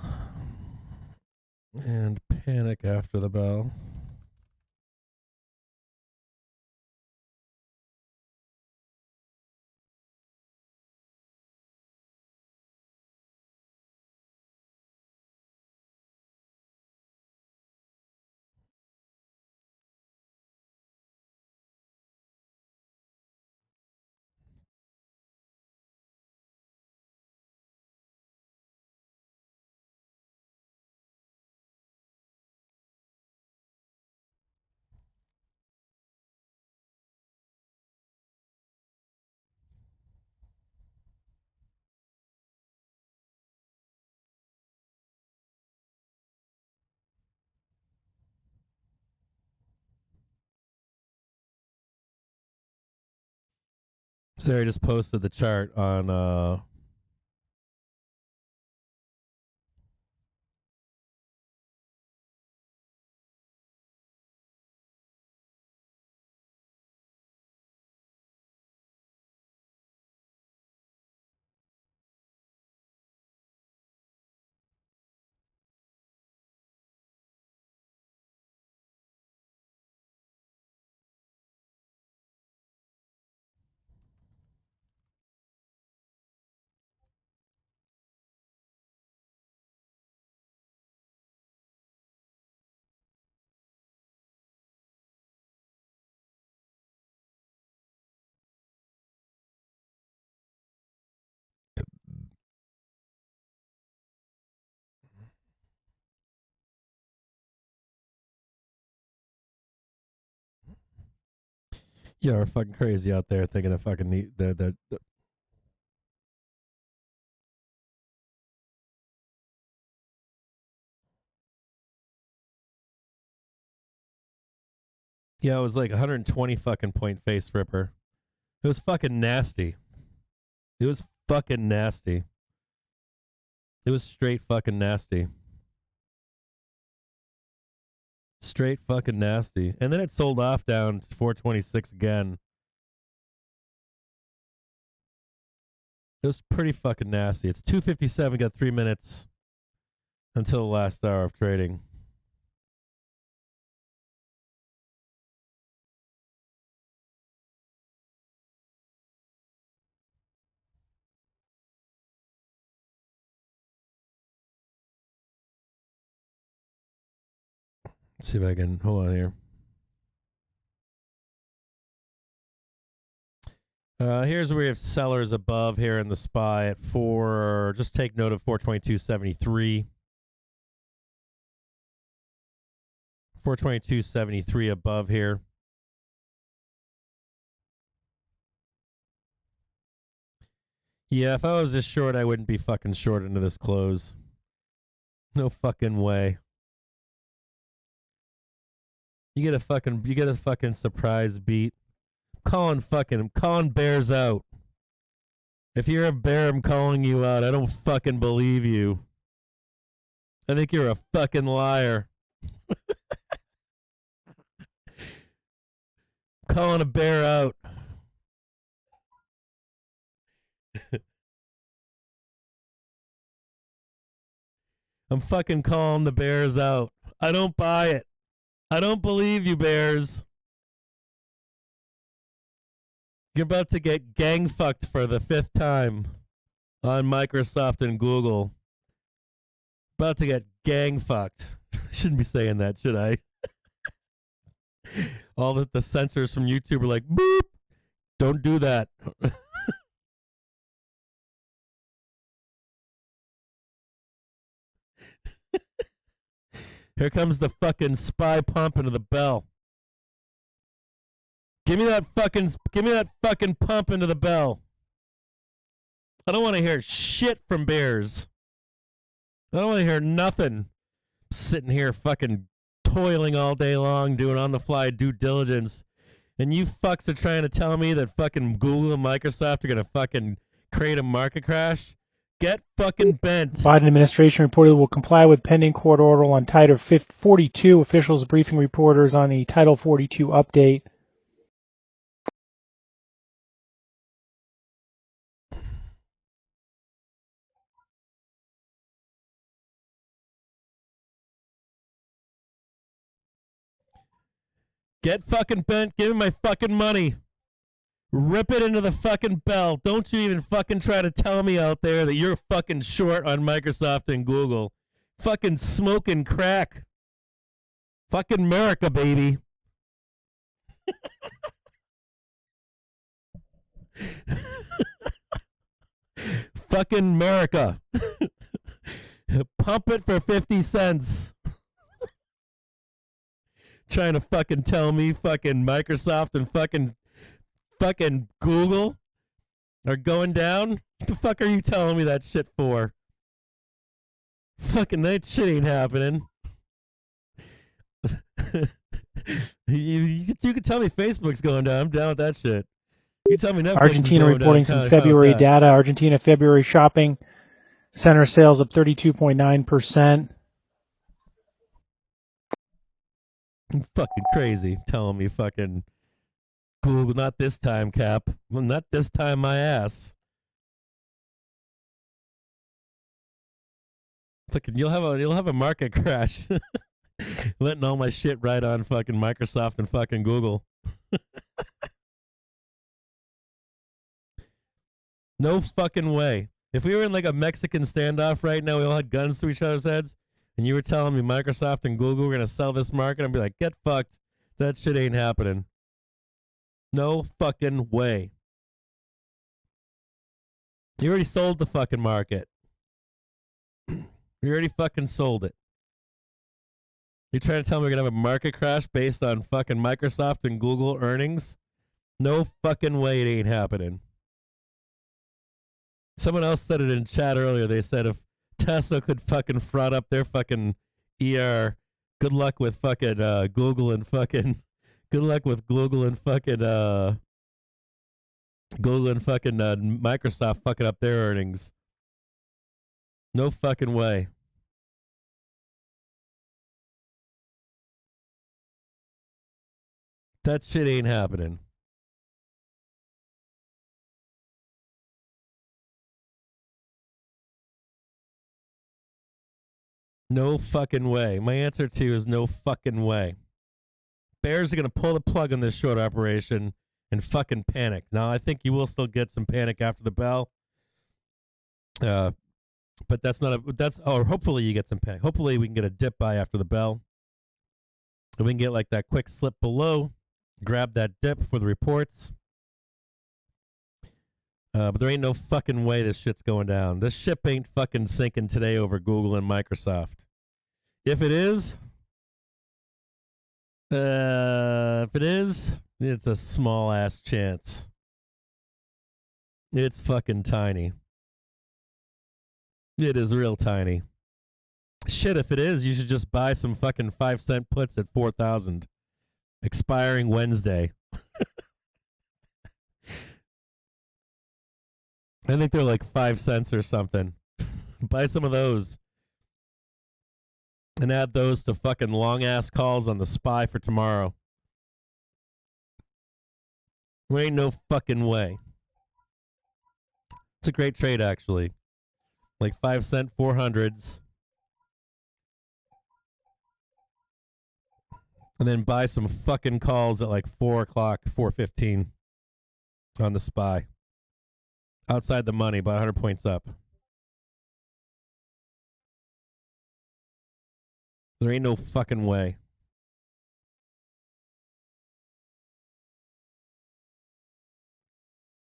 And panic after the bell. Sarah just posted the chart on yeah, we're fucking crazy out there thinking of fucking the yeah, it was like 120 fucking point face ripper. It was fucking nasty. It was fucking nasty. It was straight fucking nasty. Straight fucking nasty. And then it sold off down to 426 again. It was pretty fucking nasty. It's 2:57, got 3 minutes until the last hour of trading. Let's see if I can, hold on here. Here's where we have sellers above here in the SPY at 4. Just take note of 422.73. 422.73 above here. Yeah, if I was this short, I wouldn't be fucking short into this close. No fucking way. You get a fucking surprise beat. I'm calling bears out. If you're a bear, I'm calling you out. I don't fucking believe you. I think you're a fucking liar. Calling a bear out. I'm fucking calling the bears out. I don't buy it. I don't believe you, bears. You're about to get gang fucked for the 5th time on Microsoft and Google. About to get gang fucked. Shouldn't be saying that, should I? All the censors from YouTube are like, boop, don't do that. Here comes the fucking SPY pump into the bell. Give me that fucking pump into the bell. I don't want to hear shit from bears. I don't want to hear nothing. Sitting here fucking toiling all day long, doing on the fly due diligence. And you fucks are trying to tell me that fucking Google and Microsoft are going to fucking create a market crash? Get fucking bent. Biden administration reported will comply with pending court order on Title 42. Officials briefing reporters on the Title 42 update. Get fucking bent. Give me my fucking money. Rip it into the fucking bell. Don't you even fucking try to tell me out there that you're fucking short on Microsoft and Google. Fucking smoking crack. Fucking America, baby. Fucking America. Pump it for 50 cents. Trying to fucking tell me fucking Microsoft and fucking Google are going down? What the fuck are you telling me that shit for? Fucking that shit ain't happening. you can tell me Facebook's going down. I'm down with that shit. You tell me Netflix Argentina is going reporting down. some February data. Argentina February shopping center sales up 32.9%. I'm fucking crazy telling me fucking Google, not this time, Cap. Well, not this time, my ass. Fucking, you'll have a market crash. Letting all my shit ride on fucking Microsoft and fucking Google. No fucking way. If we were in like a Mexican standoff right now, we all had guns to each other's heads, and you were telling me Microsoft and Google were going to sell this market, I'd be like, get fucked. That shit ain't happening. No fucking way. You already sold the fucking market. You already fucking sold it. You're trying to tell me we're going to have a market crash based on fucking Microsoft and Google earnings? No fucking way it ain't happening. Someone else said it in chat earlier. They said if Tesla could fucking fraud up their fucking ER, good luck with fucking Google and fucking Google and fucking Microsoft fucking up their earnings. No fucking way. That shit ain't happening. No fucking way. My answer to you is no fucking way. Bears are going to pull the plug on this short operation and fucking panic. Now, I think you will still get some panic after the bell. But that's not or hopefully you get some panic. Hopefully we can get a dip buy after the bell. And we can get like that quick slip below, grab that dip for the reports. But there ain't no fucking way this shit's going down. This ship ain't fucking sinking today over Google and Microsoft. If it is, it's a small ass chance. It's fucking tiny. It is real tiny. Shit, if it is, you should just buy some fucking 5-cent puts at 4,000, expiring Wednesday. I think they're like 5 cents or something. Buy some of those. And add those to fucking long ass calls on the SPY for tomorrow. There ain't no fucking way. It's a great trade, actually. Like 5-cent 400s. And then buy some fucking calls at like 4 o'clock, 4:15 on the SPY. Outside the money by 100 points up. There ain't no fucking way.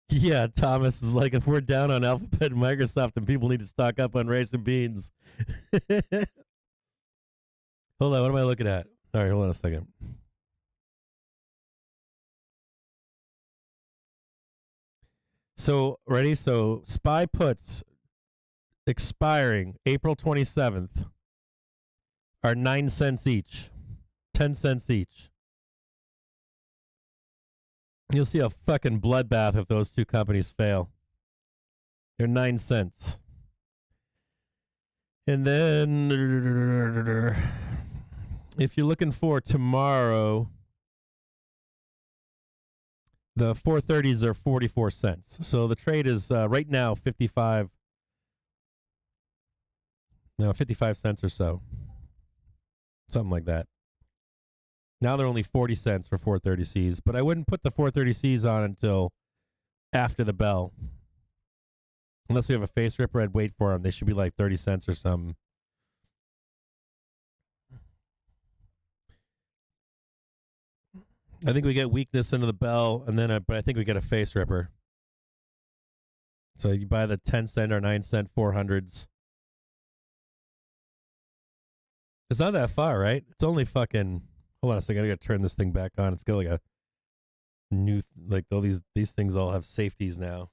Yeah, Thomas is like, if we're down on Alphabet and Microsoft, then people need to stock up on rice and beans. Hold on, what am I looking at? All right, hold on a second. So, ready? So, SPY puts expiring April 27th are 9 cents each, 10 cents each. You'll see a fucking bloodbath if those two companies fail. They're 9 cents. And then, if you're looking for tomorrow, the 430s are 44 cents. So the trade is right now 55 cents or so. Something like that. Now they're only 40 cents for 430Cs, but I wouldn't put the 430Cs on until after the bell. Unless we have a face ripper, I'd wait for them. They should be like 30 cents or something. I think we get weakness into the bell, and then but I think we get a face ripper. So you buy the 10 cent or 9 cent 400s. It's not that far, right? It's only fucking... Hold on a second. I gotta turn this thing back on. It's got like a new... Like, all these things all have safeties now.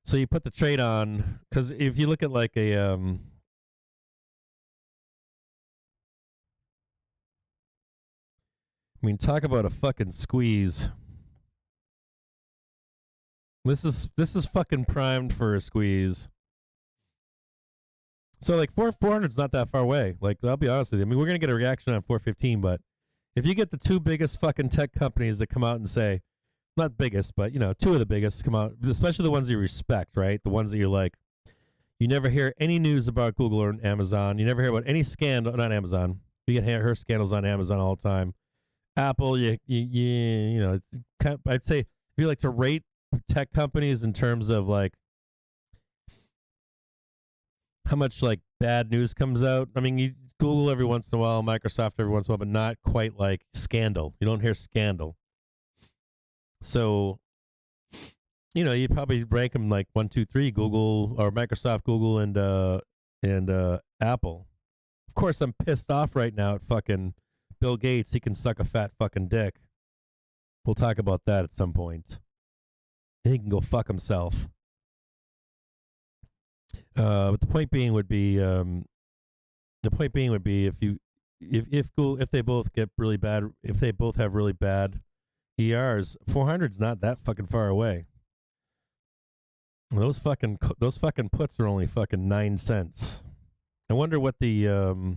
So you put the trade on, because if you look at like a... I mean, talk about a fucking squeeze. This is fucking primed for a squeeze. So like 400's not that far away. Like, I'll be honest with you. I mean, we're gonna get a reaction on 415, but if you get the two biggest fucking tech companies that come out and say, not biggest, but you know, two of the biggest come out, especially the ones you respect, right? The ones that you're like, you never hear any news about Google or Amazon. You never hear about any scandal, not Amazon. You get her scandals on Amazon all the time. Apple, you know, I'd say if you like to rate tech companies in terms of like how much like bad news comes out. I mean, you Google every once in a while, Microsoft every once in a while, but not quite like scandal. You don't hear scandal. So, you know, you probably rank them like 1, 2, 3, Google or Microsoft, Google, and Apple. Of course, I'm pissed off right now at fucking Bill Gates. He can suck a fat fucking dick. We'll talk about that at some point. he can go fuck himself. But the point being would be if they both get really bad, if they both have really bad ERs, 400's not that fucking far away. Those fucking puts are only fucking 9 cents. I wonder what the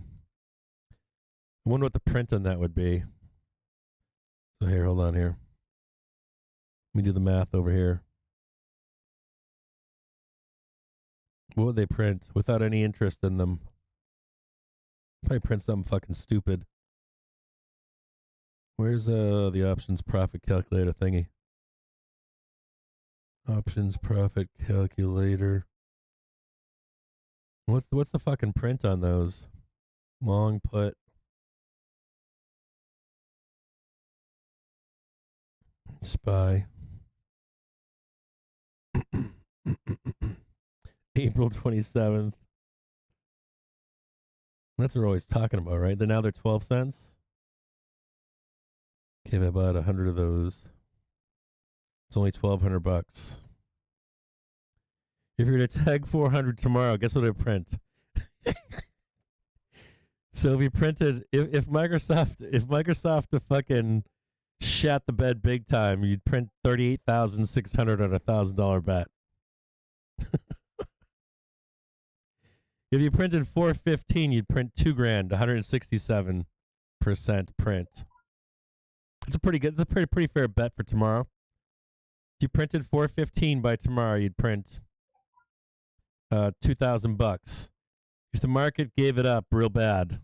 print on that would be. So here, hold on here. Let me do the math over here. What would they print without any interest in them? Probably print something fucking stupid. Where's the options profit calculator thingy? Options profit calculator. What's the fucking print on those? Long put. SPY. April 27th. That's what we're always talking about, right? They're 12 cents. Okay, if I bought 100 of those, it's only $1,200. If you were to tag 400 tomorrow, guess what it print? So if you printed, if Microsoft to fucking shat the bed big time, you'd print 38,600 on a $1,000 bet. If you printed 415, you'd print $2,000, 167% print. It's a pretty fair bet for tomorrow. If you printed 415 by tomorrow, you'd print $2,000. If the market gave it up real bad,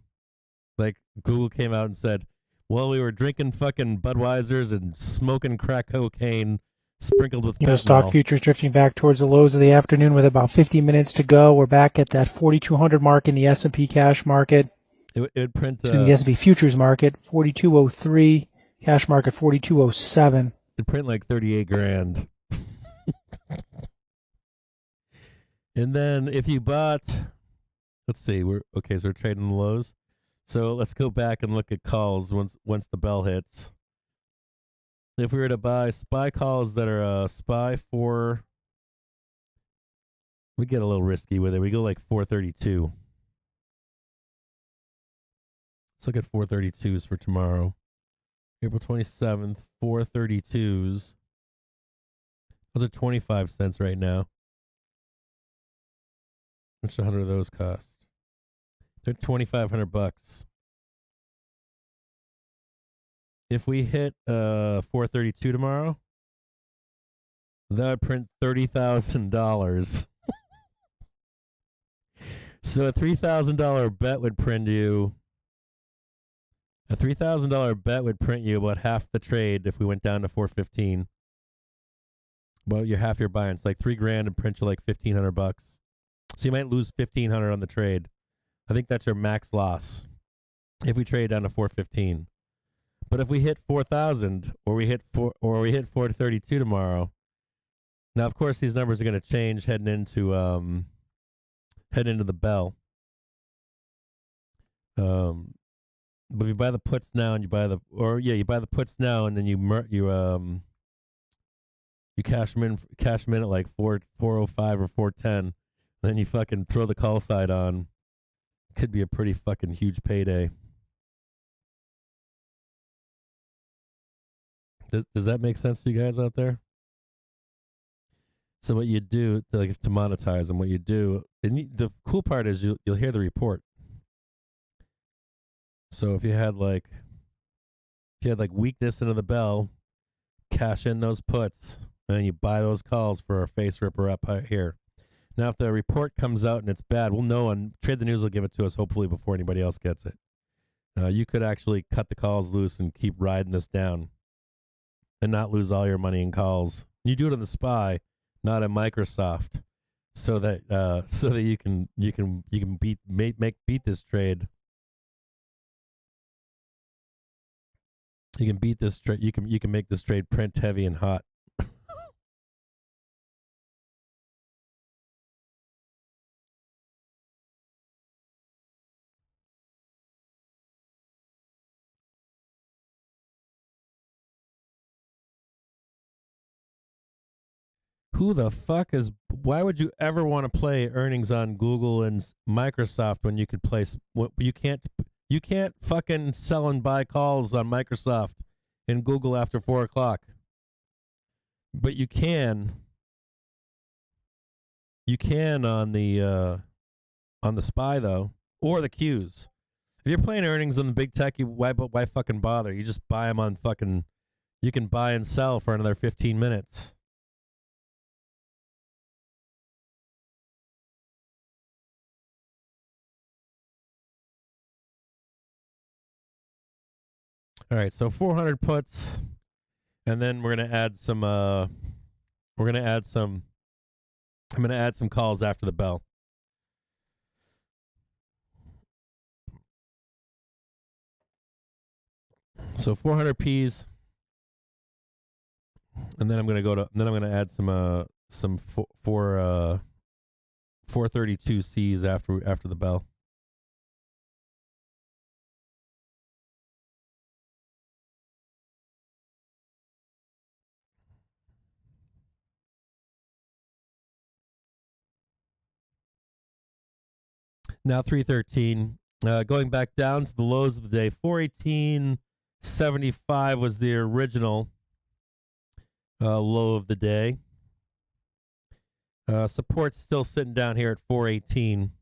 like Google came out and said, well, we were drinking fucking Budweisers and smoking crack cocaine sprinkled with fentanyl. Stock futures drifting back towards the lows of the afternoon with about 50 minutes to go. We're back at that 4,200 mark in the S&P cash market. It would print the S&P futures market 4,203, cash market 4,207. It'd print like 38 grand. And then if you bought, let's see, so we're trading the lows. So let's go back and look at calls once the bell hits. If we were to buy SPY calls that are SPY 4, we get a little risky with it. We go like 432. Let's look at 432s for tomorrow. April 27th, 432s. Those are 25 cents right now. How much 100 of those cost? They're $2,500. If we hit 432 tomorrow, that would print $30,000. So a $3,000 bet would print you. A $3,000 bet would print you about half the trade if we went down to 415. Well, you're half your buy-in. It's like $3,000 and print you like $1,500. So you might lose $1,500 on the trade. I think that's your max loss if we trade down to 415. But if we hit 4,000 or we hit 432 tomorrow, now of course these numbers are going to change heading into the bell. But if you buy the puts now and you buy the puts now and then you cash them in at like 405 or 410, then you fucking throw the call side on. Could be a pretty fucking huge payday. Does that make sense to you guys out there? So what you do, like to monetize them, what you do, and the cool part is you'll hear the report. So if you had weakness into the bell, cash in those puts, and then you buy those calls for a face ripper up here. Now, if the report comes out and it's bad, we'll know, and Trade the News will give it to us hopefully before anybody else gets it. You could actually cut the calls loose and keep riding this down, and not lose all your money in calls. You do it on the SPY, not at Microsoft, so that you can beat this trade. You can beat this trade. You can make this trade print heavy and hot. Who the fuck is? Why would you ever want to play earnings on Google and Microsoft when you could play? You can't. You can't fucking sell and buy calls on Microsoft and Google after 4:00. But you can. You can on the SPY though, or the Qs. If you're playing earnings on the big tech, why fucking bother? You just buy them on fucking. You can buy and sell for another 15 minutes. All right, so 400 puts, and then we're gonna add some. I'm gonna add some calls after the bell. So 400 P's, and then I'm gonna add some 432 C's after the bell. Now 313. Going back down to the lows of the day, 418.75 was the original low of the day. Support's still sitting down here at 418.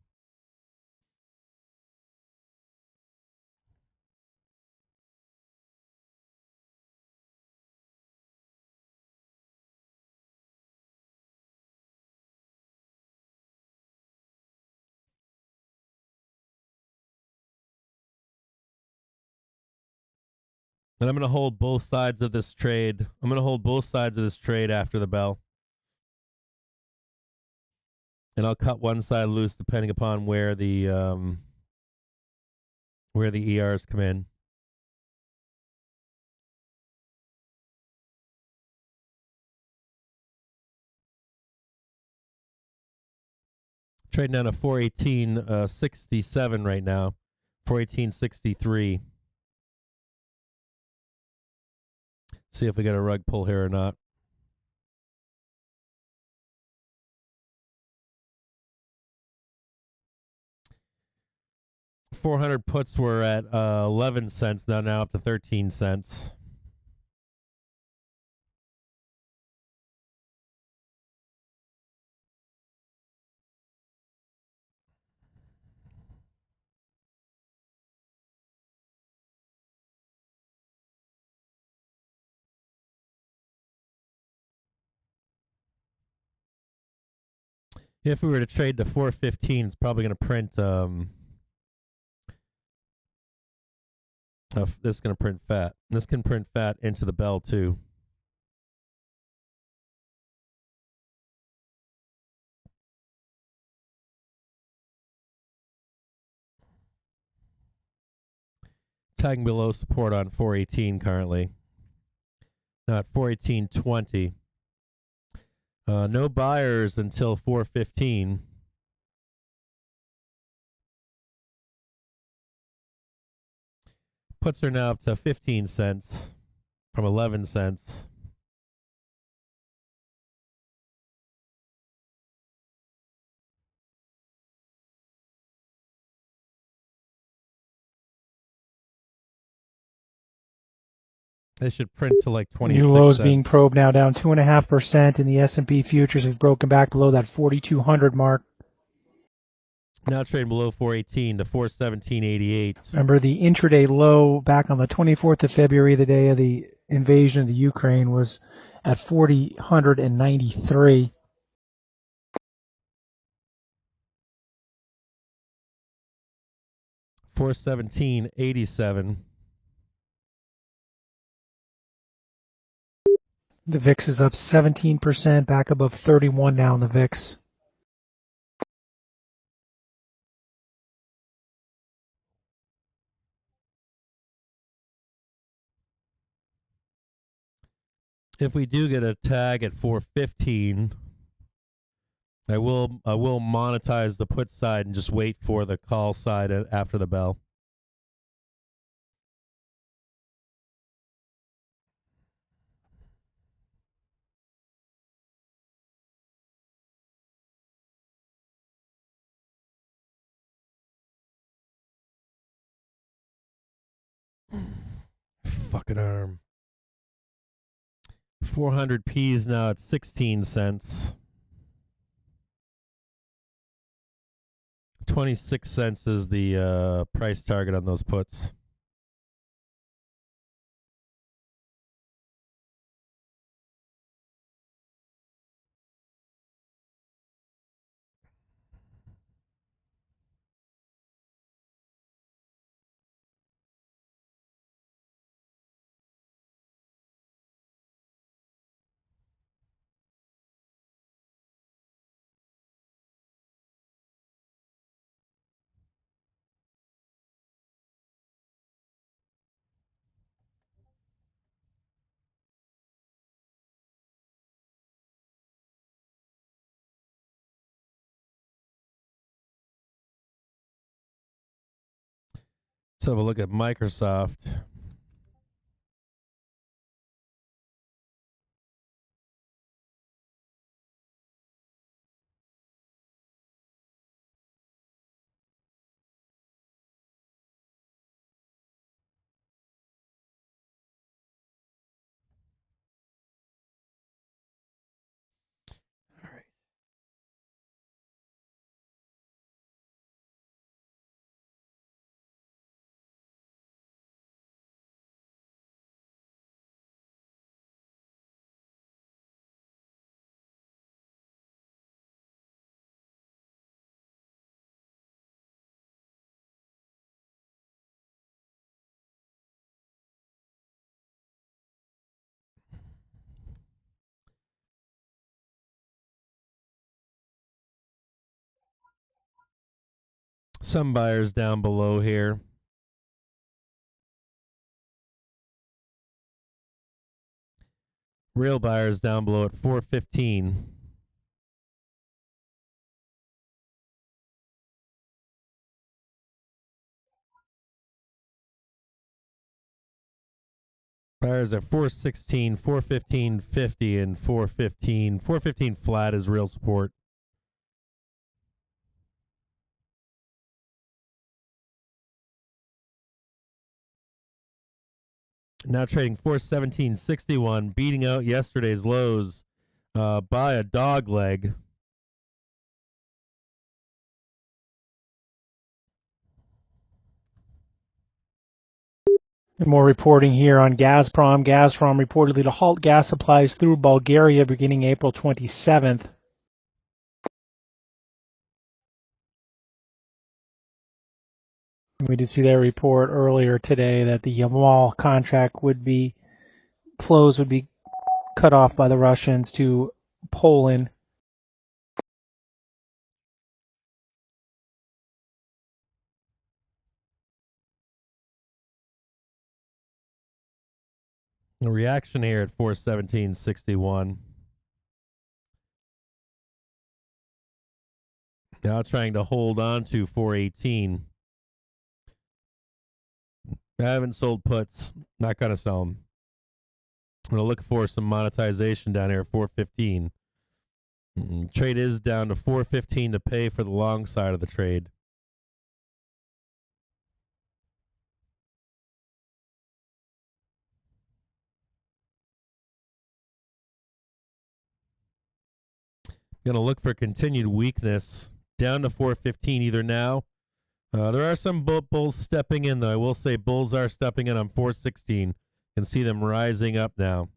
And I'm going to hold both sides of this trade. I'm going to hold both sides of this trade after the bell. And I'll cut one side loose depending upon where the ERs come in. Trading down to 418.67 right now. 418.63. See if we get a rug pull here or not. $400 puts were at 11 cents, now up to 13 cents. If we were to trade to 415, it's probably going to print. This is going to print fat. This can print fat into the bell too. Tagging below support on 418 currently. Not 418.20. No buyers until 415. Puts are now up to 15 cents from 11 cents. They should print to like 26 New lows cents. being probed now, down 2.5%, and the S&P futures has broken back below that 4,200 mark. Now trading below 418 to 417.88. Remember, the intraday low back on the 24th of February, the day of the invasion of the Ukraine, was at 4,093. $417.87. The VIX is up 17%, back above 31 now in the VIX. If we do get a tag at 415, I will monetize the put side and just wait for the call side after the bell. fucking arm. 400 P's now at 16 cents. 26 cents is the price target on those puts. Let's have a look at Microsoft. All right. Some buyers down below here. Real buyers down below at 415. Buyers at 416, 415.50, and 415. 415 flat is real support. Now trading 417.61, beating out yesterday's lows by a dog leg. And more reporting here on Gazprom. Gazprom reportedly to halt gas supplies through Bulgaria beginning April 27th. We did see that report earlier today that the Yamal contract flows would be cut off by the Russians to Poland. A reaction here at 417.61. Now trying to hold on to 418. I haven't sold puts. Not going to sell them. I'm going to look for some monetization down here at 415. Trade is down to 415 to pay for the long side of the trade. Going to look for continued weakness down to 415 either now. There are some bulls stepping in, though. I will say bulls are stepping in on 416. Can see them rising up now.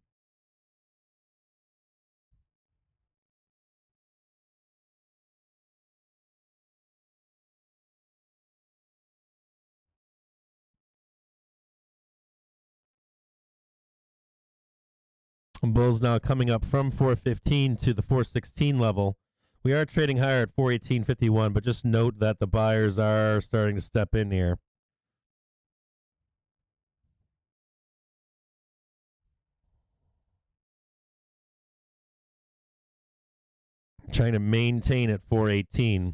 Bulls now coming up from 415 to the 416 level. We are trading higher at 418.51, but just note that the buyers are starting to step in here. Trying to maintain at 418.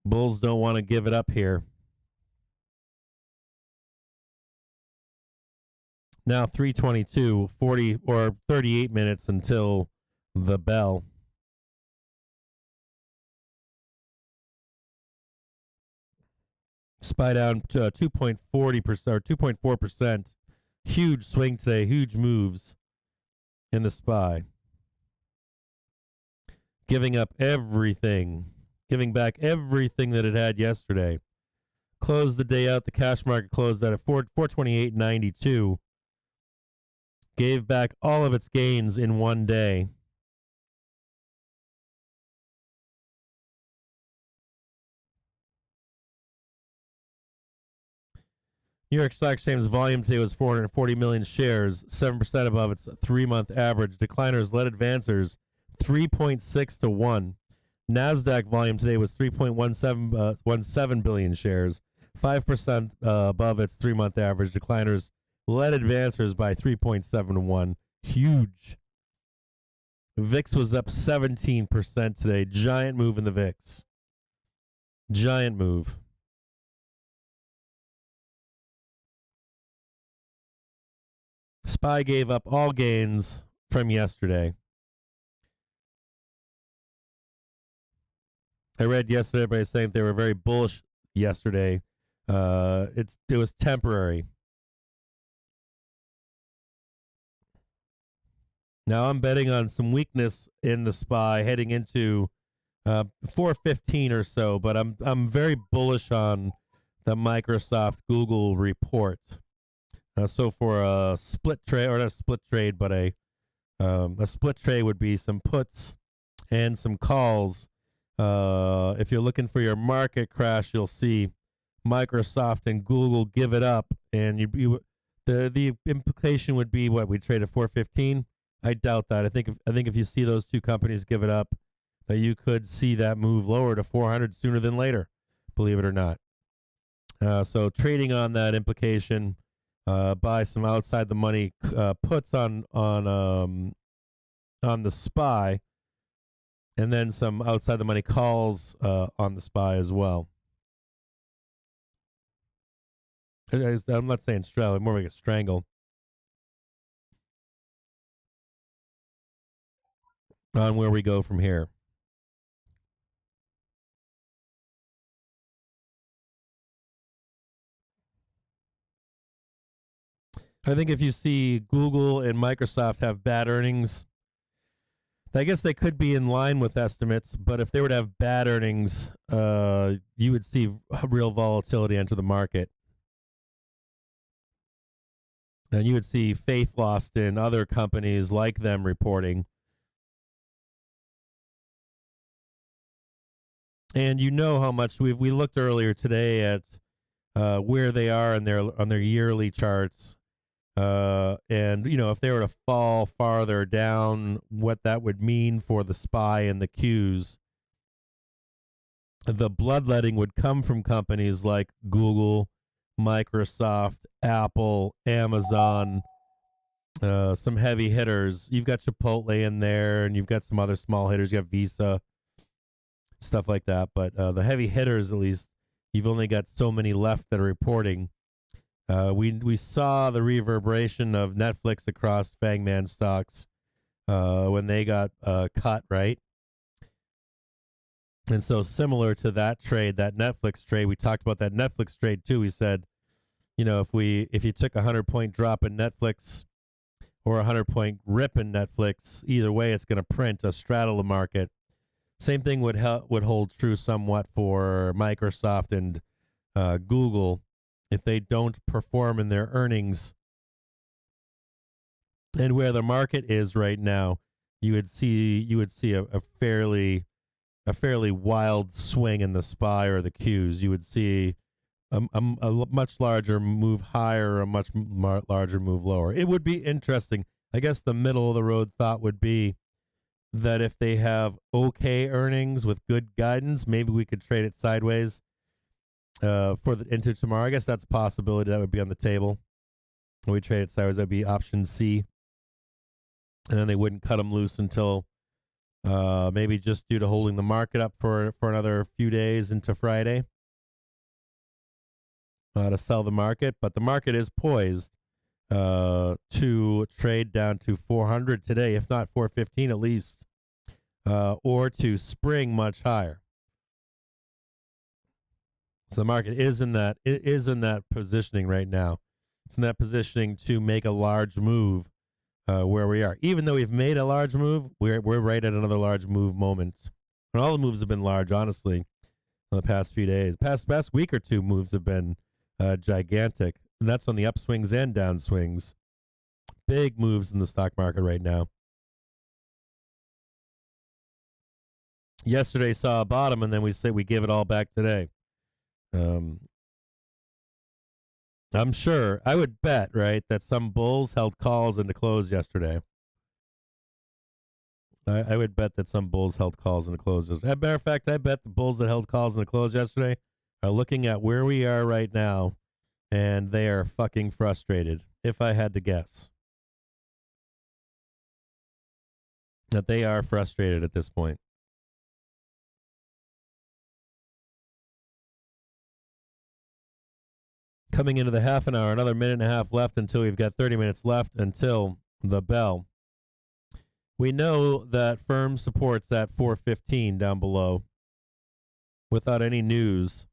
Bulls don't want to give it up here. Now 3:22, 40 or 38 minutes until the bell. SPY down to 2.40% or 2.4%. Huge swing today, huge moves in the SPY. Giving up everything, giving back everything that it had yesterday. Closed the day out. The cash market closed out at 428.92. Gave back all of its gains in one day. New York Stock Exchange volume today was 440 million shares, 7% above its 3-month average. Decliners led advancers 3.6 to 1. NASDAQ volume today was 3.17 billion shares, 5% above its 3-month average. Decliners led advancers by 3.7 to 1. Huge. VIX was up 17% today. Giant move in the VIX. Giant move. SPY gave up all gains from yesterday. I read yesterday everybody saying they were very bullish yesterday. It was temporary. Now I'm betting on some weakness in the SPY heading into 4:15 or so, but I'm very bullish on the Microsoft Google report. So for a split trade, or not a split trade, but a split trade would be some puts and some calls. If you're looking for your market crash, you'll see Microsoft and Google give it up, and the implication would be what we trade at 415. I doubt that. I think if you see those two companies give it up, that you could see that move lower to 400 sooner than later. Believe it or not. So trading on that implication. Buy some outside the money puts on the SPY, and then some outside the money calls on the SPY as well. I'm not saying straddle, more like a strangle on where we go from here. I think if you see Google and Microsoft have bad earnings, I guess they could be in line with estimates, but if they were to have bad earnings, you would see real volatility enter the market. And you would see faith lost in other companies like them reporting. And you know how much we looked earlier today at where they are on their yearly charts. And, if they were to fall farther down, what that would mean for the SPY and the Qs. The bloodletting would come from companies like Google, Microsoft, Apple, Amazon, some heavy hitters. You've got Chipotle in there, and you've got some other small hitters. You have Visa, stuff like that. But the heavy hitters, at least, you've only got so many left that are reporting. We saw the reverberation of Netflix across Fangman stocks when they got cut, right? And so similar to that trade, that Netflix trade, we talked about that Netflix trade too. We said, if you took a 100-point drop in Netflix or a 100-point rip in Netflix, either way, it's going to print a straddle the market. Same thing would hold true somewhat for Microsoft and Google. If they don't perform in their earnings and where the market is right now, you would see a fairly wild swing in the SPY or the Qs. You would see a much larger move higher or a much larger move lower. It would be interesting. I guess the middle of the road thought would be that if they have okay earnings with good guidance, maybe we could trade it sideways into tomorrow. I guess that's a possibility that would be on the table. When we trade it sideways, that'd be option C. And then they wouldn't cut them loose until maybe just due to holding the market up for another few days into Friday to sell the market. But the market is poised to trade down to 400 today, if not 415 at least, or to spring much higher. So the market is in that positioning right now. It's in that positioning to make a large move where we are. Even though we've made a large move, we're right at another large move moment. And all the moves have been large, honestly, in the past few days. Past week or two, moves have been gigantic. And that's on the upswings and downswings. Big moves in the stock market right now. Yesterday saw a bottom, and then we give it all back today. I'm sure, I would bet, right, that some bulls held calls into close yesterday. I would bet that some bulls held calls into close yesterday. As a matter of fact, I bet the bulls that held calls into close yesterday are looking at where we are right now, and they are fucking frustrated, if I had to guess. That they are frustrated at this point. Coming into the half an hour, another minute and a half left until we've got 30 minutes left until the bell. We know that firm supports at 415 down below without any news.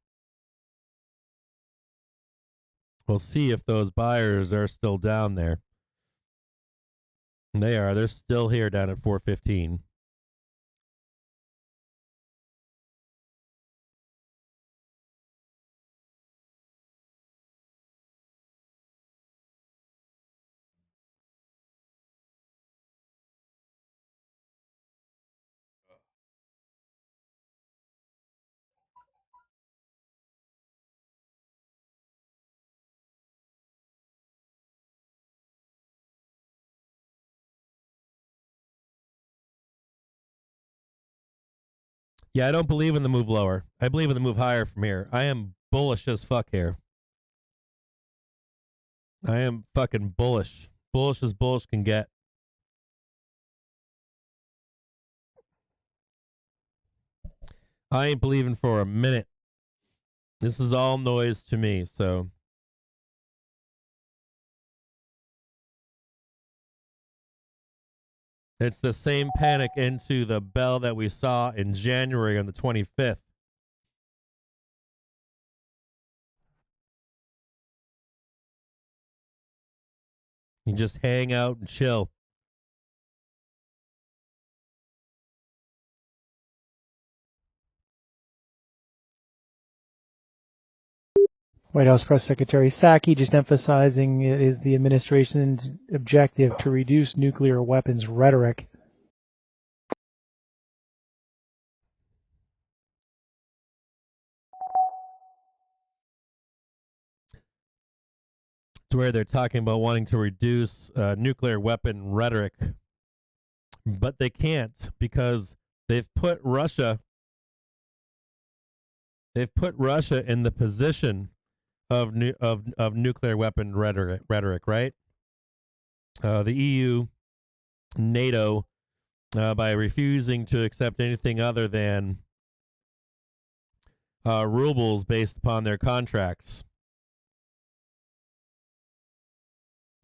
We'll see if those buyers are still down there. They are. They're still here down at 415. Yeah, I don't believe in the move lower. I believe in the move higher from here. I am bullish as fuck here. I am fucking bullish. Bullish as bullish can get. I ain't believing for a minute. This is all noise to me, so. It's the same panic into the bell that we saw in January on the 25th. You just hang out and chill. White House Press Secretary Psaki just emphasizing it is the administration's objective to reduce nuclear weapons rhetoric. It's where they're talking about wanting to reduce nuclear weapon rhetoric. But they can't because they've put Russia in the position of nuclear weapon rhetoric, right? The EU, NATO, by refusing to accept anything other than rubles based upon their contracts.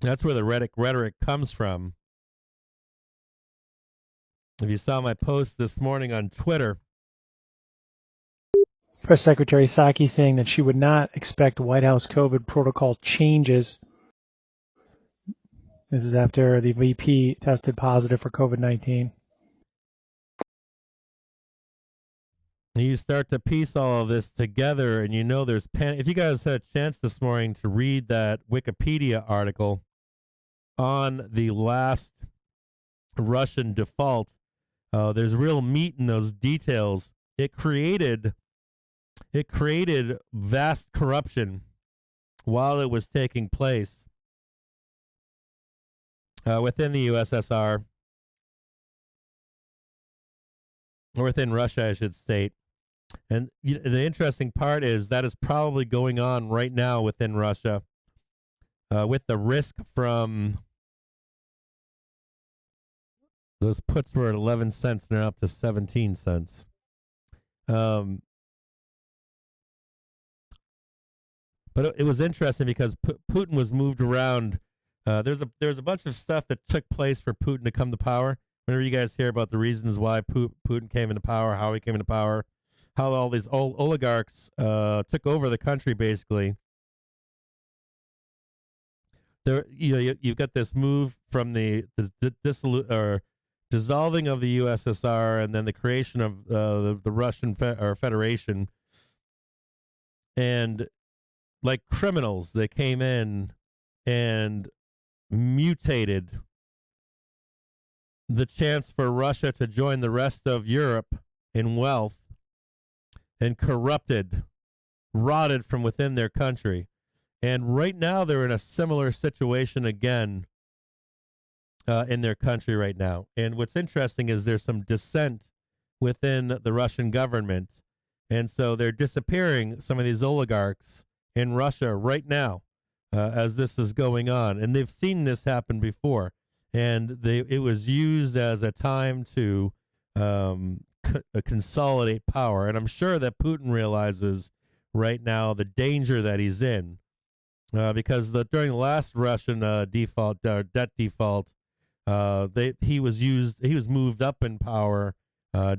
That's where the rhetoric comes from. If you saw my post this morning on Twitter, Press Secretary Psaki saying that she would not expect White House COVID protocol changes. This is after the VP tested positive for COVID-19. you start to piece all of this together, and you know there's panic. If you guys had a chance this morning to read that Wikipedia article on the last Russian default, there's real meat in those details. It created vast corruption while it was taking place within the USSR, or within Russia, I should state. And the interesting part is that is probably going on right now within Russia, with the risk from those puts were at 11 cents and they're up to 17 cents. But it was interesting because Putin was moved around. There's a bunch of stuff that took place for Putin to come to power. Whenever you guys hear about the reasons why Putin came into power, how he came into power, how all these old oligarchs took over the country, basically. there, you've got this move from the dissolving of the USSR and then the creation of the Russian Federation, and like criminals, they came in and mutated the chance for Russia to join the rest of Europe in wealth and rotted from within their country. And right now, they're in a similar situation again in their country right now. And what's interesting is there's some dissent within the Russian government. And so they're disappearing some of these oligarchs in Russia right now as this is going on. And they've seen this happen before. And it was used as a time to consolidate power. And I'm sure that Putin realizes right now the danger that he's in. Because during the last Russian debt default, he was moved up in power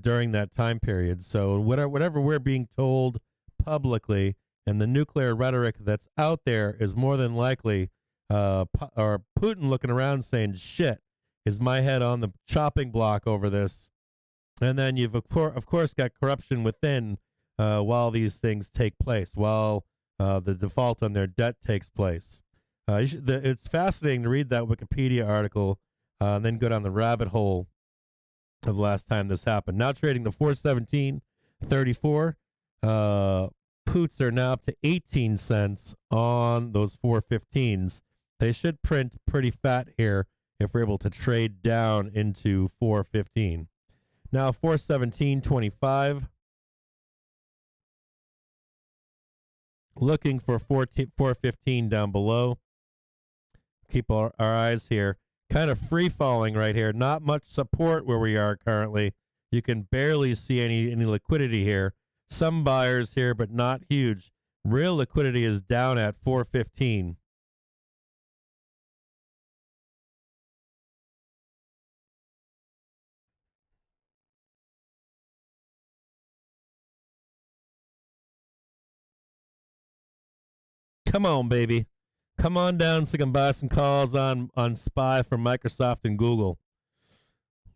during that time period. So whatever we're being told publicly, and the nuclear rhetoric that's out there is more than likely, or Putin looking around saying, "Shit, is my head on the chopping block over this?" And then you've of course got corruption within while these things take place, while the default on their debt takes place. It's fascinating to read that Wikipedia article and then go down the rabbit hole of the last time this happened. Now trading to 417.34. Puts are now up to 18 cents on those 415s. They should print pretty fat here if we're able to trade down into 415. Now 417.25. Looking for 415 down below. Keep our eyes here. Kind of free falling right here. Not much support where we are currently. You can barely see any liquidity here. Some buyers here, but not huge. Real liquidity is down at 415. Come on, baby. Come on down so you can buy some calls on SPY from Microsoft and Google.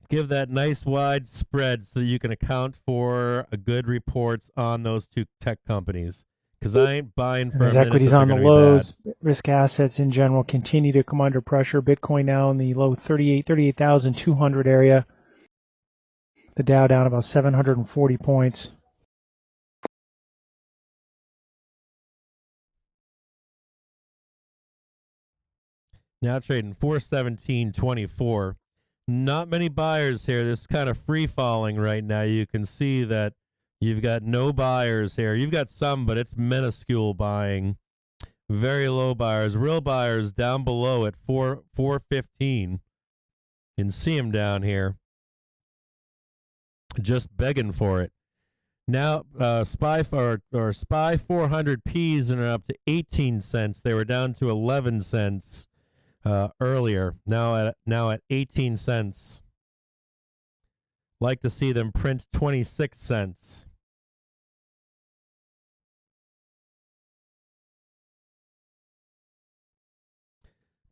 Give that nice wide spread so that you can account for a good reports on those two tech companies. Because I ain't buying for a minute equities that on the they're gonna lows. Risk assets in general continue to come under pressure. Bitcoin now in the low 38,200 area. The Dow down about 740 points. Now trading 417.24. Not many buyers here. This is kind of free falling right now. You can see that you've got no buyers here. You've got some, but it's minuscule buying. Very low buyers. Real buyers down below at 415. You can see them down here. Just begging for it. Now SPY 400Ps are up to 18 cents. They were down to 11 cents. Earlier, now at 18 cents. Like to see them print 26 cents.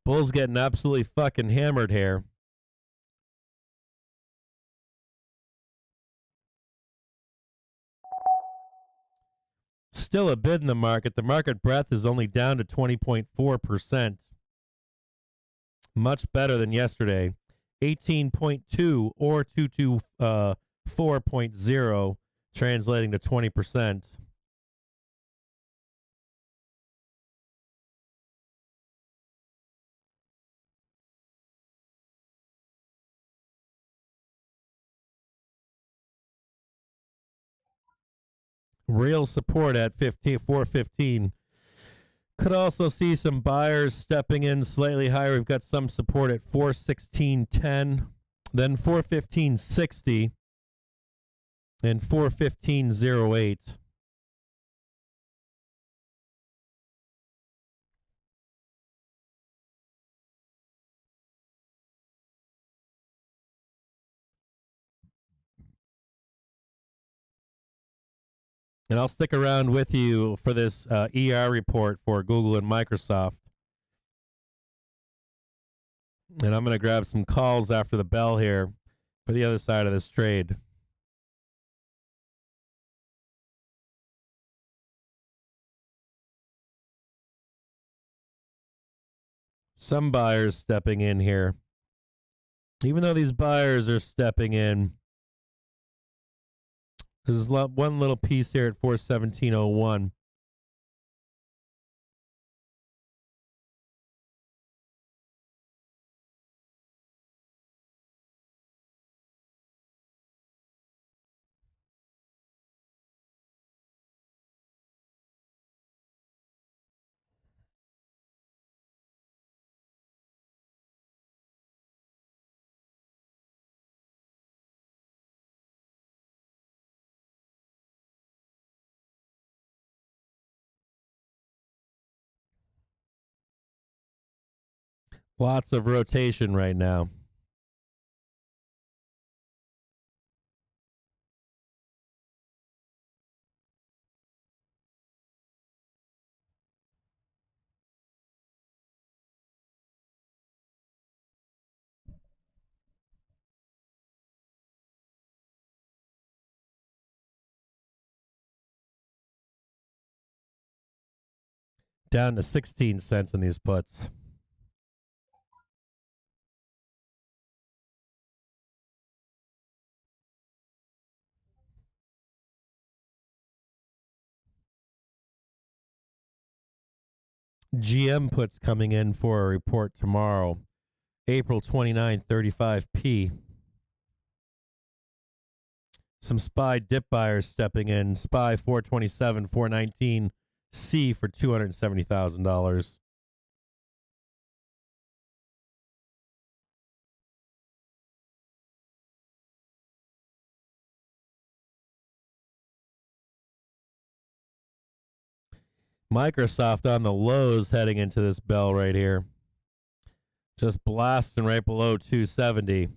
Bull's getting absolutely fucking hammered here. Still a bid in the market. The market breadth is only down to 20.4%. Much better than yesterday. 18.2 or 224.0, translating to 20%. Real support at 415. Could also see some buyers stepping in slightly higher. We've got some support at 416.10, then 415.60, and 415.08. And I'll stick around with you for this ER report for Google and Microsoft. And I'm going to grab some calls after the bell here for the other side of this trade. Some buyers stepping in here. Even though these buyers are stepping in, there's one little piece here at 417.01. Lots of rotation right now. Down to 16 cents in these puts. GM puts coming in for a report tomorrow, April 29, 35p. Some SPY dip buyers stepping in. SPY 427, 419, C for $270,000. Microsoft on the lows heading into this bell right here. Just blasting right below 270.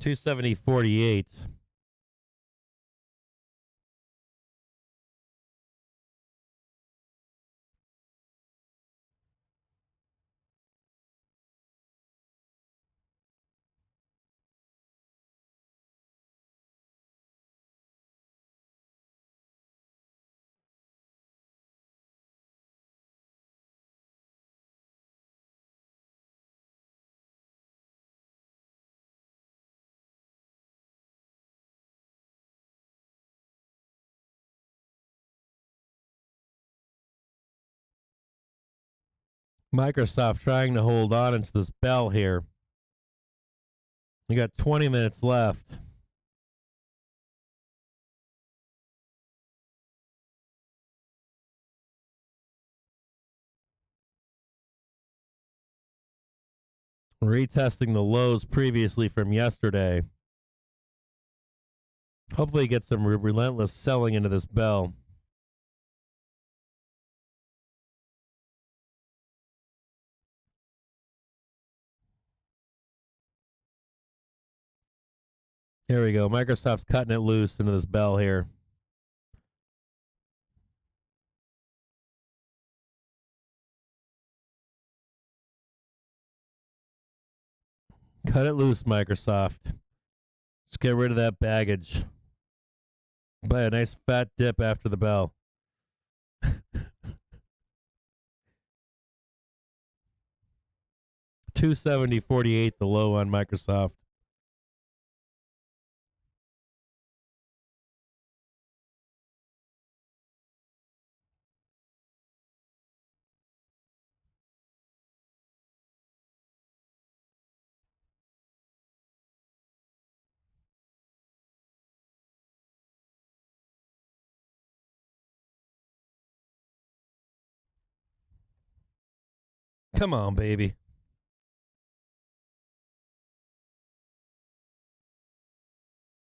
270.48. Microsoft trying to hold on into this bell here. You got 20 minutes left. Retesting the lows previously from yesterday. Hopefully get some relentless selling into this bell. Here we go. Microsoft's cutting it loose into this bell here. Cut it loose, Microsoft. Just get rid of that baggage. Buy a nice fat dip after the bell. 270.48 the low on Microsoft. Come on, baby.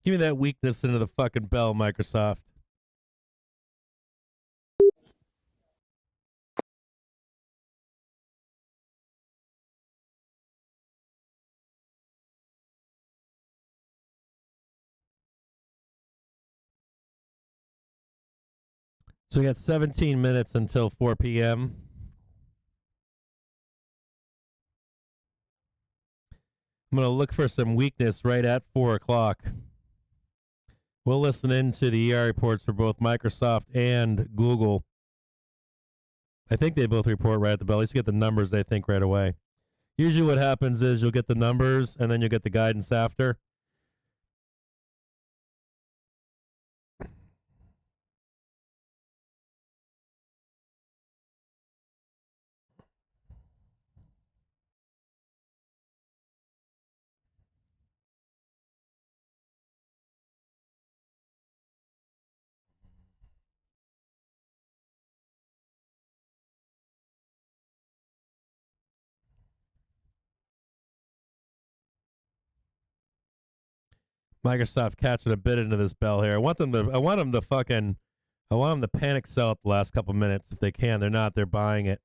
Give me that weakness into the fucking bell, Microsoft. So we got 17 minutes until 4 p.m. I'm going to look for some weakness right at 4 o'clock. We'll listen into the ER reports for both Microsoft and Google. I think they both report right at the bell. At least you get the numbers, they think, right away. Usually what happens is you'll get the numbers and then you'll get the guidance after. Microsoft catching a bit into this bell here. I want them to panic sell it the last couple minutes if they can. They're not. They're buying it.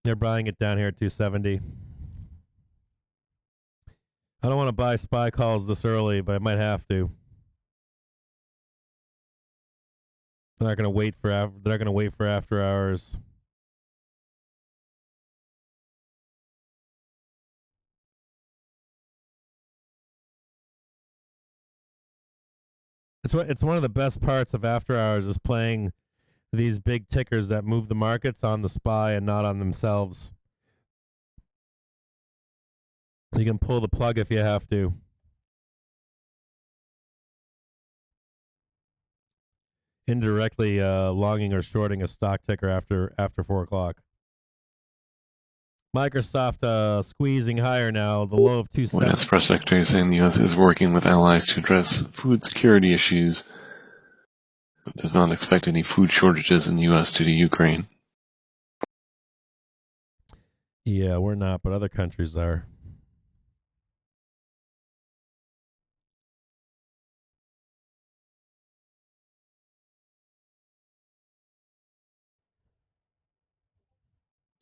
They're buying it down here at 270. I don't want to buy SPY calls this early, but I might have to. They're not going to wait for after hours. It's one of the best parts of after hours is playing these big tickers that move the markets on the SPY and not on themselves. You can pull the plug if you have to. Indirectly longing or shorting a stock ticker after 4 o'clock. Microsoft squeezing higher now, the low of 270. White House Press Secretary saying the U.S. is working with allies to address food security issues, but does not expect any food shortages in the U.S. due to Ukraine. Yeah, we're not, but other countries are.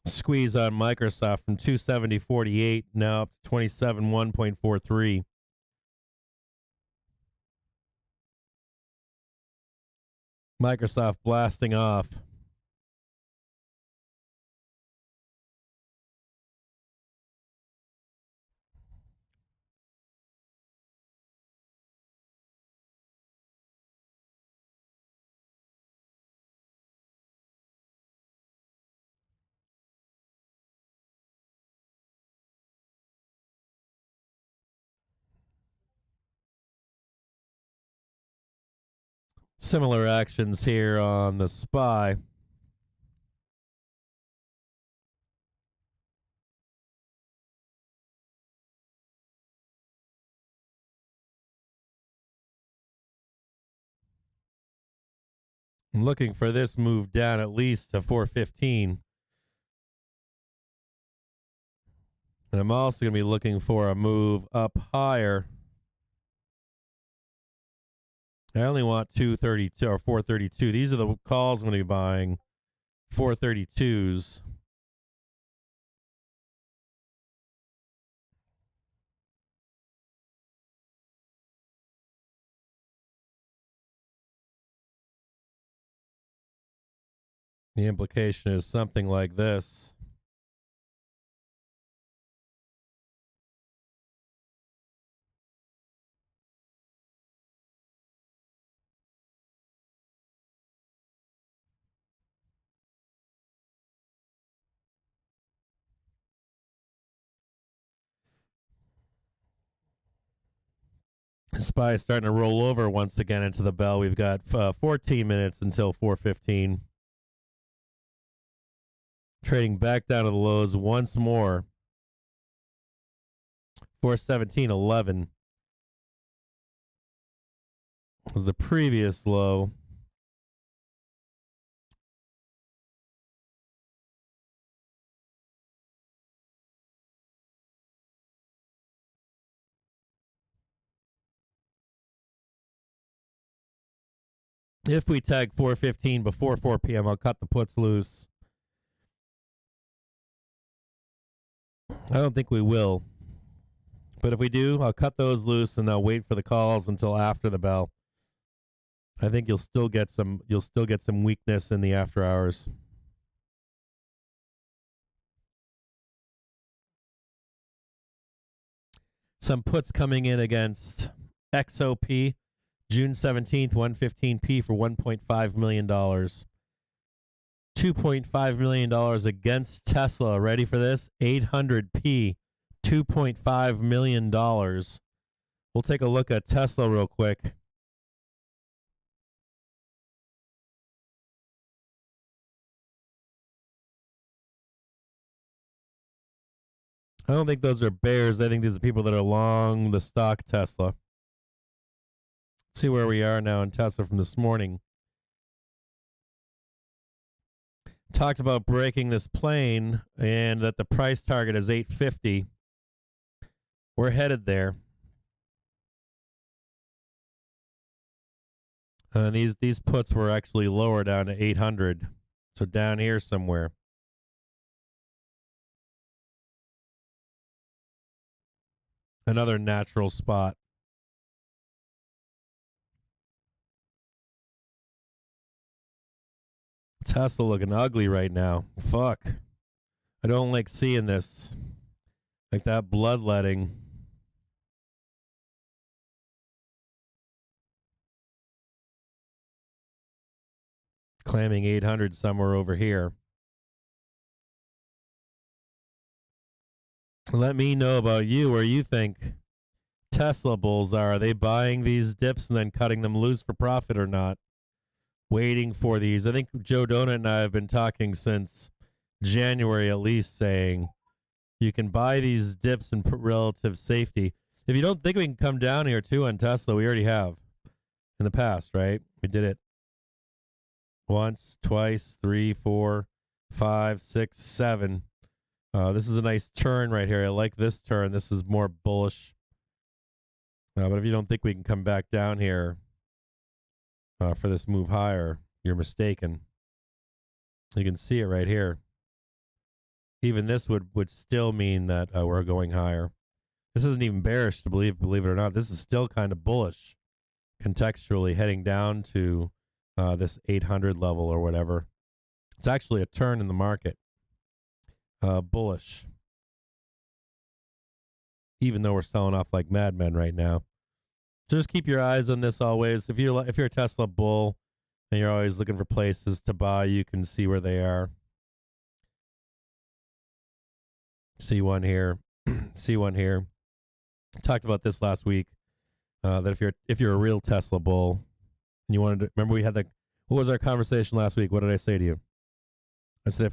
Squeeze on Microsoft from 270.48 now up to 27.1.43. Microsoft blasting off. Similar actions here on the SPY. I'm looking for this move down at least to 415. And I'm also going to be looking for a move up higher. I only want 232 or 432. These are the calls I'm going to be buying. 432s. The implication is something like this. SPY is starting to roll over once again into the bell. We've got 14 minutes until 4:15. Trading back down to the lows once more. 417.11 was the previous low. If we tag 415 before 4 p.m., I'll cut the puts loose. I don't think we will. But if we do, I'll cut those loose and I'll wait for the calls until after the bell. I think you'll still get some weakness in the after hours. some puts coming in against XOP, June 17th, 115p for $1.5 million. $2.5 million against Tesla. Ready for this? 800p, $2.5 million. We'll take a look at Tesla real quick. I don't think those are bears. I think these are people that are long the stock Tesla. Let's see where we are now in Tesla from this morning. Talked about breaking this plane and that the price target is 850. We're headed there. These puts were actually lower down to 800. So down here somewhere. Another natural spot. Tesla looking ugly right now. Fuck. I don't like seeing this. Like that bloodletting. Claiming 800 somewhere over here. Let me know about you, where you think Tesla bulls are. Are they buying these dips and then cutting them loose for profit or not? Waiting for these. I think Joe Donut and I have been talking since January at least, saying you can buy these dips and put relative safety. If you don't think we can come down here too on Tesla, we already have in the past, right? We did it once, twice, 3, 4, 5, 6, 7. This is a nice turn right here. I like this turn. This is more bullish. But if you don't think we can come back down here for this move higher, you're mistaken. You can see it right here. Even this would still mean that we're going higher. This isn't even bearish to believe it or not. This is still kind of bullish, contextually heading down to this 800 level or whatever. It's actually a turn in the market. Bullish. Even though we're selling off like madmen right now. So just keep your eyes on this always. If you're a Tesla bull and you're always looking for places to buy, you can see where they are. See one here. See one here. I talked about this last week. That if you're a real Tesla bull and you wanted to, remember we had what was our conversation last week? What did I say to you? I said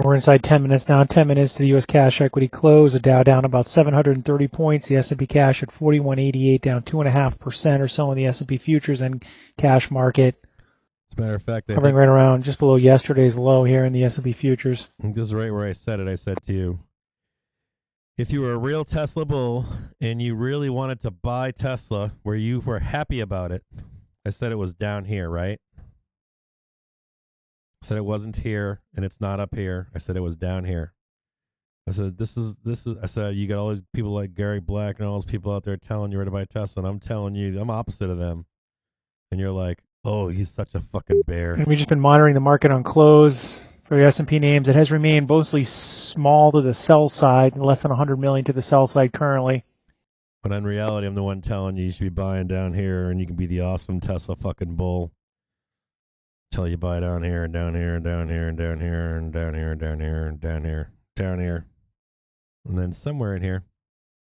we're inside 10 minutes now. 10 minutes to the U.S. cash equity close. The Dow down about 730 points. The S&P cash at 4188, down 2.5% or so in the S&P futures and cash market. As a matter of fact, hovering right around just below yesterday's low here in the S&P futures. I think this is right where I said it. I said to you, if you were a real Tesla bull and you really wanted to buy Tesla where you were happy about it, I said it was down here, right? I said it wasn't here and it's not up here. I said it was down here. I said this is I said you got all these people like Gary Black and all those people out there telling you where to buy Tesla, and I'm telling you I'm opposite of them. And you're like, oh, he's such a fucking bear. And we've just been monitoring the market on close for the S&P names. It has remained mostly small to the sell side, less than 100 million to the sell side currently. But in reality, I'm the one telling you should be buying down here, and you can be the awesome Tesla fucking bull. Tell you buy down here and down here and down here and down here and down here and down here and down here, down here. And then somewhere in here,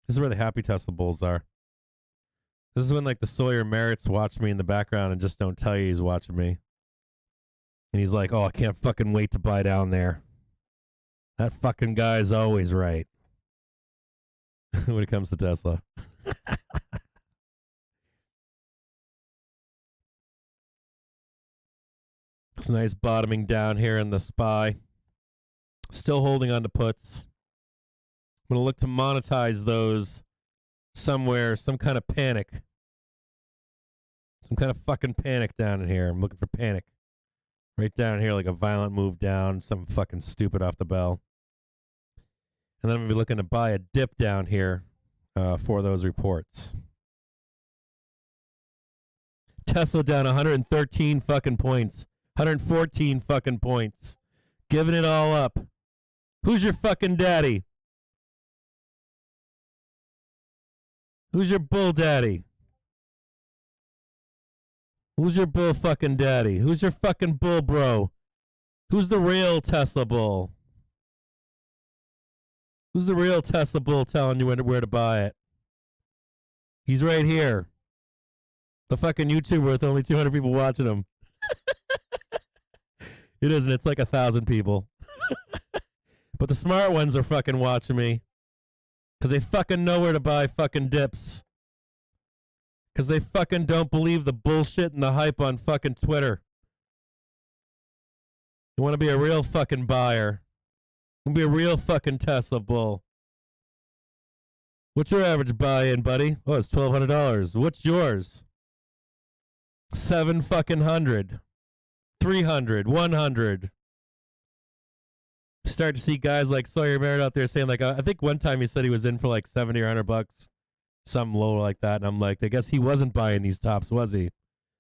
this is where the happy Tesla bulls are. This is when like the Sawyer Merritts watch me in the background and just don't tell you he's watching me. And he's like, oh, I can't fucking wait to buy down there. That fucking guy is always right. When it comes to Tesla. It's nice bottoming down here in the SPY. Still holding on to puts. I'm going to look to monetize those somewhere, some kind of panic. Some kind of fucking panic down in here. I'm looking for panic. Right down here, like a violent move down, something fucking stupid off the bell. And then I'm going to be looking to buy a dip down here for those reports. Tesla down 113 fucking points. 114 fucking points. Giving it all up. Who's your fucking daddy? Who's your bull daddy? Who's your bull fucking daddy? Who's your fucking bull bro? Who's the real Tesla bull? Who's the real Tesla bull telling you where to buy it? He's right here. The fucking YouTuber with only 200 people watching him. It isn't. It's like 1,000 people. But the smart ones are fucking watching me. Because they fucking know where to buy fucking dips. Because they fucking don't believe the bullshit and the hype on fucking Twitter. You want to be a real fucking buyer. You want to be a real fucking Tesla bull. What's your average buy-in, buddy? Oh, it's $1,200. What's yours? 7 fucking hundred. 300. 100. Start to see guys like Sawyer Merritt out there saying, like, I think one time he said he was in for like 70 or $100, something low like that. And I'm like, I guess he wasn't buying these tops, was he?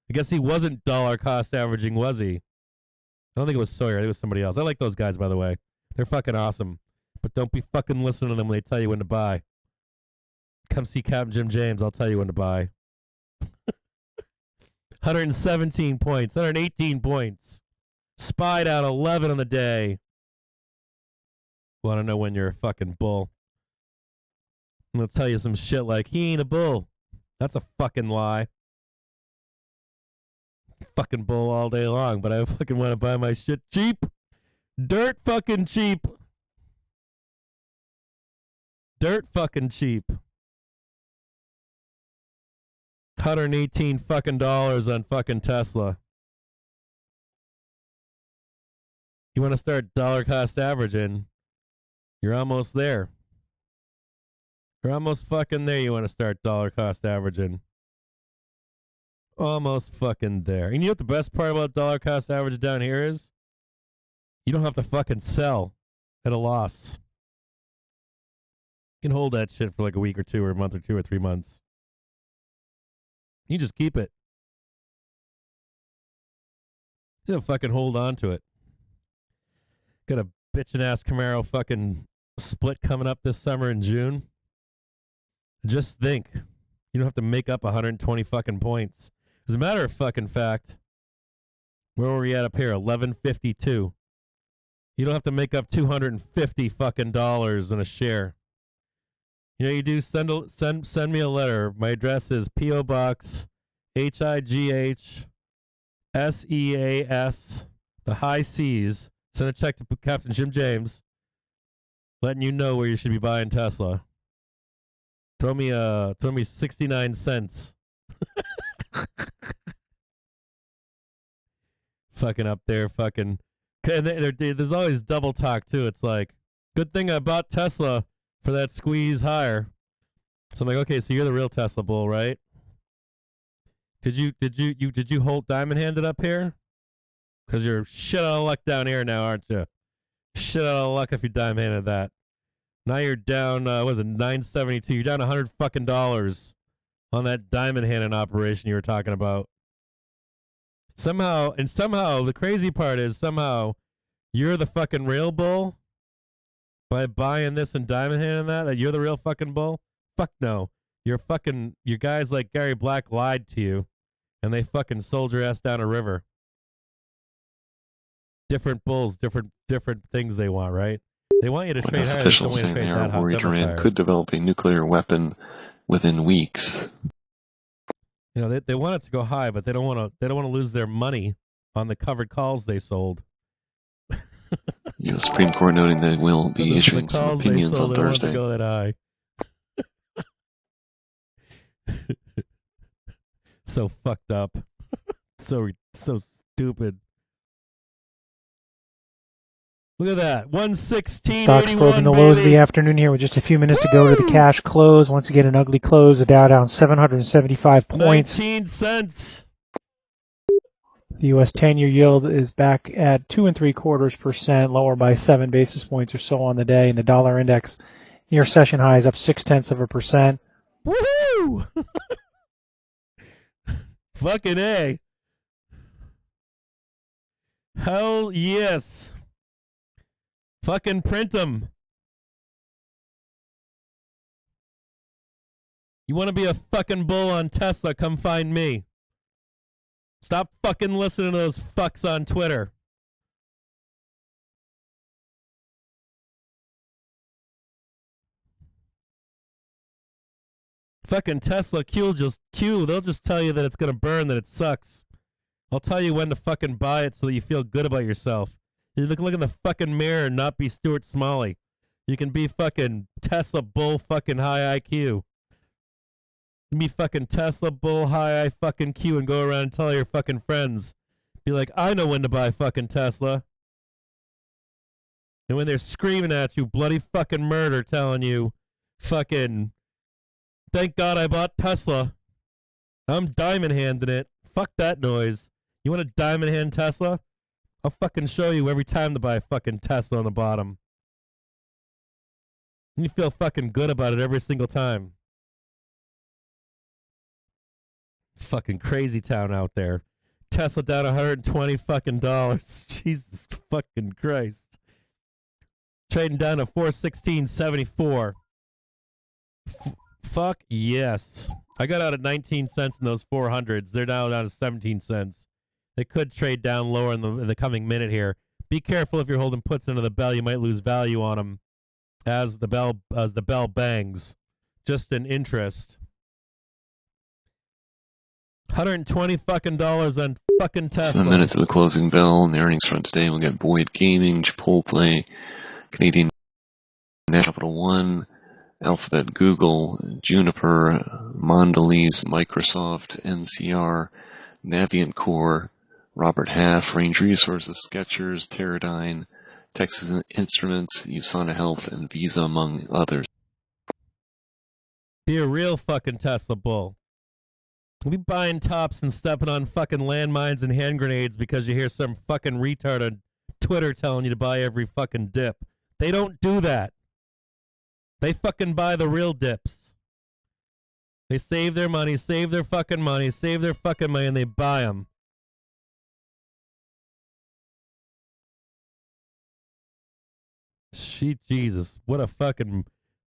I guess he wasn't dollar cost averaging, was he? I don't think it was Sawyer. I think it was somebody else. I like those guys, by the way. They're fucking awesome. But don't be fucking listening to them when they tell you when to buy. Come see CaptainJimJames. I'll tell you when to buy. 117 points, 118 points. Spied out 11 on the day. Want to know when you're a fucking bull? I'm going to tell you some shit like, he ain't a bull. That's a fucking lie. Fucking bull all day long, but I fucking want to buy my shit cheap. Dirt fucking cheap. Dirt fucking cheap. 118 fucking dollars on fucking Tesla. You want to start dollar cost averaging? You're almost there. You're almost fucking there. You want to start dollar cost averaging. Almost fucking there. And you know what the best part about dollar cost average down here is? You don't have to fucking sell at a loss. You can hold that shit for like a week or two or a month or 2 or 3 months. You just keep it. You don't fucking hold on to it. Got a bitchin' ass Camaro fucking split coming up this summer in June. Just think. You don't have to make up 120 fucking points. As a matter of fucking fact, where were we at up here? 1152. You don't have to make up 250 fucking dollars in a share. You know, you do send me a letter. My address is P.O. Box HIGH SEAS, the high C's. Send a check to Captain Jim James, letting you know where you should be buying Tesla. Throw me 69 cents. Fucking up there, fucking. And there's always double talk too. It's like, good thing I bought Tesla for that squeeze higher. So I'm like, okay, so you're the real Tesla bull, right? Did you hold diamond handed up here? Because you're shit out of luck down here now, aren't you? Shit out of luck if you diamond handed that. Now you're down, what was it, 972. You're down $100 fucking dollars on that diamond handing operation you were talking about. Somehow, the crazy part is somehow you're the fucking real bull by buying this and diamond handing that you're the real fucking bull? Fuck no. Your guys like Gary Black lied to you and they fucking sold your ass down a river. Different bulls, different things they want, right? They want you to trade higher. Officials saying they are worried Iran could develop a nuclear weapon within weeks. You know, they want it to go high, but they don't want to lose their money on the covered calls they sold. U.S. Supreme Court noting they will be issuing some opinions on Thursday. They want to go that high. So fucked up. So stupid. Look at that. 116.81. Stocks probing the lows of the afternoon here with just a few minutes to go to the cash close. Once again, an ugly close. The Dow down 775 points. 19 cents. The U.S. 10-year yield is back at 2.75%, lower by 7 basis points or so on the day. And the dollar index near session highs up 0.6%. Woohoo! Fucking A. Hell yes. Fucking print them. You want to be a fucking bull on Tesla? Come find me. Stop fucking listening to those fucks on Twitter. Fucking Tesla Q, they'll just tell you that it's going to burn, that it sucks. I'll tell you when to fucking buy it so that you feel good about yourself. You can look in the fucking mirror and not be Stuart Smalley. You can be fucking Tesla bull fucking high IQ. You can be fucking Tesla bull high I fucking Q and go around and tell your fucking friends. Be like, I know when to buy fucking Tesla. And when they're screaming at you, bloody fucking murder, telling you, fucking, thank God I bought Tesla. I'm diamond handing it. Fuck that noise. You want a diamond hand Tesla? I'll fucking show you every time to buy a fucking Tesla on the bottom. And you feel fucking good about it every single time. Fucking crazy town out there. Tesla down $120 fucking dollars. Jesus fucking Christ. Trading down to 416.74. Fuck yes. I got out at 19 cents in those 400s. They're now down to 17 cents. They could trade down lower in the coming minute here. Be careful if you're holding puts into the bell. You might lose value on them as the bell bangs. Just an interest. $120 fucking dollars on fucking Tesla. 7 minutes to the closing bell. On the earnings front today, we'll get Boyd Gaming, Chipotle, Canadian Capital One, Alphabet, Google, Juniper, Mondelez, Microsoft, NCR, Navient Core, Robert Half, Range Resources, Skechers, Teradyne, Texas Instruments, USANA Health, and Visa, among others. Be a real fucking Tesla bull. Be buying tops and stepping on fucking landmines and hand grenades because you hear some fucking retard on Twitter telling you to buy every fucking dip. They don't do that. They fucking buy the real dips. They save their money, and they buy them. Jesus, what a fucking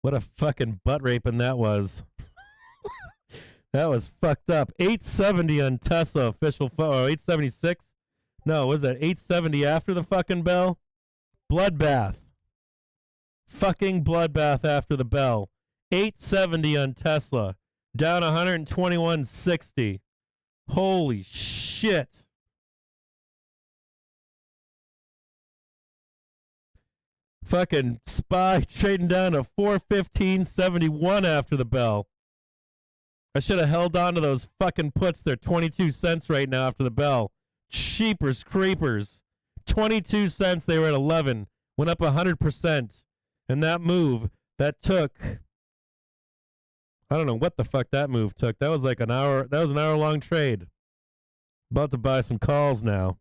butt raping that was. That was fucked up. 870 on Tesla official 876. No, was that 870 after the fucking bell? Bloodbath. Fucking bloodbath after the bell. 870 on Tesla. Down 121.60. Holy shit. Fucking SPY trading down to 415.71 after the bell. I should have held on to those fucking puts. They're 22 cents right now after the bell. Cheapers creepers. 22 cents, they were at 11. Went up 100%. And that move, that took, I don't know what the fuck that move took. That was like an hour, that was an hour-long trade. About to buy some calls now.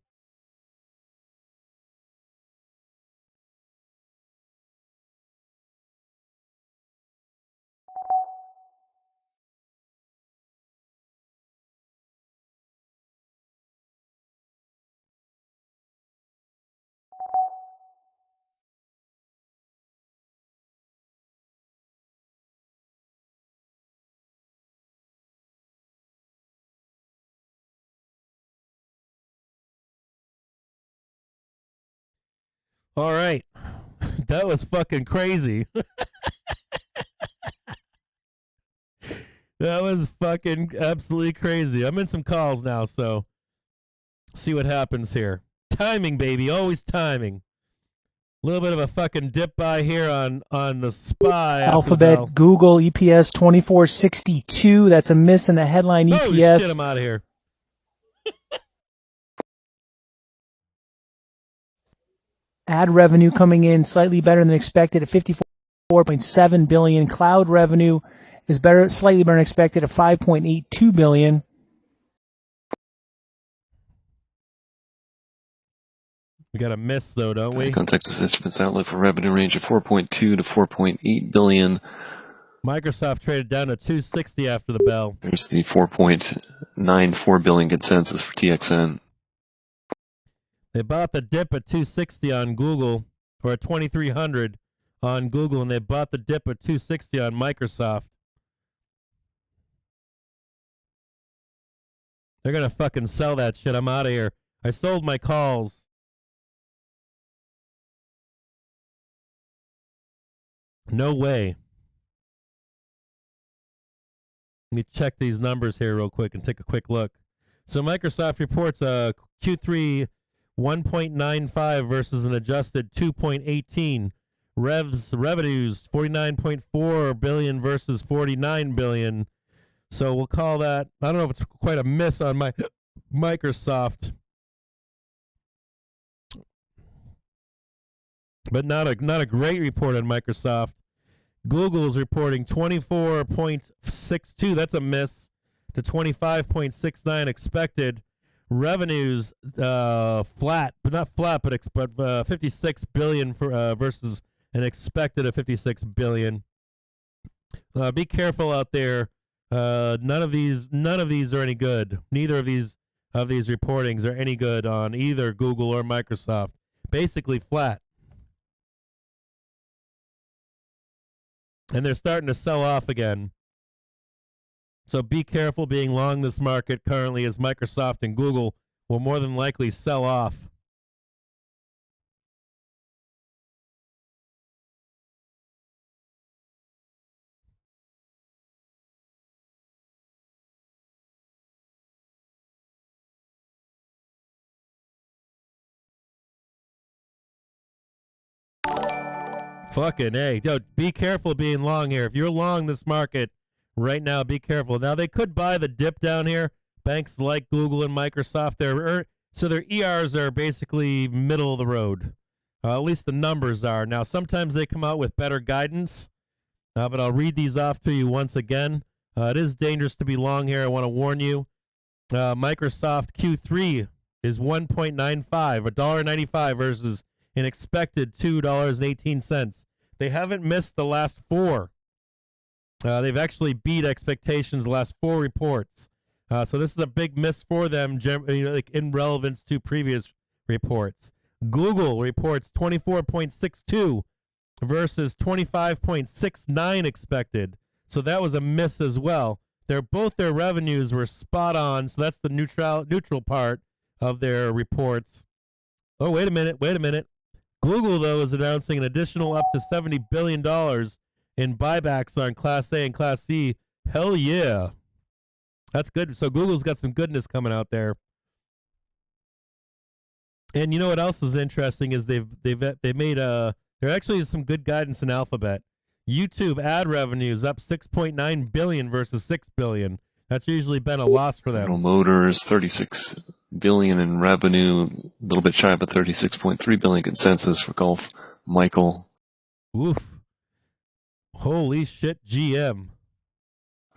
All right. That was fucking crazy. That was fucking absolutely crazy. I'm in some calls now, so see what happens here. Timing, baby. Always timing. A little bit of a fucking dip by here on the SPY. Alphabet, Google, EPS 2462. That's a miss in the headline EPS. Oh, shit, I'm out of here. Ad revenue coming in slightly better than expected at $54.7 billion. Cloud revenue is slightly better than expected at $5.82 billion. We got a miss though, don't we? Texas Instruments outlook for revenue range of 4.2 to 4.8 billion. Microsoft traded down to 260 after the bell. There's the 4.94 billion consensus for TXN. They bought the dip at 260 on Google, or at 2300 on Google, and they bought the dip at 260 on Microsoft. They're going to fucking sell that shit. I'm out of here. I sold my calls. No way. Let me check these numbers here real quick and take a quick look. So Microsoft reports Q3 1.95 versus an adjusted 2.18. Revenues 49.4 billion versus 49 billion. So we'll call that, I don't know if it's quite a miss on my Microsoft, but not a great report on Microsoft. Google's reporting 24.62. That's a miss to 25.69 expected. Revenues flat, but not flat, but 56 billion for versus an expected of 56 billion. Be careful out there. None of these are any good. Neither of these reportings are any good on either Google or Microsoft. Basically flat. And they're starting to sell off again. So be careful being long this market currently, as Microsoft and Google will more than likely sell off. Fucking A. Yo, be careful being long here. If you're long this market right now, be careful. Now, they could buy the dip down here. Banks like Google and Microsoft, so their ERs are basically middle of the road. At least the numbers are. Now, sometimes they come out with better guidance, but I'll read these off to you once again. It is dangerous to be long here. I want to warn you. Microsoft Q3 is 1.95, $1.95 versus an expected $2.18. They haven't missed the last four. They've actually beat expectations the last four reports. So this is a big miss for them, like in relevance to previous reports. Google reports 24.62 versus 25.69 expected. So that was a miss as well. Both their revenues were spot on. So that's the neutral part of their reports. Oh, wait a minute. Google, though, is announcing an additional up to $70 billion in buybacks on Class A and Class C. Hell yeah. That's good. So Google's got some goodness coming out there. And you know what else is interesting is they made there actually is some good guidance in Alphabet. YouTube ad revenues up 6.9 billion versus 6 billion. That's usually been a loss for them. General Motors, 36 billion in revenue, a little bit shy of a 36.3 billion consensus for Gulf. Michael. Oof. Holy shit, GM.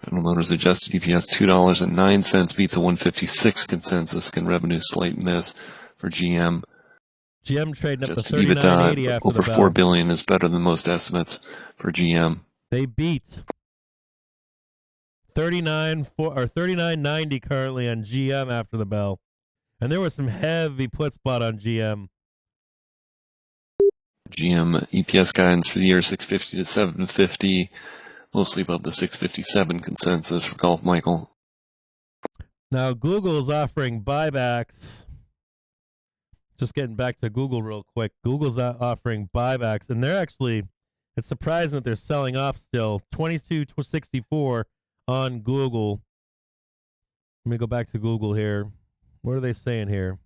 General Motors adjusted EPS $2.09, beats a 156 consensus. Can revenue slight miss for GM. GM trading up to Adjusted $39.80 EBITDA after over the bell. $4 billion is better than most estimates for GM. They beat $39.90 currently on GM after the bell. And there was some heavy put spot on GM. GM EPS guidance for the year 650 to 750, mostly above the 657 consensus for Gulf. Michael. Now Google's offering buybacks. Just getting back to Google real quick. Google's offering buybacks, and they're actually, it's surprising that they're selling off still. 22.64 on Google. Let me go back to Google here. What are they saying here?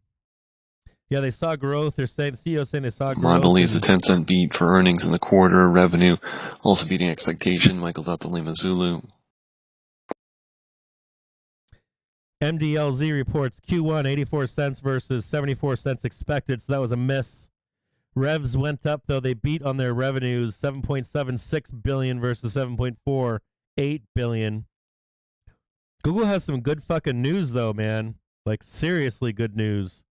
Yeah, they saw growth. They're saying, the CEO saying they saw growth. Mondelez, a 10-cent beat for earnings in the quarter. Revenue also beating expectation. Michael Delta Lima Zulu. MDLZ reports Q1 84 cents versus 74 cents expected, so that was a miss. Revs went up, though. They beat on their revenues, 7.76 billion versus 7.48 billion. Google has some good fucking news, though, man. Like, seriously good news.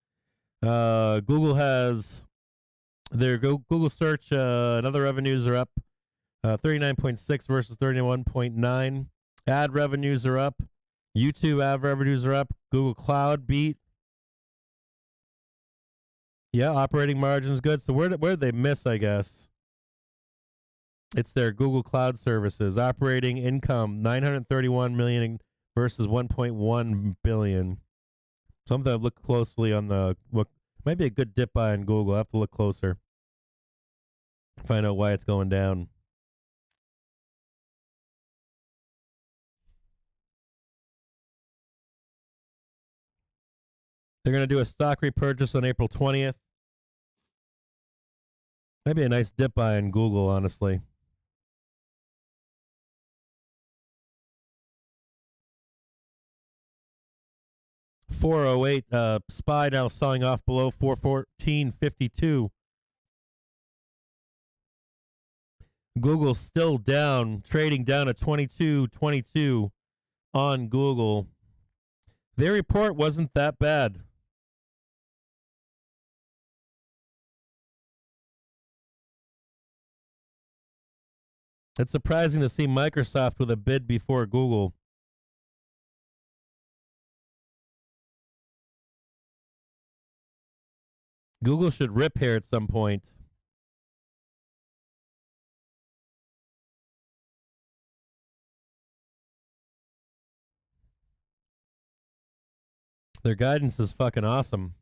Google has their Google search and other revenues are up 39.6 versus 31.9. Ad revenues are up. YouTube ad revenues are up. Google Cloud beat. Yeah, operating margin's good. So where did they miss, I guess? It's their Google Cloud services. Operating income, $931 million versus $1.1 billion. Something I've looked closely on the look. Might be a good dip buy on Google. I have to look closer. Find out why it's going down. They're going to do a stock repurchase on April 20th. Maybe a nice dip buy on Google, honestly. $408. SPY now selling off below 414.52. Google's still down, trading down at 22.22 on Google. Their report wasn't that bad. It's surprising to see Microsoft with a bid before Google. Google should rip here at some point. Their guidance is fucking awesome.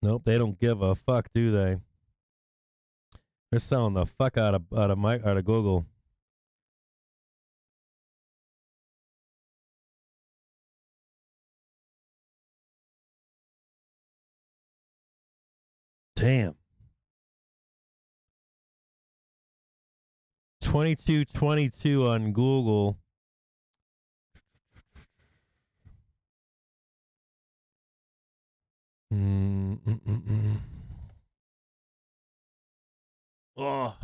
Nope, they don't give a fuck, do they? They're selling the fuck out of Google. Damn. 22.22 on Google. Oh.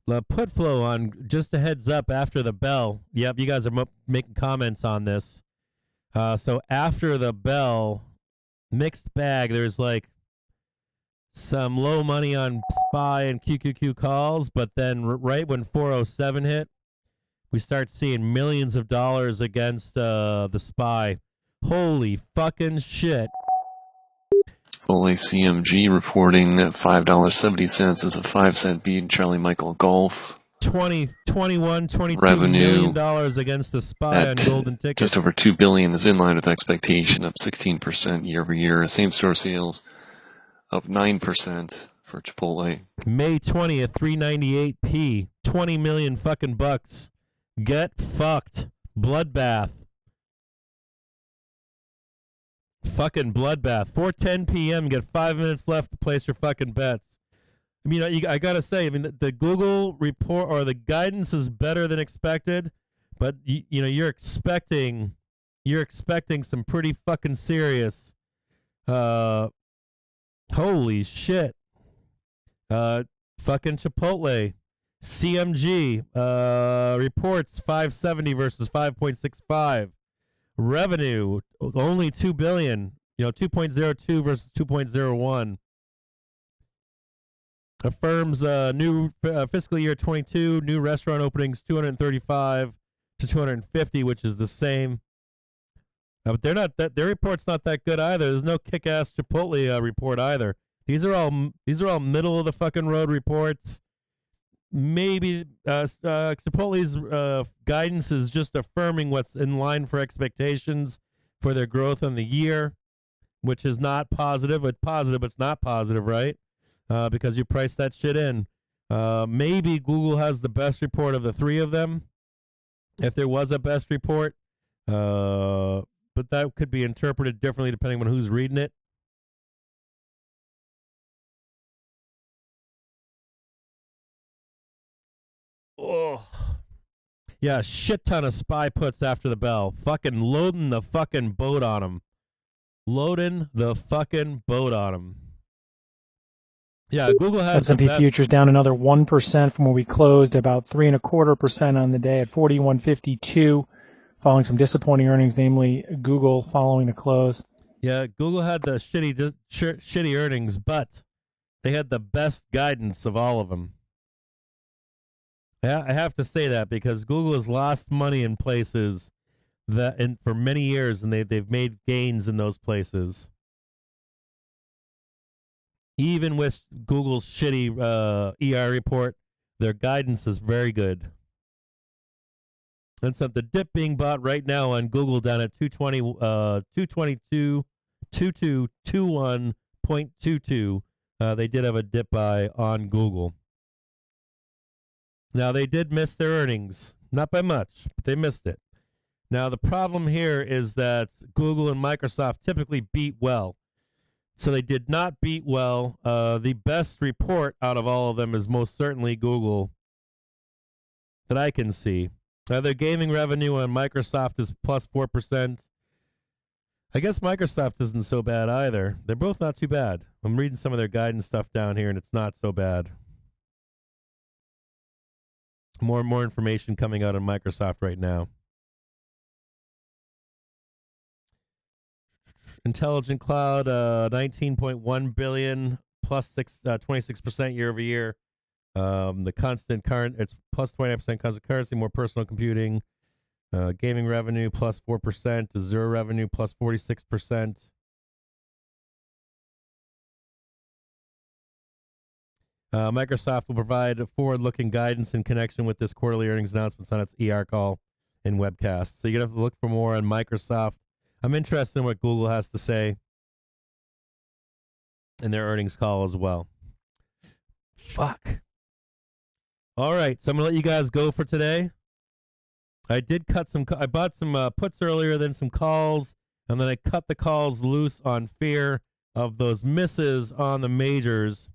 The put flow on, just a heads up after the bell. Yep, you guys are making comments on this. So after the bell, mixed bag. There's like some low money on SPY and QQQ calls, but then right when 407 hit, we start seeing millions of dollars against the SPY. Holy fucking shit. Fully CMG reporting at $5.70 is a 5-cent beat. Charlie Michael Golf. 21, $22 Revenue million against the SPY on golden tickets. Just over $2 billion is in line with expectation, up 16% year over year. Same store sales up 9% for Chipotle. May 20th, 398p, 20 million fucking bucks. Get fucked. Bloodbath. Fucking bloodbath. 4:10 p.m. Get 5 minutes left to place your fucking bets. I mean, I gotta say, I mean, the Google report or the guidance is better than expected, but you're expecting some pretty fucking serious. Holy shit. Fucking Chipotle. CMG reports 570 versus 5.65. Revenue only 2 billion, 2.02 versus 2.01. Affirms new fiscal year 22 new restaurant openings 235 to 250, which is the same. But their report's not that good either. There's no kick-ass Chipotle report either. These are all middle of the fucking road reports. Maybe Chipotle's guidance is just affirming what's in line for expectations for their growth on the year, which is not positive. It's positive, but it's not positive, right? Because you price that shit in. Maybe Google has the best report of the three of them, if there was a best report. But that could be interpreted differently depending on who's reading it. Oh. Yeah, shit ton of SPY puts after the bell. Fucking loading the fucking boat on them. Loading the fucking boat on them. Yeah, Google has S&P the best. futures down another 1% from where we closed, about 3.25% on the day at 41.52, following some disappointing earnings, namely Google following the close. Yeah, Google had the shitty earnings, but they had the best guidance of all of them. I have to say that because Google has lost money in places for many years, and they've made gains in those places. Even with Google's shitty ER report, Their guidance is very good. And so the dip being bought right now on Google down at 222, 2221.22. They did have a dip buy on Google. Now, they did miss their earnings. Not by much, but they missed it. Now, the problem here is that Google and Microsoft typically beat well. So they did not beat well. The best report out of all of them is most certainly Google that I can see. Their gaming revenue on Microsoft is plus 4%. I guess Microsoft isn't so bad either. They're both not too bad. I'm reading some of their guidance stuff down here, and it's not so bad. More and more information coming out on Microsoft right now. Intelligent Cloud, 19.1 billion, plus 26% year over year. The constant current, it's plus 29% constant currency, more personal computing. Gaming revenue plus 4%, Azure revenue plus 46%. Microsoft will provide forward-looking guidance in connection with this quarterly earnings announcements on its ER call and webcast. So you're going to have to look for more on Microsoft. I'm interested in what Google has to say in their earnings call as well. Fuck. All right, so I'm going to let you guys go for today. I did cut some, I bought some puts earlier, then some calls, and then I cut the calls loose on fear of those misses on the majors.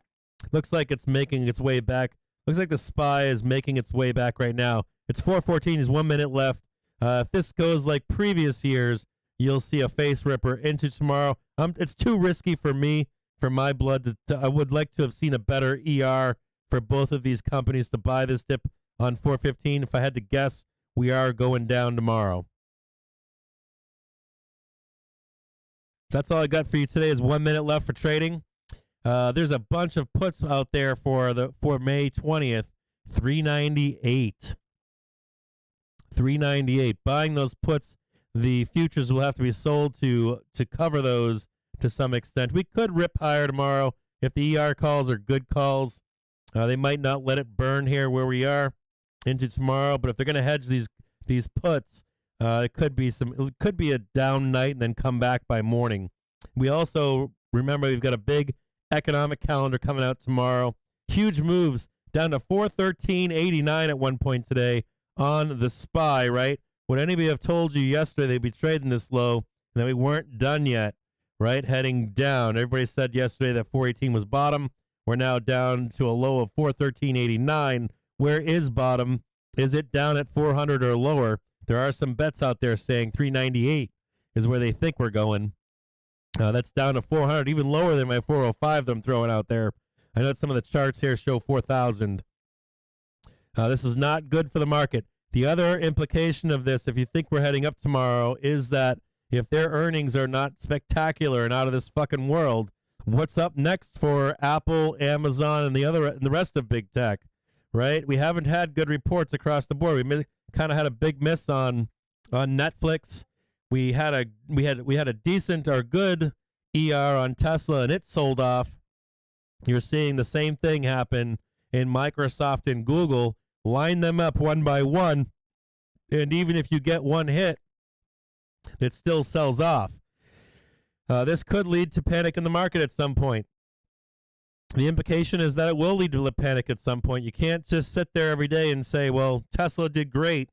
Looks like it's making its way back. Looks like the SPY is making its way back right now. It's 4:14. There's 1 minute left. If this goes like previous years, you'll see a face ripper into tomorrow. It's too risky for me, for my blood. I would like to have seen a better ER for both of these companies to buy this dip on 4:15. If I had to guess, we are going down tomorrow. That's all I got for you today. Is 1 minute left for trading. There's a bunch of puts out there for May 20th, 398. 398. Buying those puts, the futures will have to be sold to cover those to some extent. We could rip higher tomorrow if the ER calls are good calls. They might not let it burn here where we are into tomorrow, but if they're going to hedge these puts, it could be a down night and then come back by morning. We also remember we've got a big economic calendar coming out tomorrow. Huge moves down to 413.89 at one point today on the SPY, right? Would anybody have told you yesterday they'd be trading this low and that we weren't done yet, right? Heading down. Everybody said yesterday that 418 was bottom. We're now down to a low of 413.89. Where is bottom? Is it down at 400 or lower? There are some bets out there saying 398 is where they think we're going. That's down to 400, even lower than my 405 that I'm throwing out there. I know some of the charts here show 4,000. This is not good for the market. The other implication of this, if you think we're heading up tomorrow, is that if their earnings are not spectacular and out of this fucking world, what's up next for Apple, Amazon, and the rest of big tech, right? We haven't had good reports across the board. We kind of had a big miss on Netflix. We had a decent or good ER on Tesla, and it sold off. You're seeing the same thing happen in Microsoft and Google. Line them up one by one, and even if you get one hit, it still sells off. This could lead to panic in the market at some point. The implication is that it will lead to panic at some point. You can't just sit there every day and say, well, Tesla did great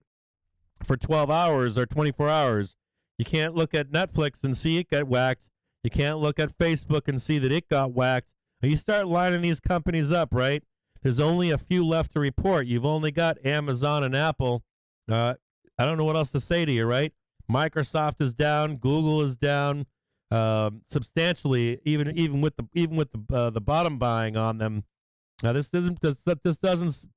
for 12 hours or 24 hours. You can't look at Netflix and see it get whacked. You can't look at Facebook and see that it got whacked. And you start lining these companies up, right? There's only a few left to report. You've only got Amazon and Apple. I don't know what else to say to you, right? Microsoft is down. Google is down substantially, even with the bottom buying on them. Now this doesn't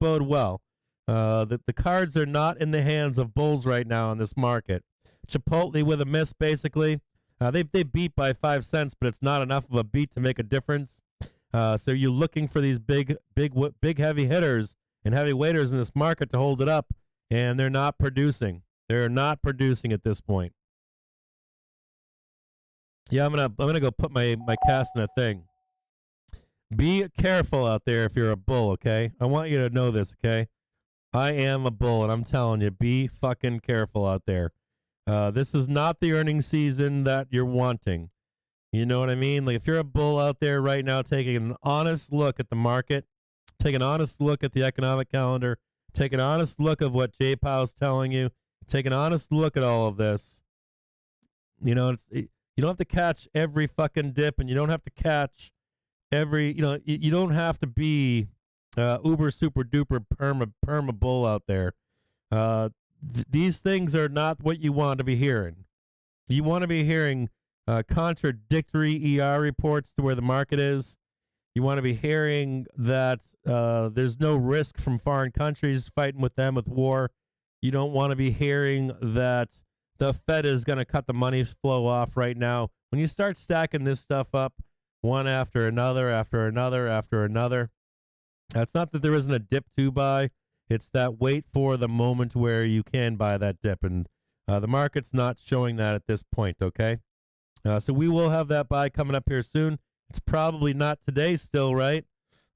bode well. The cards are not in the hands of bulls right now in this market. Chipotle with a miss, basically. They beat by 5 cents, but it's not enough of a beat to make a difference. So you're looking for these big heavy hitters and heavy weighters in this market to hold it up, and they're not producing. They're not producing at this point. Yeah, I'm gonna go put my cast in a thing. Be careful out there if you're a bull, okay? I want you to know this, okay? I am a bull, and I'm telling you, be fucking careful out there. This is not the earnings season that you're wanting. You know what I mean? Like, if you're a bull out there right now taking an honest look at the market, take an honest look at the economic calendar, take an honest look at what J Powell's telling you, take an honest look at all of this. You know, you don't have to catch every fucking dip, and you don't have to catch every, you don't have to be uber super duper perma bull out there. These things are not what you want to be hearing. You want to be hearing contradictory ER reports to where the market is. You want to be hearing that there's no risk from foreign countries fighting with them with war. You don't want to be hearing that the Fed is going to cut the money flow off right now. When you start stacking this stuff up one after another, after another, after another, it's not that there isn't a dip to buy. It's that wait for the moment where you can buy that dip. And the market's not showing that at this point, okay? So we will have that buy coming up here soon. It's probably not today still, right?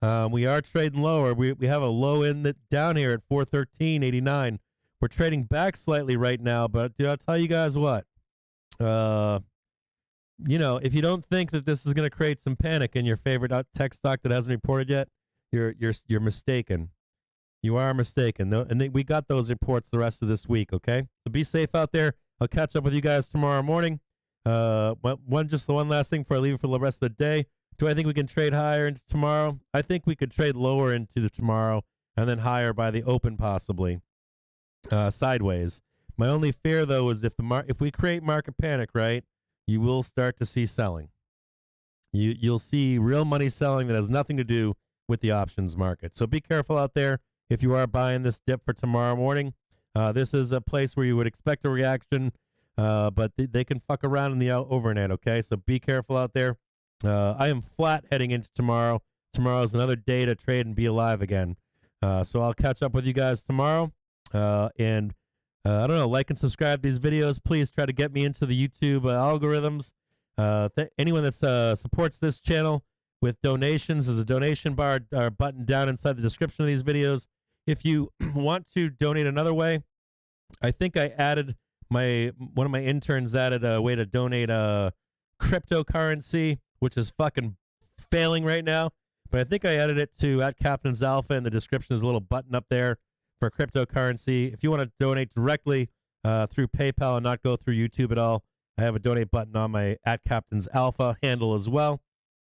We are trading lower. We have a low in down here at 413.89. We're trading back slightly right now, but I'll tell you guys what. If you don't think that this is going to create some panic in your favorite tech stock that hasn't reported yet, you're mistaken. You are mistaken. And we got those reports the rest of this week, okay? So be safe out there. I'll catch up with you guys tomorrow morning. Just the one last thing before I leave it for the rest of the day. Do I think we can trade higher into tomorrow? I think we could trade lower into the tomorrow and then higher by the open possibly. Sideways. My only fear though is if we create market panic, right, you will start to see selling. You'll see real money selling that has nothing to do with the options market. So be careful out there if you are buying this dip for tomorrow morning. This is a place where you would expect a reaction, but they can fuck around in the overnight, okay? So be careful out there. I am flat heading into tomorrow. Tomorrow's another day to trade and be alive again. So I'll catch up with you guys tomorrow. And I don't know, like and subscribe to these videos. Please try to get me into the YouTube algorithms. Anyone that supports this channel with donations, there's a donation bar button down inside the description of these videos. If you want to donate another way, I think I added one of my interns added a way to donate cryptocurrency, which is fucking failing right now. But I think I added it to @CaptainsAlpha. In the description, there's a little button up there for cryptocurrency. If you want to donate directly through PayPal and not go through YouTube at all, I have a donate button on my @CaptainsAlpha handle as well.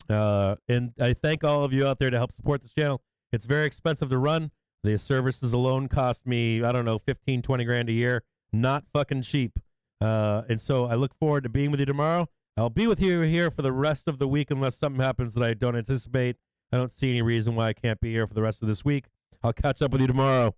And I thank all of you out there to help support this channel. It's very expensive to run. The services alone cost me, I don't know, 15, 20 grand a year. Not fucking cheap. And so I look forward to being with you tomorrow. I'll be with you here for the rest of the week unless something happens that I don't anticipate. I don't see any reason why I can't be here for the rest of this week. I'll catch up with you tomorrow.